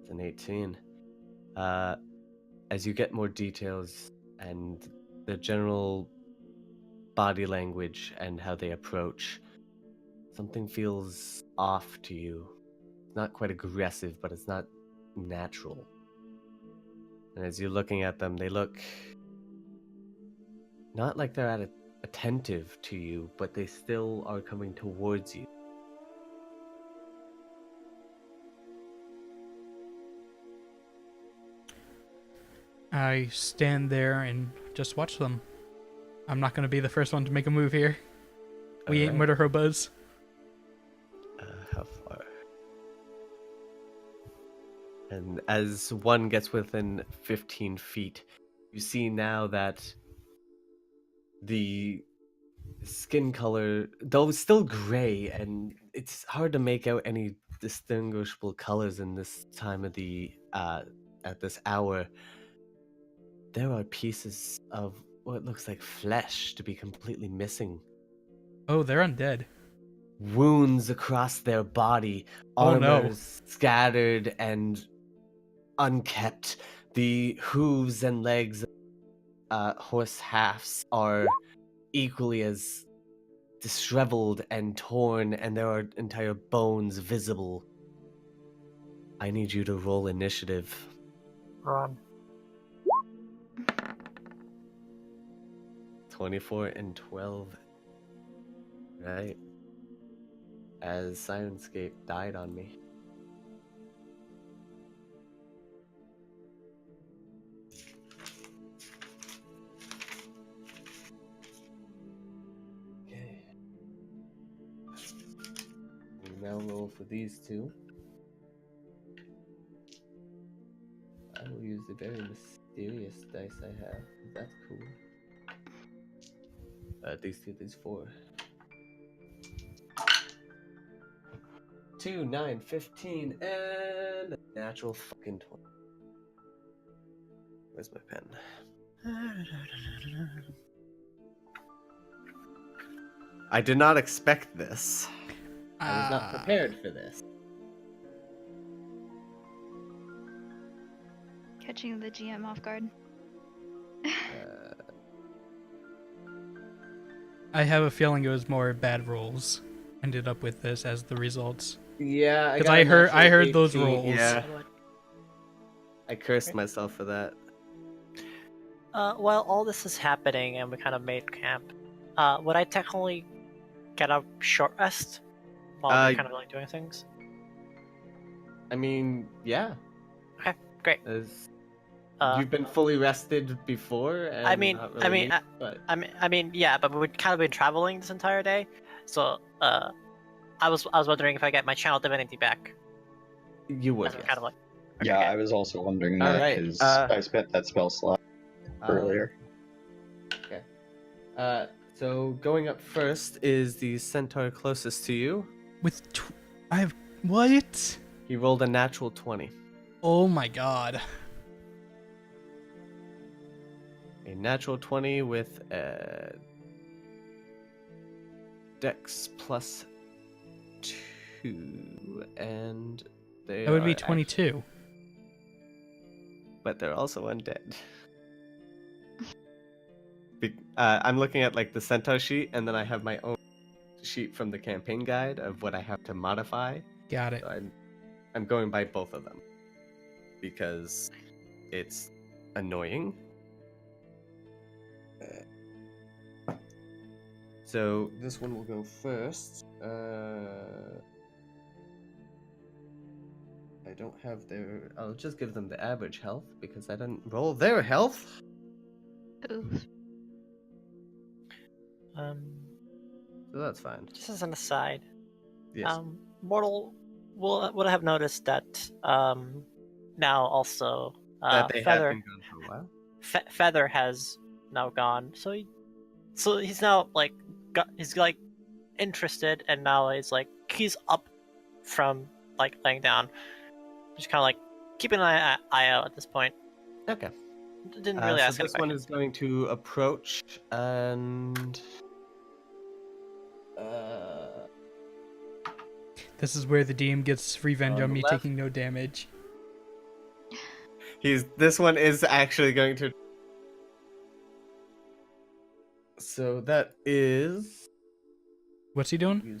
It's an 18. As you get more details and the general body language and how they approach, something feels off to you. It's not quite aggressive, but it's not natural. And as you're looking at them, they look not like they're attentive to you, but they still are coming towards you. I stand there and just watch them. I'm not going to be the first one to make a move here. We ain't Alright. murder hobos. How far? And as one gets within 15 feet, you see now that the skin color, though still gray, and it's hard to make out any distinguishable colors in this time of the at this hour. There are pieces of what looks like flesh to be completely missing. Oh, they're undead. Wounds across their body, Oh, no. armors scattered and unkept. The hooves and legs, horse halves are equally as disheveled and torn, and there are entire bones visible. I need you to roll initiative. Run. 24 and 12. Right. As Sirenscape died on me. Okay. We now roll for these two. I will use the very mysterious dice I have. That's cool. These 4. 2, 9, 15, and a natural fucking 20. Where's my pen? I did not expect this. I was not prepared for this. Catching the GM off guard. I have a feeling it was more bad rolls ended up with this as the results. Yeah, Because got a natural I heard those 18. rolls. Yeah, I cursed myself for that. While all this is happening and we kind of made camp, would I technically get a short rest while we're kind of like doing things? I mean, yeah. Okay, great. You've been fully rested before. And I mean, not really but yeah, but we've kind of been traveling this entire day, so I was wondering if I get my channel divinity back. you would. As we're Yes. kind of like, Yeah, okay. I was also wondering All that right, because I spent that spell slot earlier. Okay. So going up first is the centaur closest to you. I have what? He rolled a natural 20. Oh my god. A natural 20 with a Dex plus 2, and they That would be are 22. but they're also undead. I'm looking at like the centaur sheet, and then I have my own sheet from the campaign guide of what I have to modify. Got it. So I'm going by both of them because it's annoying. So this one will go first. I don't have their. I'll just give them the average health because I didn't roll their health. Oof. So that's fine. Just as an aside, Yes. Mortal would have noticed that now also That they have Feather been gone for a while. Feather has now gone, so he's now like he's like interested, and now he's up from like laying down, just kind of like keeping an eye out at this point. Okay. Didn't really So ask any this one questions. is going to approach and. This is where the DM gets revenge On on the me left. taking no damage. This one is actually going to. So that is. What's he doing?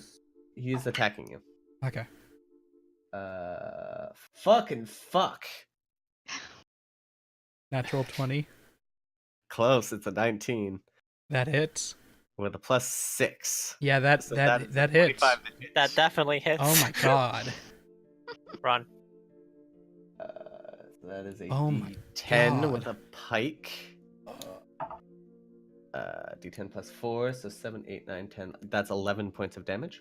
He's attacking you. Okay. Fucking fuck. Natural 20. Close. It's a 19 That hits. with a +6. Yeah, that So that is a that hits. 25 to hit. That definitely hits. Oh my god. Run. So that is a Oh my D10 God. with a pike. D10 plus 4, so 7, 8, 9, 10. That's 11 points of damage.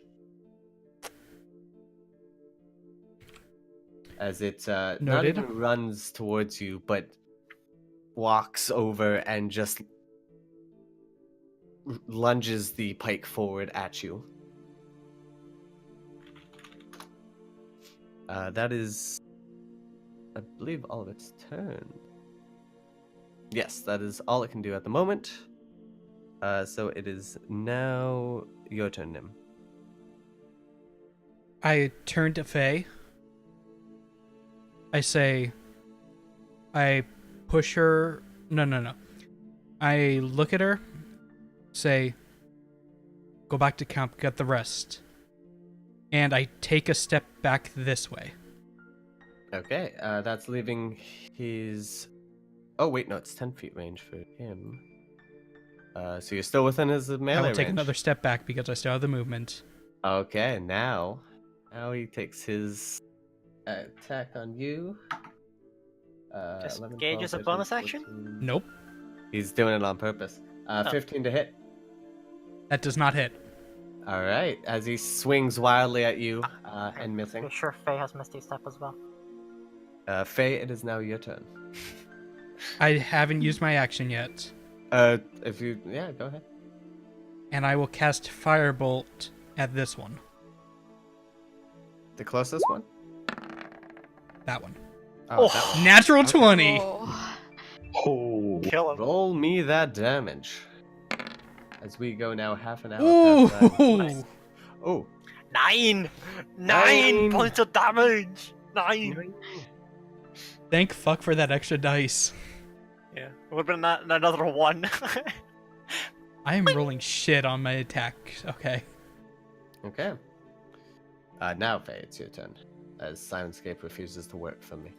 As it not Noted. even runs towards you, but walks over and just lunges the pike forward at you. That is, I believe, all of its turn. Yes, that is all it can do at the moment. So it is now your turn, Nim. I turn to Faye. I push her. No. I look at her, say, go back to camp, get the rest. And I take a step back this way. Okay, that's leaving his... Oh, wait, no, it's 10 feet range for him. So you're still within his melee I will take range. another step back because I still have the movement. Okay, now he takes his attack on you. Just 11, gauge 12, as a 13, bonus action? 14. Nope. He's doing it on purpose. 15 to hit. That does not hit. All right, as he swings wildly at you and missing. Pretty sure Faye has Misty Step as well. Faye, it is now your turn. I haven't used my action yet. If you... Yeah, go ahead. And I will cast Firebolt at this one. The closest one? That one. Oh, that one. Natural 20! Oh. Oh. Kill him. Roll me that damage. As we go now half an hour past Ooh! that. Oh. 9 Nine. points of damage. 9. Thank fuck for that extra dice. Yeah, it would have been another 1. I am rolling shit on my attack. Okay. Okay. Now, Faye, it's your turn. As Sirenscape refuses to work for me.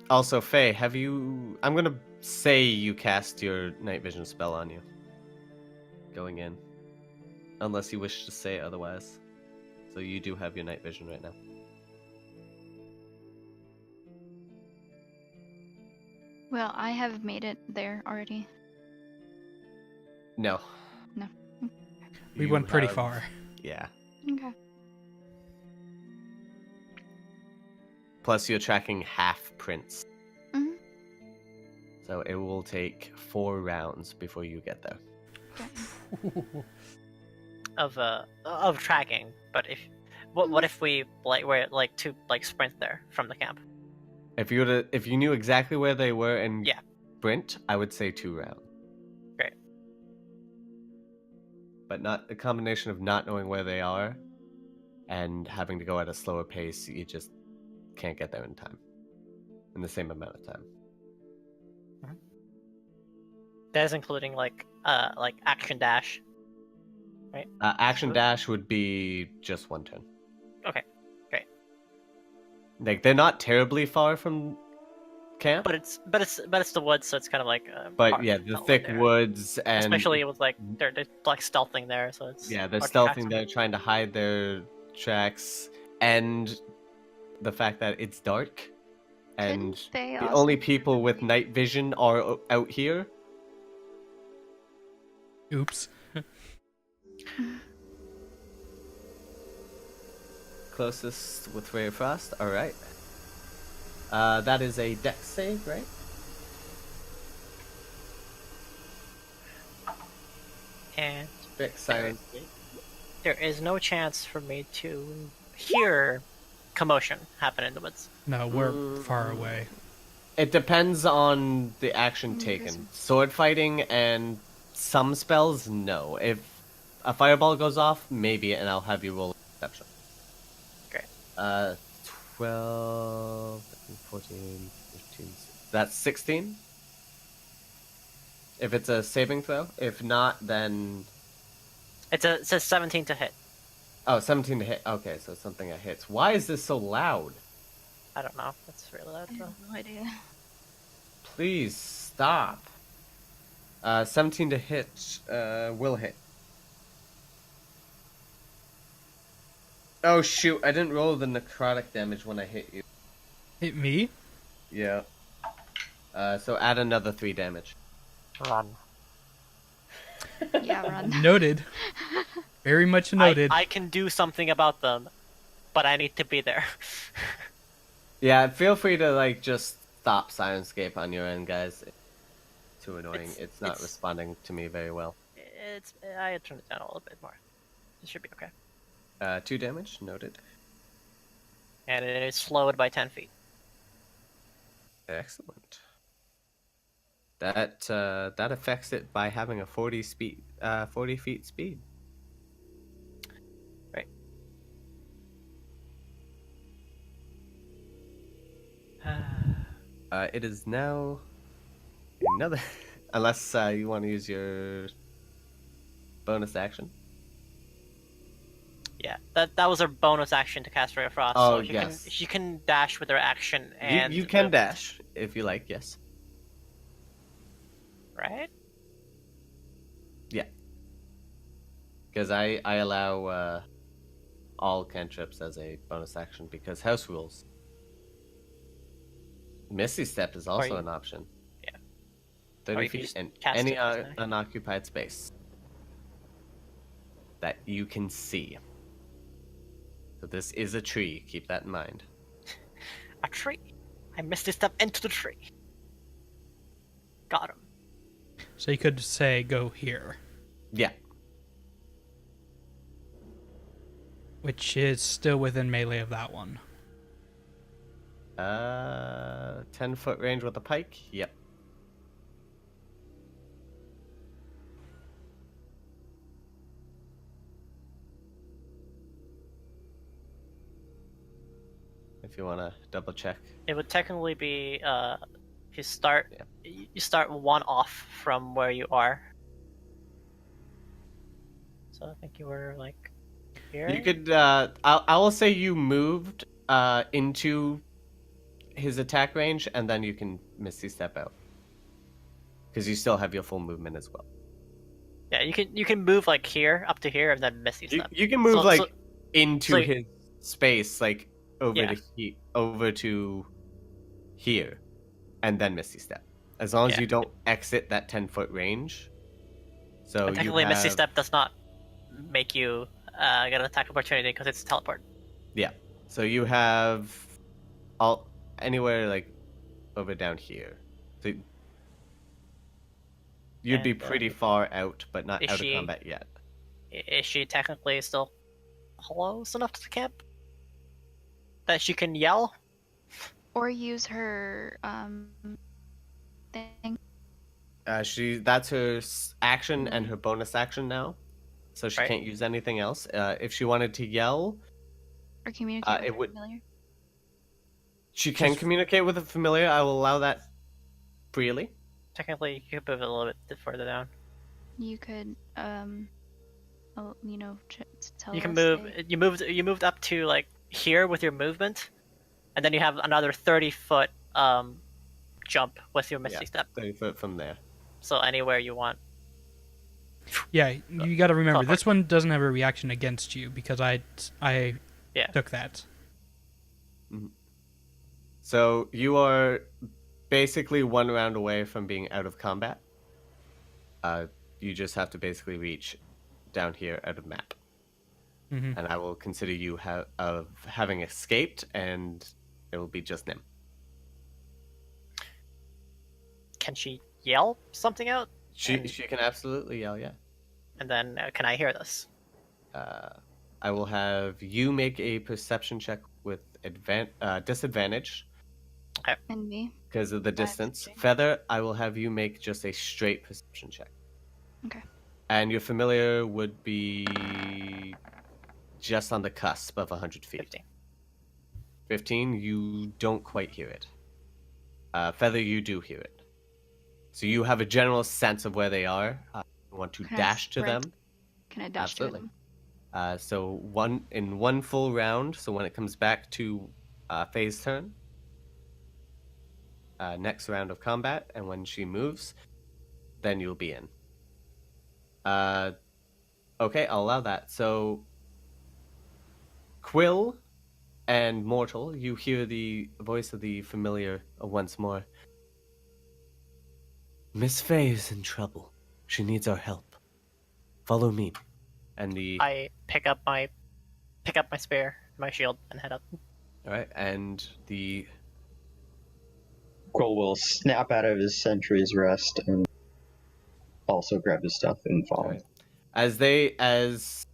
Also, Faye, have you... I'm gonna say you cast your night vision spell on you. Going in. Unless you wish to say otherwise. So you do have your night vision right now. Well, I have made it there already. No. No. We You went pretty have- far. Yeah. Okay. Plus you're tracking half prints. Mhm. So it will take 4 rounds before you get there. Okay. of tracking, but what if we were to sprint there from the camp? If you knew exactly where they were and Yeah. sprint, I would say 2 rounds. Great. But not a combination of not knowing where they are and having to go at a slower pace, you just can't get there in time. In the same amount of time. That's including action dash. Action dash would be just 1 turn. Okay, great. Like, they're not terribly far from camp. but it's the woods, so it's kind of like. But yeah, the thick woods and especially with like they're like stealthing there, so it's yeah, they're hard to track stealthing. them. They're trying to hide their tracks, and the fact that it's dark, and Couldn't they the also only people with night vision are out here. Oops. Closest with Ray of Frost. All right. That is a dex save, right? And Dex silence. there is no chance for me to hear commotion happen in the woods. No, we're far away. It depends on the action taken. Sword fighting and some spells, no. If a fireball goes off, maybe, and I'll have you roll a perception. Great. 12, 14, 15. That's 16. If it's a saving throw. If not, then... It says 17 to hit. Oh, 17 to hit. Okay, so something that hits. Why is this so loud? I don't know. That's really loud I though. have no idea. Please stop. 17 to hit. Will hit. Oh shoot, I didn't roll the necrotic damage when I hit you. Hit me? Yeah. So add another 3 damage. Run. Yeah, run. Noted. Very much noted. I can do something about them, but I need to be there. Yeah, feel free to like just stop Sirenscape on your end, guys. It's too annoying. It's not responding to me very well. I turned it down a little bit more. It should be okay. 2 damage, noted. And it is slowed by 10 feet. Excellent. That affects it by having a 40 feet speed. Right. It is now another, unless you want to use your bonus action. Yeah, that was her bonus action to cast Ray of Frost. Oh, so yes. she can dash with her action and You can move, dash if you like. Yes. right? Yeah. Because I allow all cantrips as a bonus action because house rules. Misty Step is also you- an option. Yeah. 30 you can feet just and cast any it as an action. unoccupied space that you can see. So this is a tree. Keep that in mind. A tree. I missed a step into the tree. Got him. So you could say go here, Yeah. which is still within melee of that one. 10-foot range with a pike. Yep. If you want to double check. It would technically be if you start Yeah. you start one off from where you are. So I think you were like here. You could. I will say you moved into his attack range, and then you can Misty Step out because you still have your full movement as well. Yeah, you can move like here up to here and then Misty Step. You can move So- into so- his space, like over Yeah. over to here, and then Misty Step. As long as Yeah. you don't exit that 10-foot range. So But you technically, Misty have- Step does not make you get an attack opportunity because it's teleport. Yeah. So you have all anywhere like over down here. So you'd be And, pretty far out, but not is out she- of combat yet. Is she technically still close enough to the camp that she can yell? Or use her thing. That's her action and her bonus action now, so she Right. can't use anything else. If she wanted to yell, Or communicate with it her would- familiar. she can communicate with a familiar. I will allow that freely. Technically, you could move it a little bit further down. You could tell You can us, move. say- You moved up to like here with your movement, and then you have another 30-foot jump with your Misty Step. 30 foot from there. So anywhere you want. Yeah, you got to remember Teleport. this one doesn't have a reaction against you because I Yeah. took that. So you are basically one round away from being out of combat. You just have to basically reach down here out of map. Mhm. And I will consider you of having escaped, and it will be just Nim. Can she yell something out? She can absolutely yell, yeah. And then can I hear this? I will have you make a perception check with disadvantage And me. because of the That's distance. okay. Feather, I will have you make just a straight perception check. Okay. And your familiar would be just on the cusp of 100 feet. 15. 15, you don't quite hear it. Feather, you do hear it. So you have a general sense of where they are. You want to Can I dash to sprint? them. Can I dash to Absolutely. them? So one full round. So when it comes back to Faye's turn, next round of combat, and when she moves, then you'll be in. Okay, I'll allow that. So Quill and Mortal, you hear the voice of the familiar once more. Miss Faye is in trouble. She needs our help. Follow me. And I pick up my spear, my shield, and head up. all right, and the Quill will snap out of his sentry's rest and also grab his stuff and follow. Right. As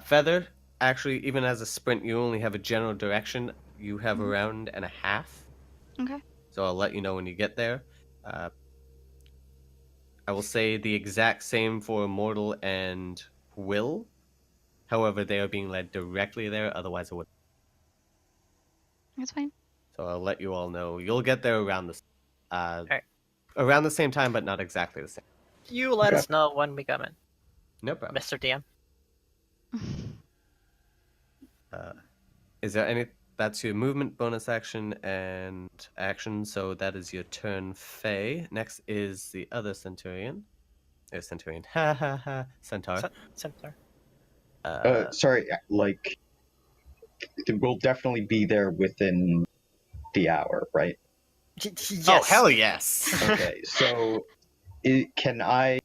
Feather, actually, even as a sprint, you only have a general direction. You have a round and a half. Okay. So I'll let you know when you get there. I will say the exact same for Mortal and Will. However, they are being led directly there. Otherwise, I would. That's fine. So I'll let you all know. You'll get there around Alright. around the same time, but not exactly the same. You let Okay. us know when we come in, No problem. Mr. DM. Is there any? That's your movement, bonus action, and action. So that is your turn, Faye. Next is the other Centurion. Centurion. Ha ha ha. Centaur. Centaur. Sorry, like, we'll definitely be there within the hour, right? Yes. Oh, hell yes. Okay, so can I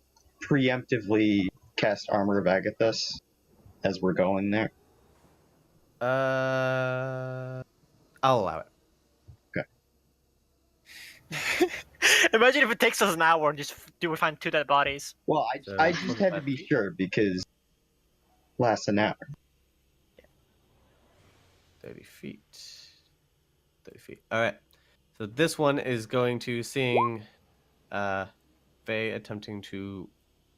preemptively cast Armor of Agathis as we're going there? I'll allow it. Imagine if it takes us an hour and we find 2 dead bodies. Well, So, I just had to 25 be feet? sure because lasts an hour. 30 feet. 30 feet. All right. So this one is going to seeing Faye attempting to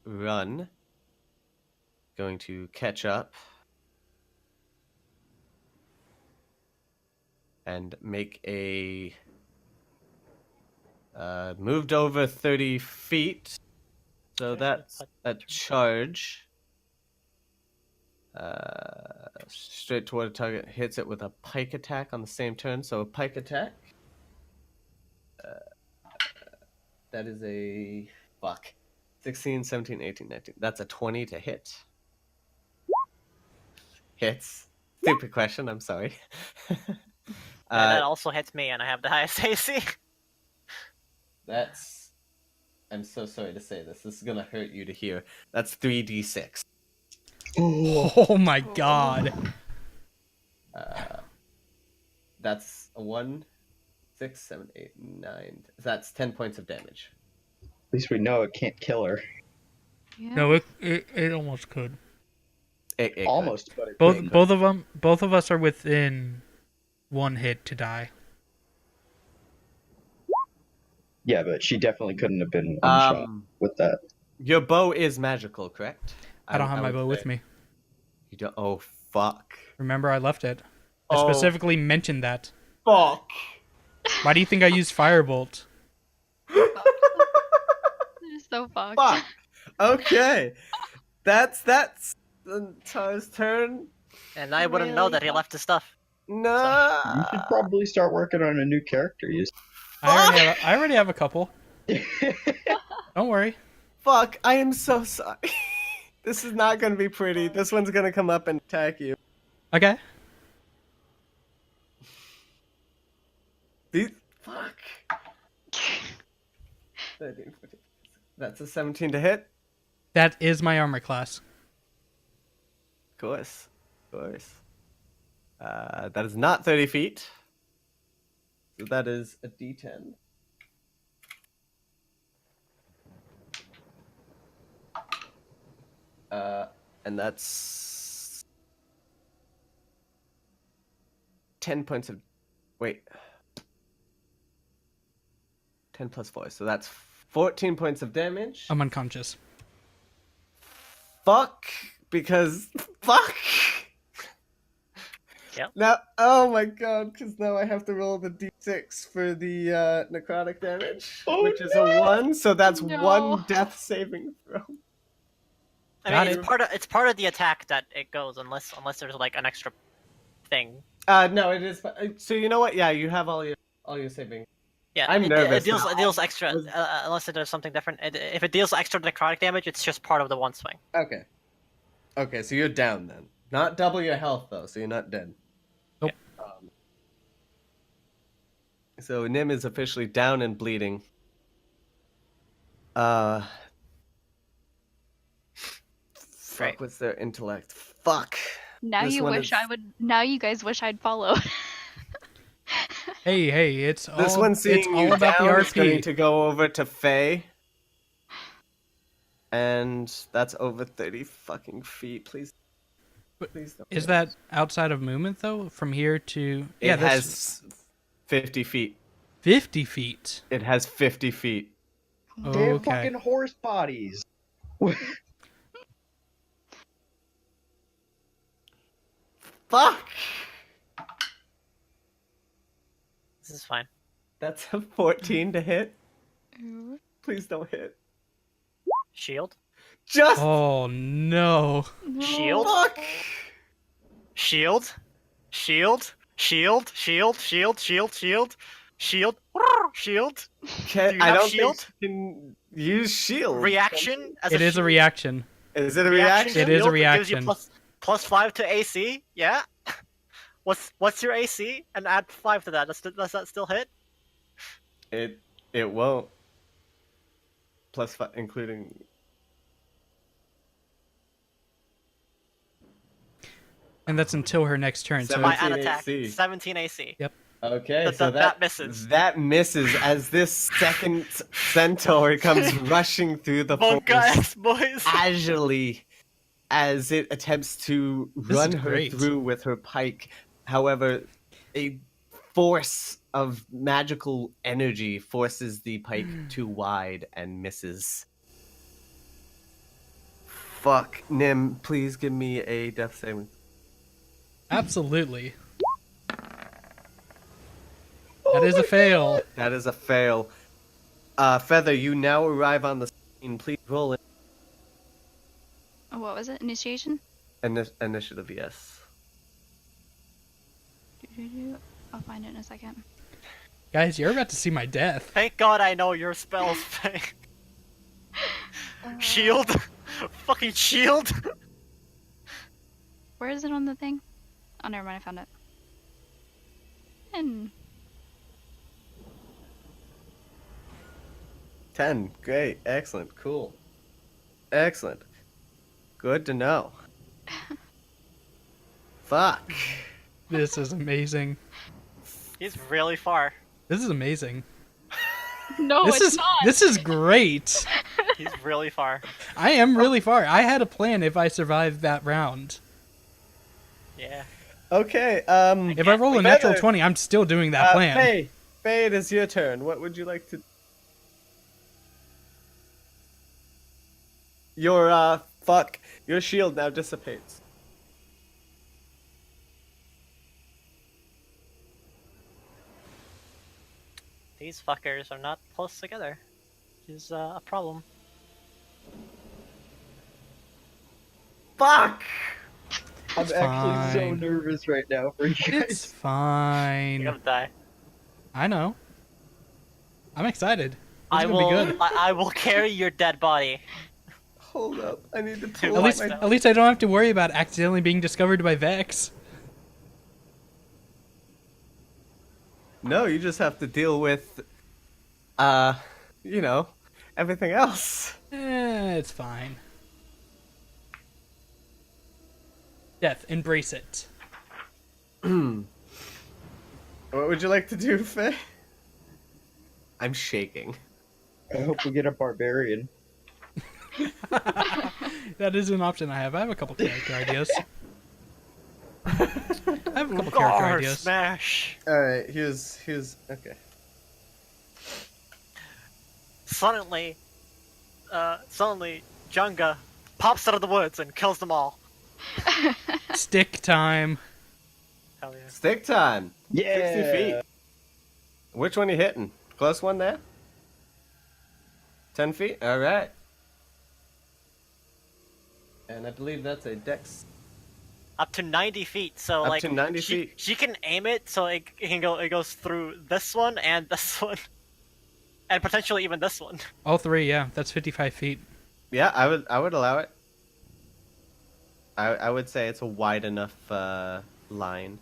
run. Going to catch up. And make a moved over 30 feet. So Okay, that's but- a charge. Straight toward a target, hits it with a pike attack on the same turn. So a pike attack. That is a 16, 17, 18, 19. That's a 20 to hit. Hits. Stupid question, I'm sorry. And that also hits me, and I have the highest AC. That's. I'm so sorry to say this. This is gonna hurt you to hear. That's 3d6. Oh my god. That's a 1, 6, 7, 8, 9. That's 10 points of damage. At least we know it can't kill her. Yeah. No, it almost could. It could. Almost, but it couldn't. Both of us are within 1 hit to die. Yeah, but she definitely couldn't have been one shot with that. Your bow is magical, correct? I don't have my would bow with say. me. You don't. Oh fuck. Remember, I left it. I Oh. specifically mentioned that. Fuck. Why do you think I used Firebolt? You're so fucked. Fuck. Okay. That's Tar's turn. And I wouldn't know Really? that he left his stuff. You No. should probably start working on a new character. I already have a couple. Don't worry. Fuck, I am so sorry. This is not gonna be pretty. This one's gonna come up and attack you. Okay. Fuck. 13, 14. That's a 17 to hit? That is my armor class. Of course. That is not 30 feet. So that is a d10. And that's 10 points of... Wait. 10 plus 4. So that's 14 points of damage. I'm unconscious. Fuck. Because... Fuck! Yep. Now, oh my god, because now I have to roll the d6 for the necrotic damage, which is a 1, so that's No. 1 death saving throw. Got I mean, it. it's part of the attack that it goes unless there's like an extra thing. No, it is. So you know what? Yeah, you have all your saving. Yeah, I'm it nervous deals now. it deals extra Was- unless it does something different. If it deals extra necrotic damage, it's just part of the one swing. Okay. Okay, so you're down then. Not double your health though, so you're not dead. Nope. So Nim is officially down and bleeding. Fuck, Great. what's their intellect? Fuck. Now This you one wish is- I would. Now you guys wish I'd follow. Hey, it's This all one it's seeing all you about the down is going RP. to go over to Faye. And that's over 30 fucking feet. Please. But Please don't. Is that outside of movement though? From here to It that's has 50 feet. 50 feet. It has 50 feet. Damn Okay. fucking horse bodies. Fuck! This is fine. That's a 14 to hit. Please don't hit. Shield. Just Oh no. Shield. fuck! Shield. Shield. Shield. Shield. Shield. Shield. Shield. Shield. Shield. Can, Do you I have don't shield? think you can use shield. Reaction. As It is a shield. reaction. Is it a Reaction reaction? It is a shield that gives you reaction. plus 5 to AC. Yeah. What's your AC? And add 5 to that. Does that still hit? It won't. Plus 5, including. And that's until her next turn. So My 17 attack. AC. 17 AC. Okay, That- so that misses. That misses as this second centaur comes rushing through the Bunka forest ass boys. agilely as it attempts to This run is her great. through with her pike. However, a force of magical energy forces the pike too wide and misses. Fuck, Nim, please give me a death saving. absolutely. That is a fail. That is a fail. Feather, you now arrive on the scene. Please roll it. What was it? Initiation? Initiative, yes. I'll find it in a second. Guys, you're about to see my death. Thank God I know your spells. Shield. Fucking shield. Where is it on the thing? Oh, never mind. I found it. And 10. Great. Excellent. Cool. Excellent. Good to know. Fuck. This is amazing. He's really far. This is amazing. no, This is great. He's really far. I am really far. I had a plan if I survived that round. Yeah. Okay. If I roll a natural 20, I'm still doing that plan. Faye, it is your turn. What would you like to... Your shield now dissipates. These fuckers are not close together. Which is a problem. Fuck! I'm It's actually so fine. nervous right now for you It's guys. You're fine. gonna die. I know. I'm excited. It's I gonna be will. good. I will carry your dead body. Hold up, I need to At pull At out least, my... at least I don't have to worry about accidentally being discovered by Vex. No, you just have to deal with, you know, everything else. It's fine. Death, embrace it. What would you like to do, Faye? I'm shaking. I hope we get a barbarian. That is an option I have. I have a couple character ideas. I have a couple character Roar, ideas. smash! Alright, here's... Okay. Suddenly, Junga pops out of the woods and kills them all. Stick time. Hell yeah. Stick time! Yeah. 60 feet. Which one you hitting? Close one there? 10 feet? Alright. And I believe that's a dex. Up to 90 feet, so Up like to 90 she, feet. she can aim it so it can go. It goes through this one and this one, and potentially even this one. All three, yeah. That's 55 feet. Yeah, I would allow it. I would say it's a wide enough line.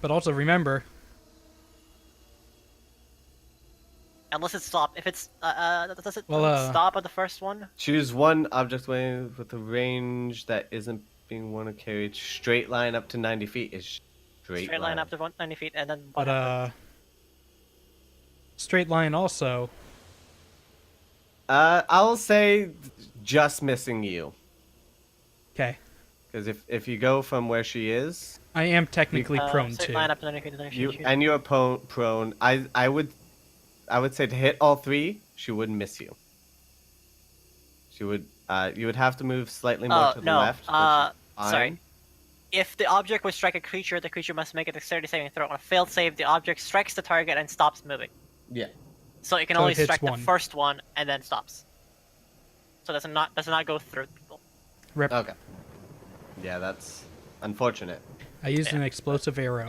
But also remember, Unless it's stopped. If it's does it Well, stop at the first one? Choose one object with a range that isn't being one carried. Straight line up to 90 feet is straight Line up to 90 feet, and then. but straight line also. I'll say just missing you. Okay. Because if you go from where she is, I am technically prone straight to. line up to 90 feet. And then you're prone. I would say to hit all three, she wouldn't miss you. She would. You would have to move slightly more to the left. But she's sorry. fine. If the object would strike a creature, the creature must make a dexterity saving throw. On a failed save, the object strikes the target and stops moving. Yeah. So it can So it only hits strike one. the first one and then stops. So does not go through people. Rip. Okay. Yeah, that's unfortunate. I used an explosive arrow.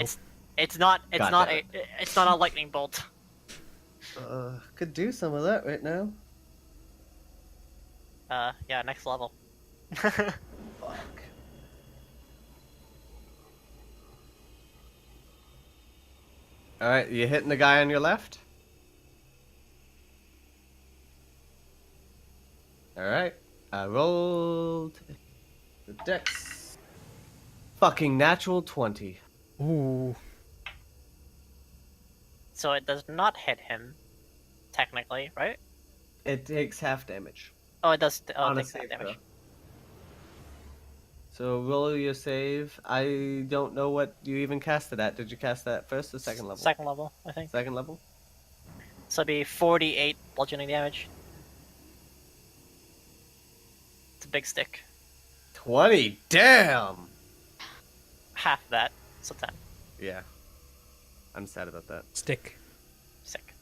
It's not God a lightning bolt. Could do some of that right now. Yeah, next level. Fuck. Alright, you hitting the guy on your left? Alright. I rolled the dex. Fucking natural 20. Ooh. So it does not hit him, technically, right? It takes half damage. Oh, it does. Oh, On it a takes that save damage. throw. So roll your save. I don't know what you even cast it at. Did you cast that first or second level? Second level, I think. Second level? So it'd be 48 bludgeoning damage. It's a big stick. 20! Damn! Half that, so 10. Yeah. I'm sad about that. Stick. Sick.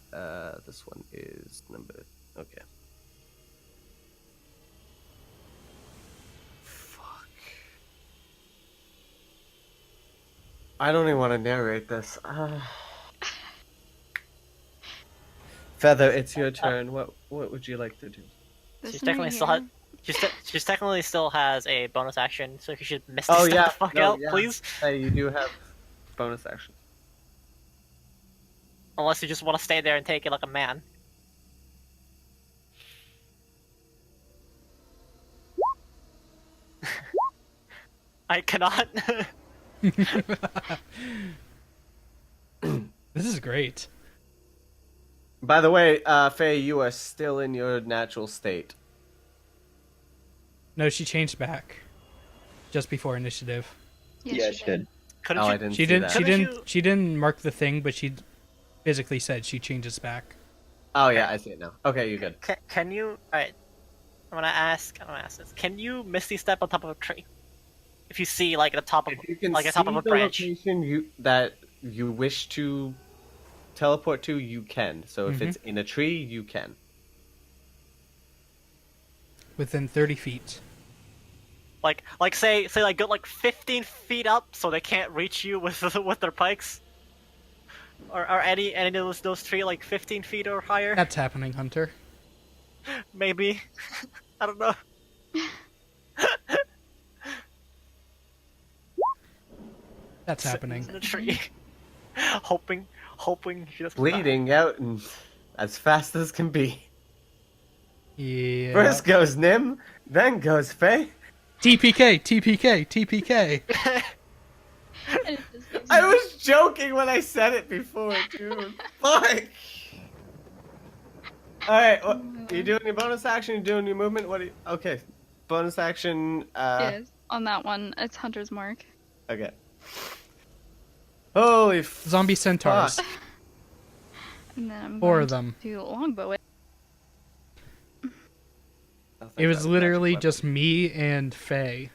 This one is number... Okay. Fuck. I don't even want to narrate this. Feather, it's your turn. What would you like to do? She's technically still has. She's technically still has a bonus action, so you should misty Oh, step yeah. the fuck No, out, yeah. please. Hey, you do have bonus action. Unless you just want to stay there and take it like a man. I cannot. This is great. By the way, Faye, you are still in your natural state. No, she changed back. Just before initiative. Yeah, she did. Couldn't Oh, you? I didn't She see didn't. that. She Couldn't didn't. you- She didn't mark the thing, but she physically said she changes back. Oh, yeah, I see it now. Okay, you're good. Can you? Alright. I'm gonna ask this. Can you misty step on top of a tree? If you see like the top of If you can like the see top of a the branch. location that you wish to teleport to, you can. So if Mhm. it's in a tree, you can. Within 30 feet. Like say like go like 15 feet up so they can't reach you with with their pikes. Or any of those three like 15 feet or higher? That's happening, Hunter. Maybe. I don't know. That's happening. In a tree. hoping she doesn't die. Bleeding out and as fast as can be. Yeah. First goes Nim, then goes Faye. TPK, TPK, TPK. And it just goes I was joking when I said it before, dude. Fuck. Alright, are you doing your bonus action? You doing your movement? What are you... Okay. Bonus action, yes, on that one, it's Hunter's mark. Okay. Holy Zombie centaurs. fuck. And then I'm 4 going of them. to longbow it. It was literally just me and Faye.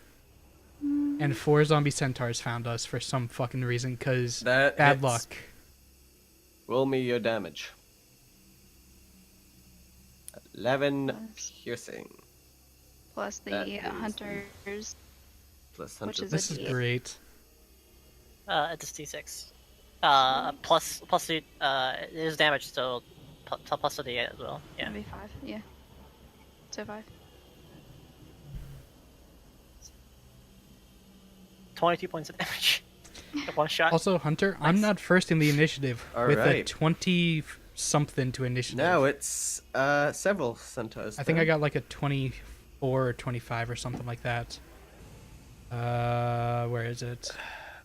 And 4 zombie centaurs found us for some fucking reason, cause That bad hits. luck. Roll me your damage. 11 Plus- piercing. Plus the That is- Hunter's. Plus Which 100. is This is D8. great. It's a D6. Plus the there's damage still plus the D8 as well. Yeah. That'd be 5, yeah. So 5. 22 points of damage. One shot. Also, Hunter, I'm Nice. not first in the initiative with a Alright. 20-something to initiative. No, it's several centaurs. I think I then. got like a 24 or 25 or something like that. Where is it?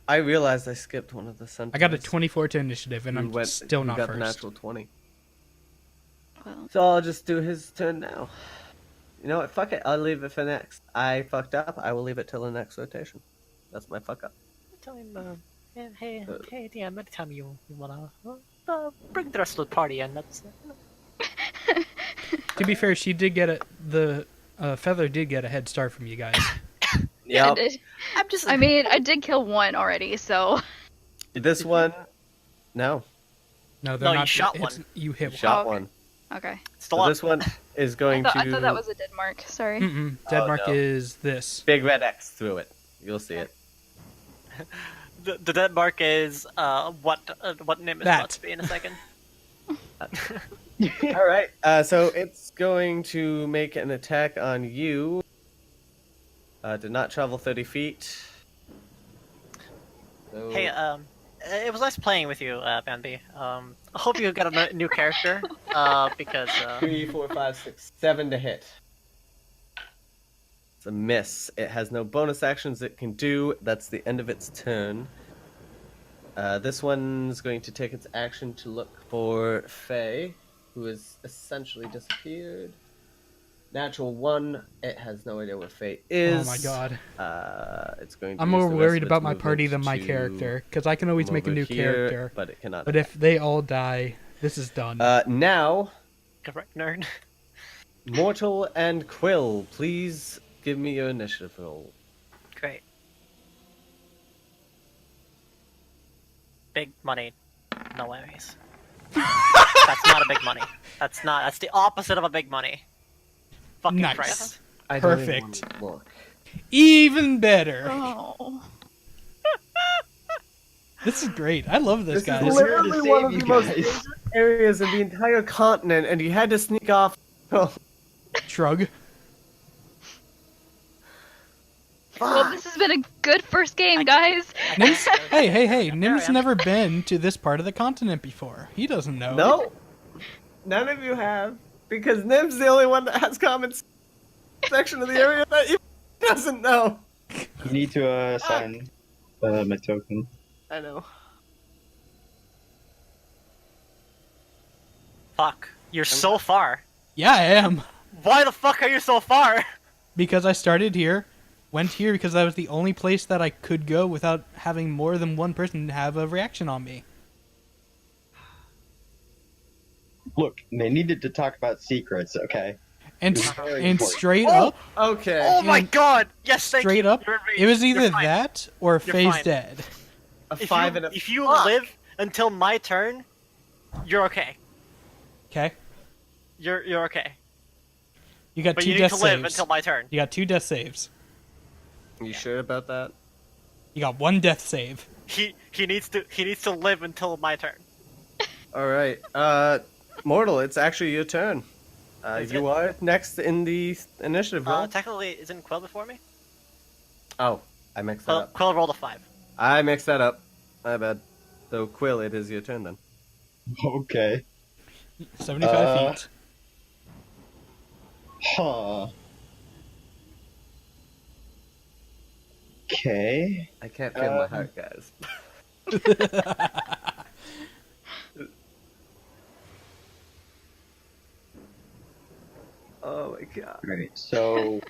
I realized I skipped one of the centaurs. I got a 24 to initiative, and You I'm went- still you not got the first. natural 20. Well, So I'll just do his turn now. You know what? Fuck it. I'll leave it for next. I fucked up. I will leave it till the next rotation. That's my fuck up. Tell him, hey, DM, anytime you wanna bring the rest of the party in, that's. To be fair, she did get the Feather did get a head start from you guys. yeah, I Yep. did. I'm just. I mean, I did kill one already, so. This one. No. No, they're No, you not. shot it's- one. You hit Shot okay. one. Okay. Still So up. this one is I going thought, to. I thought that was a dead mark. Sorry. one. Dead Oh, mark no. is this. Big red X through it. You'll see it. The dead mark is what Nim is That. about to be in a second. All right. So it's going to make an attack on you. Did not travel 30 feet. So... Hey, it was nice playing with you, Bambi. I hope you got a new character, because 3, 4, 5, 6, 7 to hit. It's a miss. It has no bonus actions it can do. That's the end of its turn. This one's going to take its action to look for Faye, who has essentially disappeared. Natural 1. It has no idea where Faye is. Oh my god. It's going to I'm use more the rest worried of its about my party than movement my to character, because I can always come make a over new here, character. but it cannot. But if they all die, this is done. Now, correct nerd. Mortal and Quill, please give me your initiative roll. Great. Big money, no worries. That's not a big money. That's not. That's the opposite of a big money. Fucking Nice. price. I don't even Perfect. wanna look. Even better. Oh. This is great. I love this, This guys. is We're here to literally one of save the you most guys. dangerous areas of the entire continent, and you had to sneak off. Oh, Shrug. Well, this has been a good first game, guys. Nim's, hey. Nim's am. never been to this part of the continent before. He doesn't know. no, none of you have, because Nim's the only one that has common section of the area that he doesn't know. You need to assign my token. I know. Fuck. You're so far. Yeah, I am. Why the fuck are you so far? Because I started here, went here because that was the only place that I could go without having more than one person have a reaction on me. Look, they needed to talk about secrets, okay? And It's very and important. straight Oh! up, Okay. Oh my And god! Yes, thank straight you. up, You're it was you're either fine. that or Faye's fine. dead. A If 5 you, and a if you fuck. live until my turn, you're okay. Okay, You're okay. you got But two you need death to live saves. until my turn. You got 2 death saves. You sure about that? You got one death save. He needs to live until my turn. All right. Mortal, it's actually your turn. Is You it? are next in the initiative roll. Technically, isn't Quill before me? Oh, I mixed that up. Quill rolled a 5. I mixed that up. My bad. So, Quill, it is your turn then. Okay. 75 feet. Huh. Okay. I can't feel my heart, guys. Oh my god. Alright, so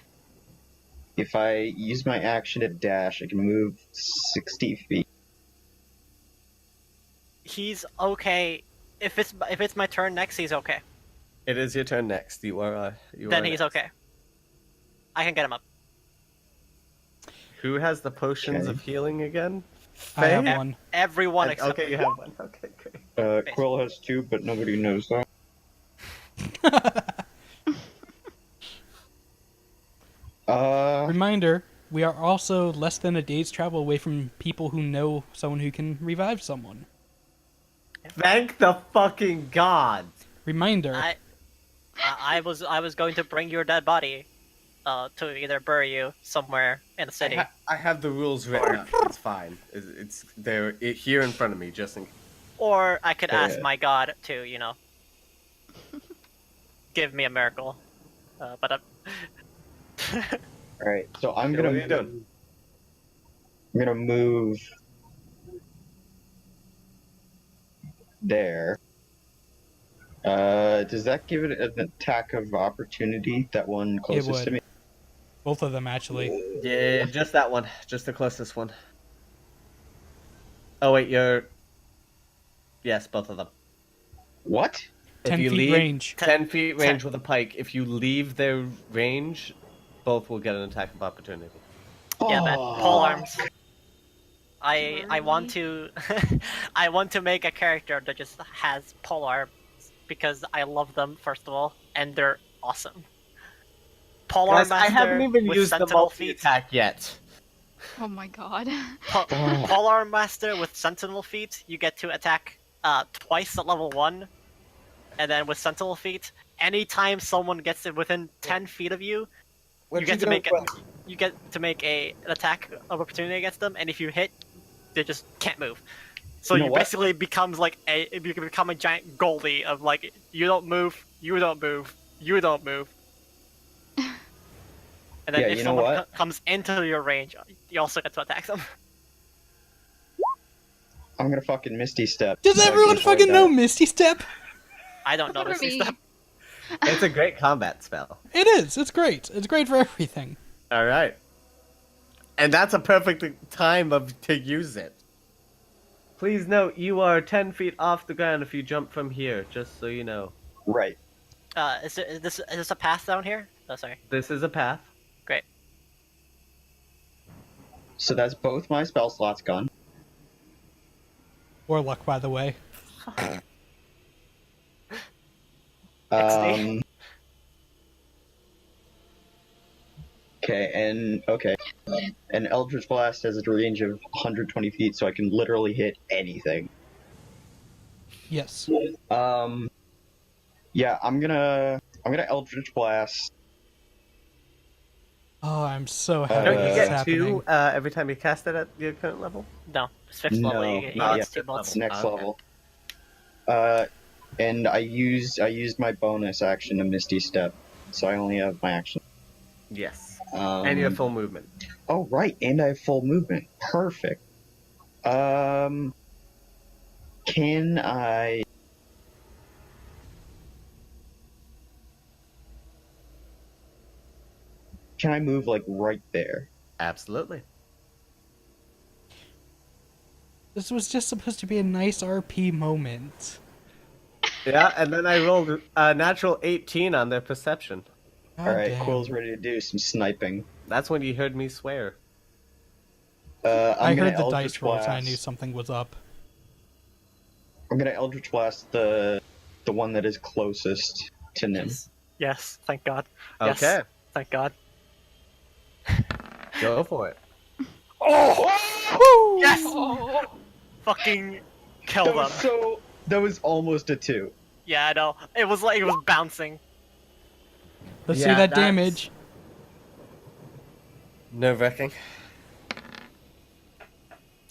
if I use my action to dash, I can move 60 feet. He's okay. If it's my turn next, he's okay. It is your turn next. You are. Then he's next. okay. I can get him up. Who has the potions Okay. of healing again? I have Faye? one. Everyone except Okay, you have one. Okay, great. Quill has 2, but nobody knows that. Reminder, we are also less than a day's travel away from people who know someone who can revive someone. Thank the fucking gods. Reminder. I was going to bring your dead body, to either bury you somewhere in the city. I have the rules written up. It's fine. It's they're here in front of me, just in case. Or I could ask Yeah. my god to, give me a miracle. But Alright, so I'm Okay, gonna what are you move. doing? I'm gonna move there. Does that give it an attack of opportunity? That one closest would. to me? Both of them, actually. Yeah, just that one. Just the closest one. Oh wait, you're. Yes, both of them. What? 10 if you feet leave range. 10 feet range with a pike, if you leave their range, both will get an attack of opportunity. yeah, man, Oh. pole arms. I want to I want to make a character that just has pole arms because I love them first of all, and they're awesome. Pole arm Guys, I master haven't even with used the sentinel feet. multi-attack yet. Oh my god. Pole arm master with sentinel feet, you get to attack twice at level 1, and then with sentinel feet, anytime someone gets within 10 feet of you, you get to make an attack of opportunity against them, and if you hit, they just can't move. So You know you what? basically you can become a giant Goldie of like you don't move, you don't move, you don't move. And then Yeah, if you know someone what? comes into your range, you also get to attack them. I'm gonna fucking Misty Step. Does so I everyone can avoid fucking know that. Misty Step? I don't know Cover this me. stuff. It's a great combat spell. It is. It's great. It's great for everything. All right. And that's a perfect time to use it. Please note, you are 10 feet off the ground if you jump from here, just so you know. Right. Is this a path down here? Oh, sorry. This is a path. Great. So that's both my spell slots gone. Warlock, by the way. XD. Okay. And Eldritch Blast has a range of 120 feet, so I can literally hit anything. Yes. Yeah, I'm gonna Eldritch Blast. Oh, I'm so happy Don't you this is get happening. 2 every time you cast it at your current level? No, it's 5th level. No, He not gets yet. 2 bolts. Next Okay. level. And I used my bonus action to Misty Step, so I only have my action. Yes. Um, And you have full movement. Oh right, and I have full movement. Perfect. Can I? Can I move like right there? Absolutely. This was just supposed to be a nice RP moment. Yeah, and then I rolled a natural 18 on their perception. God All right, damn. Quill's ready to do some sniping. That's when you heard me swear. I I'm gonna heard the Eldritch dice rolls and I Blast. knew something was up. I'm gonna Eldritch Blast the one that is closest to Nim. Yes, thank God. Yes, Okay. thank God. Go for it. Oh! Yes! Fucking kill them. That was almost a 2. Yeah, I know. It was like it was bouncing. Let's see Yeah, that that's- damage. Nerve-wracking.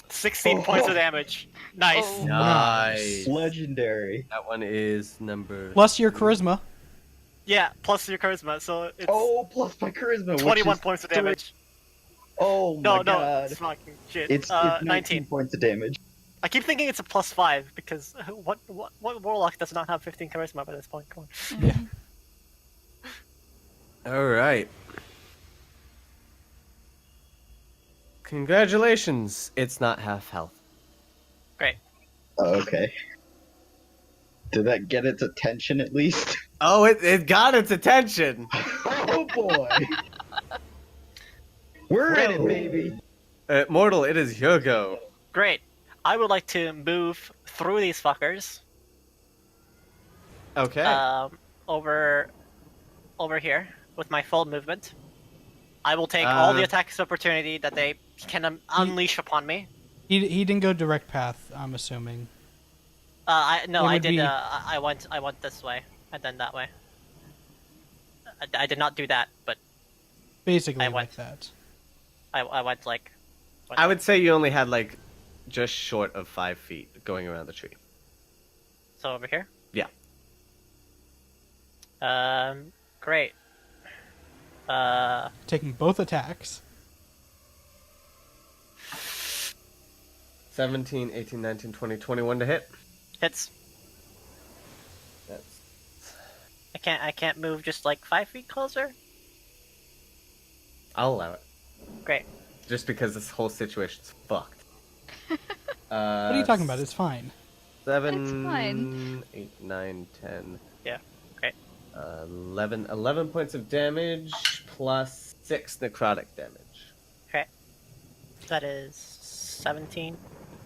16 points of damage. Nice. Oh. Nice. Legendary. That one is number. Plus your charisma. Yeah, plus your charisma, so it's Plus my charisma. 21 which is points of 3. damage. Oh my No, god. it's fucking shit. It's 19 points of damage. I keep thinking it's a +5 because what warlock does not have 15 charisma by this point? Come on. Yeah. All right. Congratulations. It's not half health. Great. Okay. Did that get its attention at least? Oh, it got its attention. Oh boy. We're in it, baby. Mortal, it is your go. Great. I would like to move through these fuckers. Okay. Over here with my full movement. I will take all the attacks of opportunity that they can unleash upon me. He didn't go direct path, I'm assuming. I would did. be- I went this way and then that way. I did not do that, but Basically I like went- that. I went like. I would say you only had like just short of 5 feet going around the tree. So over here. Yeah. Great. Taking both attacks. 17, 18, 19, 20, 21 to hit. Hits. That's... I can't move just like 5 feet closer. I'll allow it. Great. Just because this whole situation's fucked. What are you talking about? It's fine. 7, It's fine. 8, 9, 10. Yeah. Great. 11 points of damage plus 6 necrotic damage. Okay. That is 17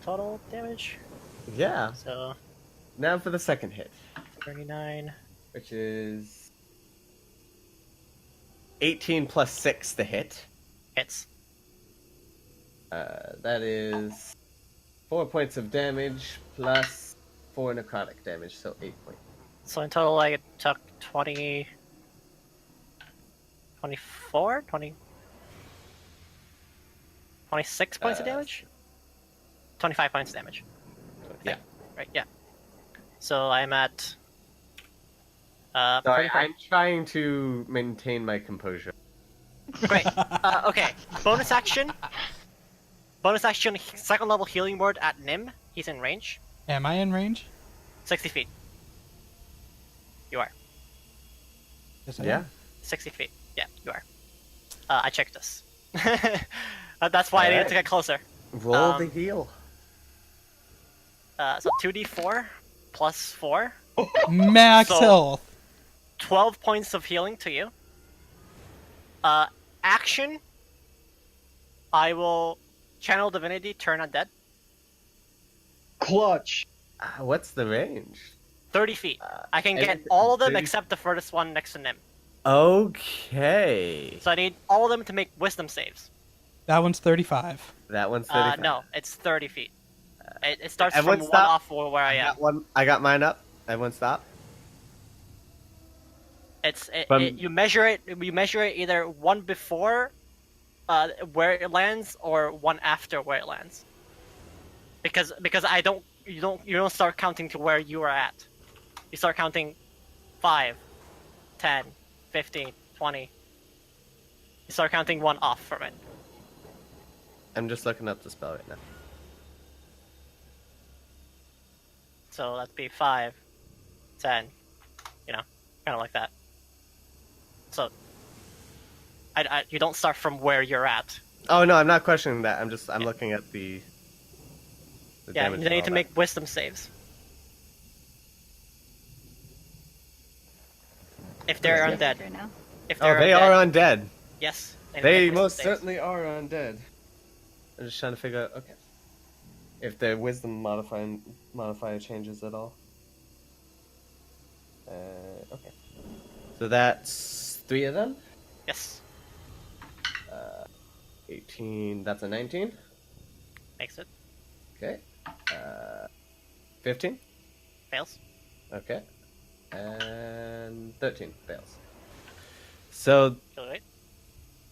total damage. Yeah. So Now for the second hit, 39. which is 18 plus 6 to hit. Hits. That is 4 points of damage plus 4 necrotic damage, so 8 points. So in total, I took 20, 24, 20, 26 points of damage? 25 points of damage. Yeah. Right, yeah. So I'm at... Sorry, 35. I'm trying to maintain my composure. Great. Okay, bonus action. Bonus action, second level healing word at Nim. He's in range. Am I in range? 60 feet. You are. Yes, I Yeah. am. 60 feet. Yeah, you are. I checked this. That's why I needed to get closer. Roll the heal. So 2d4 plus 4. Max So- health. 12 points of healing to you. Action. I will channel divinity, turn undead. Clutch. What's the range? 30 feet. I can get everything- all of them 30 except the furthest one next to Nim. Okay. So I need all of them to make wisdom saves. That one's 35. That one's 35. No, it's 30 feet. It starts from everyone one stop. off where I am. I got mine up. Everyone stop. You measure it. You measure it either one before, where it lands, or one after where it lands. Because you don't start counting to where you are at. You start counting 5, 10, 15, 20. You start counting one off from it. I'm just looking up the spell right now. So that'd be 5, 10, kind of like that. So, you don't start from where you're at. Oh no, I'm not questioning that. I'm looking at the Yeah, damage you and need all to that. make wisdom saves. If they're Yes, undead. for now. If Oh, they're they undead, are undead. yes. need to They make wisdom most saves. certainly are undead. I'm just trying to figure out, okay, if their wisdom modifier changes at all. Okay. So that's 3 of them. Yes. 18. That's a 19. Makes it. Okay. 15. Fails. Okay. And 13 fails. So Wait.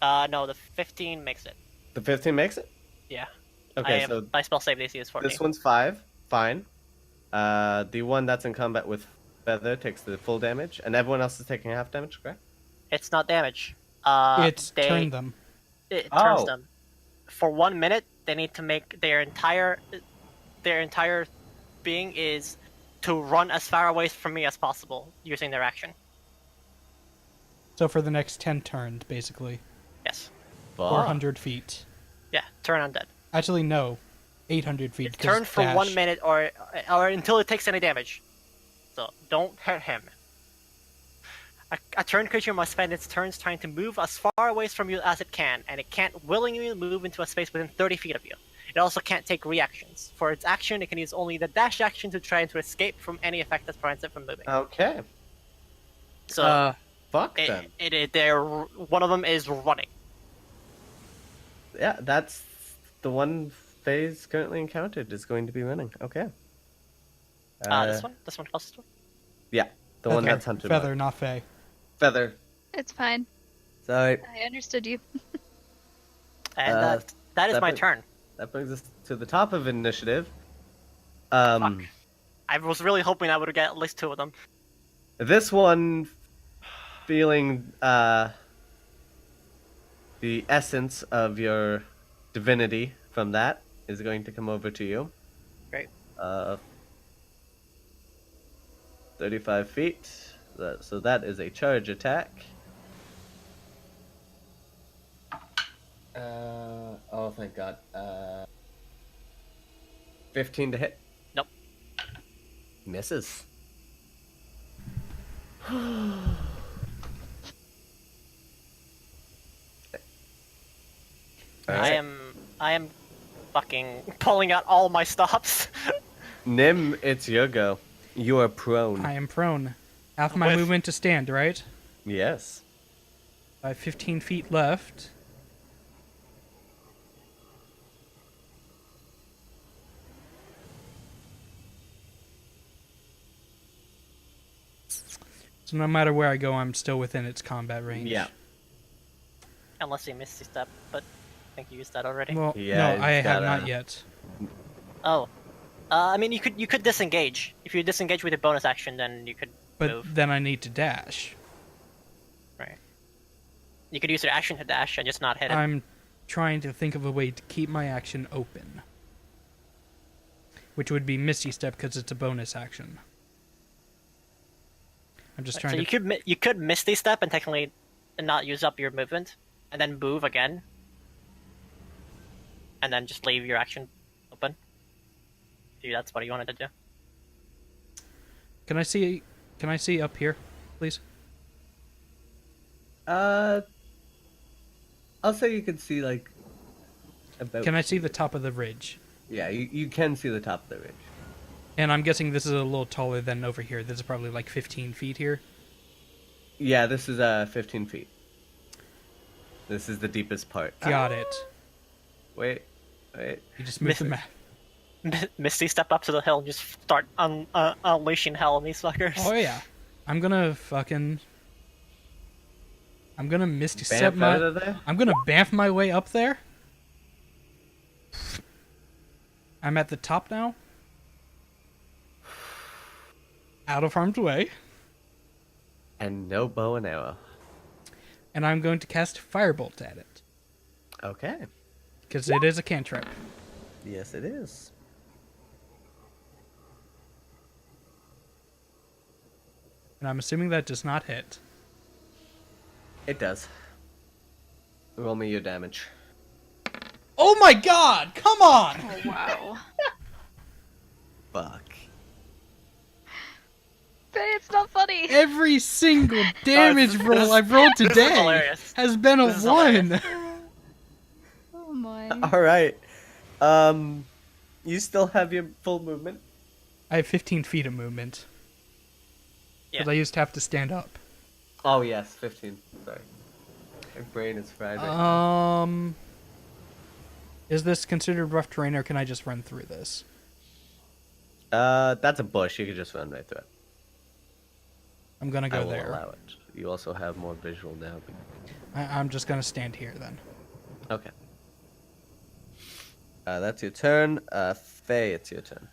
No, the 15 makes it. the 15 makes it? Yeah. Okay, so my spell save DC is 14. this one's 5. Fine. The one that's in combat with Feather takes the full damage, and everyone else is taking half damage, correct? It's not damage. It's turn them. It turns Oh. them. For 1 minute, they need to make their entire being is to run as far away from me as possible using their action. So for the next 10 turns, basically. Yes. 400 feet. Yeah, turn undead. Actually, no. 800 feet. It's turn for 1 minute or until it takes any damage. So don't hurt him. A turn creature must spend its turns trying to move as far away from you as it can, and it can't willingly move into a space within 30 feet of you. It also can't take reactions. For its action, it can use only the dash action to try to escape from any effect that prevents it from moving. Okay. So Fuck them. one of them is running. Yeah, that's the one phase currently encountered is going to be running. Okay. This one, closest one. Yeah, the one Okay, that's hunted. Feather, not Fey. Feather. It's fine. Sorry. I understood you. And that is my turn. That brings us to the top of initiative. Fuck. I was really hoping I would get at least 2 of them. This one, feeling the essence of your divinity from that, is going to come over to you. Great. 35 feet. So that is a charge attack. Oh, thank God. 15 to hit. Nope. Misses. I am fucking pulling out all my stops. Nim, it's your go. You are prone. I am prone. Half my movement to stand, right? Yes. I have 15 feet left. So no matter where I go, I'm still within its combat range. Yeah. Unless you Misty Step, but I think you used that already. Well, Yeah, no, I it's have got not yet. Oh. I mean, you could disengage. If you disengage with a bonus action, then you could But move. then I need to dash. Right. You could use your action to dash and just not hit it. I'm trying to think of a way to keep my action open. Which would be Misty Step because it's a bonus action. I'm just trying So to... you could Misty Step and technically not use up your movement, and then move again, and then just leave your action open. If that's what you wanted to do. Can I see up here, please? I'll say you can see like about. Can I see the top of the ridge? Yeah, you can see the top of the ridge. And I'm guessing this is a little taller than over here. This is probably like 15 feet here. Yeah, this is 15 feet. This is the deepest part. Got it. Wait. You just moved the map. Misty Step up to the hill and just start unleashing hell on these fuckers. Oh yeah. I'm gonna Misty Bamf Step out of there? I'm gonna bamf my way up there. I'm at the top now. Out of harm's way. And no bow and arrow. And I'm going to cast Firebolt at it. Okay. Because it is a cantrip. Yes, it is. And I'm assuming that does not hit. It does. Roll me your damage. Oh my god! Come on! Oh, wow. Fuck. But it's not funny. Every single damage this- roll I've rolled this is today hilarious. has been a This is 1. Oh my. All right. You still have your full movement. I have 15 feet of movement. Yeah. Because I used to have to stand up. Oh yes, 15. Sorry. My brain is fried. Right now. Is this considered rough terrain, or can I just run through this? That's a bush. You could just run right through it. I'm gonna I go will there. allow it. You also have more visual now. I'm just gonna stand here then. Okay. That's your turn. Faye, it's your turn.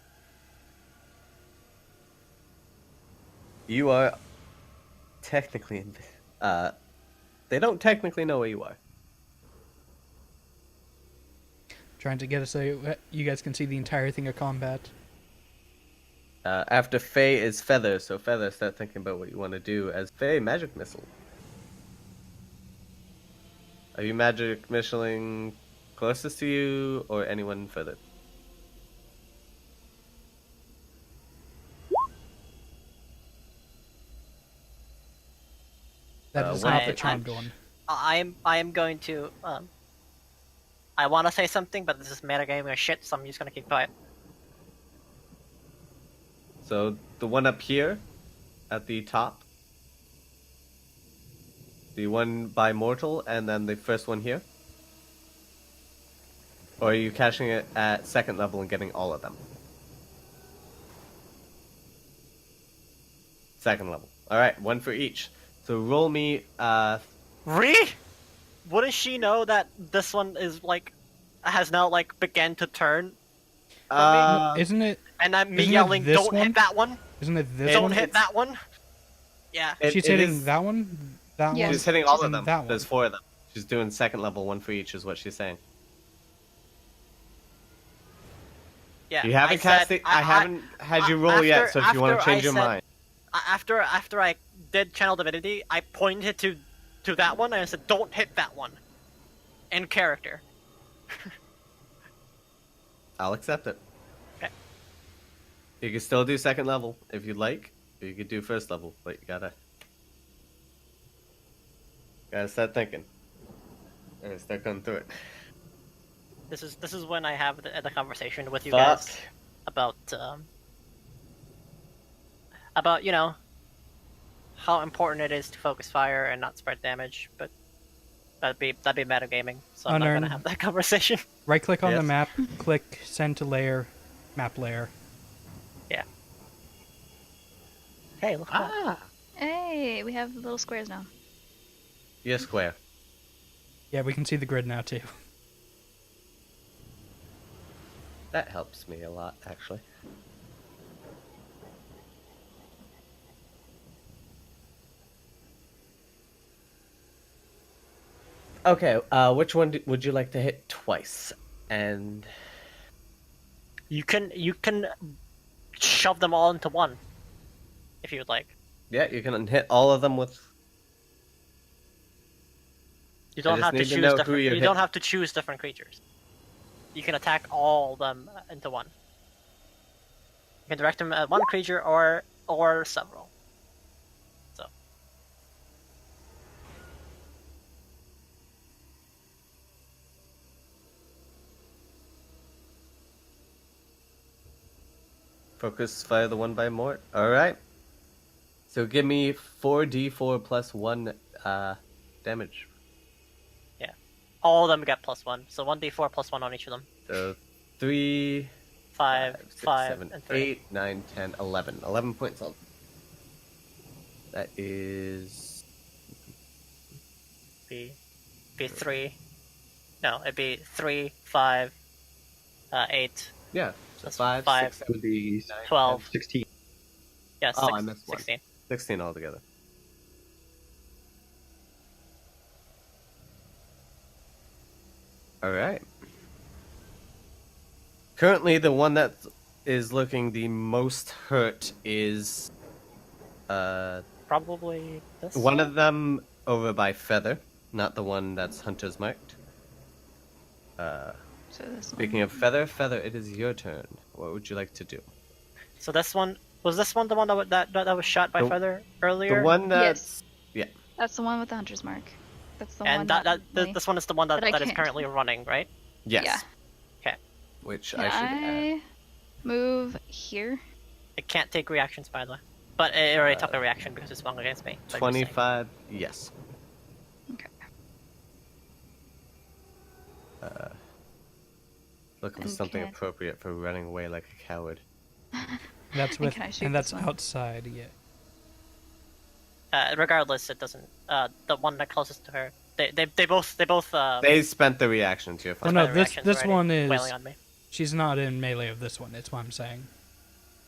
You are technically they don't technically know where you are. Trying to get us so you guys can see the entire thing of combat. After Faye is Feather, so Feather, start thinking about what you want to do as Faye magic missile. Are you magic missiling closest to you or anyone further? That is what not is the it? charmed one. I am going to I want to say something, but this is metagaming or shit, so I'm just gonna keep quiet. So the one up here at the top, the one by Mortal, and then the first one here? Or are you cashing it at second level and getting all of them? Second level. Alright, one for each. So roll me, Really? Wouldn't she know that this one is like has now like began to turn? Isn't it? And I'm me isn't it yelling, this "Don't one? hit that one! Isn't it this Don't one? hit that one!" Yeah. She's it hitting is- that one. That Yeah. one. She's hitting all of and them. That one. There's 4 of them. She's doing second level, one for each, is what she's saying. Yeah. You haven't cast it. I haven't had you roll yet, so if you want to change your mind. After I did Channel Divinity, I pointed to that one and I said, "Don't hit that one." In character. I'll accept it. Okay. You can still do second level if you'd like. Or you could do first level, but you gotta start thinking. Or start going through it. This is when I have the conversation with you Fuck. guys about you know how important it is to focus fire and not spread damage, but that'd be metagaming, so I'm not Unearned. gonna have that conversation. Right click on the Yes. map. Click send to layer. Map layer. Yeah. Hey, look at that. Hey, we have little squares now. You're square. Yeah, we can see the grid now too. That helps me a lot, actually. Okay, which one would you like to hit twice? And You can shove them all into one if you would like. yeah, you can hit all of them with. You don't just have to need to choose know who different. you're You don't hitting. have to choose different creatures. You can attack all of them into one. You can direct them at one creature or several. So Focus fire the one by Mort. Alright. So give me 4d4 plus 1 damage. all of them get +1. So 1d4 +1 on each of them. So 3, 5, 6, 5, 7, and 3. 8, 9, 10, 11. 11 points on. That is. Be 3. No, it'd be 3, 5, 8. Yeah. So That's 5, five. 6, 7, Would be 12. 16. Yeah, Oh, I missed one. 16. 16 altogether. Alright. Currently, the one that is looking the most hurt is Probably this one of them over by Feather, not the one that's Hunter's marked. So this Speaking of Feather, it is your turn. What would you like to do? So this one was this one the one that was shot by The- Feather earlier? The one that's That's the one with the hunter's mark. That's the and one. this one is the one that that I is can't. currently running, right? yes, Yeah. which Can I should add. I move here? It can't take reactions, by the way. But it already took a reaction because it swung against me. So I'm just saying. 25, yes. Okay. Looking for And something can appropriate for running away like a coward. That's And with, can I shoot and that's this one? outside. Yeah. Regardless, it doesn't. The one that closest to her, they both They spent the reaction to your Well, fine. no, the this reactions this already, one is. wailing on me. She's not in melee of this one. It's what I'm saying.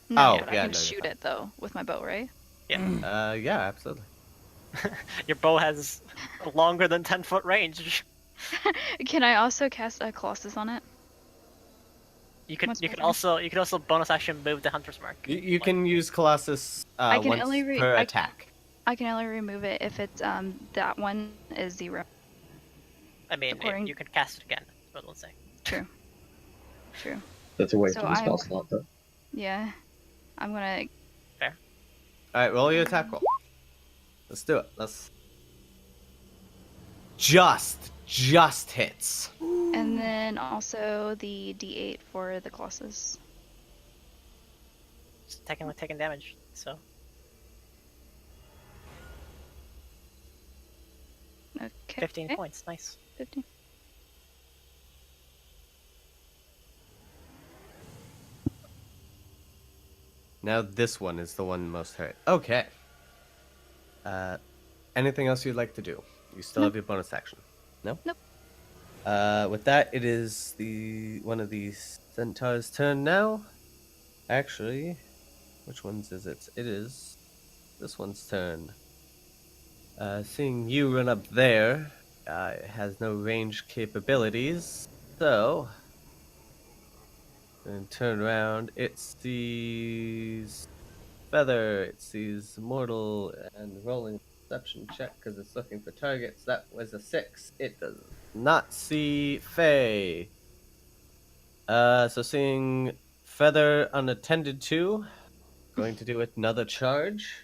No, Oh, but yeah, I can no, you're shoot fine. it though with my bow, right? Yeah, Yeah, absolutely. your bow has a longer than 10-foot range. Can I also cast a Colossus on it? You could What's you my could turn? also bonus action move the Hunter's Mark. You can use Colossus I can once only per attack. I can only remove it if it's that one is 0. I mean, according- you can cast it again. That's what let's say. True. True. That's a waste So of a spell I'm- slot, though. Yeah. I'm gonna. Alright, roll your attack roll. Let's do it. Let's. Just hits. And then also the D8 for the Colossus. Just taking damage. So Okay. 15 points. Nice. 15. Now this one is the one most hurt. Okay. Anything else you'd like to do? You still have your bonus action. No? Nope. With that, it is one of the centaurs' turn now. Actually, which one's is it? It is this one's turn. Seeing you run up there, it has no range capabilities, so and turn around. It sees Feather. It sees Mortal and rolling perception check because it's looking for targets. That was a 6. It does not see Faye. So seeing Feather unattended to, going to do another charge.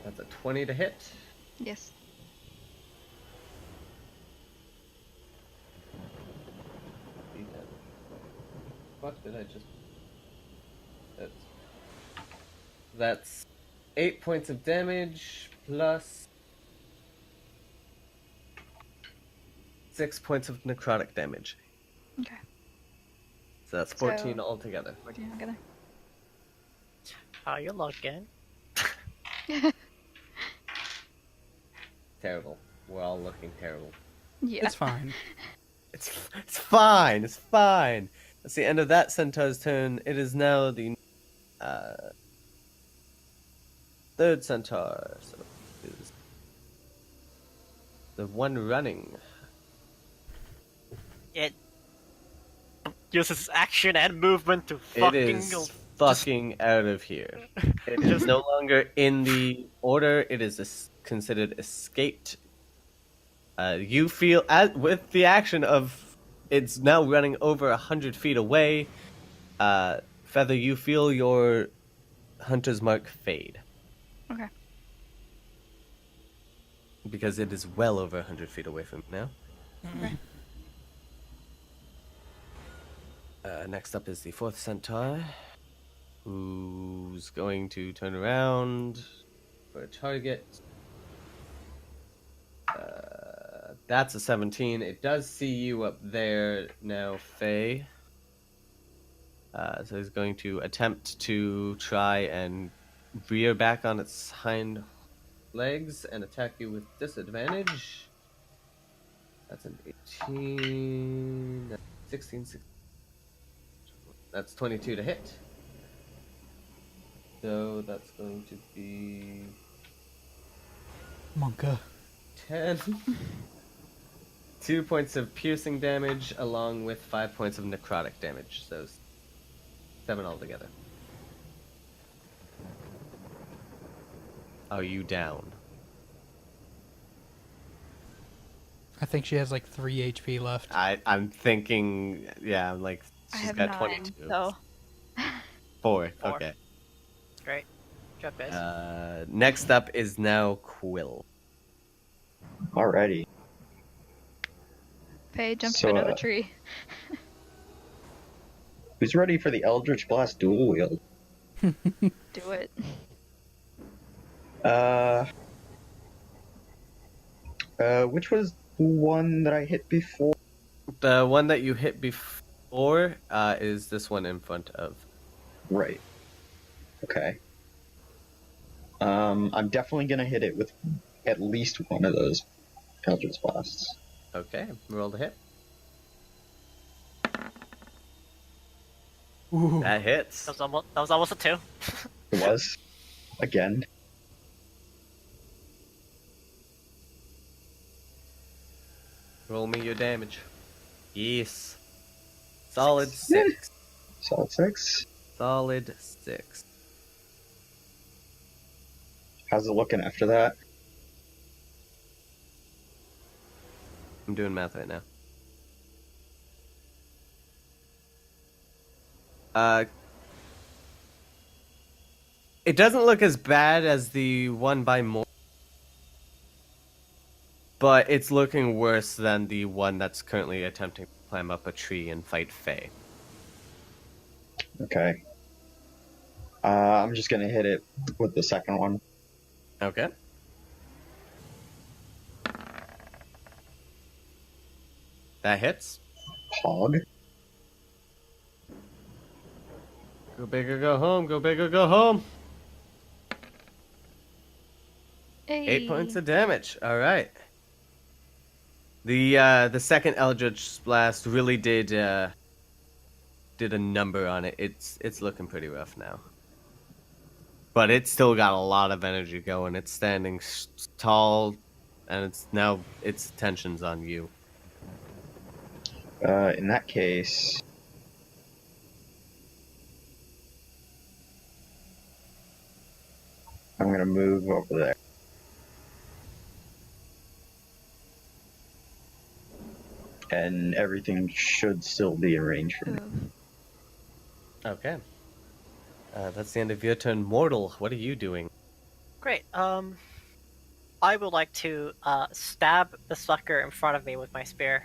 That's a 20 to hit. Yes. What did I just? That's 8 points of damage plus 6 points of necrotic damage. Okay. So that's 14 altogether. 14 together. How you looking? Terrible. We're all looking terrible. Yeah. It's fine. It's fine. It's fine. That's the end of that centaur's turn. It is now the third centaur. So it is the one running. It uses action and movement to It fucking is fucking out of here. It is no longer in the order. It is considered escaped. You feel with the action of it's now running over 100 feet away. Feather, you feel your hunter's mark fade Okay. because it is well over 100 feet away from you now. Okay. Next up is the fourth centaur, who's going to turn around for a target. That's a 17. It does see you up there now, Faye. So he's going to attempt to try and rear back on its hind legs and attack you with disadvantage. That's an 18, that's 16, 16. That's 22 to hit. So that's going to be Monka. 10. 2 points of piercing damage along with 5 points of necrotic damage. So 7 altogether. Are you down? I think she has like 3 HP left. I'm thinking, yeah, I'm like, I she's have got 9, 22. so 4, 4. okay. Great. Good job, guys. Next up is now Quill. Alrighty. Faye, jump So, to another tree. Who's ready for the Eldritch Blast dual wield? Do it. Which was the one that I hit before? The one that you hit before is this one in front of. Right. Okay. I'm definitely gonna hit it with at least one of those Eldritch Blasts. Okay, roll the hit. Ooh. That hits. That was almost a 2. It was. Again. Roll me your damage. Yes. Solid 6. Solid 6. Solid 6. How's it looking after that? I'm doing math right now. It doesn't look as bad as the one by more, but it's looking worse than the one that's currently attempting to climb up a tree and fight Faye. Okay. I'm just gonna hit it with the second one. Okay. That hits. Hog. Go big or go home. Go big or go home. Hey. 8 points of damage. All right. The second Eldritch Blast really did a number on it. It's looking pretty rough now. But it's still got a lot of energy going. It's standing tall, and its attention's on you. In that case, I'm gonna move over there. And everything should still be in range for me. Okay. That's the end of your turn, Mortal. What are you doing? Great. I would like to stab the sucker in front of me with my spear.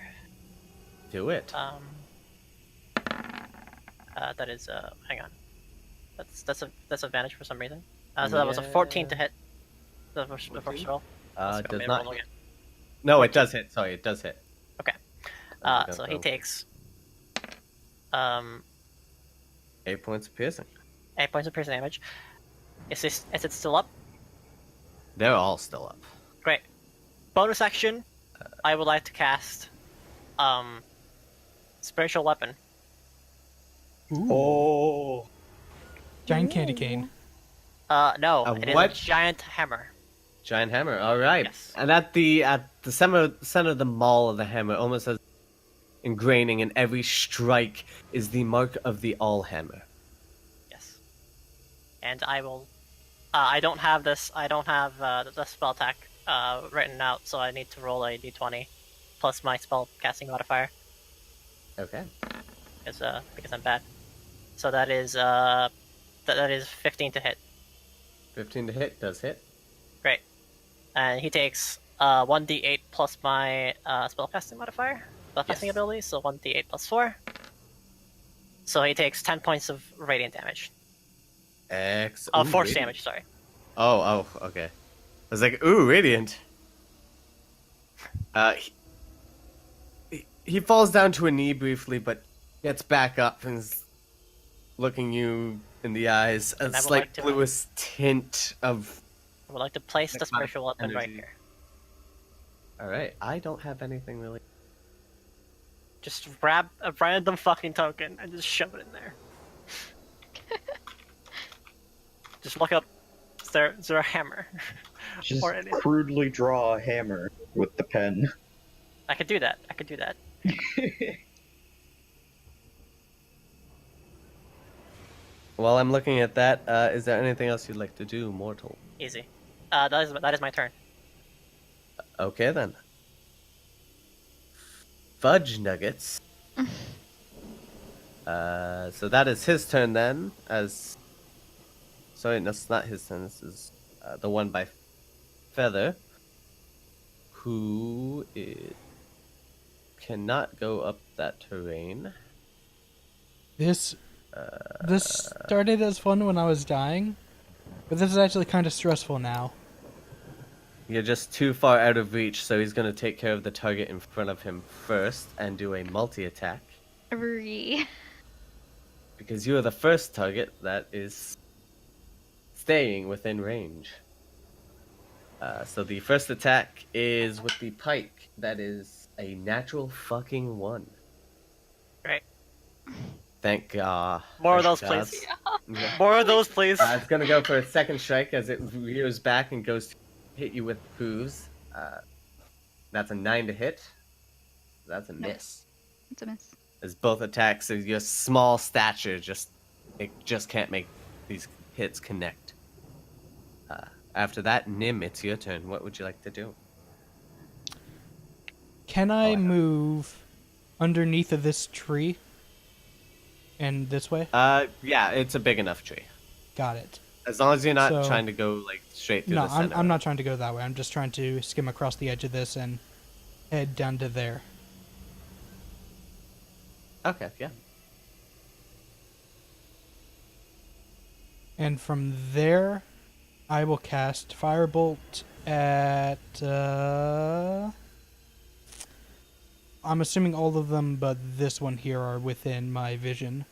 Do it. That is hang on. That's advantage for some reason. So that was a 14 to hit. The first roll. Does not. No, it does hit. Sorry, it does hit. Okay. So he takes 8 points of piercing. 8 points of piercing damage. Is it still up? They're all still up. Great. Bonus action. I would like to cast spiritual weapon. Ooh. Oh, Giant candy cane. No, A it is what? a giant hammer. Giant hammer. All right. Yes. And at the center of the maul of the hammer, almost as ingraining in every strike, is the mark of the all hammer. Yes. And I will. I don't have this. I don't have the spell attack written out, so I need to roll a d20 plus my spell casting modifier Okay. because I'm bad. So that is that is 15 to hit. 15 to hit does hit. Great. And he takes 1d8 plus my spellcasting modifier, spellcasting Yes. ability, so 1d8 plus 4. So he takes 10 points of radiant damage. Force radiant. damage, sorry. Oh, okay. I was like, ooh, radiant. He falls down to a knee briefly, but gets back up and is looking you in the eyes. A And I would slight like to- bluish tint of. I would like to place the Necrotic spiritual weapon right energy. here. All right, I don't have anything really. Just grab a random fucking token and just shove it in there. Just look up. Is there a hammer? just Or anything. crudely draw a hammer with the pen. I could do that. While I'm looking at that, is there anything else you'd like to do, Mortal? Easy. That is my turn. Okay then. Fudge Nuggets. So that is his turn then. Sorry, that's not his turn. This is the one by Feather, who cannot go up that terrain. This started as fun when I was dying, but this is actually kind of stressful now. You're just too far out of reach, so he's going to take care of the target in front of him first and do a multi-attack. Because you are the first target that is staying within range. So the first attack is with the pike. That is a natural fucking 1. Right. Thank God. More of those, please. Yeah. More of those, please. It's going to go for a second strike as it rears back and goes to hit you with hooves. That's a 9 to hit. That's a miss. It's a miss. As both attacks, your small stature it just can't make these hits connect. After that, Nim, it's your turn. What would you like to do? Can I move underneath of this tree? And this way? Yeah, it's a big enough tree. Got it. As long as you're not So- trying to go like straight through No, the center. I'm not trying to go that way. I'm just trying to skim across the edge of this and head down to there. Okay, yeah. And from there, I will cast Firebolt at... I'm assuming all of them, but this one here are within my vision.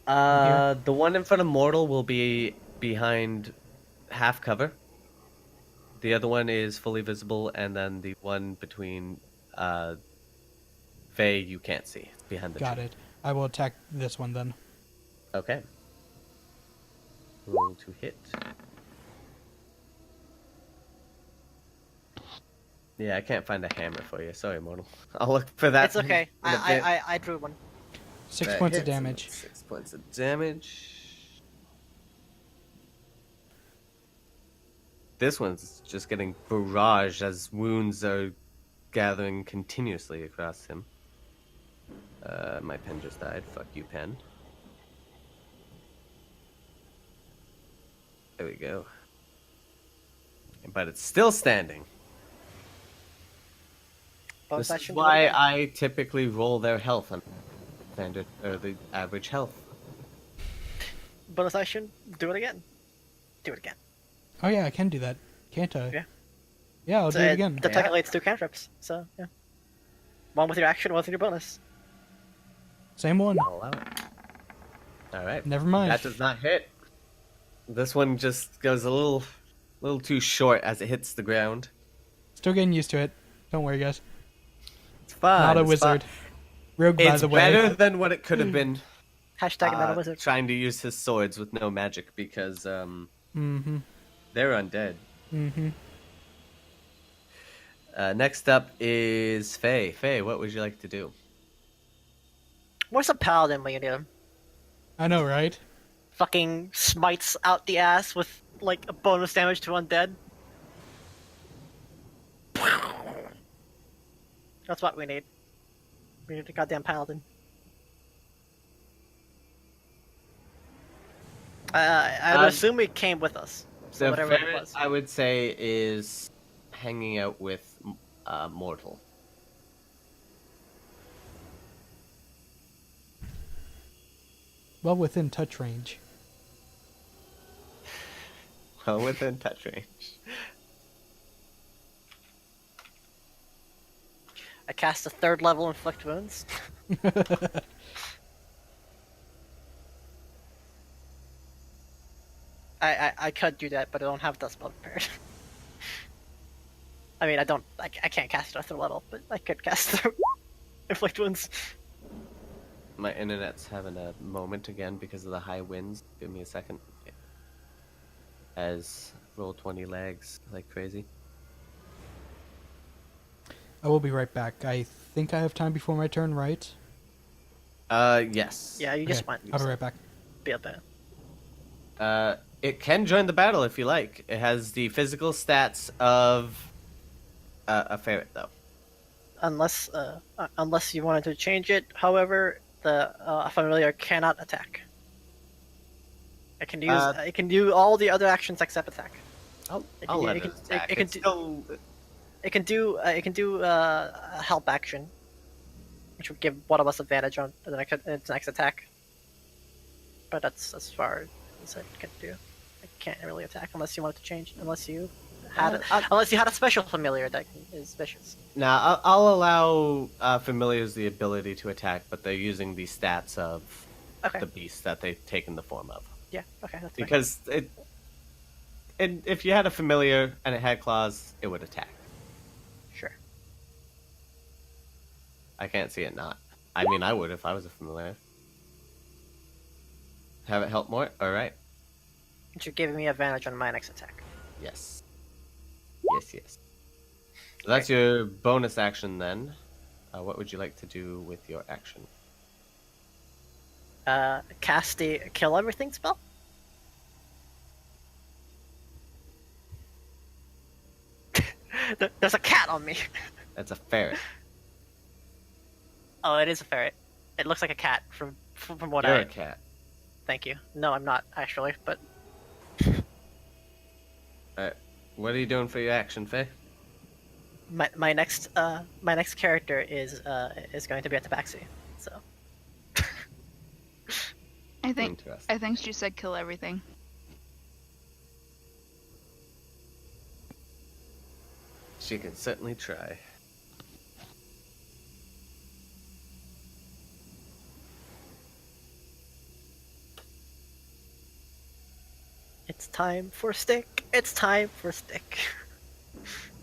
The one in front of Mortal will be behind half cover. The other one is fully visible, and then the one between Faye you can't see. It's behind the Got tree. it. I will attack this one then. Okay. Roll to hit. Yeah, I can't find a hammer for you. Sorry, Mortal. I'll look for that. It's okay. in a bit. I drew one. 6 That points of hits, and damage. that's 6 points of damage. This one's just getting barraged as wounds are gathering continuously across him. My pen just died. Fuck you, pen. There we go. But it's still standing. Bonus This is action. why I typically roll their health on standard or the average health. Bonus action. Do it again. Do it again. Oh yeah, I can do that. Can't I? Yeah. Yeah, I'll So do it again. technically, it's 2 cantrips. So yeah. One with your action, one with your bonus. Same one. I'll allow it. All right. Never mind. That does not hit. This one just goes a little too short as it hits the ground. Still getting used to it. Don't worry, guys. It's fine. Not a it's wizard. fine. Rogue, by It's the way. better than what it could have been. Hashtag not a wizard. Trying to use his swords with no magic because Mm-hmm. they're undead. Mm-hmm. Next up is Faye. Faye, what would you like to do? Where's a paladin when you need him? I know, right? Fucking smites out the ass with like a bonus damage to undead. That's what we need. We need a goddamn paladin. I would assume it came with us. So The whatever it ferret, was. I would say, is hanging out with Mortal. Well, within touch range. Well, within touch range. I cast a 3rd level inflict wounds. I could do that, but I don't have that spell prepared. I mean, I can't cast it at 3rd level, but I could cast inflict wounds. My internet's having a moment again because of the high winds. Give me a second. As Roll20 lags like crazy. I will be right back. I think I have time before my turn, right? Yes. Yeah, you just Okay, went. I'll be right back. Be up there. It can join the battle if you like. It has the physical stats of a ferret, though. Unless you wanted to change it, however, the familiar cannot attack. It can use it can do all the other actions except attack. I'll let it attack. It can It's do still... it can do a help action, which would give one of us advantage on its next attack. But that's as far as it can do. It can't really attack unless you want it to change. Unless you unless you had a special familiar that is vicious. Now, I'll allow familiars the ability to attack, but they're using the stats of Okay. the beast that they've taken the form of. Yeah. Okay. That's fine. Because if you had a familiar and it had claws, it would attack. Sure. I can't see it not. I mean, I would if I was a familiar. Have it help more? Alright. You're giving me advantage on my next attack. Yes. Yes. So that's your bonus action then. What would you like to do with your action? Cast the kill everything spell. There's a cat on me. That's a ferret. Oh, it is a ferret. It looks like a cat from what You're I. a cat. Thank you. No, I'm not actually, but Alright. What are you doing for your action, Faye? my next character is going to be a tabaxi. So I think Interesting. she said kill everything. She can certainly try. it's time for stick. It's time for stick.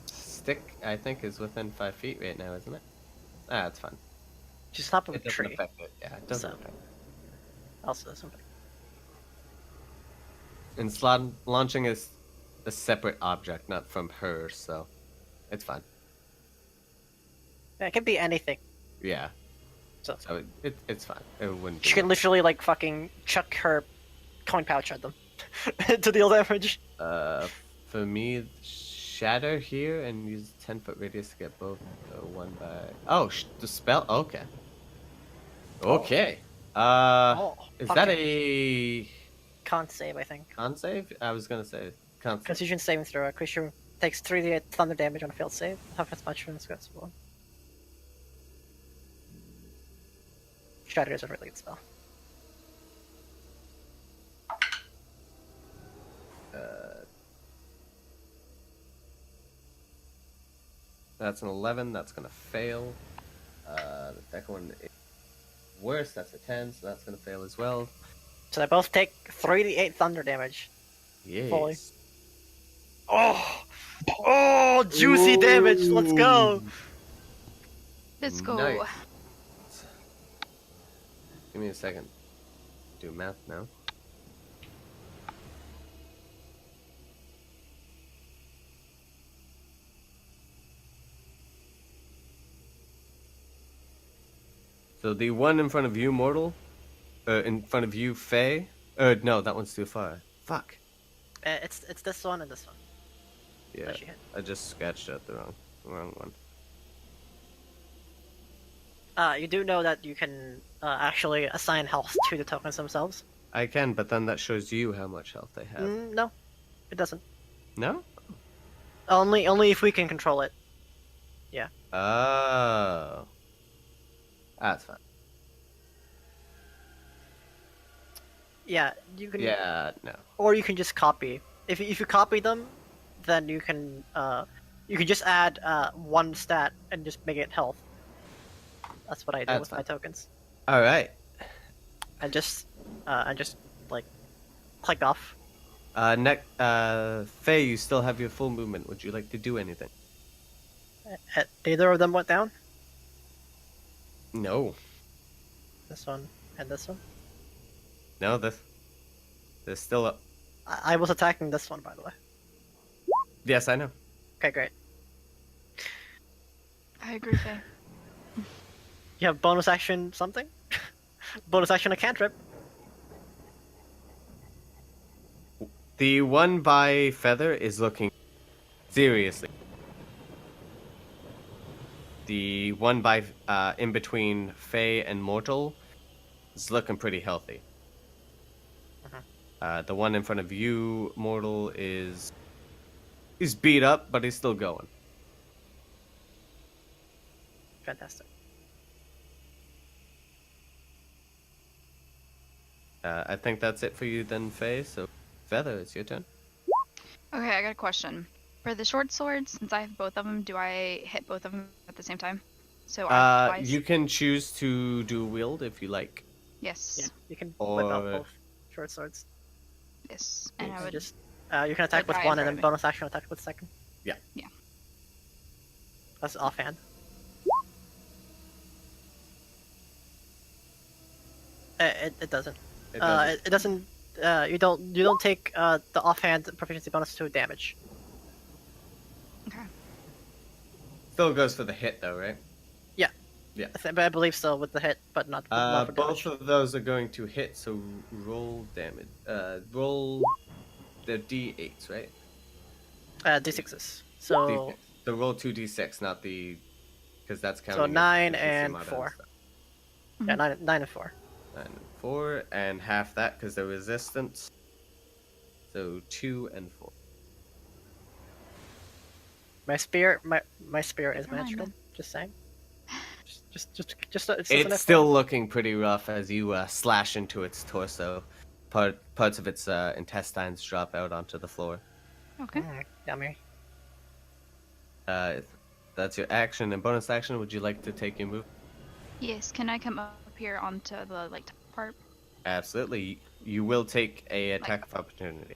Stick, I think, is within 5 feet right now, isn't it? Ah, it's fine. Just top of a It doesn't tree. affect it. Yeah, it doesn't So. affect it. Also, something. And launching is a separate object, not from her, so it's fine. Yeah, it can be anything. Yeah. So It's fine. It wouldn't. she be can literally like fucking chuck her coin pouch at them to deal damage. For me, shatter here and use 10-foot radius to get both one by. Oh, the spell. Okay. Okay. Is fuck that it. a Can't save, I think. con save? I was gonna say con save. Constitution saving throw. A creature takes 3d8 thunder damage on a failed save. Half as much from the successful. Shatter is a really good spell. That's an 11. That's gonna fail. The second one is worse. That's a 10, so that's gonna fail as well. So they both take 3d8 thunder damage. Yes. Fully. Oh, juicy damage. Let's go. Let's go. Nice. Give me a second. Do math now. So the one in front of you, Mortal, in front of you, Faye. No, that one's too far. Fuck. It's this one and this one. Yeah, That she hit. I just sketched out the wrong one. You do know that you can actually assign health to the tokens themselves. I can, but then that shows you how much health they have. No, it doesn't. No? Only if we can control it. Oh. That's fine. Yeah, you can. Yeah, no. Or you can just copy. If you copy them, then you can just add one stat and just make it health. That's what I do That's with my fine. tokens. All right. And just like click off. Faye, you still have your full movement. Would you like to do anything? Neither of them went down. No. This one and this one. No, they're still up. I was attacking this one, by the way. Yes, I know. Okay, great. I agree, Faye. You have bonus action something? Bonus action a cantrip. The one by Feather is looking seriously. The one by in between Faye and Mortal is looking pretty healthy. The one in front of you, Mortal, he's beat up, but he's still going. Fantastic. I think that's it for you then, Faye. So, Feather, it's your turn. Okay, I got a question. For the short swords, since I have both of them, do I hit both of them at the same time? So I twice. You can choose to do wield if you like. Yes. Yeah, you can whip out Or both short swords. Yes. And I And would just you can attack the with guy in one and front then of me. bonus action attack with second. Yeah. Yeah. That's offhand. It doesn't. it doesn't. It doesn't. You don't take the offhand proficiency bonus to damage. Okay. Still goes for the hit though, right? But I believe so with the hit, but not for Both damage. of those are going to hit, so roll damage. Roll the d8s, right? D6s. So D6. So roll 2d6, not the, because that's counting. so as 9 DC and mod 4. stuff. Yeah, 9 and 4. 9 and 4, and half that because they're resistance. So 2 and 4. My spear is Never mind magical. then. Just saying. Just It's still looking pretty rough as you slash into its torso. Parts of its intestines drop out onto the floor. Okay. Yummy. That's your action and bonus action. Would you like to take your move? Yes. Can I come up here onto the like top part? Absolutely. You will take a attack of opportunity.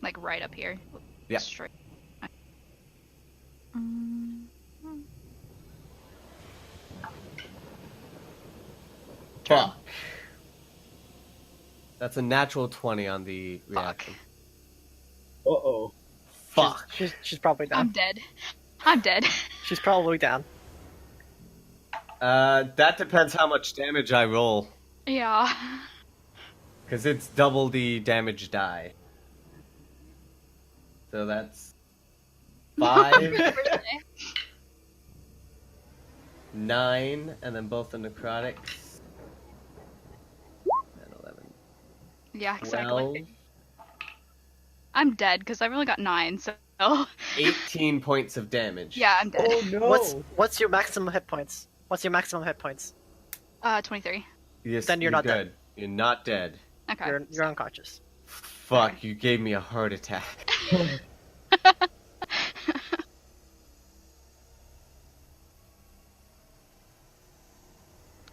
Like right up here. Yeah. Straight. Fuck. That's a natural 20 on the reaction. Uh-oh. Fuck. She's probably down. I'm dead. I'm dead. She's probably down. That depends how much damage I roll. Yeah. Because it's double the damage die. So that's 5, 9, and then both the necrotics. 10, 11, Yeah, 12, exactly. I'm dead because I've only got 9, so 18 points of damage. yeah, I'm dead. Oh no! What's your maximum hit points? 23. Yes, Then you're not dead. good. You're not dead. Okay. You're unconscious. Fuck, you gave me a heart attack.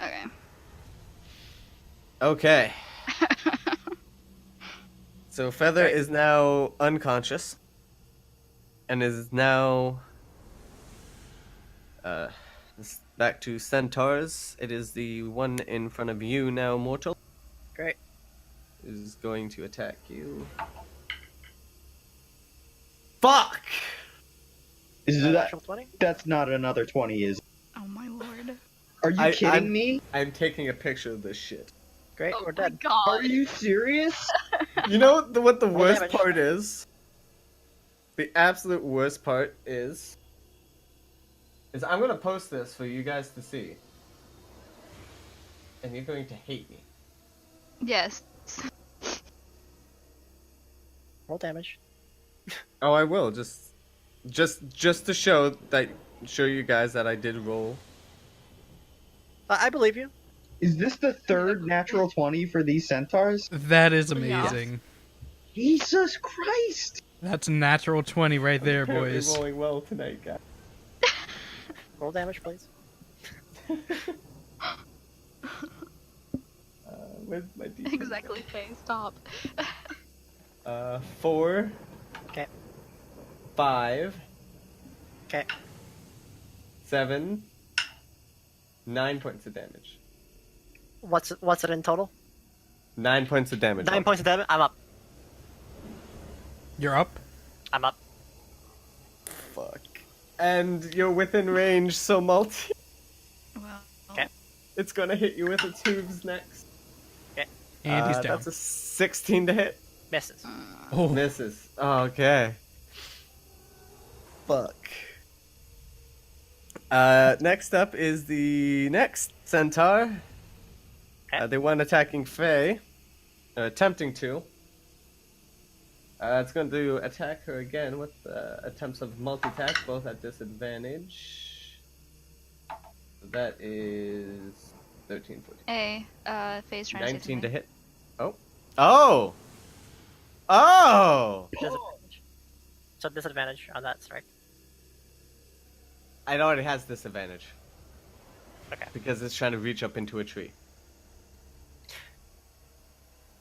Okay. Okay. So Feather Okay. is now unconscious. And is now back to centaurs. It is the one in front of you now, mortal. Great. Is going to attack you. Fuck! Is that Natural 20? that's not another 20, is it? Oh my lord. Are you kidding me? I'm taking a picture of this shit. Great, Oh we're my dead. god. Are you serious? You know what the worst damage. part is? The absolute worst part is I'm gonna post this for you guys to see. And you're going to hate me. Yes. Roll damage. Oh, I will, just to show you guys that I did roll. I believe you. Is this the third natural 20 for these centaurs? That is Yeah. amazing. Jesus Christ! That's a natural 20 right there, Apparently boys. rolling well tonight, guys. Roll damage, please. Where's my D10? Exactly, Faye. Stop. 4. Okay. 5. Okay. 7. 9 points of damage. What's it in total? 9 points of damage. 9 points of damage. I'm up. You're up? I'm up. Fuck. And you're within range, so multi. Well. Okay. It's gonna hit you with its hooves next. And he's down. That's a 16 to hit. Misses. Oh, Misses. Oh, okay. Fuck. Next up is the next centaur. Okay. The one attacking Faye. Attempting to. It's going to attack her again with attempts of multi-attack, both at disadvantage. That is 13, 14. Hey, Faye's trying to say 19 to something. hit. Oh! Oh! Oh! Disadvantage. So disadvantage on that strike. It already has disadvantage. Okay. Because it's trying to reach up into a tree.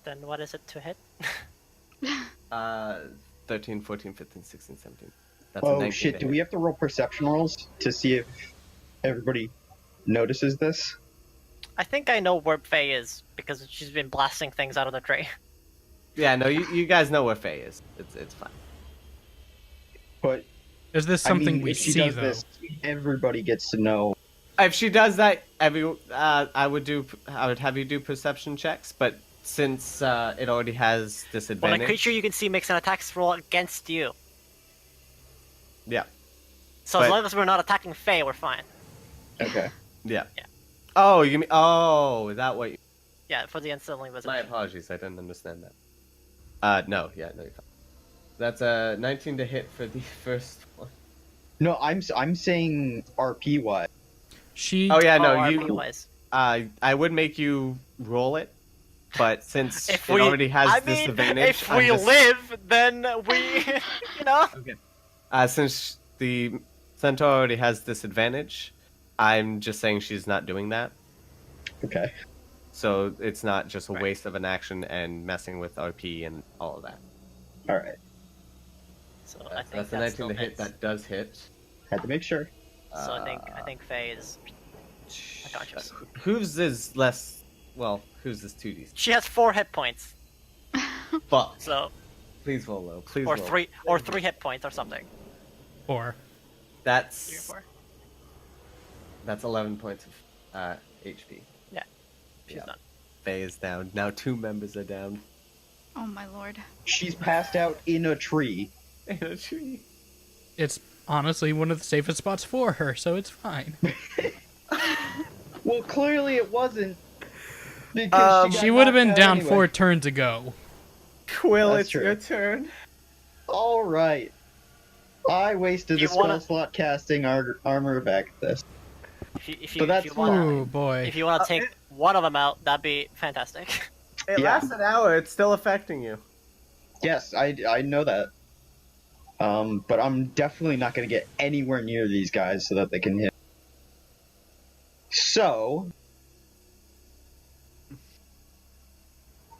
Then what is it to hit? 13, 14, 15, 16, 17. That's a Oh 19 shit, to do hit. we have to roll perception rolls to see if everybody notices this? I think I know where Faye is because she's been blasting things out of the tree. Yeah, no, you guys know where Faye is. It's fine. But Is this I something mean, we if she see does though? this, everybody gets to know. If she does that, I would have you do perception checks, but since it already has When a disadvantage. creature you can see makes an attack roll against you. Yeah. So But- as long as we're not attacking Faye, we're fine. Okay. Yeah. Yeah. Oh, you mean? Oh, is that what? Yeah, for the instantly visible. My apologies, I didn't understand that. No, you're fine. That's a 19 to hit for the first one. No, I'm saying RP wise. She. Oh yeah, no, RP you. wise. I would make you roll it, but since If it we already has I mean, disadvantage, if I'm we just... live, then we, you know. Okay. Since the centaur already has disadvantage, I'm just saying she's not doing that. Okay. So it's not just a Right. waste of an action and messing with RP and all of that. All right. So I think That's a 19 to hit. That does hit. Had to make sure. So I think Faye is unconscious. Whose is less? Well, whose is 2d? She has 4 hit points. Fuck. So Please roll low. Please or roll. 3 hit points or something. 4. 3 or That's 4. that's 11 points of HP. Yeah. She's Yeah. done. Faye is down. Now 2 members are down. Oh my lord. She's passed out in a tree. In a tree. It's honestly one of the safest spots for her, so it's fine. Well, clearly it wasn't. Because She would have been down 4 turns ago. Quill, That's it's true. your turn. All right. I wasted You the spell wanna- slot casting armor back at this. If you, But that's if you want, Oh boy. if you want to take one of them out, that'd be fantastic. It Yeah. lasts an hour. It's still affecting you. Yes, I know that. But I'm definitely not going to get anywhere near these guys so that they can hit. So,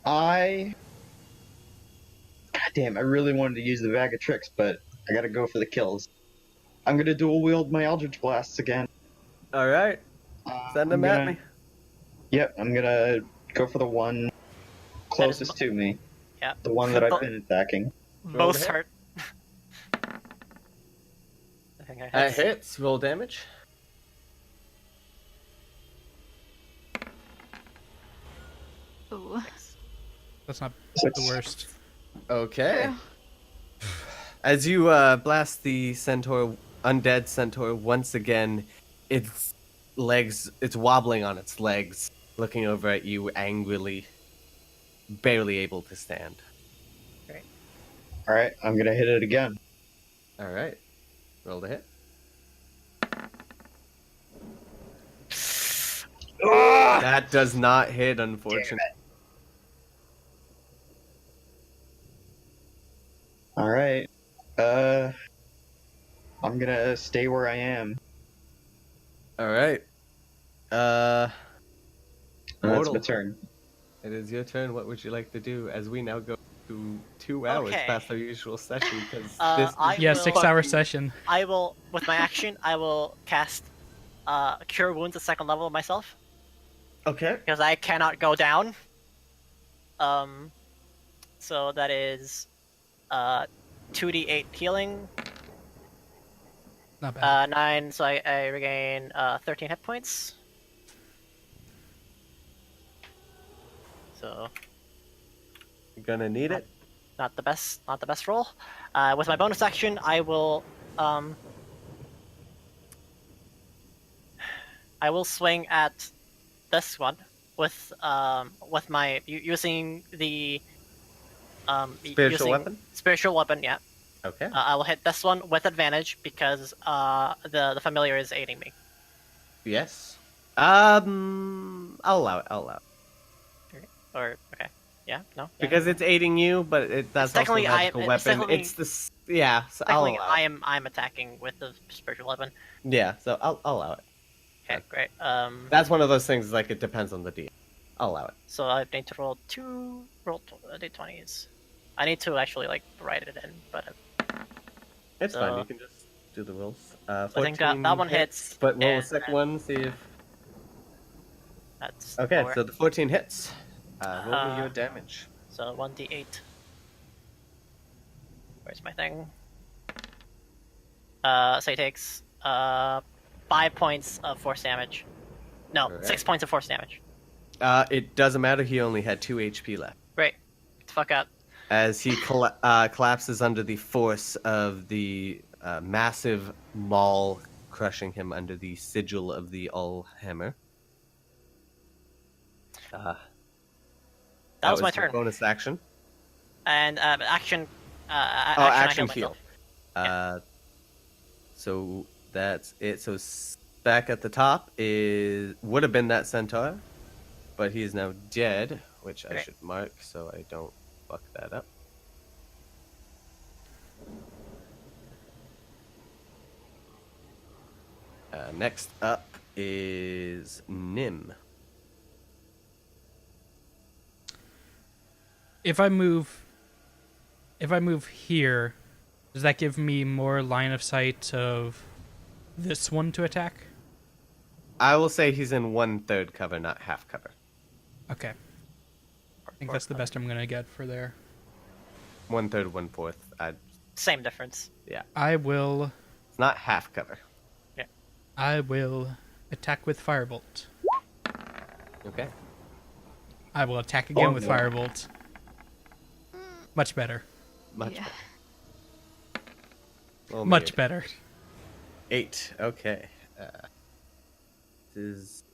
God damn, I really wanted to use the bag of tricks, but I gotta go for the kills. I'm gonna dual wield my Eldritch Blasts again. All right. Send them at me. Yep, I'm gonna go for the one closest to me. Yeah. The one that I've been attacking. Most hit. hurt. I think I That hit. hits. Roll damage. Ooh. That's not Six. the worst. Okay. As you blast the centaur, undead centaur, once again, its legs, it's wobbling on its legs, looking over at you angrily, barely able to stand. Alright, I'm gonna hit it again. All right. Roll the hit. That does not hit, unfortunately. Alright. I'm gonna stay where I am. All right. And that's Mortal. my turn. It is your turn. What would you like to do as we now go to 2 hours Okay. past our usual session? Because I Yeah, will- 6-hour session. I will, with my action, I will cast Cure Wounds at 2nd level myself Okay. because I cannot go down. So that is 2d8 healing, Not bad. 9. So I regain 13 hit points. So You're gonna need it. not the best roll. With my bonus action, I will swing at this one with my using the Spiritual weapon? Spiritual weapon, yeah. Okay. I will hit this one with advantage because the familiar is aiding me. Yes. I'll allow it. Or okay, Yeah, no. Yeah. Because it's aiding you, but that's also a technically magical it's weapon. technically- It's the it's a technically magical weapon. technically- It's yeah. So I'll Technically, allow it. I'm attacking with the spiritual weapon. Yeah, so I'll allow it. Okay, great. That's one of those things. Like it depends on the DM. I'll allow it. So I need to roll d20s. I need to actually like write it in, but It's fine. So- You can just do the rolls. I think that 14 one hits, but roll a and second then- one. See if. that's Okay, lower. so the 14 hits. Roll me your damage. So 1d8. Where's my thing? So he takes 5 points of force damage. No, Alright. 6 points of force damage. It doesn't matter. He only had 2 HP left. Great. Get the fuck out. As he collapses under the force of the massive maul crushing him under the sigil of the Allhammer. That was my your turn. Bonus action. And action. Action I heal. myself. So that's it. So back at the top would have been that centaur, but he is now dead, which I Great. should mark so I don't fuck that up. Next up is Nim. If I move here, does that give me more line of sight of this one to attack? I will say he's in 1/3 cover, not half cover. Okay. I think that's the best I'm gonna get for there. 1/3, 1/4. Same difference. Yeah, I will it's not half cover. attack with Firebolt. Okay. I will attack again Oh, with no. Firebolt. Much better. Much Yeah. better. Roll me Much your better. 8. Okay. This is.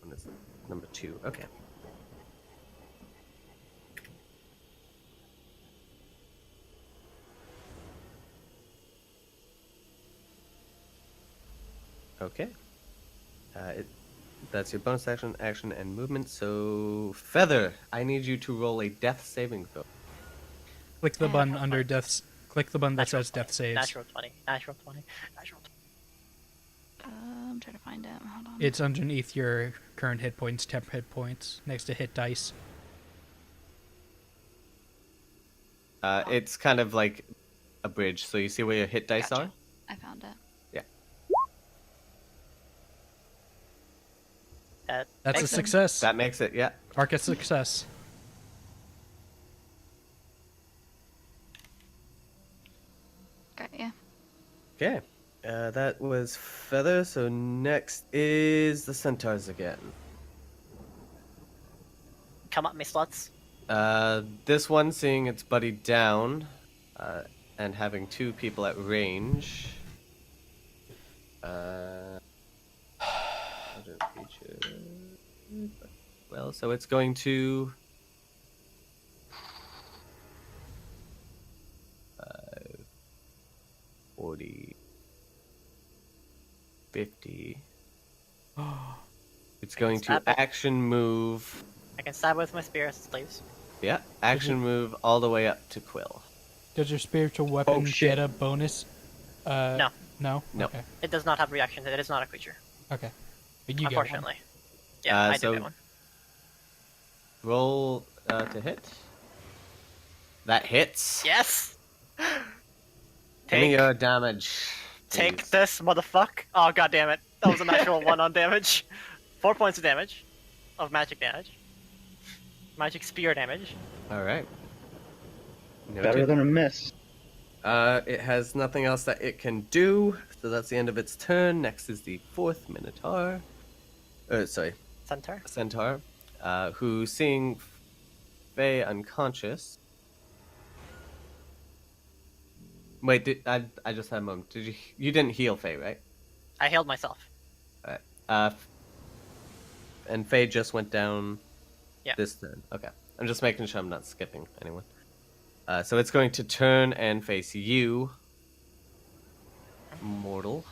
What is it? Number 2. Okay. Okay. That's your bonus action, and movement. So, Feather, I need you to roll a death saving throw. Click the button that's under fine. deaths. Click the button that Natural says death 20, saves. Natural 20. Natural 20. Natural 20. I'm trying to find it. Hold on. It's underneath your current hit points, temp hit points, next to hit dice. It's kind of like a bridge. So you see where your hit dice Gotcha. are? I found it. Yeah. That's a makes it. success. That makes it. Yeah. Mark a success. Okay, yeah. Okay. That was Feather. So next is the centaurs again. Come up, me sluts. This one seeing its buddy down, and having 2 people at range. Other feature. Well, so it's going to. 40, 50. It's going to Stab it. action move. I can stab with my spear, please. Yeah, action move all the way up to Quill. Does your spiritual weapon Oh, shit. get a bonus? No. No? No. Okay. It does not have reactions. It is not a creature. Okay. But you Unfortunately. Yeah, I so- do get one. Roll to hit. That hits. Yes! Give me Take, your damage. take please. this, motherfuck. Oh, god damn it. That was a natural 1 on damage. 4 points of damage. Of magic damage. Magic spear damage. All right. Better than a miss. It has nothing else that it can do, so that's the end of its turn. Next is the 4th Minotaur. Centaur. Centaur, who, seeing Faye unconscious. Wait, I just had a moment. You didn't heal Faye, right? I healed myself. Alright. And Faye just went down. Yeah. This turn. Okay. I'm just making sure I'm not skipping anyone. So it's going to turn and face you, mortal.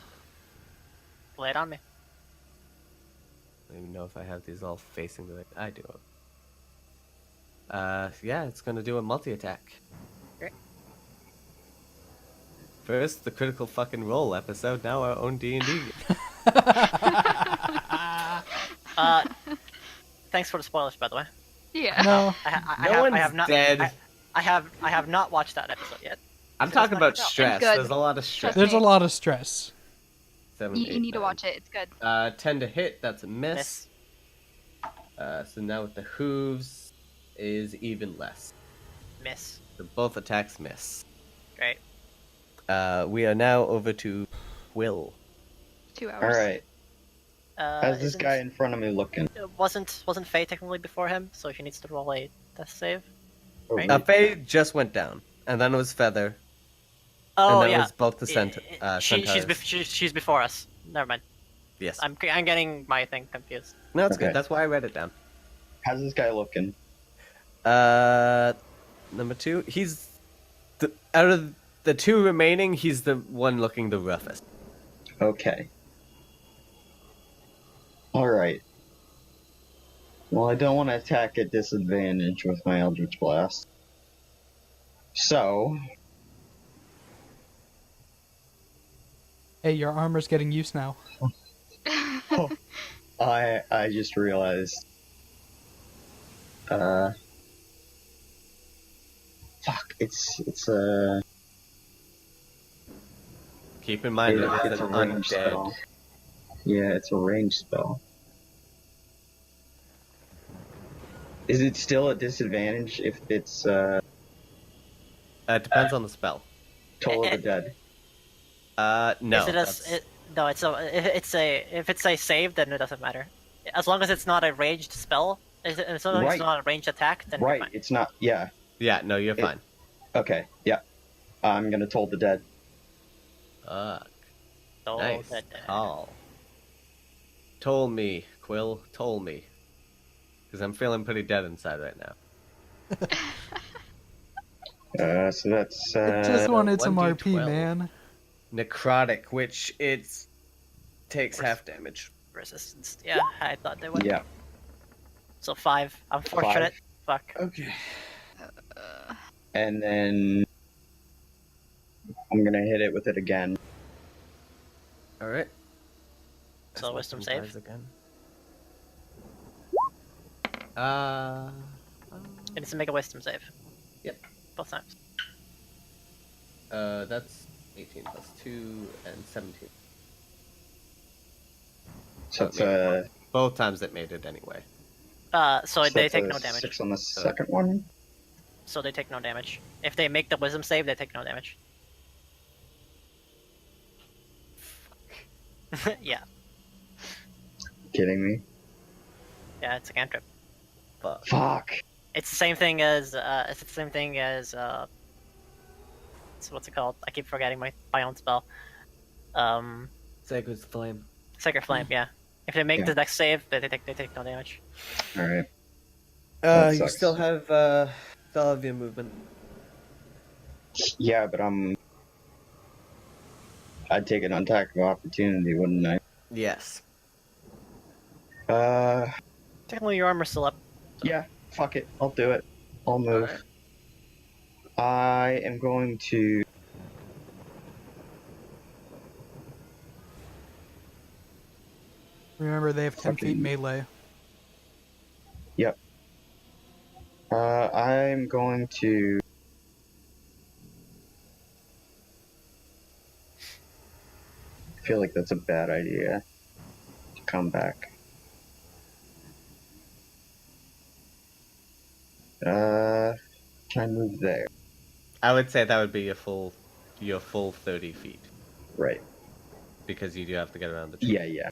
Lay it on me. I don't even know if I have these all facing the way I do. Yeah, it's gonna do a multi-attack. Great. First, the critical fucking roll episode. Now our own D&D. Thanks for the spoilers, by the way. Yeah. No. No one's I have not. dead. I have not watched that episode yet. I'm So talking let's not about check it out. stress. Good. There's a lot of stress. Trust There's a me. lot of stress. 7, You 8, need to 9. watch it. It's good. 10 to hit. That's a miss. Miss. So now with the hooves is even less. Miss. So both attacks miss. Great. We are now over to Will. 2 hours. Alright. How's this Isn't- guy in front of me looking? Wasn't Faye technically before him, so she needs to roll a death save. Right. Faye just went down, and then it was Feather, Oh and then yeah. it was both the centaurs. She's before us. Never mind. Yes. I'm getting my thing confused. No, it's Okay. good. That's why I read it down. How's this guy looking? Number 2. He's out of the 2 remaining. He's the one looking the roughest. Okay. Alright. Well, I don't want to attack at disadvantage with my Eldritch Blast. So, Hey, your armor's getting used now. I just realized. Fuck, it's Keep in mind that it's it's a an range undead. spell. Yeah, it's a range spell. Is it still a disadvantage if it's It depends on the spell. Toll of the Dead? No. Is it that's- no, if it's a save, then it doesn't matter. As long as it's not a ranged spell, as long as Right. it's not a ranged attack, then you're Right, fine. it's not. Yeah. Yeah, no, you're fine. Okay. Yeah. I'm gonna Toll the Dead. Fuck. So Nice that, call. Toll me, Quill. Toll me. Because I'm feeling pretty dead inside right now. So that's I just wanted some 1d12. RP, man. Necrotic, which takes half damage. resistance. Yeah, I thought they would. yeah. So 5. Unfortunate. Fuck. Okay. And then I'm gonna hit it with it again. All right. So wisdom save. Again. It needs to make a wisdom save. Yep. Both times. That's 18 plus 2 and 17. So it's Okay. Both times it made it anyway. So they that's take a no damage. 6 on the second one. So they take no damage. If they make the wisdom save, they take no damage. Yeah. Kidding me? Yeah, it's a cantrip. Fuck. Fuck. It's the same thing as so what's it called? I keep forgetting my own spell. Sacred Flame. Sacred Flame, yeah. If they make Yeah. the next save, they take no damage. All right. That You sucks. still have your movement. Yeah, but I'd take an attack of opportunity, wouldn't I? Yes. Technically, your armor's still up. Yeah. Fuck it. I'll do it. I'll move. Alright. I am going to. Remember, they have 10 feet Fucking- melee. Yep. I'm going to. I feel like that's a bad idea. To come back. Can I move there? I would say that would be your full 30 feet. Right. Because you do have to get around the tree. Yeah, yeah.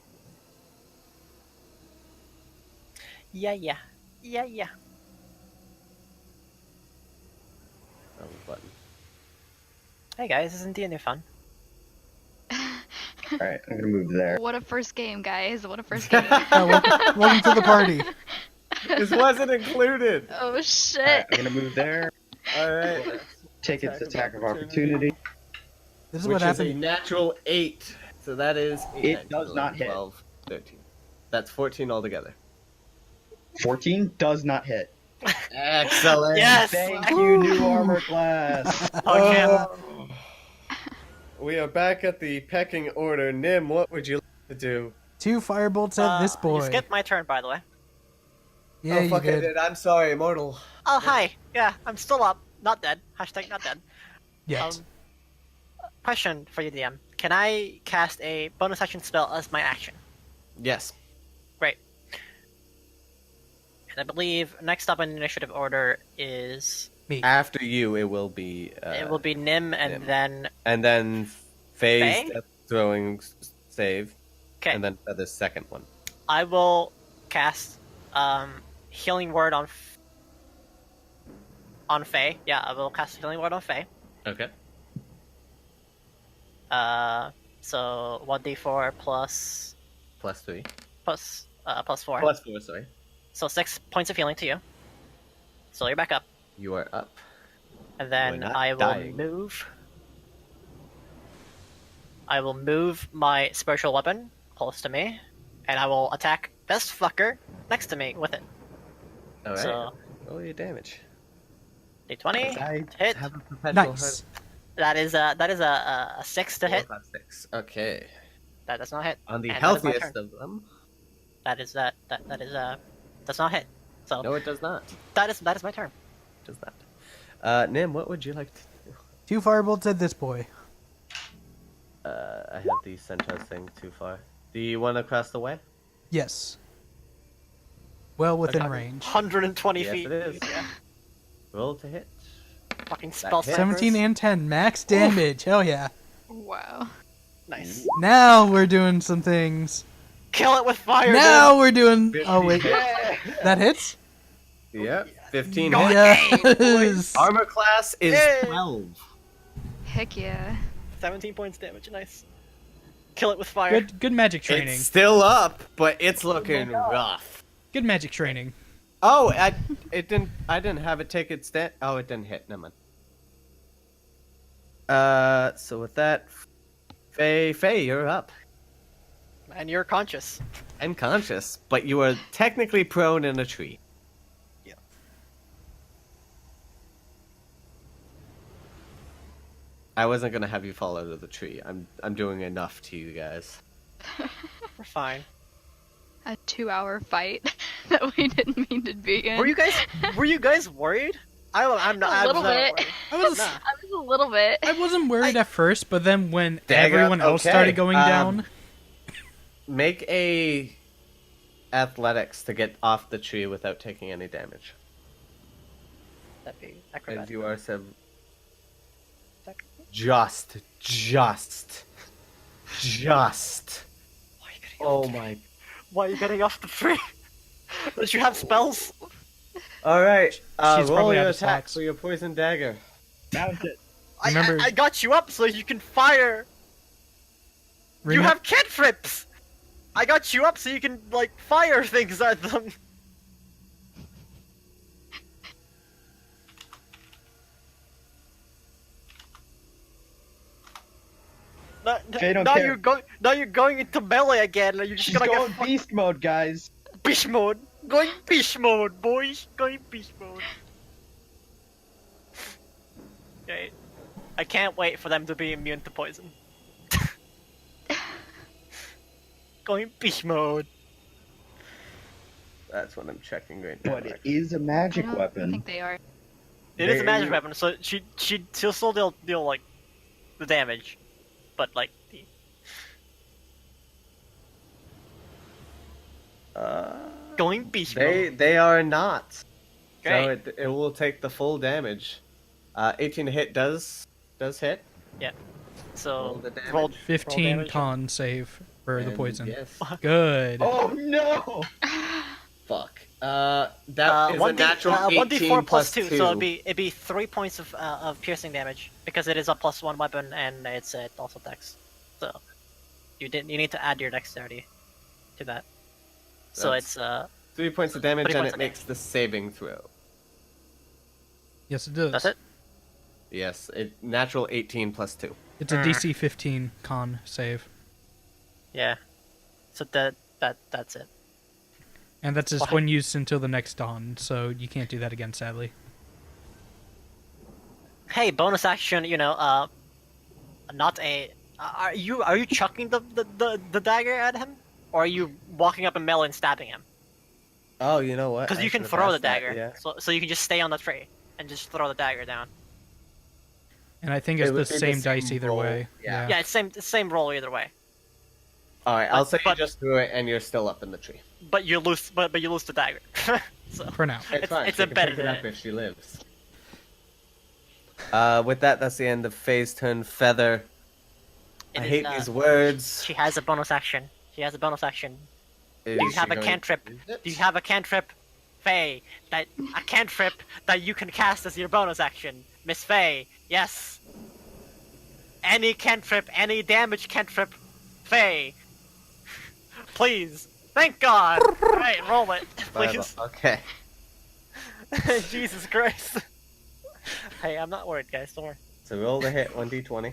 Yeah. Oh, button. Hey guys, isn't D&D fun? Alright, I'm gonna move there. What a first game, guys. What a first game. Welcome to the party. This wasn't included! Oh shit. Alright, I'm gonna move there. Alright. Take its attack of opportunity. This is Which what is a happened. natural 8. So that is 8, It 9, does 10, not hit. 12, 13. That's 14 altogether. 14 does not hit. Excellent. Yes! Thank you, new armor class. Oh, yeah. We are back at the pecking order. Nim, what would you like to do? 2 firebolts at this boy. You skipped my turn, by the way. Yeah, you I did. did. I'm sorry, Immortal. Oh, hi. Yeah, I'm still up. Not dead. Hashtag not dead. Yet. Question for you, DM. Can I cast a bonus action spell as my action? Yes. Great. And I believe next up in initiative order is... Me. After you, it will be. it will be Nim and Nim. then... And Faye's Faye? death throwing save. Okay. And then the second one. I will cast Healing Word on Faye. Yeah, I will cast Healing Word on Faye. Okay. So 1d4 plus Plus 3. plus 4. Plus 4, sorry. So 6 points of healing to you. So you're back up. You are up. And then You're not I will dying. move. I will move my spiritual weapon close to me, and I will attack this fucker next to me with it. Alright. So Roll your damage. d20 I hit. have a perpetual Nice. That is a 6 to hit. 4, 5, 6. Okay. That does not hit. On the And that is my healthiest turn. of them. Does not hit. So No, it does not. that is my turn. It does not. Nim, what would you like to do? 2 firebolts at this boy. I have the centaur thing too far. Do you want to cross the way? Yes. Well within Okay. range. 120 Yes, feet. it is. Yeah. Roll to hit. Fucking spell hit. 17 and 10. Max damage. Hell yeah. Wow. Nice. Now we're doing some things. Kill it with fire. Now we're doing... 15 Oh, wait. hits. That hits? Yep. 15 Go hits. Yes. Armor class is Yay. 12. Heck yeah. 17 points damage. Nice. Kill it with fire. Good magic training. It's still up, but it's looking rough. Good magic training. Oh, I didn't have it take its stat. Oh, it didn't hit. Never mind. So with that, Faye, you're up And you're conscious. and conscious, but you are technically prone in a tree. Yeah. I wasn't gonna have you fall out of the tree. I'm doing enough to you guys. We're fine. A 2-hour fight that we didn't mean to be in. Were you guys worried? I'm not. A little bit. I was, Nah. I was a little bit. I wasn't worried at first, but then when Dagger, everyone else okay. started going down... Make a athletics to get off the tree without taking any damage. That'd be As acrobatic. you are just. Why are you getting Oh off the- my. Why are you getting off the tree? Did you have spells? All right. She's Roll probably your out of attack slots. for your poison dagger. Mount it. Remember- I got you up so you can fire. You have cantrips. I got you up so you can like fire things at them. Faye don't Now care. you're going into melee again. And you're just She's gonna going get beast mode, guys. beast mode. Going beast mode, boys. Going beast mode. Okay. I can't wait for them to be immune to poison. Going beast mode. That's what I'm checking right now. But it is a I magic don't weapon. think they are. It is a magic They- weapon, so she'll still deal like the damage, but like the going beast mode. They are not. So Great. it will take the full damage. 18 to hit does hit. Roll So the damage. roll 15 damage. con save for the And poison. Yes. Good. Oh no! Fuck. That is a natural 18 1d4 plus 2, 2. so it'd be 3 points of piercing damage because it is a +1 weapon and it also dex. So you need to add your dexterity to that. So That's- it's 3 points of damage 3 and points it of makes the saving throw. Yes, it does. that's it. Yes, natural 18 plus 2. It's a DC 15 con save. Yeah. So that's it. And that's just Why? one use until the next dawn, so you can't do that again, sadly. Hey, bonus action. Not a. Are you chucking the dagger at him, or are you walking up and melee and stabbing him? Oh, you know what? Because I you can should have throw the asked that, dagger, yeah. so you can just stay on the tree and just throw the dagger down. And I think It it's the would be the same dice same either roll, way. yeah. Yeah, it's same roll either way. All right, I'll But- say you but- just threw it and you're still up in the tree. But you lose the dagger. So For now. It's fine. it's She can embedded pick it in up it. if she lives. With that, that's the end of Faye's turn. Feather. It I is, hate these words. She has a bonus action. She has a bonus action. Is Do you she have a going cantrip? to use it? Do you have a cantrip, Faye? A cantrip that you can cast as your bonus action, Miss Faye? Yes. Any cantrip, any damage cantrip, Faye. Please. Thank God. Right, roll it, please. Okay. Jesus Christ. Hey, I'm not worried, guys. Don't worry. So roll the hit, 1d20.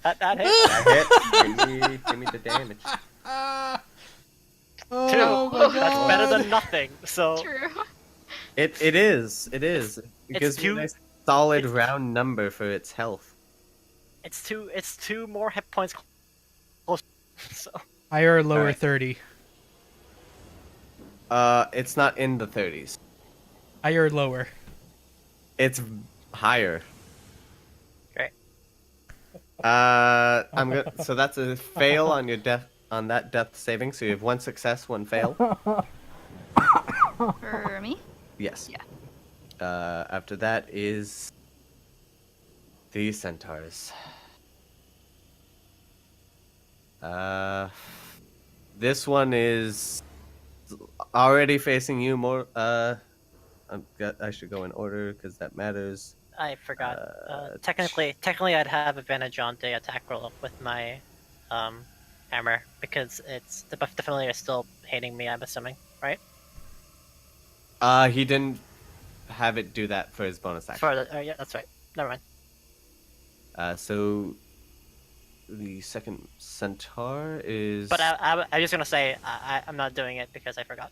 That hit. That hit. Give me the damage. Oh Two. my That's God. better than nothing. So True. It is. It is. It It's gives me a two- nice solid it's- round number for its health. it's two more hit points close. So Higher or lower Alright. 30? It's not in the 30s. Higher or lower? It's higher. great. I'm good. So that's a fail on your that death saving. So you have one success, one fail. For me? Yes. Yeah. After that is the centaurs. This one is already facing you more. I should go in order because that matters. I forgot. Uh, Technically, I'd have advantage on the attack roll with my hammer because the familiar is still hating me. I'm assuming, right? He didn't have it do that for his bonus action. Yeah, that's right. Never mind. So the second centaur is. But I'm just gonna say I'm not doing it because I forgot.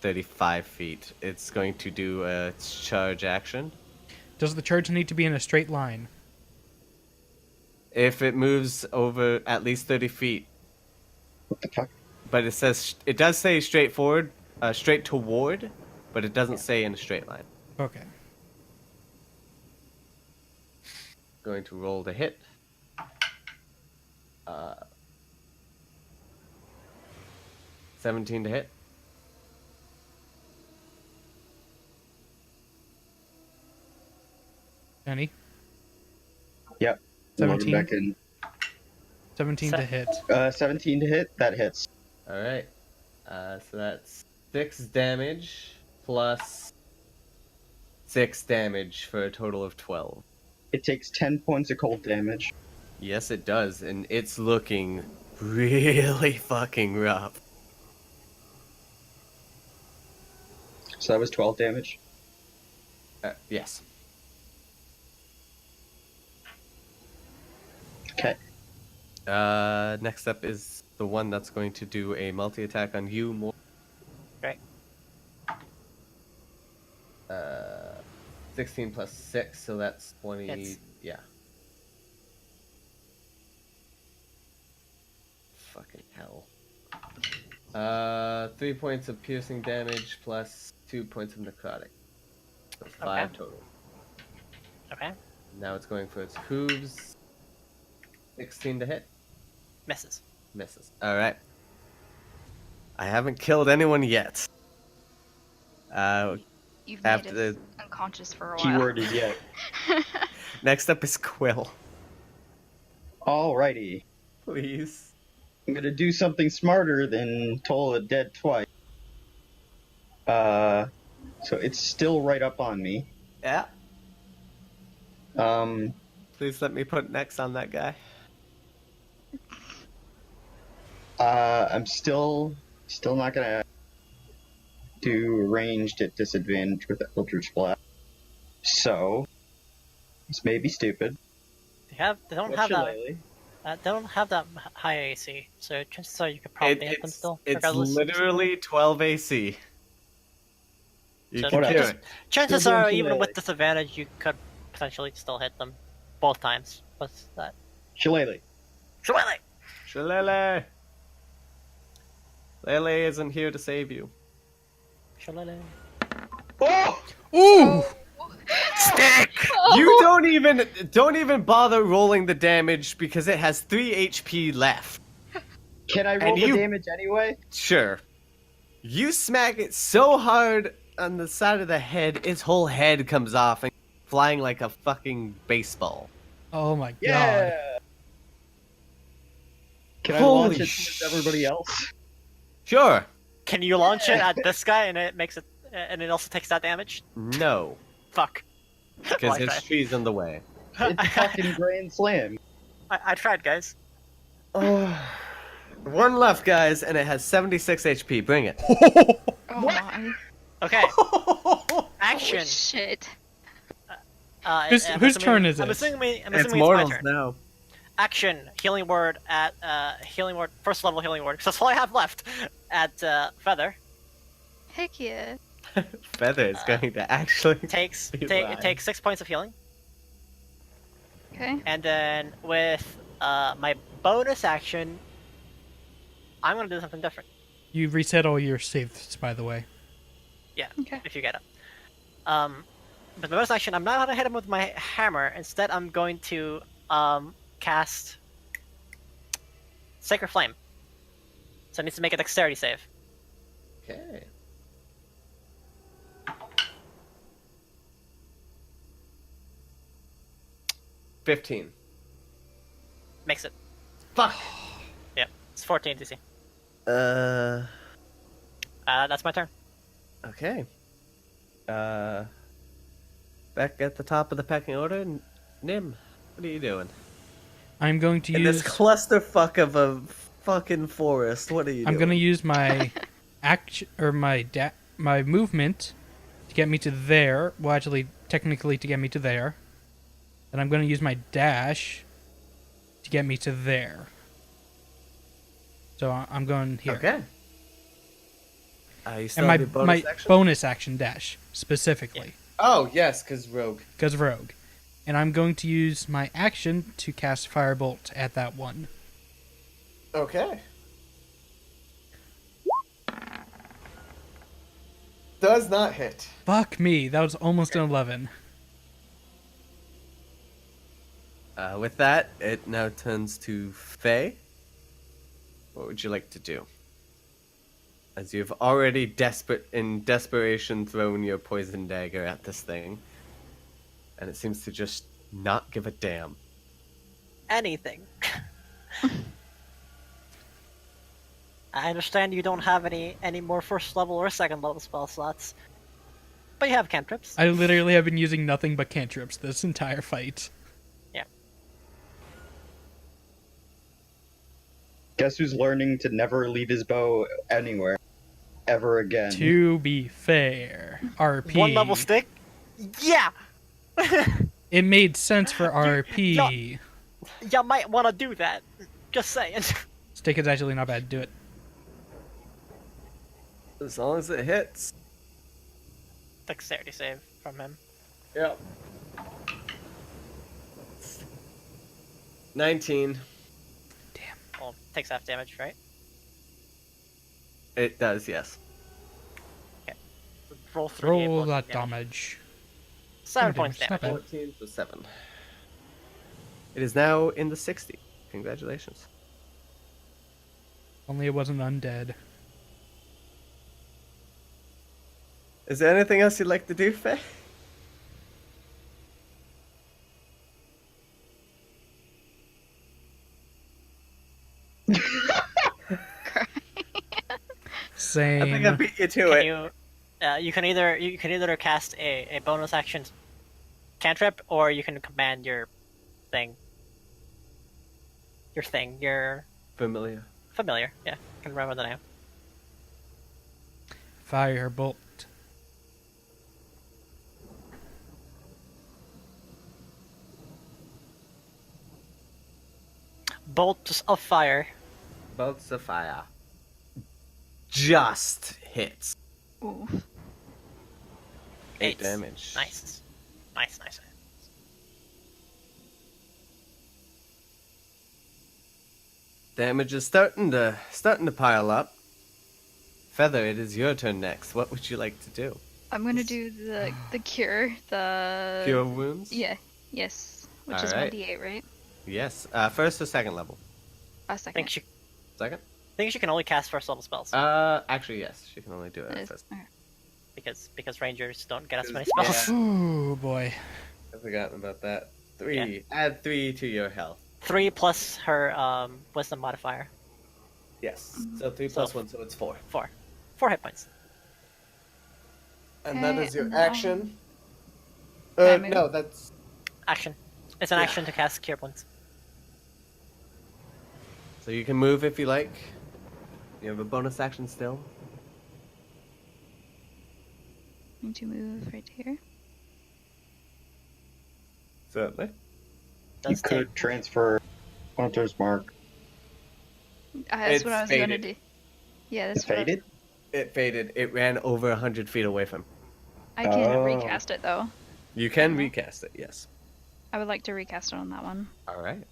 35 feet. It's going to do its charge action. Does the charge need to be in a straight line? If it moves over at least 30 feet, What the fuck? but it does say straight forward, straight toward, but it doesn't say in a straight line. Okay. Going to roll the hit. 17 to hit. Penny? Yep. 17? Back in. 17 to hit. 17 to hit. That hits. All right. So that's 6 damage plus 6 damage for a total of 12. It takes 10 points of cold damage. Yes, it does, and it's looking really fucking rough. So that was 12 damage. Yes. Okay. Next up is the one that's going to do a multi-attack on you more. Right. 16 plus 6, so that's 20. Hits. Yeah. Fucking hell. 3 points of piercing damage plus 2 points of necrotic. So 5 Okay. total. Okay. Now it's going for its hooves. 16 to hit. Misses. Misses. Alright. I haven't killed anyone yet. You've After made us the- unconscious for a while. Keyworded yet. Next up is Quill. Alrighty. Please. I'm gonna do something smarter than Toll the Dead twice. So it's still right up on me. Yeah. Um, Please let me put next on that guy. I'm still not gonna do ranged at disadvantage with Eldritch Blast. So, this may be stupid. They don't have that. They don't have that high AC, so chances are you could probably hit them still. It's regardless. literally 12 AC. You So can do it. chances Still are, going even to- with disadvantage, you could potentially still hit them both times. What's that? Shillelagh. Shillelagh! Shillelagh! Lele isn't here to save you. Shillelagh. Oh! Ooh! Stick! You don't even bother rolling the damage because it has 3 HP left. Can I roll And the you- damage anyway? Sure. You smack it so hard on the side of the head, its whole head comes off and flying like a fucking baseball. Oh my god. Yeah! Can I Holy launch it towards everybody else? Sure. Can you launch it at this guy and it makes it, and it also takes that damage? No. Fuck. Because Well, I his tried. tree's in the way. It's fucking Grand Slam. I tried, guys. Oh. One left, guys, and it has 76 HP. Bring it. Oh my. Okay. Action. Holy shit. Whose turn is I'm it? assuming It's it's my Mortal's turn. now. Action. Healing word at healing word. First level healing word. 'Cause that's all I have left. At Feather. Heck yeah. Feather is going to actually It takes 6 points of healing. Okay. And then with my bonus action, I'm gonna do something different. You reset all your saves, by the way. Yeah, Okay. if you get it. But my bonus action, I'm not gonna hit him with my hammer. Instead, I'm going to cast Sacred Flame. So it needs to make a dexterity save. Okay. $15. Makes it. Fuck. Yep, it's 14 DC. That's my turn. Okay. Back at the top of the pecking order, Nim, what are you doing? I'm going to In use. this clusterfuck of a fucking forest, what are you I'm doing? gonna use my action or my movement to get me to there. Well, actually, technically to get me to there. And I'm gonna use my dash to get me to there. So I'm going here. Okay. You still And have your bonus my action? bonus action dash specifically, Oh, yes, because Rogue. because rogue. And I'm going to use my action to cast Firebolt at that one. Okay. Does not hit. Fuck me, that was almost an 11. With that, it now turns to Faye. What would you like to do? As you've already in desperation thrown your poison dagger at this thing. And it seems to just not give a damn. Anything. I understand you don't have any more first level or second level spell slots, but you have cantrips. I literally have been using nothing but cantrips this entire fight. Yeah. Guess who's learning to never leave his bow anywhere ever again? To be fair, RP. One level stick. Yeah. It made sense for RP. You might want to do that. Just saying. Stick is actually not bad. Do it. As long as it hits. Dexterity save from him. Yep. 19. Well, takes half damage, right? It does, yes. Roll 3. Roll that damage. 7 Oh, points damage, not damage. bad. 14 to 7. It is now in the 60. Congratulations. Only it wasn't undead. Is there anything else you'd like to do, Faye? Same. I think I beat you to Can it. you can either cast a bonus action cantrip, or you can command your thing. Your Familiar. familiar. Yeah, I can remember the name. Firebolt. Bolts of fire. Bolts of fire. Just hits. Ooh. 8 damage. Nice. Nice. Damage is starting to pile up. Feather, it is your turn next. What would you like to do? I'm gonna do the cure. The Cure wounds? Yeah. Yes. Which is Alright. 1d8, right? Yes. First or second level? A I second. Second? think she can only cast first level spells Actually, yes. She can only do it That at is- first. okay. because rangers don't get as many Yeah. spells. Ooh boy. I've forgotten about that. 3. Yeah. Add 3 to your health. 3 plus her wisdom modifier. Yes. So 3 So- plus 1, so it's 4. 4 hit points. And that Okay, is your and then action. Can I move? No, that's... Action. It's an Yeah. action to cast cure wounds. So you can move if you like. You have a bonus action still. Need to move right here. Certainly. You Does could take transfer Hunter's Mark. That's It's what I was gonna faded. do. Yeah, It's that's what faded? It faded. It ran over 100 feet away from. I can Oh. recast it though. You can Mhm. recast it, yes. I would like to recast it on that one. Alright.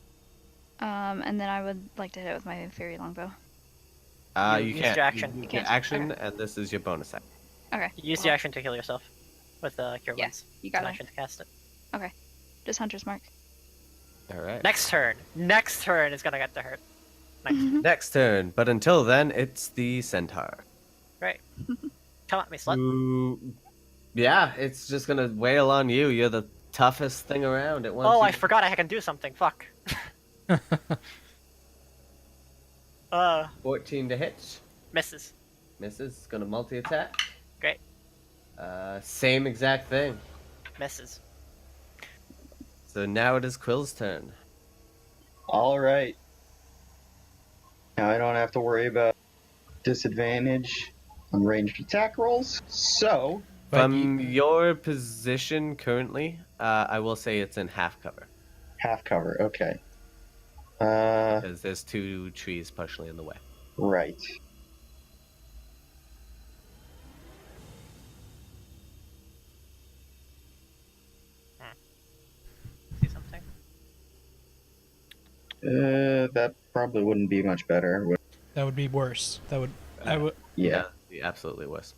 And then I would like to hit it with my fairy longbow. You use can't. your action. You You can can't. action, and this is your bonus action. Okay. use the well, action to heal yourself with cure Yeah, wounds. You It's got an it. action to cast it. Just Hunter's Mark. Alright. Next turn is gonna get to hurt. Nice. Next turn, but until then, it's the centaur. Great. Come at me, slut. Who... Yeah, it's just gonna wail on you. You're the toughest thing around. It wants Oh, you I forgot I can do something. Fuck. 14 to hit. Misses. Misses. Gonna multi-attack. Great. Same exact thing. Misses. So now it is Quill's turn. Alright. Now I don't have to worry about disadvantage on ranged attack rolls. So, But From your position currently, I will say it's in half cover. half cover, okay. Because there's 2 trees partially in the way. Right. See something? That probably wouldn't be much better. that would be worse. That would. I would. Yeah. It absolutely was.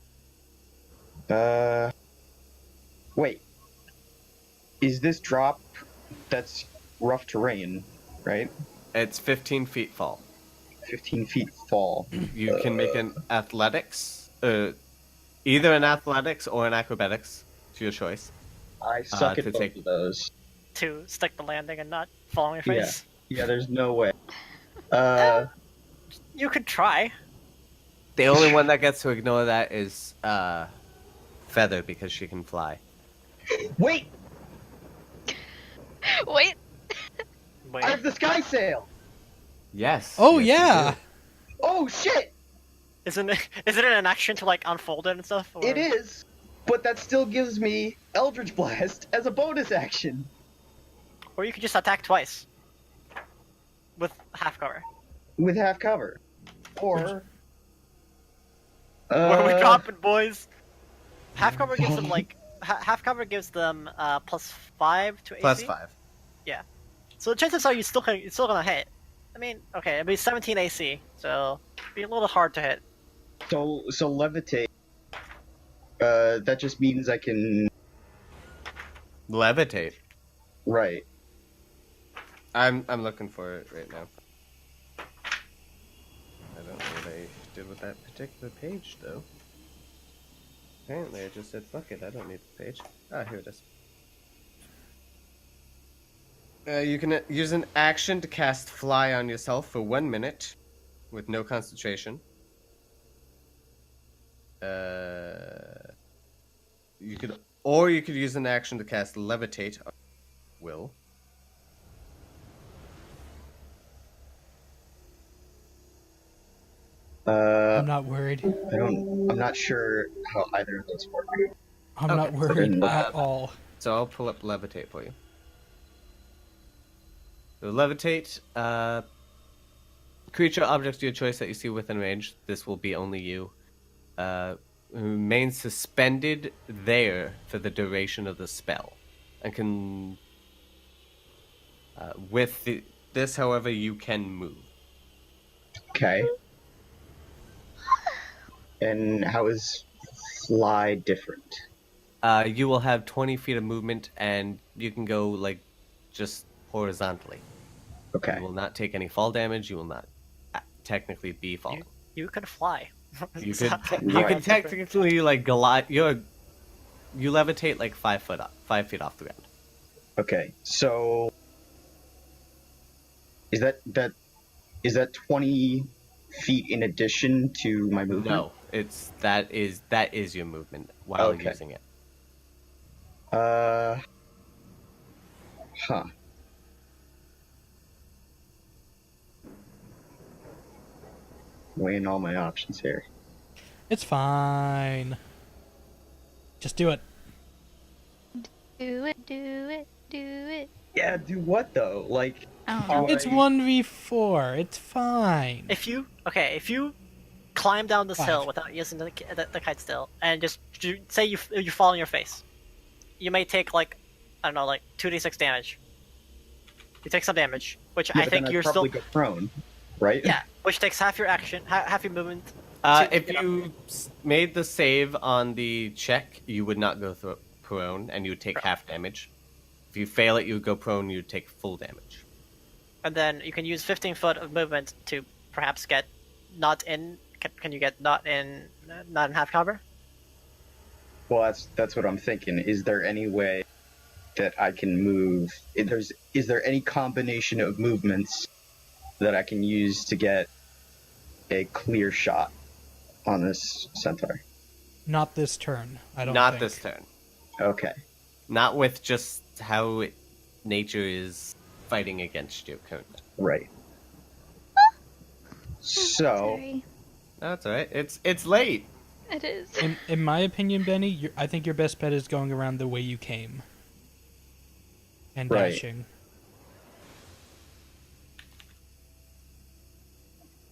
Wait. Is this drop that's rough terrain, right? It's 15 feet fall. 15 feet fall. You can make an athletics, either an athletics or an acrobatics, to your choice. I suck to at both take- of those. To stick the landing and not fall on your Yeah. face. Yeah, there's no way. You could try. The only one that gets to ignore that is Feather, because she can fly. Wait! Wait. Wait. I have the sky sail! Yes. Oh yes, you yeah. do. Oh shit! Isn't it an action to like unfold it and stuff? Or... It is, but that still gives me Eldritch Blast as a bonus action. Or you could just attack twice. With half cover. With half cover. Or... Where are we dropping, boys? Half cover gives them like half cover gives them +5 to AC. +5. So the chances are you're still gonna hit. I mean, okay, it'd be 17 AC, so it'd be a little hard to hit. So levitate. That just means I can... Levitate. Right. I'm looking for it right now. I don't know what I did with that particular page, though. Apparently I just said, fuck it, I don't need the page. Ah, here it is. You can use an action to cast Fly on yourself for 1 minute with no concentration. You could use an action to cast Levitate on Will. I'm not worried. I'm not sure how either of those work. I'm Okay. not worried So- at all. So I'll pull up Levitate for you. So Levitate, Creature, object of your choice that you see within range. This will be only you. Remains suspended there for the duration of the spell, and can. This, however, you can move. Okay. And how is fly different? You will have 20 feet of movement, and you can go just horizontally. Okay. You will not take any fall damage. You will not technically be falling. You could fly. You So could Right. technically glide. You levitate 5 feet off the ground. Okay. So is that 20 feet in addition to my movement? No, that is your movement while Okay. using it. Huh. Weighing all my options here. It's fine. Just do it. Do it, do it, do it. Yeah, do what though? Like, I don't how know. It's I- 1v4. It's fine. If you climb down this hill Five. without using the kite still, and just say you fall on your face, you may take I don't know 2d6 damage. You take some damage, which Yeah, I but think then I'd you're still probably go prone, right? yeah, which takes half your action, half your movement. If you made the save on the check, you would not go prone, and you would take half damage. If you fail it, you would go prone. You would take full damage. And then you can use 15 foot of movement to perhaps get not in. Can you get not in half cover? Well, that's what I'm thinking. Is there any way that I can move? Is there any combination of movements that I can use to get a clear shot on this centaur? Not this turn. I don't. Not think. this turn. Okay. Not with just how nature is fighting against you currently. Right. So, Sorry. That's all right. It's late. It is. In my opinion, Benny, I think your best bet is going around the way you came. And Right. dashing.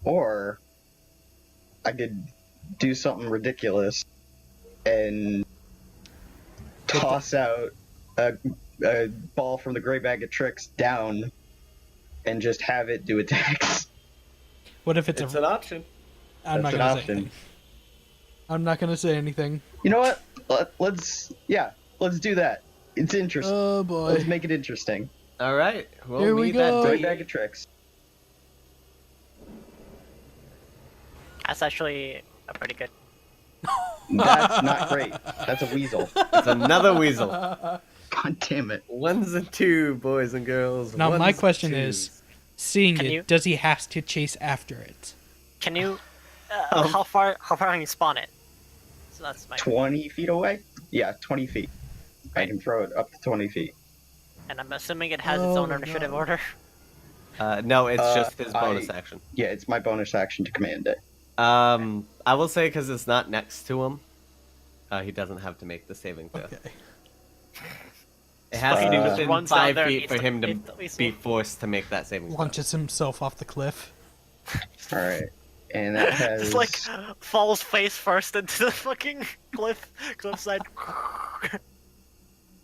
or I could do something ridiculous and toss out a ball from the gray bag of tricks down and just have it do attacks. What if it's It's an option. I'm not That's an gonna say option. anything. I'm not gonna say anything. You know what? Let's do that. It's interesting. Oh boy. Let's make it interesting. All right. Roll Here we me go. that Gray D8. bag of tricks. That's actually a pretty good. That's not great. That's a weasel. It's another weasel. God damn it. Ones and two, boys and girls. Now, Ones my and question twos. is, seeing Can it, you- does he have to chase after it? Can you? How far can you spawn it? So that's my. 20 feet away? Yeah, 20 feet. I can throw it up to 20 feet. And I'm assuming it has its Oh own my initiative God. order. No, it's just his bonus I- action. Yeah, it's my bonus action to command it. I will say because it's not next to him, he doesn't have to make the saving throw. Okay. It has to He be just within runs out 5 there and feet eats for the- him to eats the weasel. be forced to make that saving throw. Launches himself off the cliff. Alright. And that has. Just like falls face first into the fucking cliffside.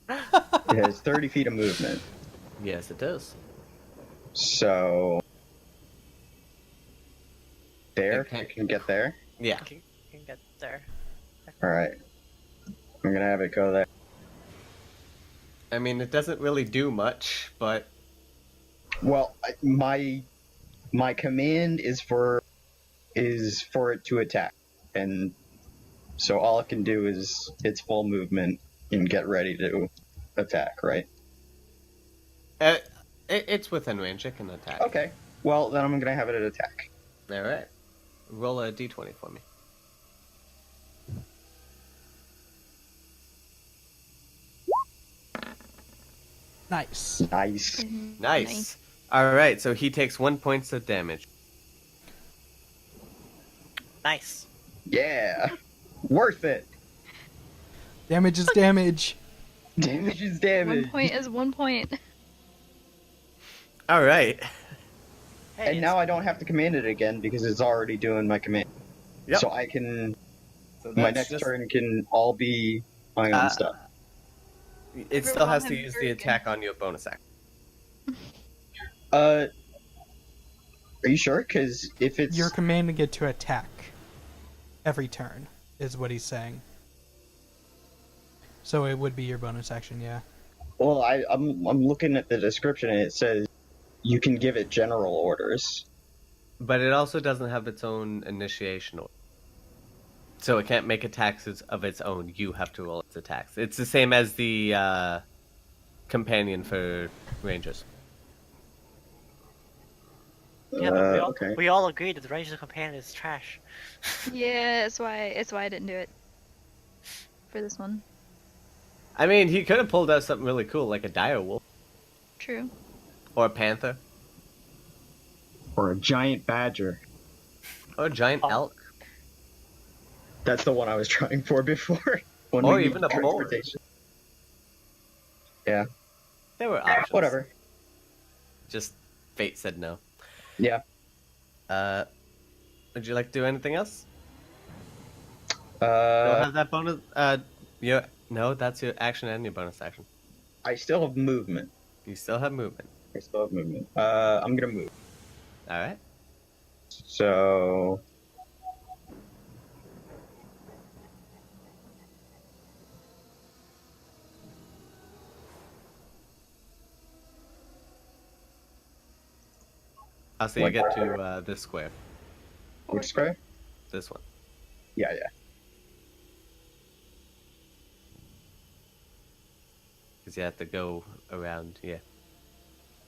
It has 30 feet of movement. Yes, it does. So. There? Okay. I can get there? Yeah. You can get there. Alright. I'm gonna have it go there. I mean, it doesn't really do much, but Well, my command is for it to attack, and so all it can do is its full movement and get ready to attack, right? it's within range. It can attack. Okay. Well, then I'm gonna have it attack. All right. Roll a d20 for me. Nice. Nice. Nice. All right. So he takes 1 point of damage. Nice. Yeah. Worth it. Damage is damage. Damage is damage. 1 point is 1 point. All right. Hey, And now I don't have to command it again because it's already doing my command. Yep. So I can. So My that's next just, turn can all be my own stuff. it still has to use the attack on your bonus action. Are you sure? Because if it's You're commanding it to attack every turn, is what he's saying. So it would be your bonus action, yeah. well, I'm looking at the description and it says you can give it general orders. But it also doesn't have its own initiation order. So it can't make attacks of its own. You have to roll its attacks. It's the same as the companion for rangers. Yeah, but Okay. we all agreed that the Ranger's Companion is trash. Yeah, it's why I didn't do it for this one. I mean, he could have pulled out something really cool, like a dire wolf True. or a panther Or a giant badger. or a giant Oh. elk. That's the one I was trying for before. When Or we even need a boar. transportation. Yeah. There were options. Whatever. Just fate said no. Yeah. Would you like to do anything else? Don't Uh, have that bonus. No, that's your action and your bonus action. I still have movement. You still have movement. I still have movement. I'm gonna move. All right. So. I'll see you get to this square. Which square? This one. Yeah, yeah. Because you have to go around. Yeah.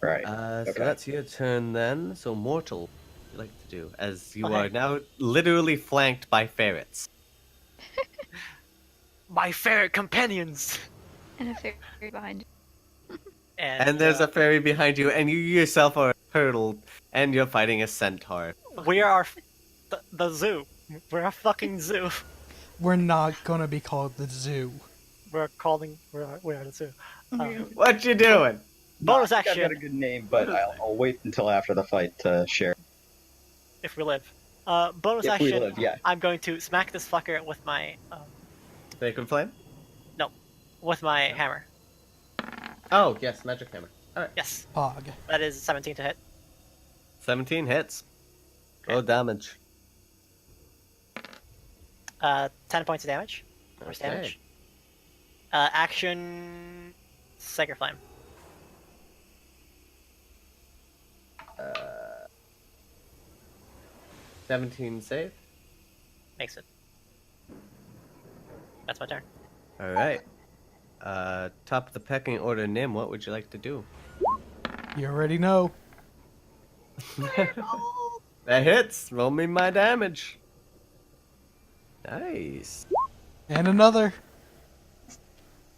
Right. So Okay. that's your turn then. So mortal, what would you like to do? As you Okay. are now literally flanked by ferrets. My ferret companions! And a fairy behind you. And there's a fairy behind you, and you yourself are hurtled, and you're fighting a centaur. We are the zoo. We're a fucking zoo. We're not gonna be called the zoo. We are the zoo. What you doing? Bonus I think action I've got a good name, but I'll wake until after the fight to share. if we live. Bonus If we action. live, yeah. I'm going to smack this fucker with my Sacred flame? hammer. Oh, yes, magic hammer. Alright. Yes, Pog. that is 17 to hit. 17 hits. Roll damage. 10 points of damage. Force Okay. damage. Action. Sacred flame. 17 save. Makes it. That's my turn. Alright. Top of the pecking order, Nim, what would you like to do? You already know. That hits. Roll me my damage. Nice. And another.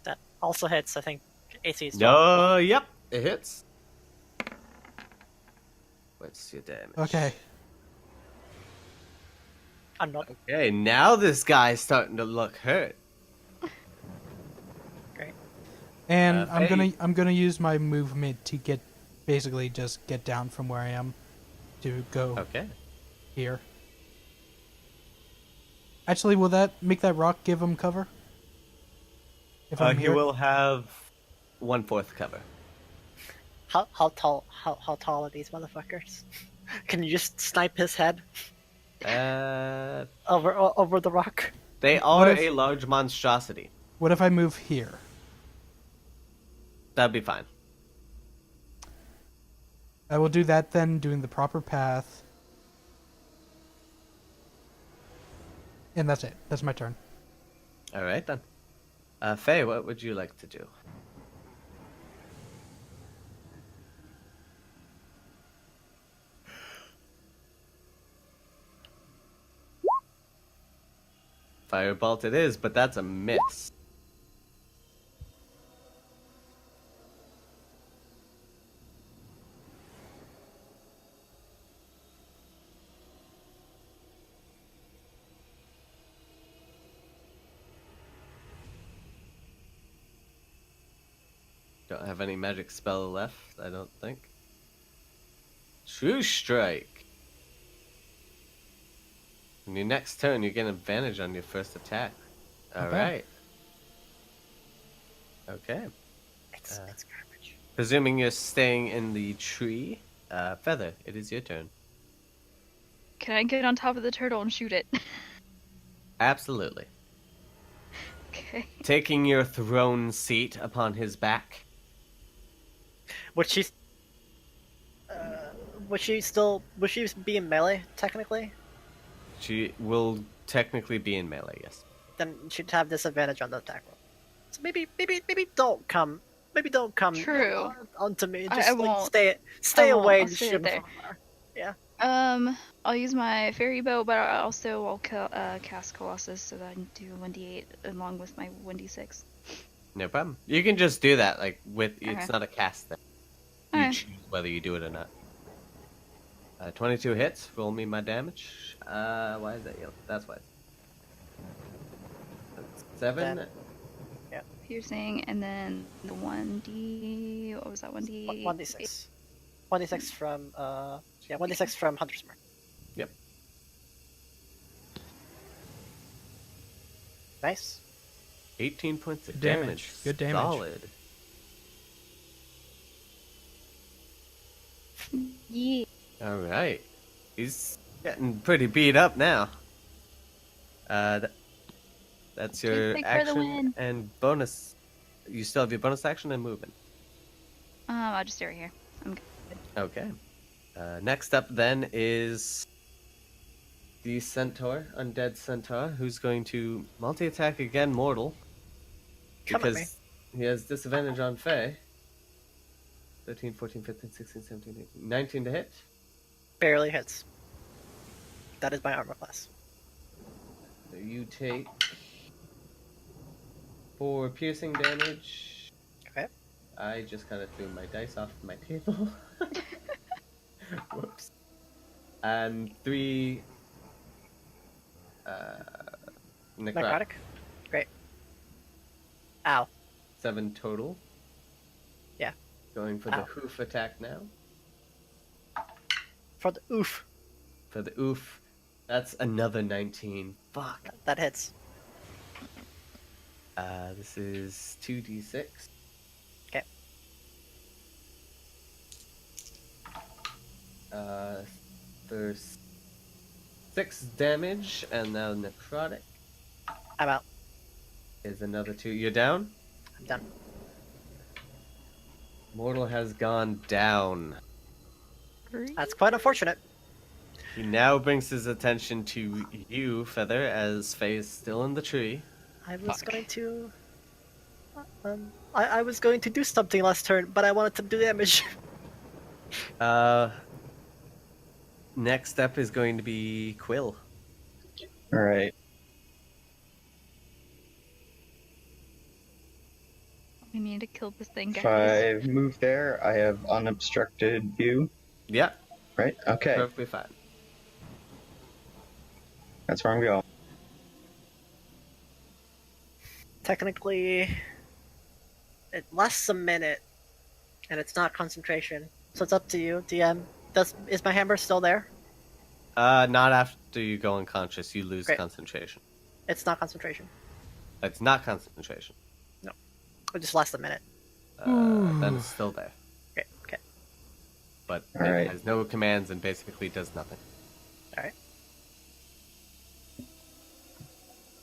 That also hits. I think AC is 12. No, yep, it hits. What's your damage? Okay. I'm not Okay, now this guy's starting to look hurt. great. And Hey. I'm gonna use my movement to basically just get down from where I am to go Okay. here. Actually, will that make that rock give him cover? If I'm He here? will have 1/4 cover. How tall are these motherfuckers? Can you just snipe his head over the rock? They What are if- a large monstrosity. What if I move here? That'd be fine. I will do that then, doing the proper path. And that's it. That's my turn. All right then. Faye, what would you like to do? Firebolt it is, but that's a miss. Don't have any magic spell left, I don't think. True strike. On your next turn, you get advantage on your first attack. All Not bad. right. Okay. It's garbage. Presuming you're staying in the tree, Feather, it is your turn. Can I get on top of the turtle and shoot it? Absolutely. Okay. Taking your throne seat upon his back. Would she? Would she be in melee technically? She will technically be in melee, yes. Then she'd have disadvantage on the attack roll. So maybe don't come. Maybe don't come. True. Onto me. I Just won't. stay I won't. away I'll and stay shoot there. from afar. Yeah. I'll use my fairy bow, but I also will cast Colossus so that I can do 1d8 along with my 1d6. No problem. You can just do that, like, with... Okay. It's not a cast thing. You Okay. choose whether you do it or not. 22 hits. Roll me my damage. Why is that yellow? That's why. That's 7. Then- Piercing, and then the 1d. What was that? 1d. 1d6. 1d6 from 1d6 from Hunter's Mark. Yep. Nice. 18 points of Good damage. damage. Good damage. Solid. Yeah. Alright. He's getting pretty beat up now. That's your Take for the action win. and bonus. You still have your bonus action and movement. I'll just stay right here. I'm good. Okay. Next up then is the centaur, undead centaur, who's going to multi-attack again mortal. Come at me. Because he has disadvantage on Fae. 13, 14, 15, 16, 17, 18, 19 to hit. Barely hits. That is my armor class. So you take 4 piercing damage. Okay. I just kind of threw my dice off my table. Whoops. And 3 necrotic. Necrotic. Great. Ow. 7 total. Yeah. Going for Ow. the hoof attack now. For the oof. For the oof. That's another 19. Fuck. That hits. This is 2d6. Okay. There's 6 damage, and now necrotic I'm out. is another 2. You're down? I'm done. Mortal has gone down. That's quite unfortunate. He now brings his attention to you, Feather, as Faye is still in the tree. I was Fuck. going to. I was going to do something last turn, but I wanted to do damage. Next up is going to be Quill. All right. We need to kill this thing, If guys. I move there, I have unobstructed view, Yeah, right? Okay, perfectly fine. that's where I'm going. Technically, it lasts a minute, and it's not concentration. So it's up to you, DM. Is my hammer still there? Not after you go unconscious, you lose Great. concentration. It's not concentration. It's not concentration. It just lasts a minute. Then it's still there. Great. Okay. But All it right. has no commands and basically does nothing. All right.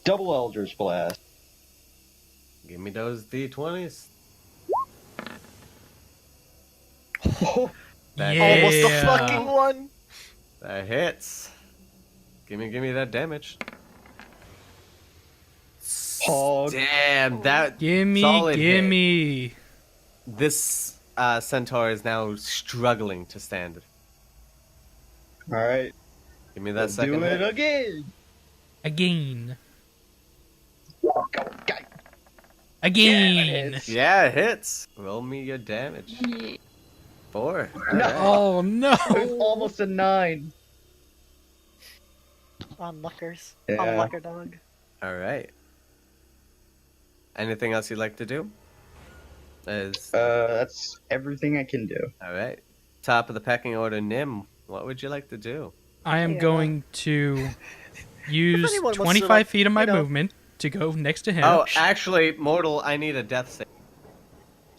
Double Eldritch Blast. Give me those d20s. Oh, That Almost the Yeah. fucking one. That hits. Give me that damage. Hog. Damn, that Gimme, solid hit. gimme. This centaur is now struggling to stand. all right. Give me that Let's second do it hit. Again. Go, go. Again. Yeah, it hits. Roll me your damage. Yeah. 4. No. Alright. Oh no. It was almost a 9. Onlookers. Yeah. Onlooker dog. Alright. Anything else you'd like to do? That's everything I can do. Alright. top of the pecking order, Nim, what would you like to do? I am Yeah. going to use anyone wants to, 25 like, feet of my you know- movement to go next to him. Oh, actually, mortal, I need a death save.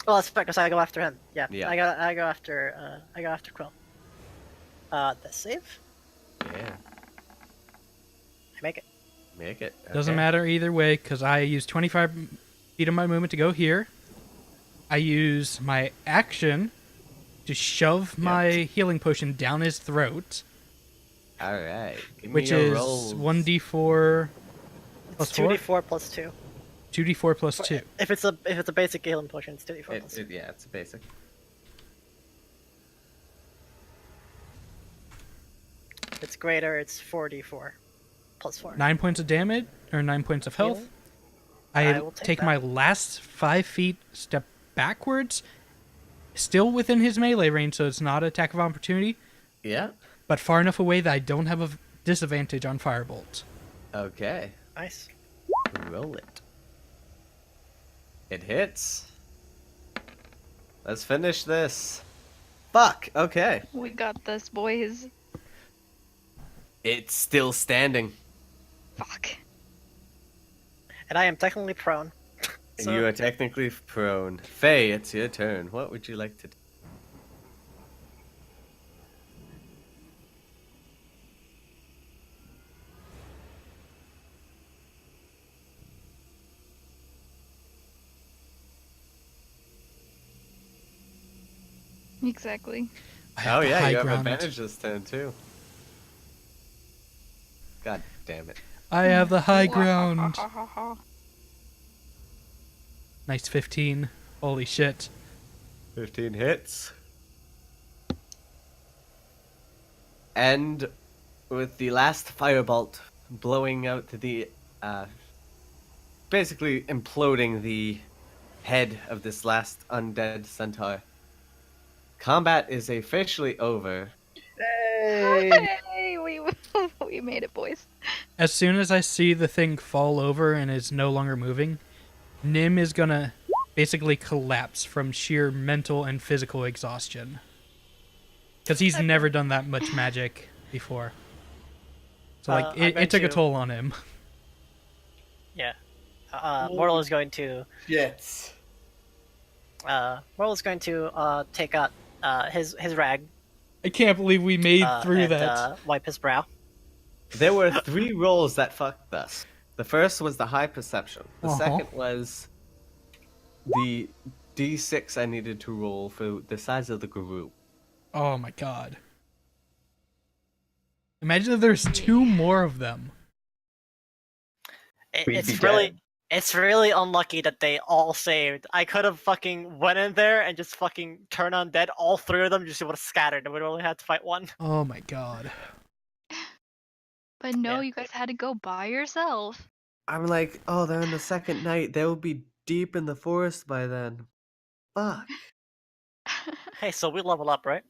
Well, that's fair because I go after him. Yeah. Yeah. I go after Quill. The save. Yeah, I make it. make it. Doesn't Okay. matter either way, because I use 25 feet of my movement to go here. I use my action to shove my healing potion down his throat, All right. Give me which your is rolls. 1d4 plus It's 4? 2d4 plus 2. 2d4 plus 2. If it's a basic healing potion, it's 2d4 plus 2. Yeah, it's a basic. If it's greater, it's 4d4 plus 4. 9 points of damage, or 9 points of health. Healing? I I will take take that. my last 5 feet step backwards, still within his melee range, so it's not an attack of opportunity, Yeah. but far enough away that I don't have a disadvantage on firebolt. Okay. Nice. Roll it. It hits. Let's finish this. Fuck. Okay. We got this, boys. It's still standing. Fuck. And I am technically prone. So, You are technically prone. Faye, it's your turn. What would you like to do? Exactly. I have Oh the yeah, high you have ground. advantage this turn too. God damn it. I have the high Wah, ground. ha, ha, ha, ha. Nice 15. Holy shit. 15 hits. And with the last firebolt blowing out the basically imploding the head of this last undead centaur. Combat is officially over. Hey, we made it, boys. As soon as I see the thing fall over and is no longer moving, Nim is gonna basically collapse from sheer mental and physical exhaustion. Because he's never done that much magic before. So, like, I'm it going took a to- toll on him. Yeah. Mortal is going to. Yes. Mortal is going to take out his rag. I can't believe we made through and, that. wipe his brow. There were 3 rolls that fucked us. The first was the high perception. The Uh-huh. second was the D6 I needed to roll for the size of the group. Oh my god. Imagine if there's 2 more of them. We'd be It's really unlucky that they all saved. I could have fucking went in there and just fucking turned on dead. All 3 of them just would have scattered, and we'd only had to fight one. Oh my god. But no, Yeah. you guys had to go by yourself. I'm like, oh, they're in the second night. They'll be deep in the forest by then. Fuck. Hey, so we level up, right?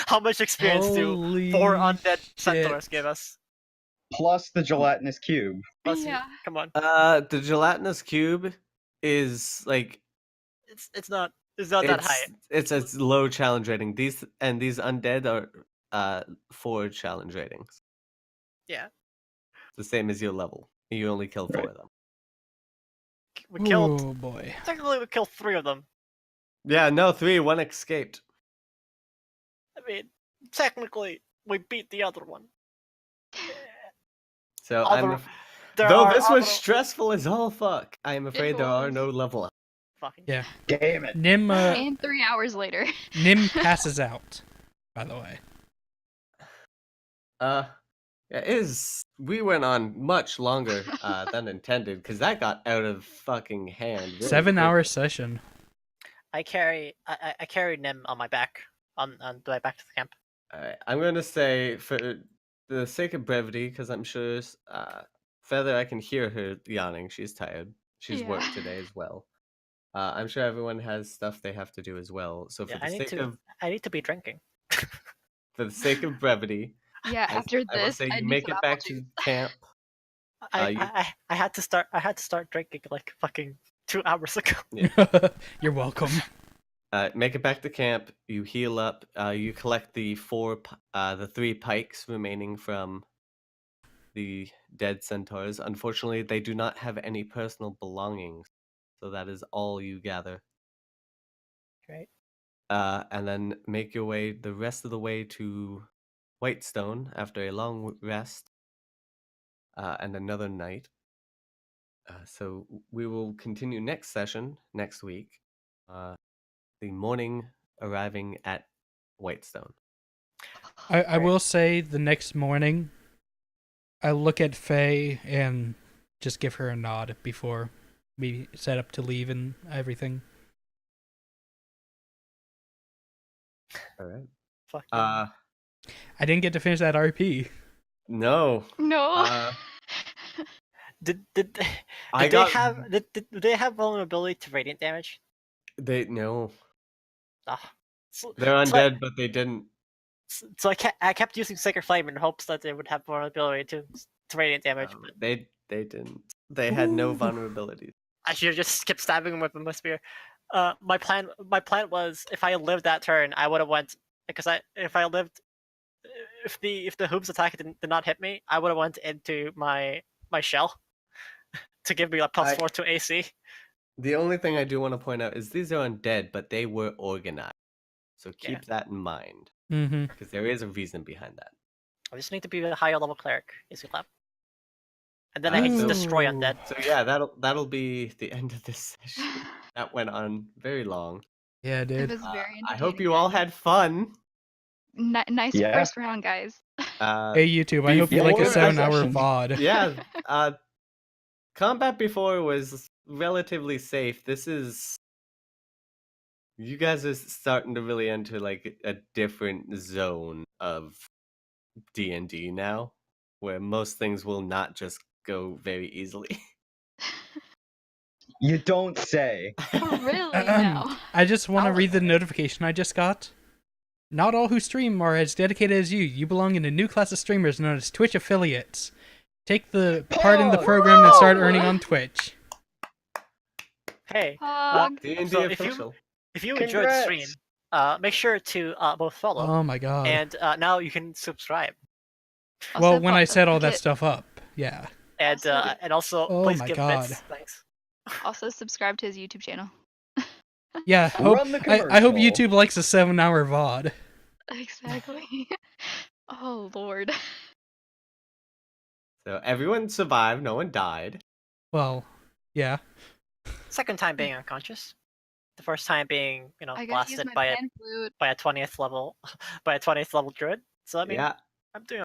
How much experience Holy do 4 undead shit. centaurs give us? Plus the gelatinous cube. Plus, Yeah. come on. The gelatinous cube is like It's not that high. It's a low challenge rating. These undead are 4 challenge ratings. Yeah. The same as your level. You only kill 4 Right. of them. We killed. Oh boy. Technically, we killed 3 of them. Yeah, no, 3. 1 escaped. I mean, technically, we beat the other one. So Other- There though are this was other- stressful as all fuck, I am afraid there are was. no level up. Fucking. Yeah. Damn it. Nim And 3 hours later. Nim passes out, by the way. Yeah, we went on much longer than intended because that got out of fucking hand. Really 7-hour quickly. session. I carried Nim on my back on the way back to the camp. Alright, I'm gonna say for the sake of brevity, because I'm sure Feather, I can hear her yawning. She's tired. She's Yeah. worked today as well. I'm sure everyone has stuff they have to do as well. So for Yeah, the I need to be drinking. for the sake of brevity, Yeah, after I will this, say I you need make some it apple back juice. to camp. I had to start drinking like fucking 2 hours ago. You're welcome. Make it back to camp. You heal up. You collect the 3 pikes remaining from the dead centaurs. Unfortunately, they do not have any personal belongings, so that is all you gather. Great. And then make your way the rest of the way to Whitestone after a long rest and another night. So we will continue next session next week. The morning arriving at Whitestone. I will say the next morning, I look at Faye and just give her a nod before we set up to leave and everything. All right. Fuck yeah. I didn't get to finish that RP. No. No. Did I they got- have did they have vulnerability to radiant damage? No. Ah. So, They're so I- undead, but they didn't. so I kept using Sacred Flame in hopes that they would have vulnerability to radiant damage, but They didn't. They had no Ooh. vulnerabilities. I should have just kept stabbing him with my spear. My plan was if I lived that turn, I would have went because if the hooves attack did not hit me, I would have went into my shell to give me like +4 to AC. The only thing I do want to point out is these are undead, but they were organized. So keep that in mind, Mm-hmm. because there is a reason behind that. I just need to be a higher level cleric, AC clap. And then I can destroy undead. So yeah, that'll be the end of this session. That went on very long. Yeah, it It did. was very I hope entertaining, you all guys. had fun. Nice Yeah. first round, guys. Hey, YouTube, I hope you like a Before 7-hour session. VOD. Yeah, combat before was relatively safe. This is... You guys are starting to really enter like a different zone of D&D now, where most things will not just go very easily. You don't say. Really now. I just want to read the notification I just got. Not all who stream are as dedicated as you. You belong in a new class of streamers known as Twitch affiliates. Take the part in the program and start earning on Twitch. Hey, Hug. D&D so official. if you enjoyed the stream, Congrats. make sure to both follow Oh my god. and now you can subscribe Well, Also, when I set all that get- stuff up, yeah. and also Oh please my give God. bits. Thanks. Also subscribe to his YouTube channel. Yeah, Run the I hope commercial. YouTube likes a 7-hour VOD. Exactly. Oh lord. So everyone survived, no one died. Well, yeah. Second time being unconscious. The first time being, I gotta use blasted my by pan flute. a 20th level druid. So I mean, Yeah. I'm doing